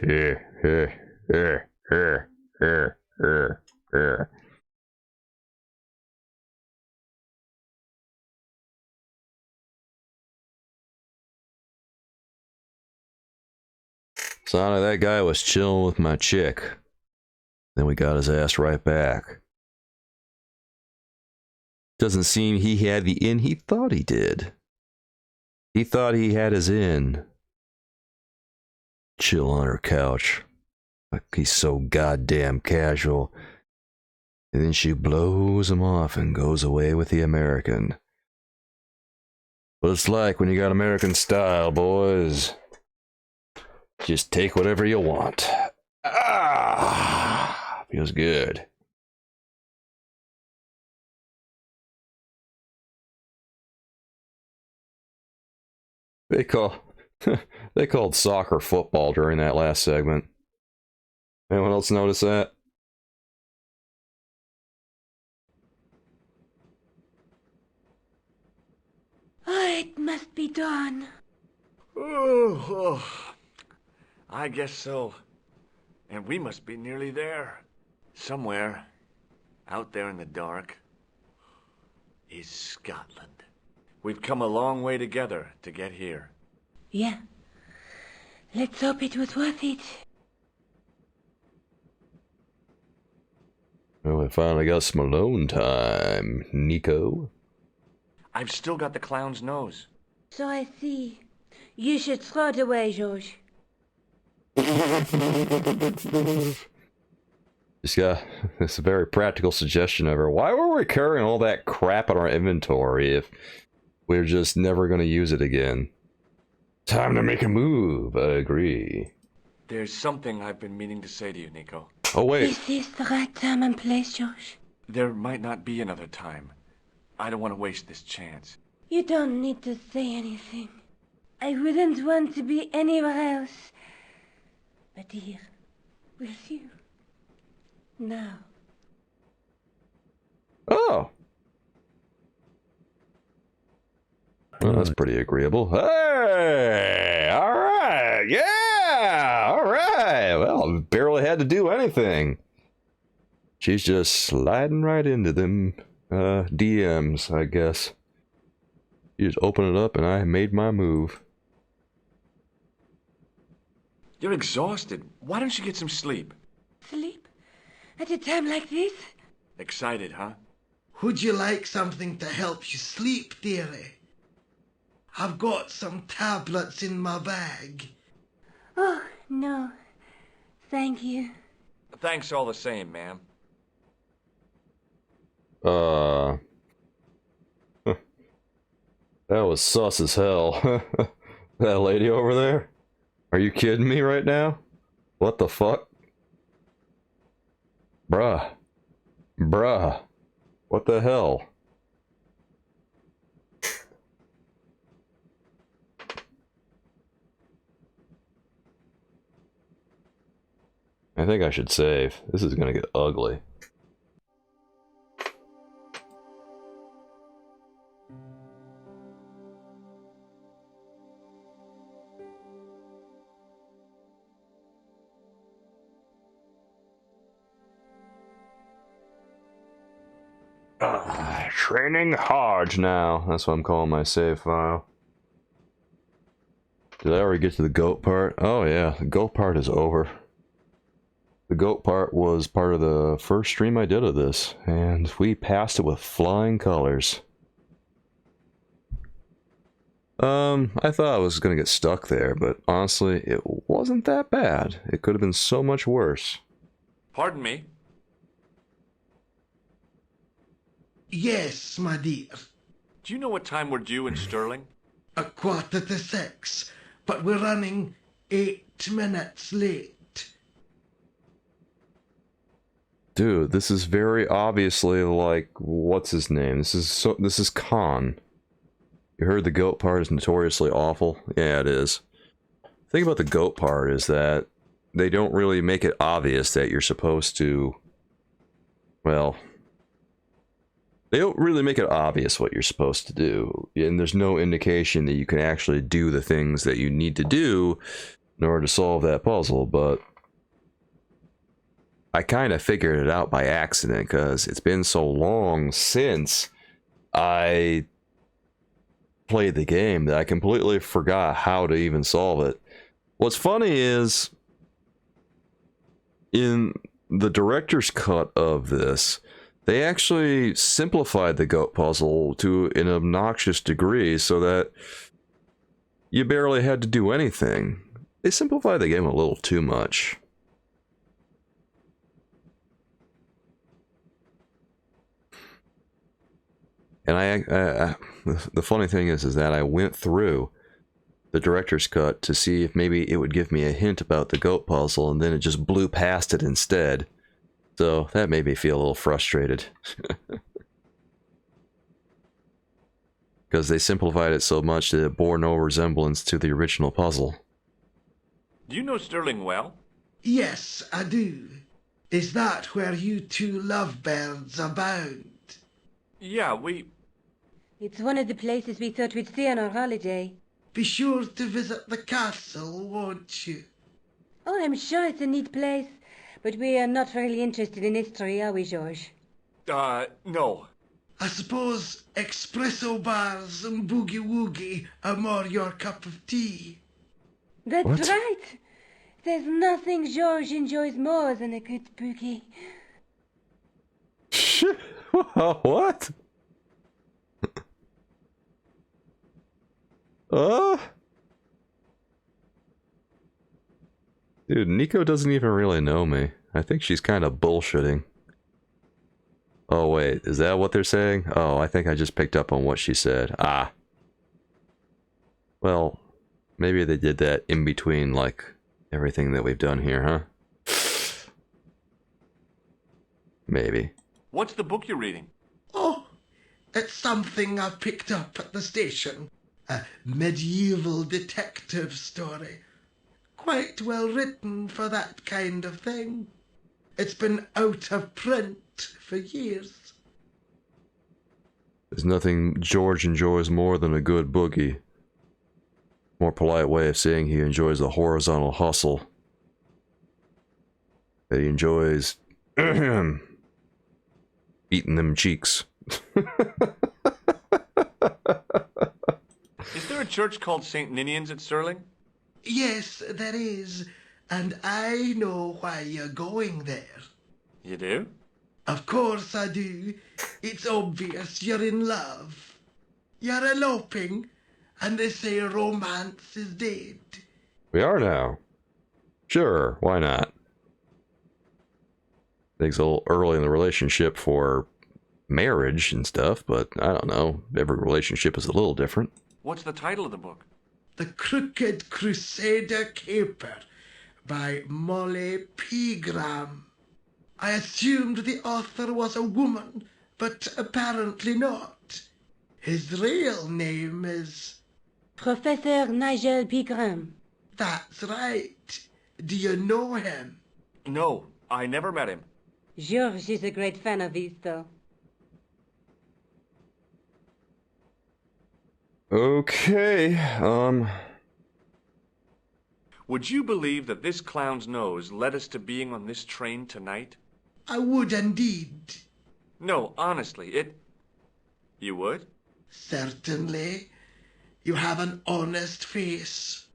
A: Sonic, that guy was chilling with my chick. Then we got his ass right back. Doesn't seem he had the in he thought he did. He thought he had his in. Chill on her couch. Like he's so goddamn casual. And then she blows him off and goes away with the American. What it's like when you got American style, boys. Just take whatever you want. Ah, feels good. They called soccer football during that last segment. Anyone else notice that?
G: Oh, it must be dawn.
B: Oh, I guess so. And we must be nearly there. Somewhere, out there in the dark, is Scotland. We've come a long way together to get here.
G: Yeah. Let's hope it was worth it.
A: Well, we finally got some alone time, Nico.
B: I've still got the clown's nose.
G: So I see. You should throw it away, George.
A: Just got this very practical suggestion of her. Why were we carrying all that crap in our inventory if we're just never going to use it again? Time to make a move, I agree.
B: There's something I've been meaning to say to you, Nico.
A: Oh, wait.
G: Is this the right time and place, George?
B: There might not be another time. I don't want to waste this chance.
G: You don't need to say anything. I wouldn't want to be anywhere else. But here, with you. Now.
A: Oh. Well, that's pretty agreeable. Hey! Alright! Yeah! Alright! Well, barely had to do anything. She's just sliding right into them DMs, I guess. You just open it up and I made my move.
B: You're exhausted. Why don't you get some sleep?
G: Sleep? At a time like this?
B: Excited, huh?
O: Would you like something to help you sleep, dearie? I've got some tablets in my bag.
G: Oh, no. Thank you.
B: Thanks all the same, ma'am.
A: That was sus as hell. That lady over there? Are you kidding me right now? What the fuck? Bruh. Bruh. What the hell? I think I should save. This is gonna get ugly. Training hard now. That's what I'm calling my save file. Did I already get to the goat part? Oh yeah, the goat part is over. The goat part was part of the first stream I did of this, and we passed it with flying colors. I thought I was gonna get stuck there, but honestly, it wasn't that bad. It could have been so much worse.
B: Pardon me.
O: Yes, my dear.
B: Do you know what time we're due in Stirling?
O: 6:15, but we're running 8 minutes late.
A: Dude, this is very obviously like, what's his name? This is Khan. You heard the goat part is notoriously awful? Yeah, it is. The thing about the goat part is that they don't really make it obvious that you're supposed to, well, they don't really make it obvious what you're supposed to do, and there's no indication that you can actually do the things that you need to do in order to solve that puzzle, but I kind of figured it out by accident because it's been so long since I played the game that I completely forgot how to even solve it. What's funny is, in the director's cut of this, they actually simplified the goat puzzle to an obnoxious degree so that you barely had to do anything. They simplified the game a little too much. And the funny thing is that I went through the director's cut to see if maybe it would give me a hint about the goat puzzle, and then it just blew past it instead. So that made me feel a little frustrated. Because they simplified it so much that it bore no resemblance to the original puzzle.
B: Do you know Stirling well?
O: Yes, I do. Is that where you two lovebirds abound?
B: Yeah,
G: It's one of the places we thought we'd stay on our holiday.
O: Be sure to visit the castle, won't you?
G: Oh, I'm sure it's a neat place. But we are not really interested in history, are we, George?
B: No.
O: I suppose espresso bars and boogie-woogie are more your cup of tea.
G: That's
A: What?
G: right. There's nothing George enjoys more than a good boogie.
A: What? Dude, Nico doesn't even really know me. I think she's kind of bullshitting. Oh wait, is that what they're saying? Oh, I think I just picked up on what she said. Ah. Well, maybe they did that in between, like, everything that we've done here, huh? Maybe.
B: What's the book you're reading?
O: Oh, it's something I picked up at the station. A medieval detective story. Quite well written for that kind of thing. It's been out of print for years.
A: There's nothing George enjoys more than a good boogie. More polite way of saying he enjoys the horizontal hustle. That he enjoys beating them cheeks.
B: Is there a church called St. Ninian's at Stirling?
O: Yes, there is. And I know why you're going there.
B: You do?
O: Of course I do. It's obvious you're in love. You're eloping, and they say romance is dead.
A: We are now. Sure, why not? I think it's a little early in the relationship for marriage and stuff, but I don't know. Every relationship is a little different.
B: What's the title of the book?
O: The Crooked Crusader Caper by Molly Pegram. I assumed the author was a woman, but apparently not. His real name is...
G: Professor Nigel Pegram.
O: That's right. Do you know him?
B: No, I never met him.
G: George is a great fan of his, though.
A: Okay,
B: Would you believe that this clown's nose led us to being on this train tonight?
O: I would indeed.
B: No, honestly, You would?
O: Certainly. You have an honest face.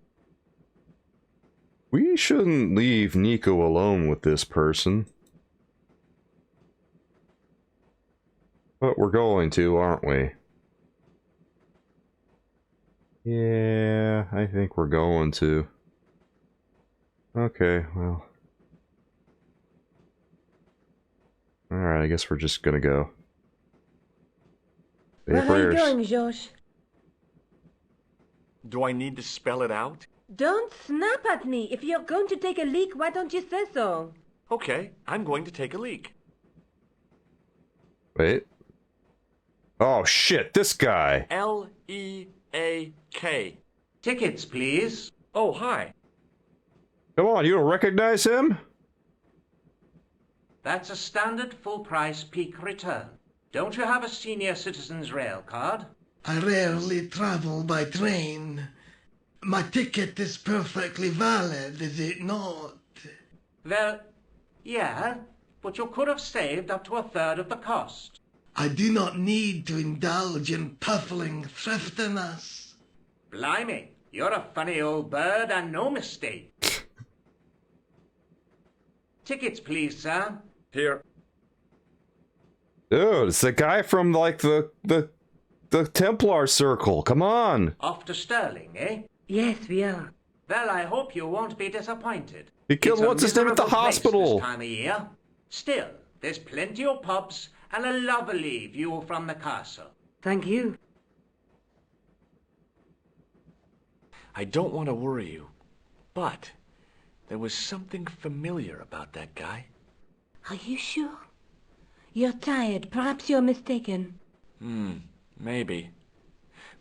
A: we shouldn't leave Nico alone with this person. But we're going to, aren't we? Yeah, I think we're going to. Okay, well. Alright, I guess we're just gonna go.
G: Where are you going, George?
B: Do I need to spell it out?
G: Don't snap at me. If you're going to take a leak, why don't you say so?
B: Okay, I'm going to take a leak.
C: Wait. Oh shit, this guy.
B: L-E-A-K.
H: Tickets, please.
B: Oh, hi.
C: Come on, you don't recognize him?
H: That's a standard full-price peak return. Don't you have a senior citizen's rail card?
O: I rarely travel by train. My ticket is perfectly valid, is it not?
H: Well, yeah, but you could have saved up to a third of the cost.
O: I do not need to indulge in puffling thriftiness.
H: Blimey, you're a funny old bird and no mistake. Tickets, please, sir.
B: Here.
C: Dude, it's the guy from, like, the Templar circle. Come on.
H: Off to Stirling, eh?
G: Yes, we are.
H: Well, I hope you won't be disappointed.
C: He killed what's his name at the hospital.
H: This time of year. Still, there's plenty of pubs and a lovely view from the castle.
G: Thank you.
B: I don't want to worry you, but there was something familiar about that guy.
G: Are you sure? You're tired. Perhaps you're mistaken.
B: Maybe.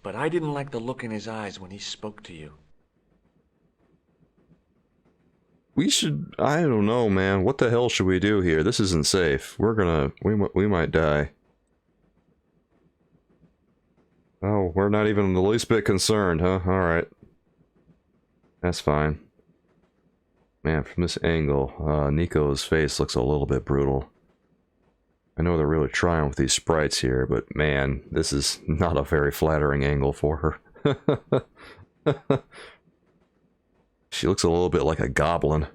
B: But I didn't like the look in his eyes when he spoke to you.
A: We should... I don't know, man. What the hell should we do here? This isn't safe. We're gonna... We might die. Oh, we're not even the least bit concerned, huh? Alright. That's fine. Man, from this angle, Nico's face looks a little bit brutal. I know they're really trying with these sprites here, but man, this is not a very flattering angle for her. She looks a little bit like a goblin.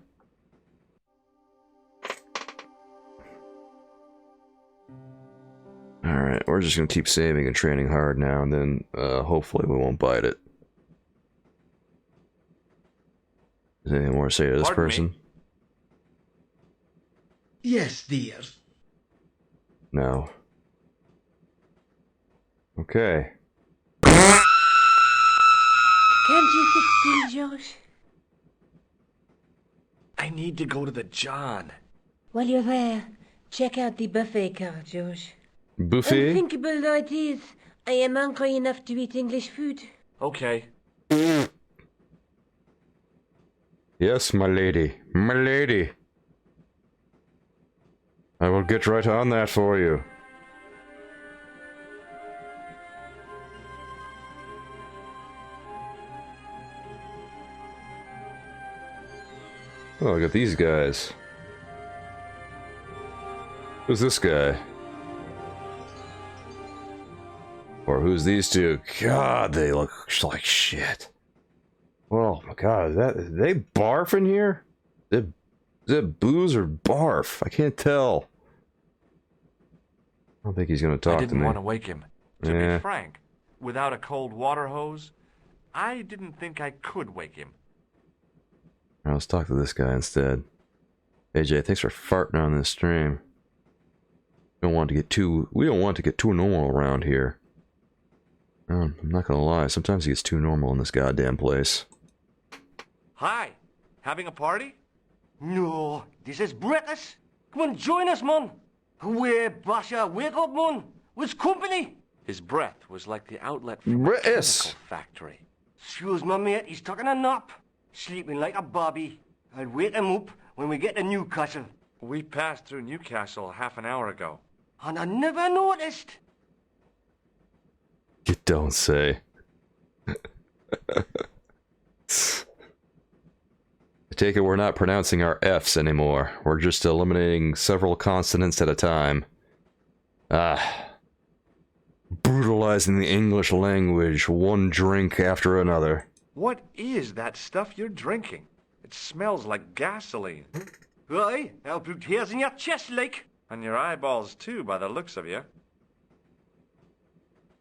A: Alright, we're just gonna keep saving and training hard now, and then hopefully we won't bite it. Is there anything more to say to this person?
O: Yes, dear.
A: No. Okay.
G: Can't you sit still, George?
B: I need to go to the John.
G: While you're there, check out the buffet car, George.
A: Buffet?
G: Unthinkable though it is, I am hungry enough to eat English food.
B: Okay.
A: Yes, my lady. My lady. I will get right on that for you. Oh, look at these guys. Who's this guy? Or who's these two? God, they look like shit. Oh my god, they barf in here? Is it booze or barf? I can't tell. I don't think he's gonna talk to me.
B: I didn't want to wake him. To
A: Yeah.
B: be frank, without a cold water hose, I didn't think I could wake him.
A: Alright, let's talk to this guy instead. AJ, thanks for farting on this stream. We don't want to get too normal around here. I'm not gonna lie, sometimes it gets too normal in this goddamn place.
B: Hi, having a party?
H: No, this is British. Come on, join us, man. Where, Basha, wake up, man. What's company?
B: His breath was like the outlet from a
A: British
B: chemical factory.
H: Excuse me, mate, he's taking a nap. Sleeping like a bobby. I'll wake him up when we get to Newcastle.
B: We passed through Newcastle half an hour ago.
H: And I never noticed.
A: You don't say. I take it we're not pronouncing our F's anymore. We're just eliminating several consonants at a time. Brutalizing the English language, one drink after another.
B: What is that stuff you're drinking? It smells like gasoline.
H: Aye, I'll put hairs in your chest, like.
B: And your eyeballs too, by the looks of you.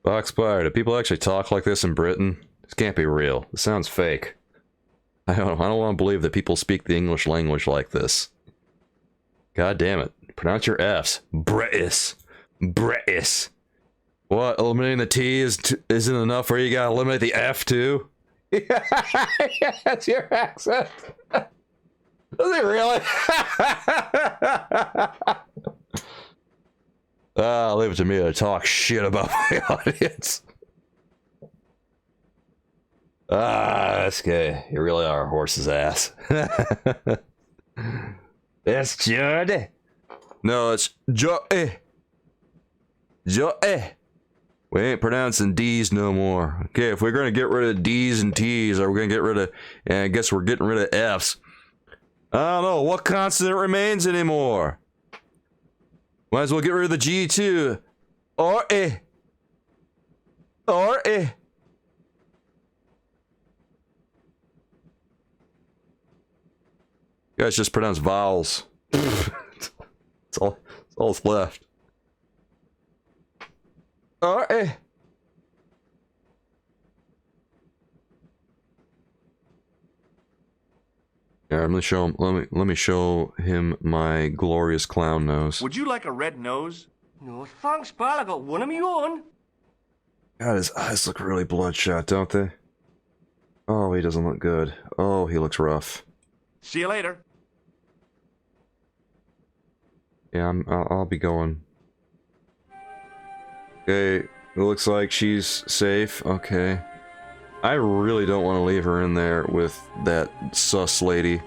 A: Foxfire, do people actually talk like this in Britain? This can't be real. This sounds fake. I don't want to believe that people speak the English language like this. God damn it. Pronounce your F's. British. British. What? Eliminating the T isn't enough where you gotta eliminate the F too? Yeah, that's your accent. Does it really? Leave it to me to talk shit about my audience. That's good. You really are a horse's ass. It's Judd. No, it's Joe. We ain't pronouncing D's no more. Okay, if we're gonna get rid of D's and T's, or we're gonna get rid of, and I guess we're getting rid of F's. I don't know what consonant remains anymore. Might as well get rid of the G too. Or A. Or A. You guys just pronounce vowels. It's all that's left. Or A. Yeah, I'm gonna show him. Let me show him my glorious clown nose.
B: Would you like a red nose?
H: No thanks, pal. I got one of my own.
A: God, his eyes look really bloodshot, don't they? Oh, he doesn't look good. Oh, he looks rough.
B: See you later.
A: Yeah, I'll be going. Okay, it looks like she's safe. Okay. I really don't want to leave her in there with that sus lady.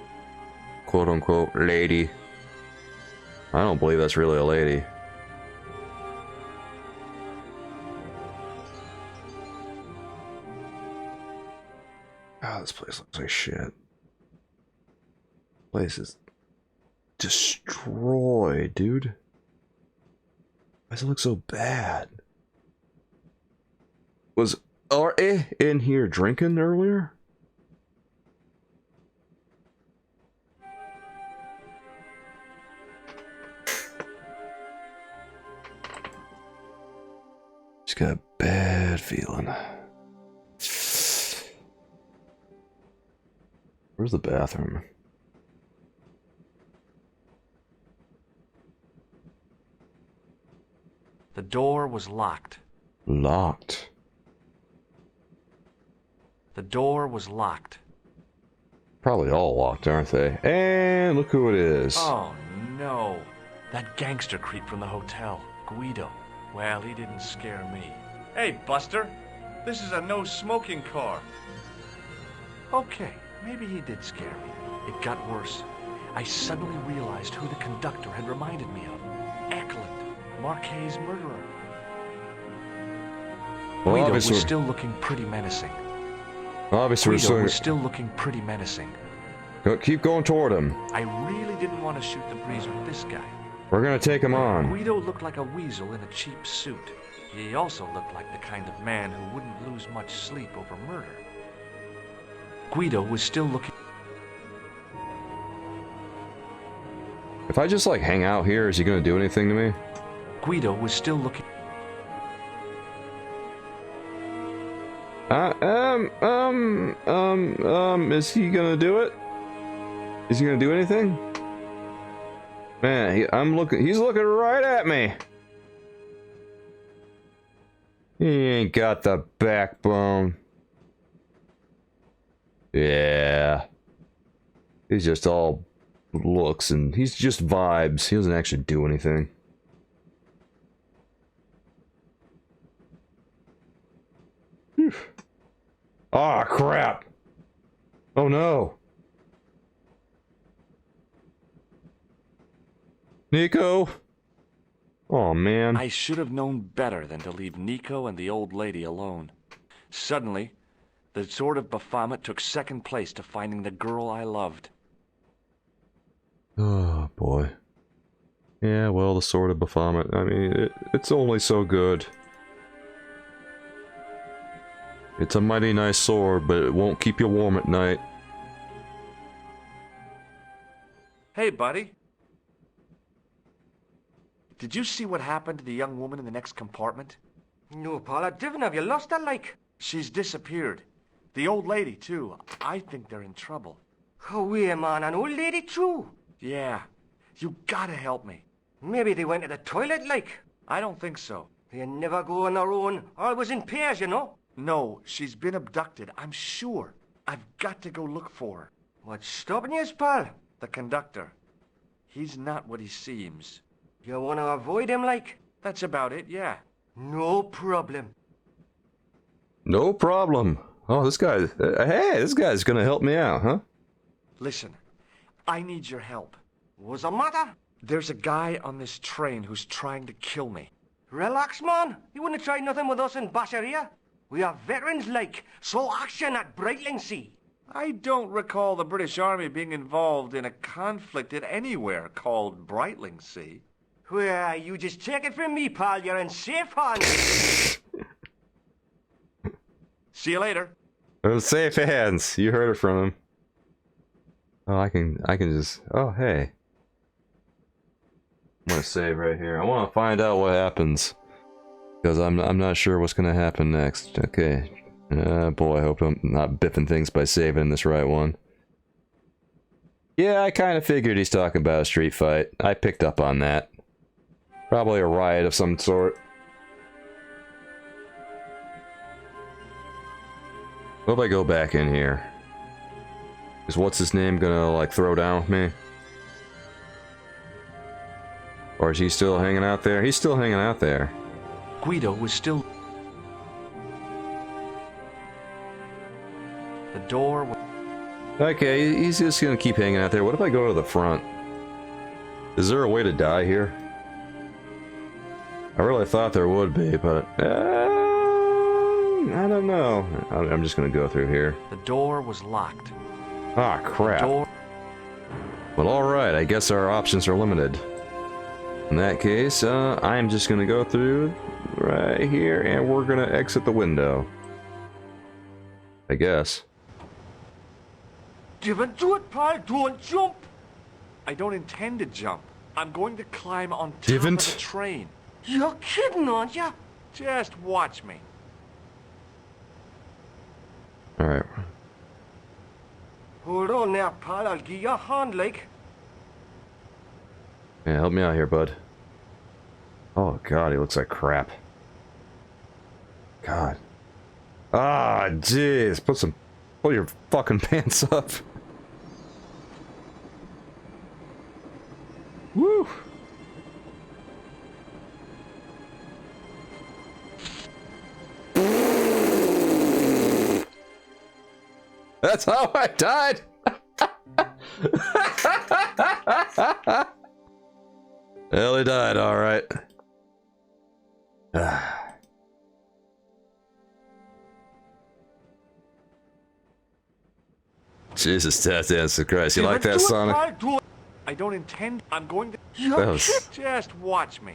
A: Quote unquote lady. I don't believe that's really a lady. Oh, this place looks like shit. This place is destroyed, dude. Why does it look so bad? Was R.A. in here drinking earlier? Just got a bad feeling. Where's the bathroom?
B: The door was locked.
A: Locked.
B: The door was locked.
A: Probably all locked, aren't they? And look who it is.
B: Oh, no. That gangster creep from the hotel, Guido. Well, he didn't scare me. Hey, Buster. This is a no-smoking car. Okay, maybe he did scare me. It got worse. I suddenly realized who the conductor had reminded me of. Eklund, Marquet's murderer.
A: Well,
B: Guido
A: obviously
B: was still looking pretty menacing.
A: Obviously,
B: Guido was still looking pretty menacing.
A: Keep going toward him.
B: I really didn't want to shoot the breeze with this guy.
A: We're gonna take him on.
B: Guido looked like a weasel in a cheap suit. He also looked like the kind of man who wouldn't lose much sleep over murder. Guido was still looking...
A: If I just like hang out here, is he gonna do anything to me?
B: Guido was still looking...
A: Is he gonna do it? Is he gonna do anything? Man, he's looking right at me. He ain't got the backbone. Yeah. He's just all looks and he's just vibes. He doesn't actually do anything. Ah, crap. Oh no. Nico. Oh man.
B: I should have known better than to leave Nico and the old lady alone. Suddenly, the sword of Baphomet took second place to finding the girl I loved.
A: Oh boy. Yeah, well, the sword of Baphomet. I mean, it's only so good. It's a mighty nice sword, but it won't keep you warm at night.
B: Hey, buddy. Did you see what happened to the young woman in the next compartment?
H: No, Paula, Divin, have you lost her, like?
B: She's disappeared. The old lady, too. I think they're in trouble.
H: Oh, wait, man, an old lady, too?
B: Yeah. You gotta help me.
H: Maybe they went to the toilet, like?
B: I don't think so.
H: They never go on their own. Always in pairs, you know.
B: No, she's been abducted, I'm sure. I've got to go look for her.
H: What's stopping you, pal?
B: The conductor. He's not what he seems.
H: You want to avoid him, like?
B: That's about it, yeah.
H: No problem.
A: No problem. Oh, this guy... hey, this guy's gonna help me out, huh?
B: Listen, I need your help.
H: What's the matter?
B: There's a guy on this train who's trying to kill me.
H: Relax, man. You wouldn't have tried nothing with us in Basharia. We are veterans, like, so action at Brightling Sea.
B: I don't recall the British Army being involved in a conflict at anywhere called Brightling Sea.
H: Well, you just take it from me, pal. You're in safe hands.
B: See you later.
A: Safe hands. You heard it from him. Oh, I can just... Oh, hey. I'm gonna save right here. I want to find out what happens. Because I'm not sure what's gonna happen next. Okay. Boy, I hope I'm not biffing things by saving this right one. Yeah, I kind of figured he's talking about a street fight. I picked up on that. Probably a riot of some sort. What if I go back in here? Is what's his name gonna, like, throw down with me? Or is he still hanging out there? He's still hanging out there.
B: Guido was still... The door was...
A: Okay, he's just gonna keep hanging out there. What if I go to the front? Is there a way to die here? I really thought there would be, but... I don't know. I'm just gonna go through here.
B: The door was locked.
A: Ah, crap. Well, alright, I guess our options are limited. In that case, I'm just gonna go through right here, and we're gonna exit the window. I guess.
H: Don't do it, pal. Don't jump.
B: I don't intend to jump. I'm going to climb on top of the train.
H: You're kidding, aren't you?
B: Just watch me.
A: Alright.
H: Hold on there, pal. I'll give you a hand, like.
A: Yeah, help me out here, bud. Oh, God, he looks like crap. God. Ah, jeez. Pull your fucking pants up. Woo! That's how I died! Well, he died, alright. Jesus, that's Christ. You like that, Sonic?
B: I don't intend... I'm going to... Just watch me.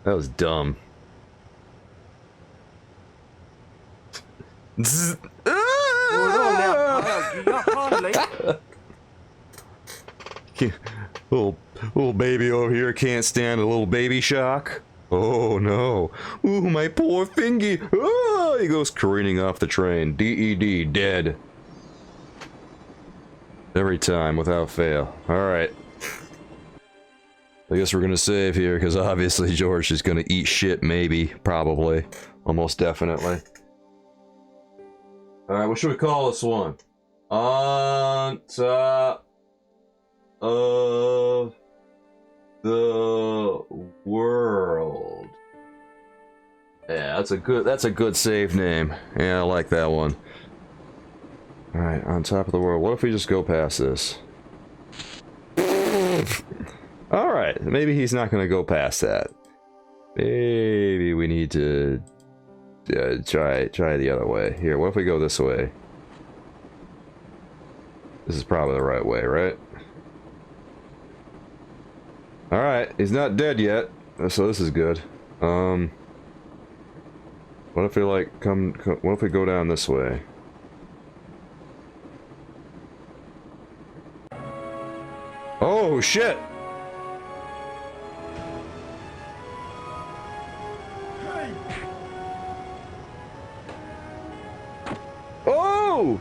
A: That was dumb. Little baby over here can't stand a little baby shock. Oh no. Ooh, my poor fingy. Oh, he goes careening off the train. DED, dead. Every time, without fail. Alright. I guess we're gonna save here, because obviously George is gonna eat shit, maybe. Probably. Almost definitely. Alright, what should we call this one? On top of the world. Yeah, that's a good save name. Yeah, I like that one. Alright, on top of the world. What if we just go past this? Alright, maybe he's not gonna go past that. Maybe we need to try the other way. Here, what if we go this way? This is probably the right way, right? Alright, he's not dead yet, so this is good. What if we like what if we go down this way? Oh shit! Oh!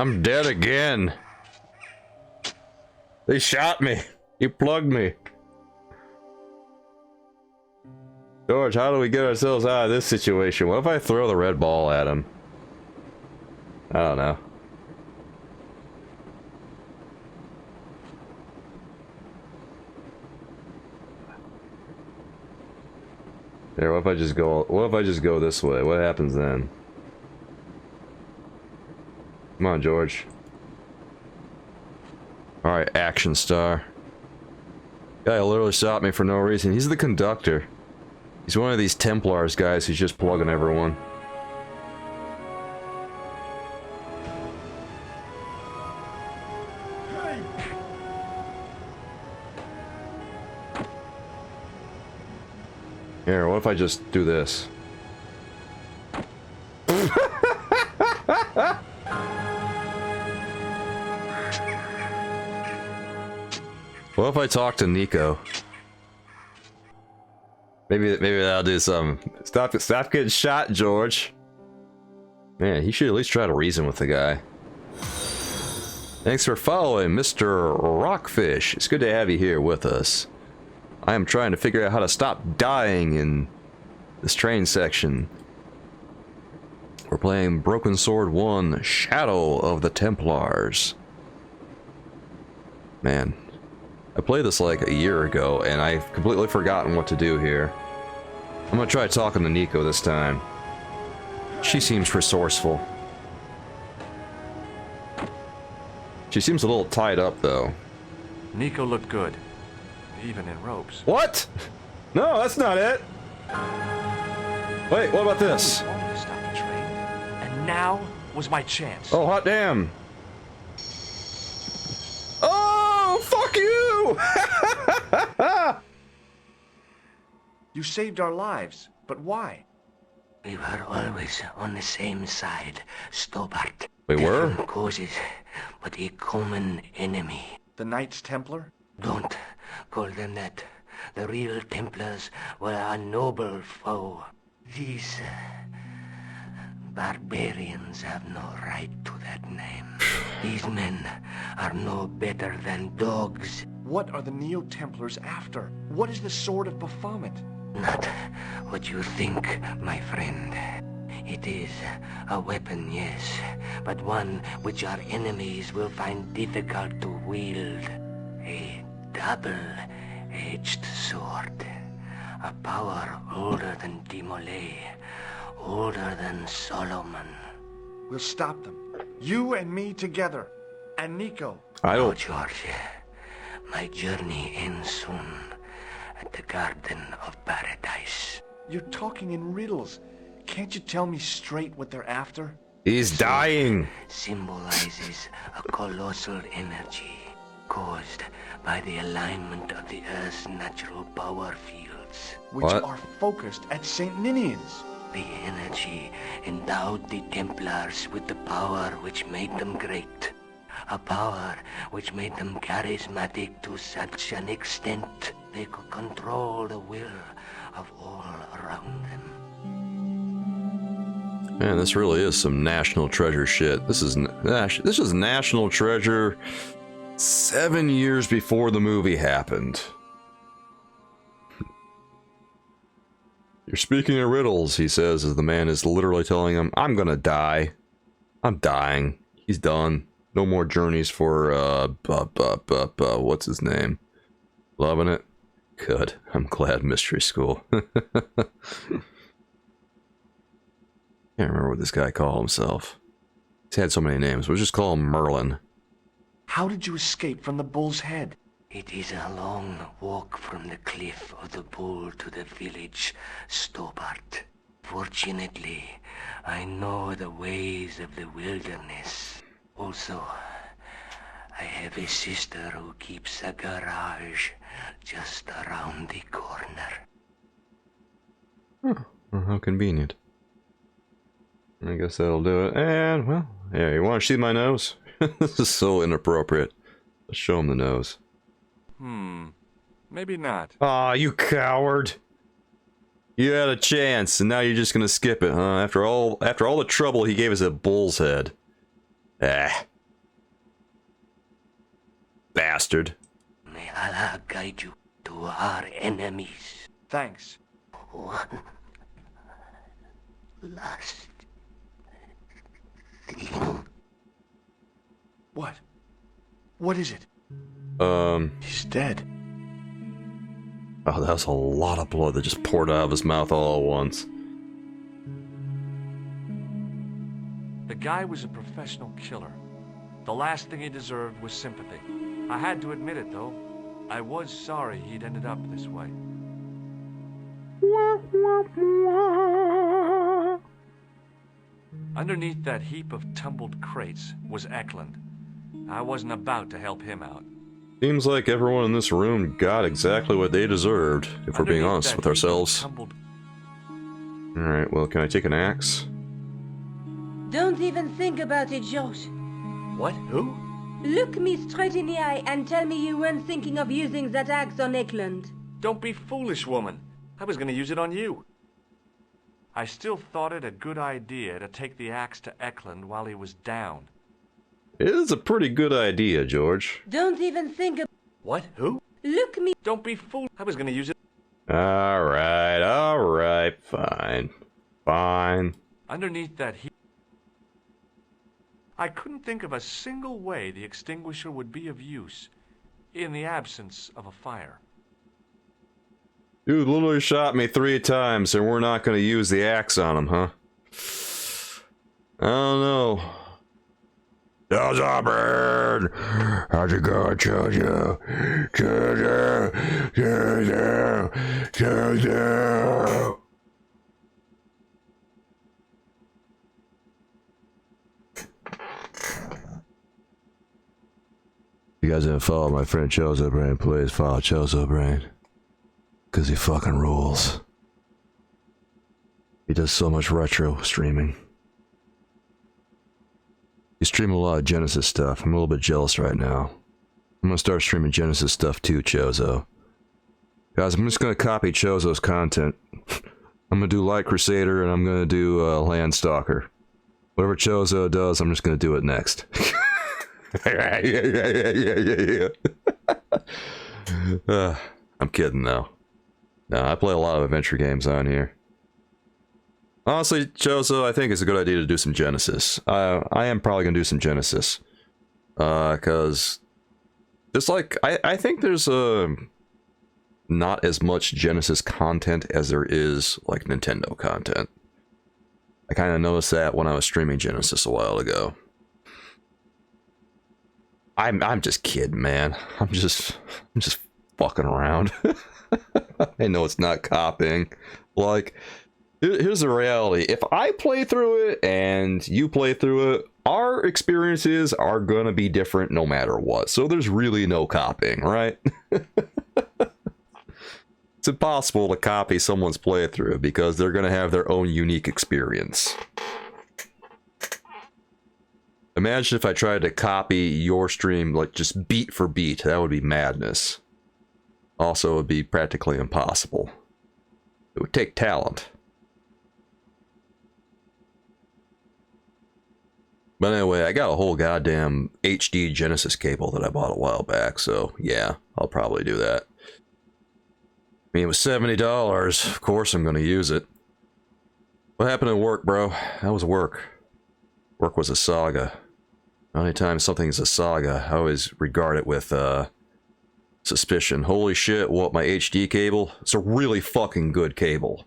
A: I'm dead again. They shot me. You plugged me. George, how do we get ourselves out of this situation? What if I throw the red ball at him? I don't know. There, what if I just go this way? What happens then? Come on, George. Alright, action star. Guy literally shot me for no reason. He's the conductor. He's one of these Templars guys who's just plugging everyone. Here, what if I just do this? What if I talk to Nico? Maybe that'll do some. Stop getting shot, George. Man, he should at least try to reason with the guy. Thanks for following, Mr. Rockfish. It's good to have you here with us. I am trying to figure out how to stop dying in this train section. We're playing Broken Sword 1, Shadow of the Templars. Man, I played this like a year ago, and I've completely forgotten what to do here. I'm gonna try talking to Nico this time. She seems resourceful. She seems a little tied up, though.
B: Nico looked good, even in ropes.
A: What? No, that's not it. Wait, what about this?
B: I wanted to stop the train, and now was my chance.
A: Oh, hot damn. Oh, fuck you!
B: You saved our lives, but why?
H: We were always on the same side, Stobart.
A: We were?
H: Different causes, but a common enemy.
B: The Knights Templar?
H: Don't call them that. The real Templars were a noble foe. These barbarians have no right to that name. These men are no better than dogs.
B: What are the Neo-Templars after? What is the Sword of Baphomet?
H: Not what you think, my friend. It is a weapon, yes, but one which our enemies will find difficult to wield. A double-edged sword. A power older than Dimolay, older than Solomon.
B: We'll stop them. You and me together. And Nico.
H: Oh, George. My journey ends soon at the Garden of Paradise.
B: You're talking in riddles. Can't you tell me straight what they're after?
A: He's dying.
H: Symbolizes a colossal energy caused by the alignment of the Earth's natural power fields.
B: Which are focused at St. Ninian's.
H: The energy endowed the Templars with the power which made them great. A power which made them charismatic to such an extent they could control the will of all around them.
A: Man, this really is some national treasure shit. This is national treasure 7 years before the movie happened. You're speaking of riddles, he says, as the man is literally telling him, I'm gonna die. I'm dying. He's done. No more journeys for, what's his name? Loving it? Good. I'm glad, Mystery School. Can't remember what this guy called himself. He's had so many names. We'll just call him Merlin.
B: How did you escape from the Bull's Head?
H: It is a long walk from the cliff of the Bull to the village, Stobart. Fortunately, I know the ways of the wilderness. Also, I have a sister who keeps a garage just around the corner.
A: Oh, well, how convenient. I guess that'll do it. And, well, yeah, you want to see my nose? This is so inappropriate. Let's show him the nose.
B: Maybe not.
A: Aw, you coward. You had a chance, and now you're just gonna skip it, huh? After all the trouble he gave us at Bull's Head. Ah. bastard.
H: May Allah guide you to our enemies.
B: Thanks.
H: One last thing.
B: What? What is it? He's dead.
A: Oh, that was a lot of blood that just poured out of his mouth all at once.
B: The guy was a professional killer. The last thing he deserved was sympathy. I had to admit it, though. I was sorry he'd ended up this way. Underneath that heap of tumbled crates was Eklund. I wasn't about to help him out.
A: Seems like everyone in this room got exactly what they deserved, if we're being honest with ourselves. Alright, well, can I take an axe?
G: Don't even think about it, Josh.
B: What? Who?
G: Look me straight in the eye and tell me you weren't thinking of using that axe on Eklund.
B: Don't be foolish, woman. I was gonna use it on you. I still thought it a good idea to take the axe to Eklund while he was down.
A: It is a pretty good idea, George.
G: Don't even think of...
B: What? Who?
G: Look me...
B: Don't be foolish. I was gonna use it...
A: Alright, fine. Fine.
B: Underneath that heap... I couldn't think of a single way the extinguisher would be of use in the absence of a fire.
A: Dude literally shot me 3 times and we're not gonna use the axe on him, huh? I don't know. Jojo Bird! How's it going, Jojo? Jojo! Jojo! Jojo! You guys didn't follow my friend Chozo Brain, please follow Chozo Brain. Cause he fucking rules. He does so much retro streaming. He's streaming a lot of Genesis stuff. I'm a little bit jealous right now. I'm gonna start streaming Genesis stuff too, Chozo. Guys, I'm just gonna copy Chozo's content. I'm gonna do Light Crusader and I'm gonna do Landstalker. Whatever Chozo does, I'm just gonna do it next. Yeah. I'm kidding though. No, I play a lot of adventure games on here. Honestly, Chozo, I think it's a good idea to do some Genesis. I am probably gonna do some Genesis. Cause it's like I think there's not as much Genesis content as there is like Nintendo content. I kinda noticed that when I was streaming Genesis a while ago. I'm just kidding, man. I'm just fucking around. I know it's not copying. Like, here's the reality. If I play through it and you play through it, our experiences are gonna be different no matter what. So there's really no copying, right? It's impossible to copy someone's playthrough because they're gonna have their own unique experience. Imagine if I tried to copy your stream, like, just beat for beat. That would be madness. Also, it would be practically impossible. It would take talent. But anyway, I got a whole goddamn HD Genesis cable that I bought a while back, so yeah, I'll probably do that. I mean, it was $70. Of course I'm going to use it. What happened at work, bro? That was work. Work was a saga. Anytime something's a saga, I always regard it with suspicion. Holy shit, what, my HD cable? It's a really fucking good cable.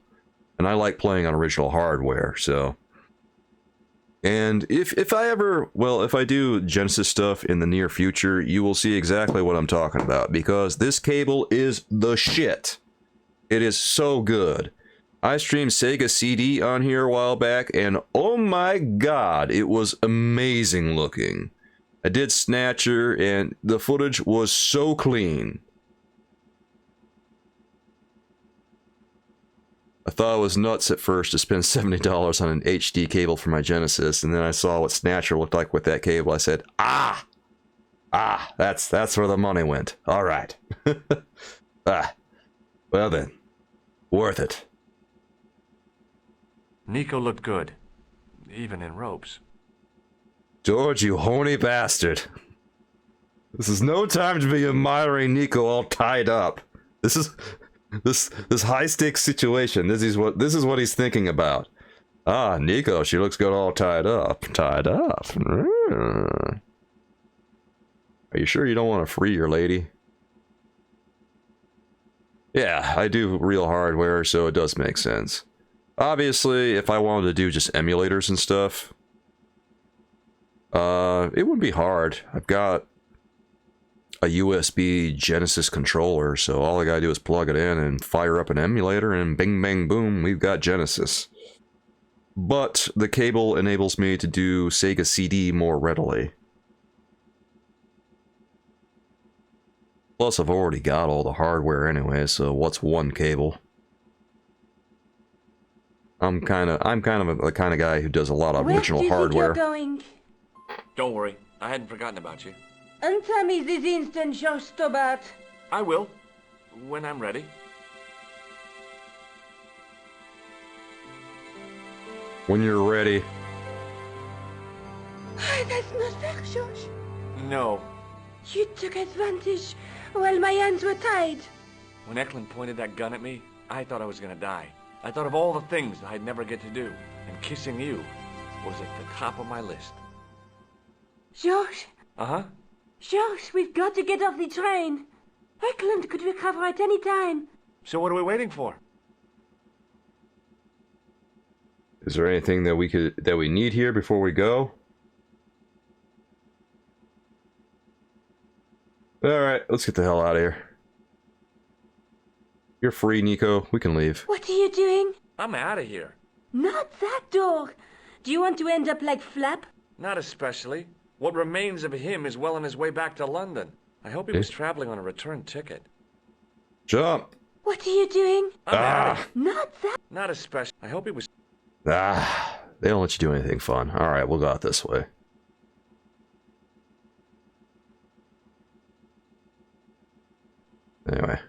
A: And I like playing on original hardware, so... And if I ever, well, if I do Genesis stuff in the near future, you will see exactly what I'm talking about, because this cable is the shit. It is so good. I streamed Sega CD on here a while back, and oh my god, it was amazing looking. I did Snatcher, and the footage was so clean. I thought it was nuts at first to spend $70 on an HD cable for my Genesis, and then I saw what Snatcher looked like with that cable. I said, that's where the money went. All right. Well then, worth it.
B: Nico looked good, even in robes.
A: George, you horny bastard. This is no time to be admiring Nico all tied up. This is this high stakes situation. This is what he's thinking about. Ah, Nico, she looks good all tied up. Tied up. Are you sure you don't want to free your lady? Yeah, I do real hardware, so it does make sense. Obviously, if I wanted to do just emulators and stuff, it wouldn't be hard. I've got a USB Genesis controller, so all I gotta do is plug it in and fire up an emulator, and bing bang boom, we've got Genesis. But the cable enables me to do Sega CD more readily. Plus, I've already got all the hardware anyway, so what's one cable? I'm kind of the kind of guy who does a lot of original hardware.
G: Where do you think you're going?
B: Don't worry, I hadn't forgotten about you.
G: Answer me this instant, George Stobart.
B: I will, when I'm ready.
A: When you're ready.
G: That's not fair, George.
B: No.
G: You took advantage while my hands were tied.
B: When Eklund pointed that gun at me, I thought I was gonna die. I thought of all the things that I'd never get to do, and kissing you was at the top of my list.
G: George?
B: Uh-huh.
G: George, we've got to get off the train. Eklund could recover at any time.
B: So what are we waiting for?
A: Is there anything that we need here before we go? Alright, let's get the hell out of here. You're free, Nico. We can leave.
G: What are you doing?
B: I'm out of here.
G: Not that door. Do you want to end up like Flap?
B: Not especially. What remains of him is well on his way back to London. I hope he was traveling on a return ticket.
A: Jump!
G: What are you doing?
B: I'm out of here.
G: Not that.
B: Not especially. I hope he was...
A: Ah, they don't let you do anything fun. Alright, we'll go out this way. Anyway.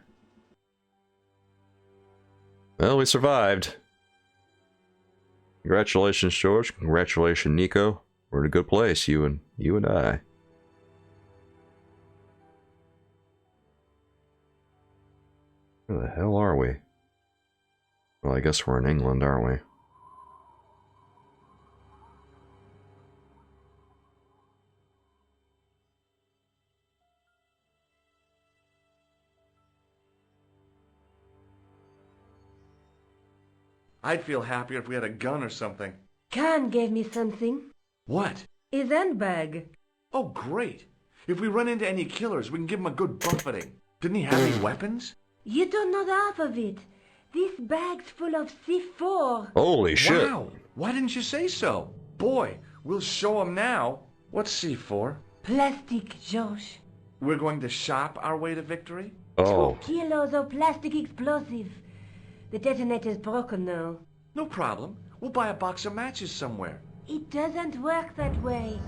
A: Well, we survived. Congratulations, George. Congratulations, Nico. We're in a good place, you and I. Where the hell are we? Well, I guess we're in England, aren't we?
B: I'd feel happier if we had a gun or something.
G: Khan gave me something.
B: What?
G: His handbag.
B: Oh, great. If we run into any killers, we can give them a good buffeting. Didn't he have any weapons?
G: You don't know the half of it. This bag's full of C4.
A: Holy shit.
B: Wow. Why didn't you say so? Boy, we'll show him now. What's C4?
G: Plastic, George.
B: We're going to shop our way to victory?
A: Oh.
G: 2 kilos of plastic explosive. The detonator's broken now.
B: No problem. We'll buy a box of matches somewhere.
G: It doesn't work that way.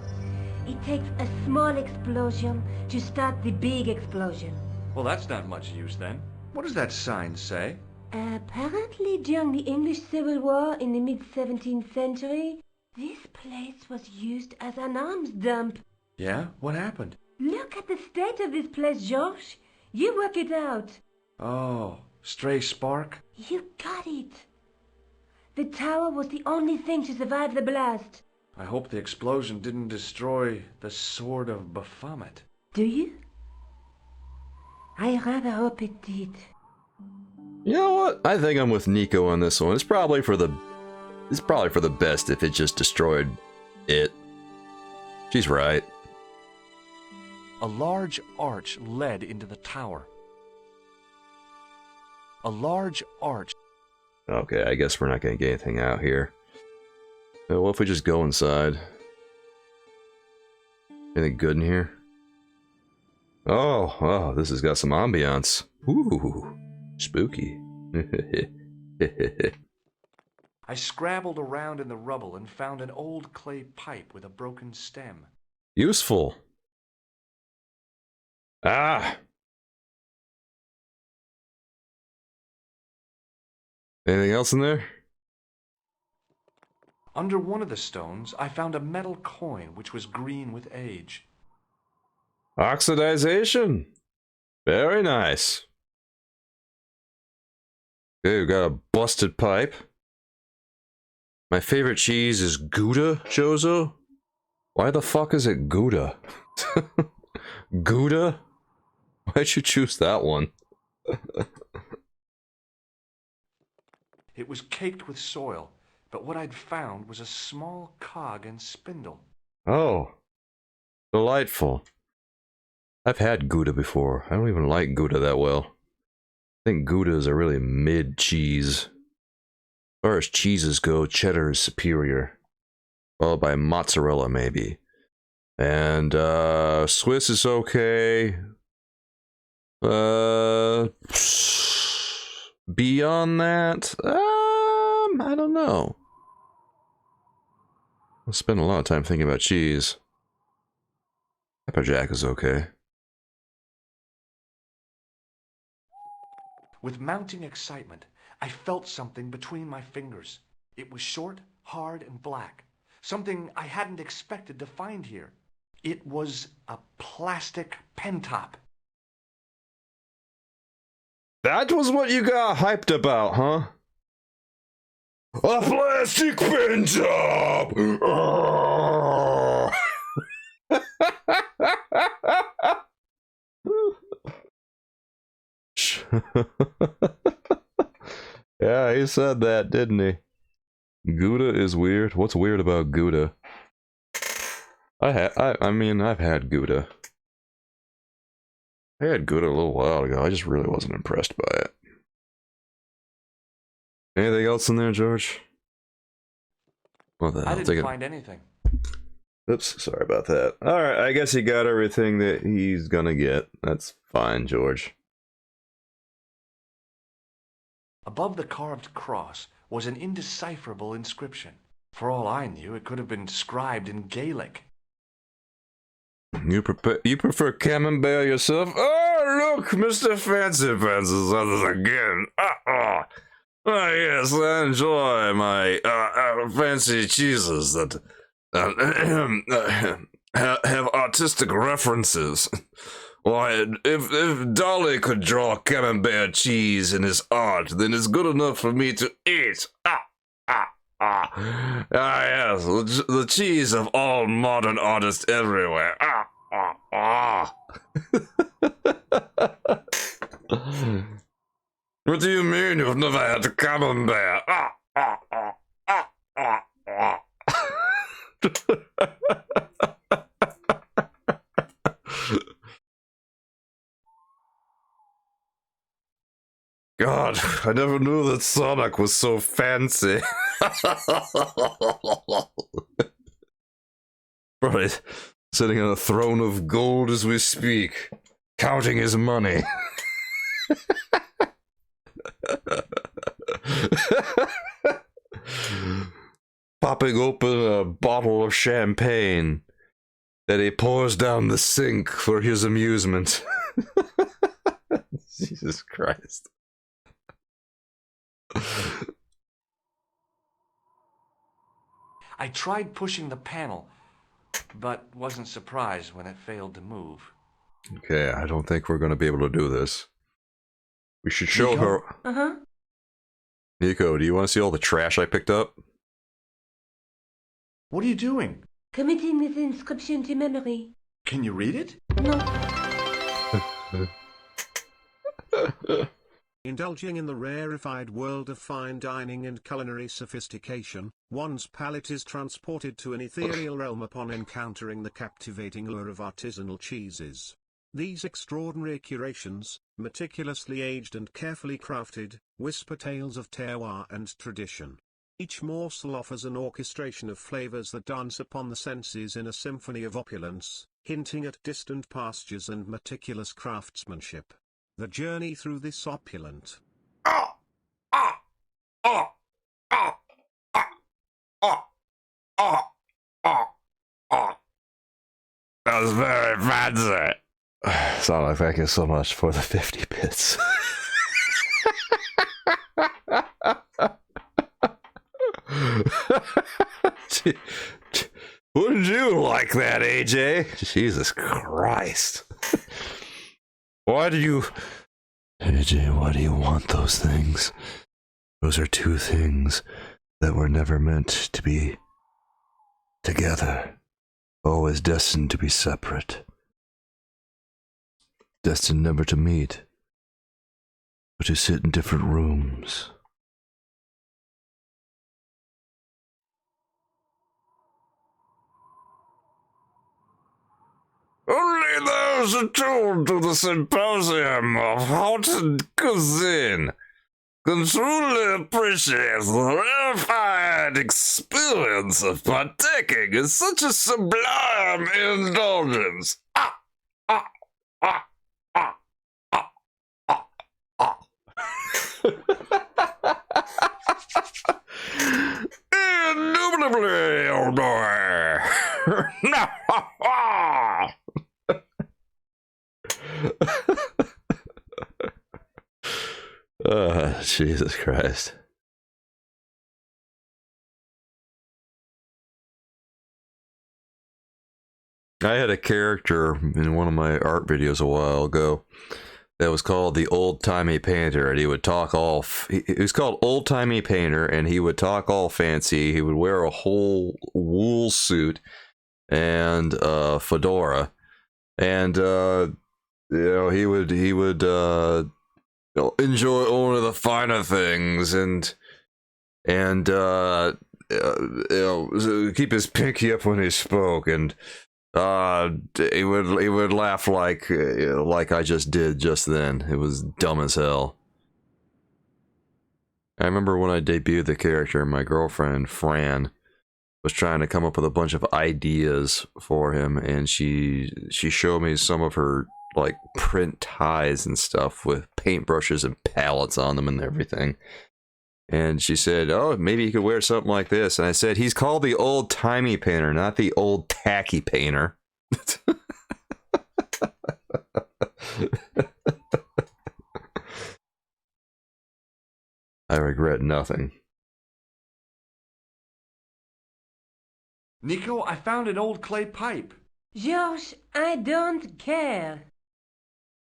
G: It takes a small explosion to start the big explosion.
B: Well, that's not much use then. What does that sign say?
G: Apparently during the English Civil War in the mid-17th century, this place was used as an arms dump.
B: Yeah? What happened?
G: Look at the state of this place, George. You work it out.
B: Oh, stray spark?
G: You got it. The tower was the only thing to survive the blast.
B: I hope the explosion didn't destroy the Sword of Baphomet.
G: Do you? I rather hope it did.
A: You know what? I think I'm with Nico on this one. It's probably for the best if it just destroyed it. She's right.
B: A large arch led into the tower. A large arch.
A: Okay, I guess we're not gonna get anything out here. Well, what if we just go inside? Anything good in here? Oh, this has got some ambiance. Ooh, spooky.
B: I scrabbled around in the rubble and found an old clay pipe with a broken stem.
A: Useful. Ah! Anything else in there?
B: Under one of the stones, I found a metal coin which was green with age.
A: Oxidization. Very nice. Okay, we got a busted pipe. My favorite cheese is Gouda, Jozo. Why the fuck is it Gouda? Gouda? Why'd you choose that one?
B: It was caked with soil, but what I'd found was a small cog and spindle.
A: Oh. Delightful. I've had Gouda before. I don't even like Gouda that well. I think Gouda is a really mid cheese. As far as cheeses go, cheddar is superior. Followed by mozzarella, maybe. And, Swiss is okay. Beyond that, I don't know. I spend a lot of time thinking about cheese. Pepper Jack is okay.
B: With mounting excitement, I felt something between my fingers. It was short, hard, and black. Something I hadn't expected to find here. It was a plastic pen top.
A: That was what you got hyped about, huh? A plastic pen top! Yeah, he said that, didn't he? Gouda is weird. What's weird about Gouda? I mean, I've had Gouda. I had Gouda a little while ago. I just really wasn't impressed by it. Anything else in there, George? What the hell?
B: I didn't find anything.
A: Oops, sorry about that. Alright, I guess he got everything that he's gonna get. That's fine, George.
B: Above the carved cross was an indecipherable inscription. For all I knew, it could have been scribed in Gaelic.
A: You prefer camembert yourself? Oh, look, Mr. Fancy Pants is at it again. Ah, yes, I enjoy my fancy cheeses that have artistic references. Why, if Dolly could draw camembert cheese in his art, then it's good enough for me to eat. Yes, the cheese of all modern artists everywhere. What do you mean you've never had a camembert? God, I never knew that Sonic was so fancy. Probably sitting on a throne of gold as we speak, counting his money. Popping open a bottle of champagne that he pours down the sink for his amusement. Jesus Christ.
B: I tried pushing the panel, but wasn't surprised when it failed to move.
A: Okay, I don't think we're going to be able to do this. We should show her...
G: Uh-huh.
A: Nico, do you want to see all the trash I picked up?
B: What are you doing?
G: Committing this inscription to memory.
B: Can you read it?
G: No.
L: Indulging in the rarefied world of fine dining and culinary sophistication, one's palate is transported to an ethereal realm upon encountering the captivating lure of artisanal cheeses. These extraordinary curations, meticulously aged and carefully crafted, whisper tales of terroir and tradition. Each morsel offers an orchestration of flavors that dance upon the senses in a symphony of opulence, hinting at distant pastures and meticulous craftsmanship. The journey through this opulent
C: That was very fancy.
A: Sonic, thank you so much for the 50 bits. Wouldn't do like that, AJ? Jesus Christ. Why do you... AJ, why do you want those things? Those are two things that were never meant to be together. Always destined to be separate. Destined never to meet, but to sit in different rooms.
C: Only those attuned to the symposium of haunted cuisine can truly appreciate the rarefied experience of partaking in such a sublime indulgence. Indubitably, old boy.
A: Jesus Christ. I had a character in one of my art videos a while ago that was called the Old Timey Painter, and he would talk all... He was called Old Timey Painter, and he would talk all fancy. He would wear a whole wool suit and fedora, and he would enjoy only the finer things, and keep his pinky up when he spoke, and he would laugh like I just did just then. It was dumb as hell. I remember when I debuted the character, my girlfriend Fran was trying to come up with a bunch of ideas for him, and she showed me some of her like print ties and stuff with paintbrushes and palettes on them and everything. And she said, "Oh, maybe you could wear something like this." And I said, "He's called the Old Timey Painter, not the Old Tacky Painter." I regret nothing.
B: Nico, I found an old clay pipe.
G: George, I don't care.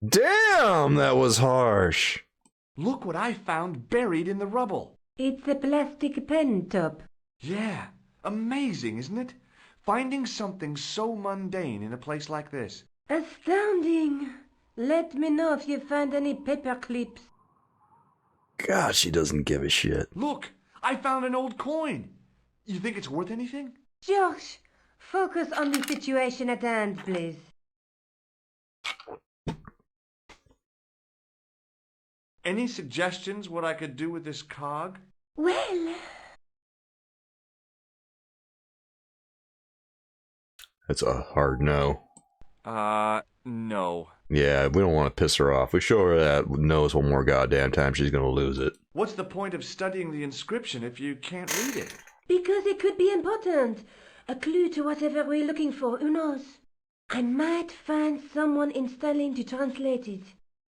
A: Damn, that was harsh.
B: Look what I found buried in the rubble.
G: It's a plastic pen top.
B: Yeah, amazing, isn't it? Finding something so mundane in a place like this.
G: Astounding. Let me know if you find any paper clips.
A: God, she doesn't give a shit.
B: Look, I found an old coin. You think it's worth anything?
G: George, focus on the situation at hand, please.
B: Any suggestions what I could do with this cog?
G: Well...
A: That's a hard no.
B: No.
A: Yeah, we don't want to piss her off. We show her that nose one more goddamn time, she's gonna lose it.
B: What's the point of studying the inscription if you can't read it?
G: Because it could be important. A clue to whatever we're looking for, who knows? I might find someone installing to translate it.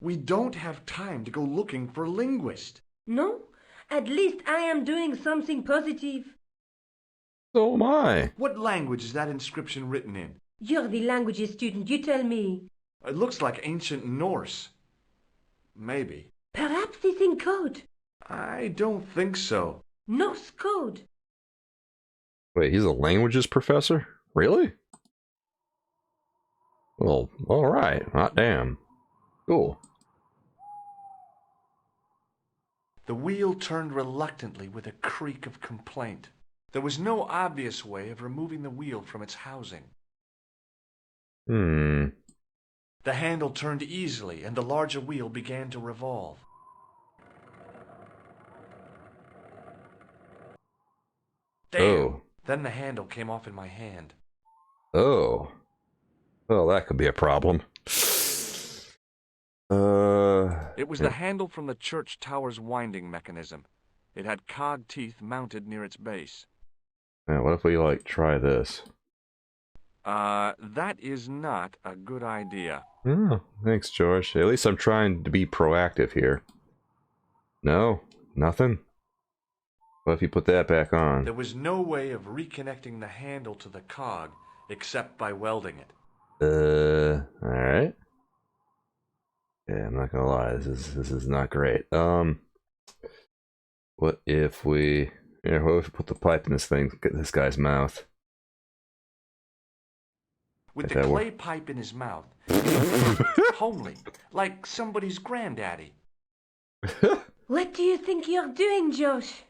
B: We don't have time to go looking for a linguist.
G: No? At least I am doing something positive.
A: So am I.
B: What language is that inscription written in?
G: You're the languages student, you tell me.
B: It looks like ancient Norse. Maybe.
G: Perhaps it's in code.
B: I don't think so.
G: Norse code.
A: Wait, he's a languages professor? Really? Well, alright. Hot damn. Cool.
B: The wheel turned reluctantly with a creak of complaint. There was no obvious way of removing the wheel from its housing. The handle turned easily, and the larger wheel began to revolve. Damn!
A: Oh.
B: Then the handle came off in my hand.
A: Oh. Well, that could be a problem.
B: It was the handle from the church tower's winding mechanism. It had cog teeth mounted near its base.
A: Yeah, what if we, like, try this?
B: That is not a good idea.
A: Oh, thanks, George. At least I'm trying to be proactive here. No? Nothing? What if you put that back on?
B: There was no way of reconnecting the handle to the cog, except by welding it.
A: Alright. Yeah, I'm not gonna lie, this is not great. What if we... Yeah, what if we put the pipe in this guy's mouth?
B: With the clay pipe in his mouth, he looked homely, like somebody's granddaddy.
G: What do you think you're doing, Josh?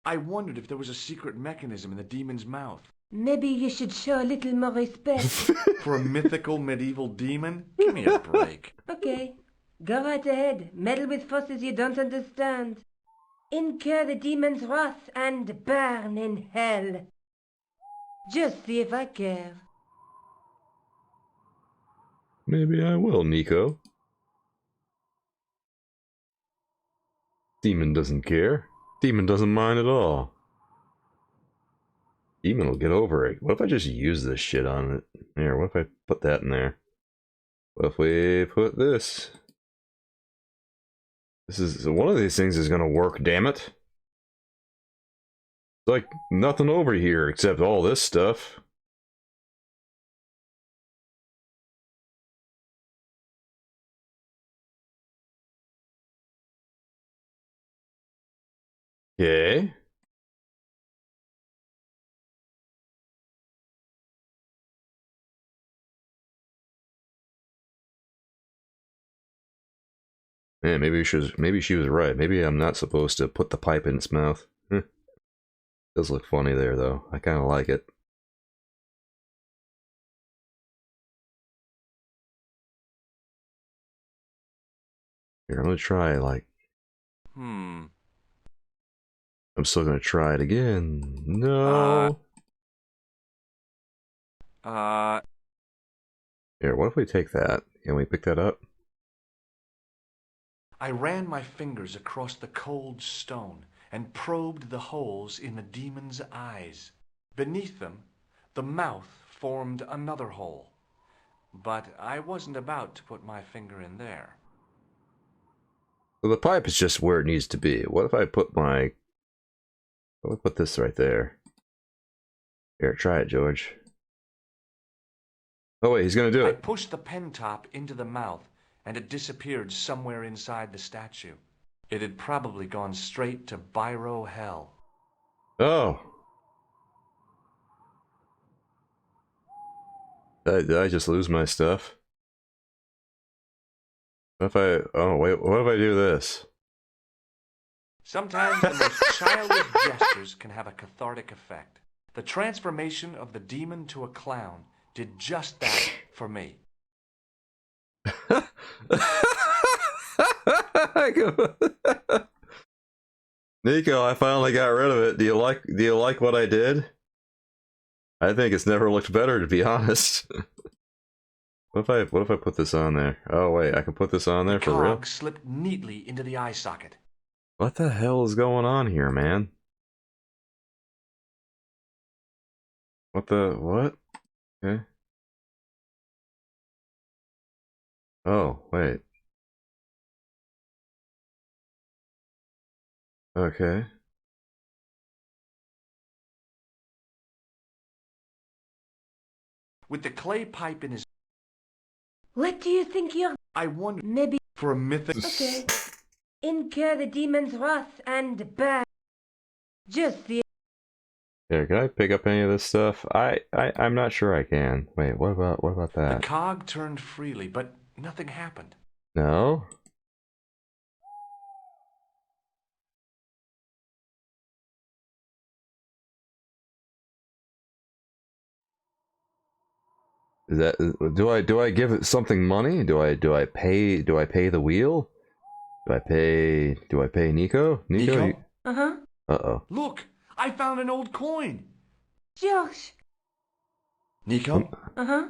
B: I wondered if there was a secret mechanism in the demon's mouth.
G: Maybe you should show a little more respect.
B: For a mythical medieval demon? Give me a break.
G: Okay, go right ahead. Meddle with forces you don't understand. Incur the demon's wrath and burn in hell. Just see if I care.
A: Maybe I will, Nico. Demon doesn't care. Demon doesn't mind at all. Demon will get over it. What if I just use this shit on it? Here, what if I put that in there? What if we put this? This is... One of these things is gonna work, damn it. It's like nothing over here except all this stuff. Okay. Man, maybe she was right. Maybe I'm not supposed to put the pipe in its mouth. Does look funny there though. I kinda like it. Here, I'm gonna try like... I'm still gonna try it again. No. Here, what if we take that? Can we pick that up?
B: I ran my fingers across the cold stone and probed the holes in the demon's eyes. Beneath them, the mouth formed another hole. But I wasn't about to put my finger in there.
A: So the pipe is just where it needs to be. What if I put my... What if I put this right there? Here, try it, George. Oh wait, he's gonna do
B: I
A: it.
B: pushed the pen top into the mouth, and it disappeared somewhere inside the statue. It had probably gone straight to Biro Hell.
A: Oh. Did I just lose my stuff? What if I... Oh, wait, what if I do this?
B: Sometimes the most childish gestures can have a cathartic effect. The transformation of the demon to a clown did just that for me.
A: Nico, I finally got rid of it. Do you like what I did? I think it's never looked better, to be honest. What if I put this on there? Oh wait, I can put this on there for real?
B: The cog slipped neatly into the eye socket.
A: What the hell is going on here, man? What? Okay. Oh, wait. Okay.
B: With the clay pipe in his...
G: What do you think you're...
B: I wonder...
G: Maybe...
B: For a mythic...
G: Okay. Incur the demon's wrath and burn. Just the...
A: Here, can I pick up any of this stuff? I'm not sure I can. Wait, what about that?
B: The cog turned freely, but nothing happened.
A: No? Is that... Do I give it something money? Do I pay the wheel? Do I pay Nico?
B: Nico?
G: Uh-huh.
A: Uh-oh.
B: Look! I found an old coin!
G: Josh!
B: Nico?
G: Uh-huh.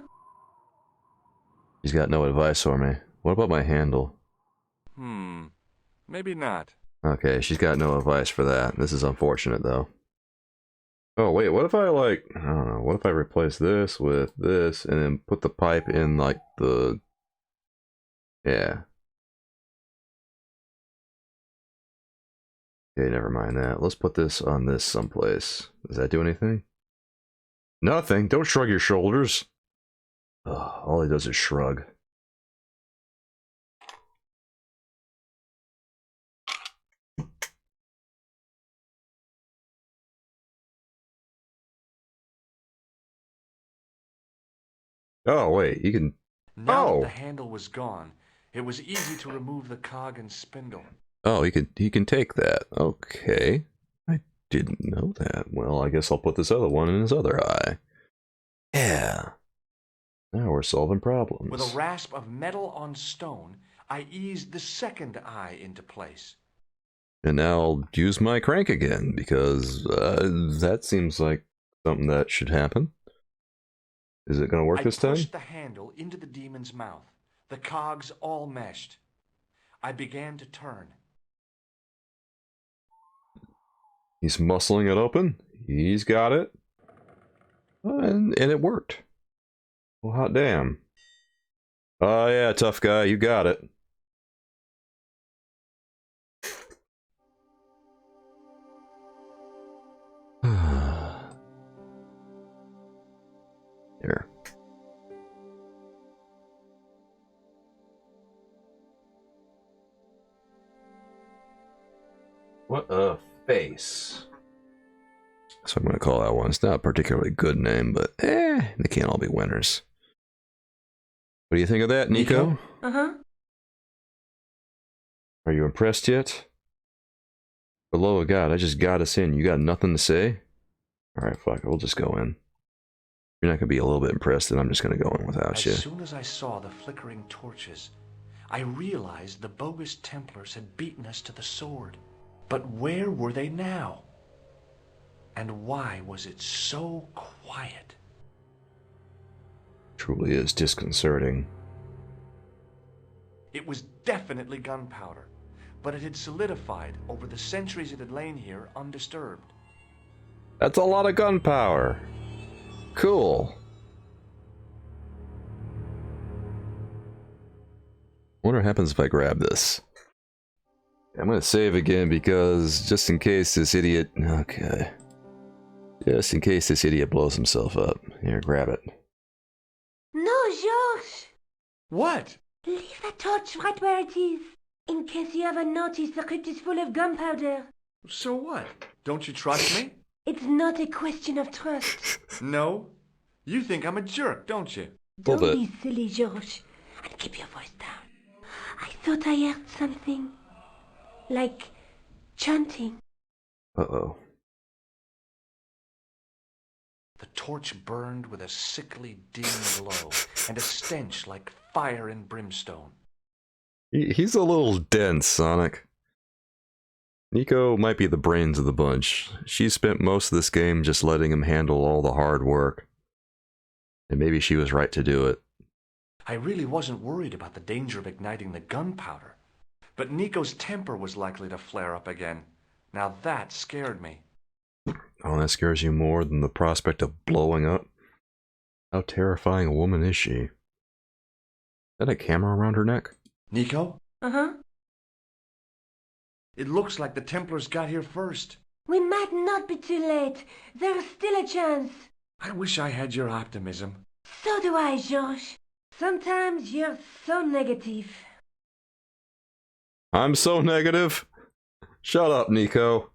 A: He's got no advice for me. What about my handle?
B: Maybe not.
A: Okay, she's got no advice for that. This is unfortunate, though. Oh, wait, what if I, like... I don't know. What if I replace this with this, and then put the pipe in, like, the... Yeah. Okay, never mind that. Let's put this on this someplace. Does that do anything? Nothing. Don't shrug your shoulders. Ugh, all he does is shrug. Oh, wait, you can...
B: Now that the handle was gone, it was easy to remove the cog and spindle.
A: Oh, he can take that. Okay. I didn't know that. Well, I guess I'll put this other one in his other eye. Yeah. Now we're solving problems.
B: With a rasp of metal on stone, I eased the second eye into place.
A: And now I'll use my crank again, because that seems like something that should happen. Is it going to work this time?
B: I pushed the handle into the demon's mouth. The cogs all meshed. I began to turn.
A: He's muscling it open. He's got it. And it worked. Well, hot damn. Oh yeah, tough guy, you got it. There. What a face. So I'm going to call that one. It's not a particularly good name, but they can't all be winners. What do you think of that, Nico?
G: Uh-huh.
A: Are you impressed yet? For the love of God, I just got us in. You got nothing to say? Alright, fuck it. We'll just go in. You're not going to be a little bit impressed, and I'm just going to go in without you.
B: As soon as I saw the flickering torches, I realized the bogus Templars had beaten us to the sword. But where were they now? And why was it so quiet?
A: Truly is disconcerting.
B: It was definitely gunpowder, but it had solidified over the centuries it had lain here undisturbed.
A: That's a lot of gunpowder. Cool. Wonder what happens if I grab this. I'm gonna save again because just in case this idiot... Okay. Just in case this idiot blows himself up. Here, grab it.
G: No, Georges!
B: What?
G: Leave the torch right where it is. In case you haven't noticed, the crypt is full of gunpowder.
B: So what? Don't you trust me?
G: It's not a question of trust.
B: No? You think I'm a jerk, don't you?
G: Don't be silly, Georges. And keep your voice down. I thought I heard something. Like chanting.
A: Uh-oh.
B: The torch burned with a sickly dim glow and a stench like fire and brimstone.
A: He's a little dense, Sonic. Nico might be the brains of the bunch. She spent most of this game just letting him handle all the hard work. And maybe she was right to do it.
B: I really wasn't worried about the danger of igniting the gunpowder. But Nico's temper was likely to flare up again. Now that scared me.
A: Oh, that scares you more than the prospect of blowing up? How terrifying a woman is she? Is that a camera around her neck?
B: Nico?
G: Uh-huh.
B: It looks like the Templars got here first.
G: We might not be too late. There's still a chance.
B: I wish I had your optimism.
G: So do I, Georges. Sometimes you're so negative.
A: I'm so negative? Shut up, Nico.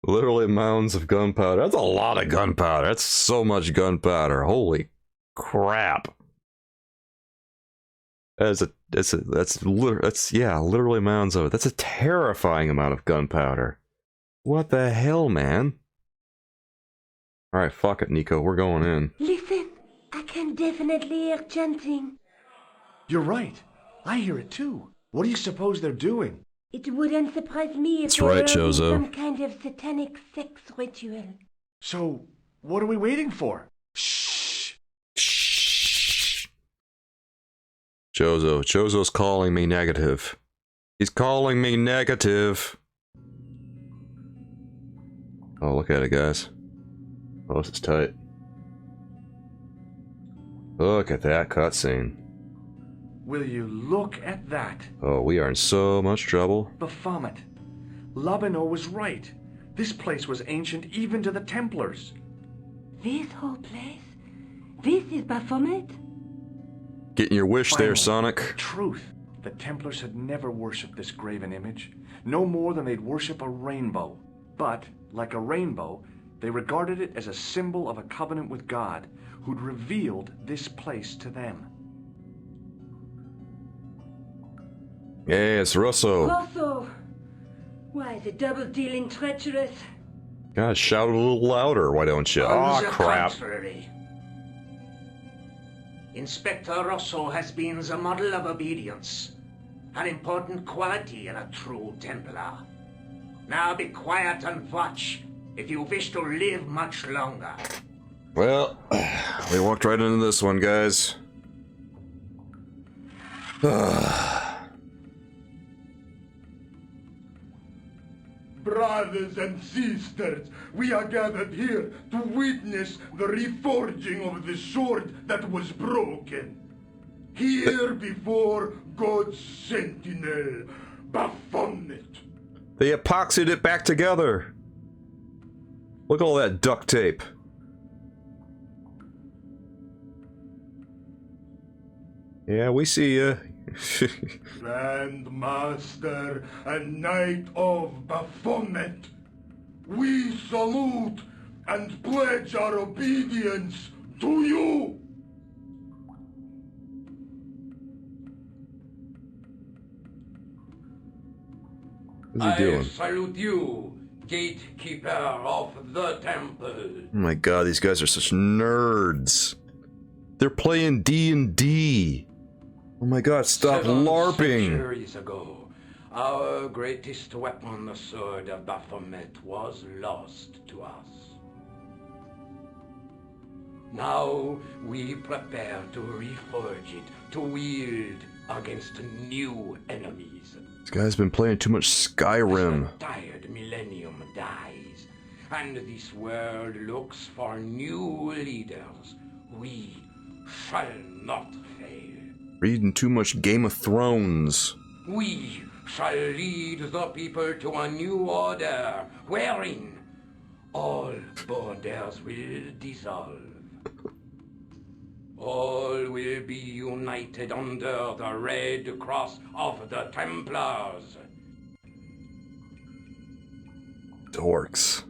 A: Literally mounds of gunpowder. That's a lot of gunpowder. That's so much gunpowder. Holy crap. Literally mounds of it. That's a terrifying amount of gunpowder. What the hell, man? Alright, fuck it, Nico. We're going in.
G: Listen, I can definitely hear chanting.
B: You're right. I hear it too. What do you suppose they're doing?
G: It wouldn't surprise me if
A: That's
G: they
A: right,
G: were holding
A: Chozo.
G: some kind of satanic sex ritual.
B: So, what are we waiting for?
A: Shh. Chozo's calling me negative. He's calling me negative. Oh, look at it, guys. Oh, this is tight. Look at that cutscene.
B: Will you look at that?
A: Oh, we are in so much trouble.
B: Baphomet. Labino was right. This place was ancient even to the Templars.
G: This whole place? This is Baphomet?
A: Getting your wish there,
B: Finally,
A: Sonic.
B: Truth. The Templars had never worshipped this graven image, no more than they'd worship a rainbow. But, like a rainbow, they regarded it as a symbol of a covenant with God, who'd revealed this place to them.
A: Yes, Russo.
G: Rosso! Why, the double-dealing treacherous.
A: Gosh, shout a little louder, why don't you?
H: On
A: Aw,
H: the
A: crap.
H: contrary, Inspector Rosso has been the model of obedience, an important quality in a true Templar. Now be quiet and watch if you wish to live much longer.
A: Well, we walked right into this one, guys.
M: Brothers and sisters, we are gathered here to witness the reforging of the sword that was broken. Here before God's sentinel, Baphomet.
A: They epoxied it back together. Look at all that duct tape. Yeah, we see ya.
M: Grand Master and Knight of Baphomet, we salute and pledge our obedience to you.
A: What's he doing?
H: Salute you, gatekeeper of the temple.
A: Oh my god, these guys are such nerds. They're playing D&D. Oh my god, stop
H: 7
A: LARPing.
H: centuries ago, our greatest weapon, the sword of Baphomet, was lost to us. Now we prepare to reforge it, to wield against new enemies.
A: This guy's been playing too much Skyrim.
H: The tired millennium dies, and this world looks for new leaders. We shall not fail.
A: Reading too much Game of Thrones.
H: We shall lead the people to a new order, wherein all borders will dissolve. All will be united under the red cross of the Templars.
A: Dorks.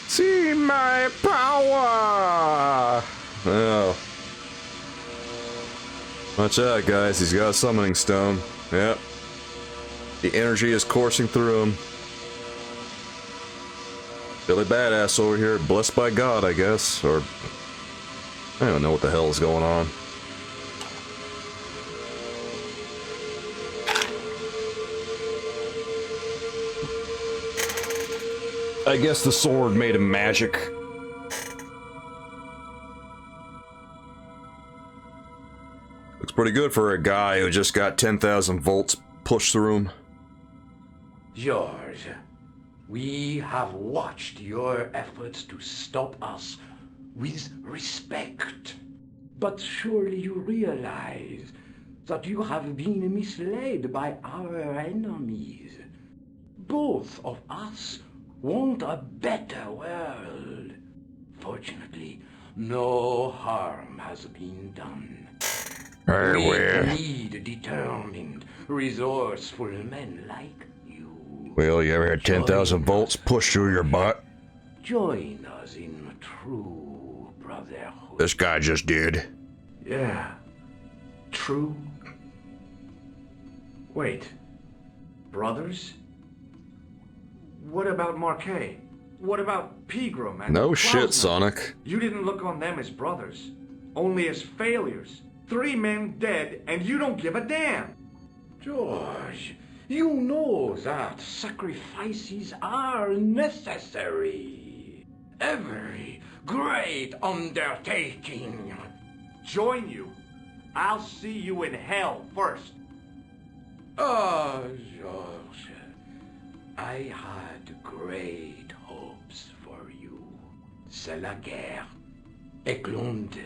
A: See my power! Oh. Watch out, guys. He's got a summoning stone. Yep. The energy is coursing through him. Billy Badass over here, blessed by God, I guess. Or, I don't know what the hell is going on. I guess the sword made him magic. Looks pretty good for a guy who just got 10,000 volts pushed through him.
H: George, we have watched your efforts to stop us with respect. But surely you realize that you have been misled by our enemies. Both of us want a better world. Fortunately, no harm has been done. We need determined, resourceful men like you.
A: Well, you ever had 10,000 volts pushed through your butt?
H: Join us in true brotherhood.
A: This guy just did.
B: Yeah. True. Wait. Brothers? What about Marquet? What about Pegram and
A: No
B: Klausner?
A: shit, Sonic.
B: You didn't look on them as brothers, only as failures. 3 men dead, and you don't give a damn.
H: George, you know that sacrifices are necessary. Every great undertaking.
B: Join you. I'll see you in hell first.
H: Ah, George, I had great hopes for you. C'est la guerre. Eklund,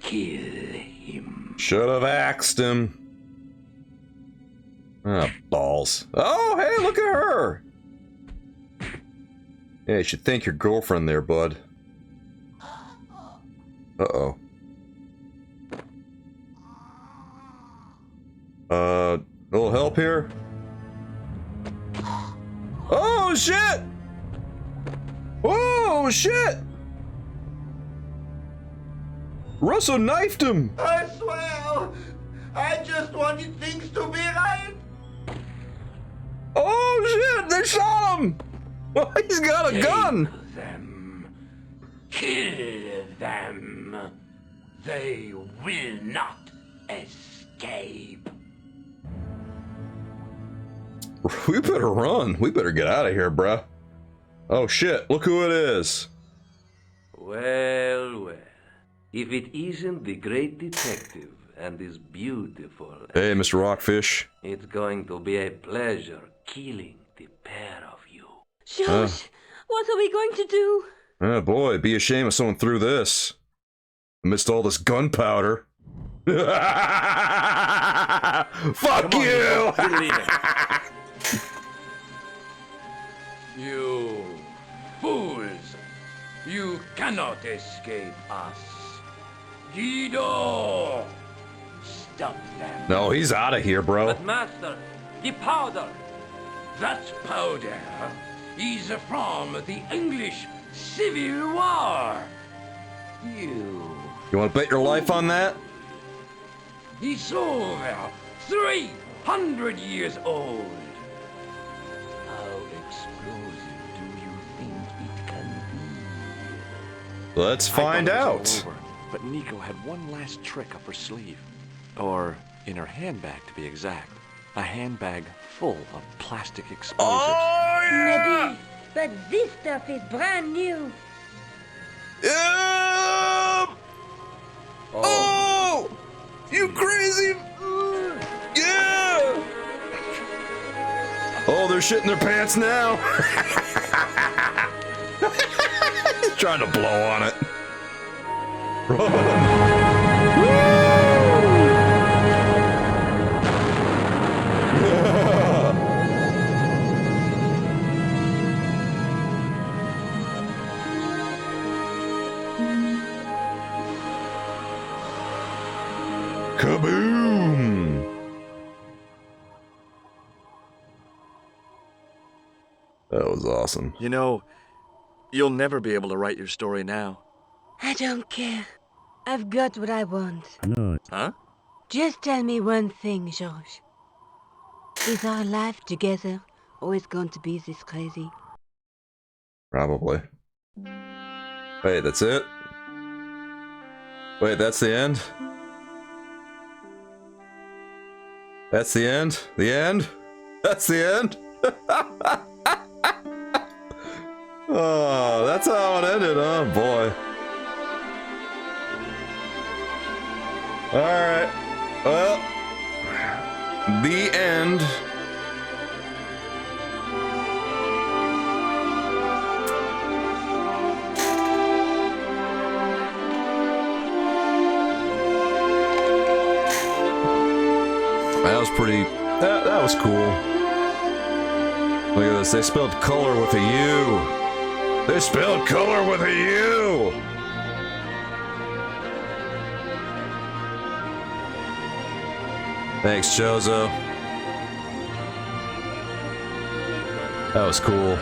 H: kill him.
A: Should have axed him. Ah, balls. Oh, hey, look at her! Yeah, you should thank your girlfriend there, bud. Uh-oh. Little help here? Oh, shit! Oh, shit! Russell knifed him!
O: I swear, I just wanted things to be right.
A: Oh, shit! They shot him! Oh, he's got a gun!
P: Kill them. They will not escape.
A: We better run. We better get out of here, bruh. Oh shit, look who it is.
H: Well, well. If it isn't the great detective and this beautiful...
A: Hey, Mr. Rockfish.
H: It's going to be a pleasure killing the pair of you.
G: George, what are we going to do?
A: Oh boy, it'd be a shame if someone threw this. Amidst all this gunpowder. Fuck you!
H: We're leaving.
P: You fools! You cannot escape us. Guido! Stop them.
A: No, he's out of here, bro.
H: But master, the powder!
P: That powder is from the English Civil War.
A: You want to bet your life on that?
P: It's over 300 years old. How explosive do you think it can be?
A: Let's find
B: I thought it
A: out.
B: was all over, but Nico had one last trick up her sleeve. Or in her handbag, to be exact. A handbag full of plastic explosives.
G: Maybe, but this stuff is brand new.
A: Oh! You crazy! Yeah! Oh, they're shitting their pants now. He's trying to blow on it. Kaboom! That was awesome.
B: You know, you'll never be able to write your story now.
G: I don't care. I've got what I want.
B: Huh?
G: Just tell me one thing, George. Is our life together always going to be this crazy?
A: Probably. Wait, that's it? Wait, that's the end? That's the end? The end? That's the end? Oh, that's how it ended, huh? Boy. Alright. Well, the end. That was pretty... That was cool. Look at this. They spelled color with a U. They spelled color with a U. Thanks, Chozo. That was cool.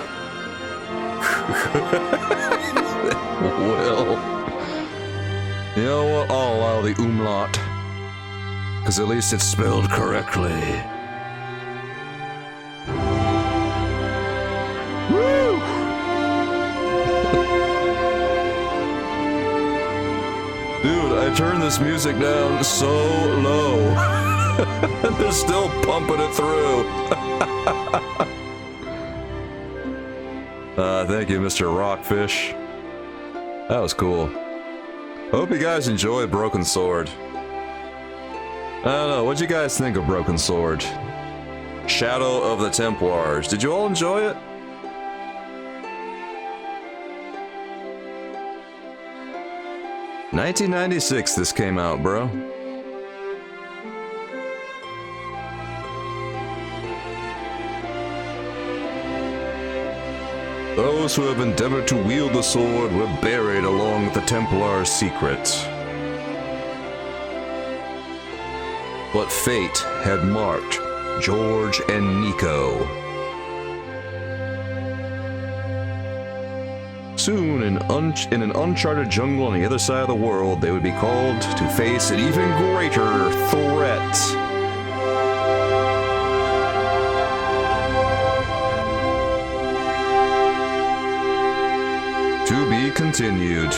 A: Well, you know what? I'll allow the umlaut. Because at least it's spelled correctly. Woo! Dude, I turned this music down so low. They're still pumping it through. Thank you, Mr. Rockfish. That was cool. Hope you guys enjoyed Broken Sword. I don't know, what'd you guys think of Broken Sword? Shadow of the Templars. Did you all enjoy it? (1996) this came out, bro. Those who have endeavored to wield the sword were buried along with the Templars' secrets. But fate had marked George and Nico. Soon, in an uncharted jungle on the other side of the world, they would be called to face an even greater threat. To be continued.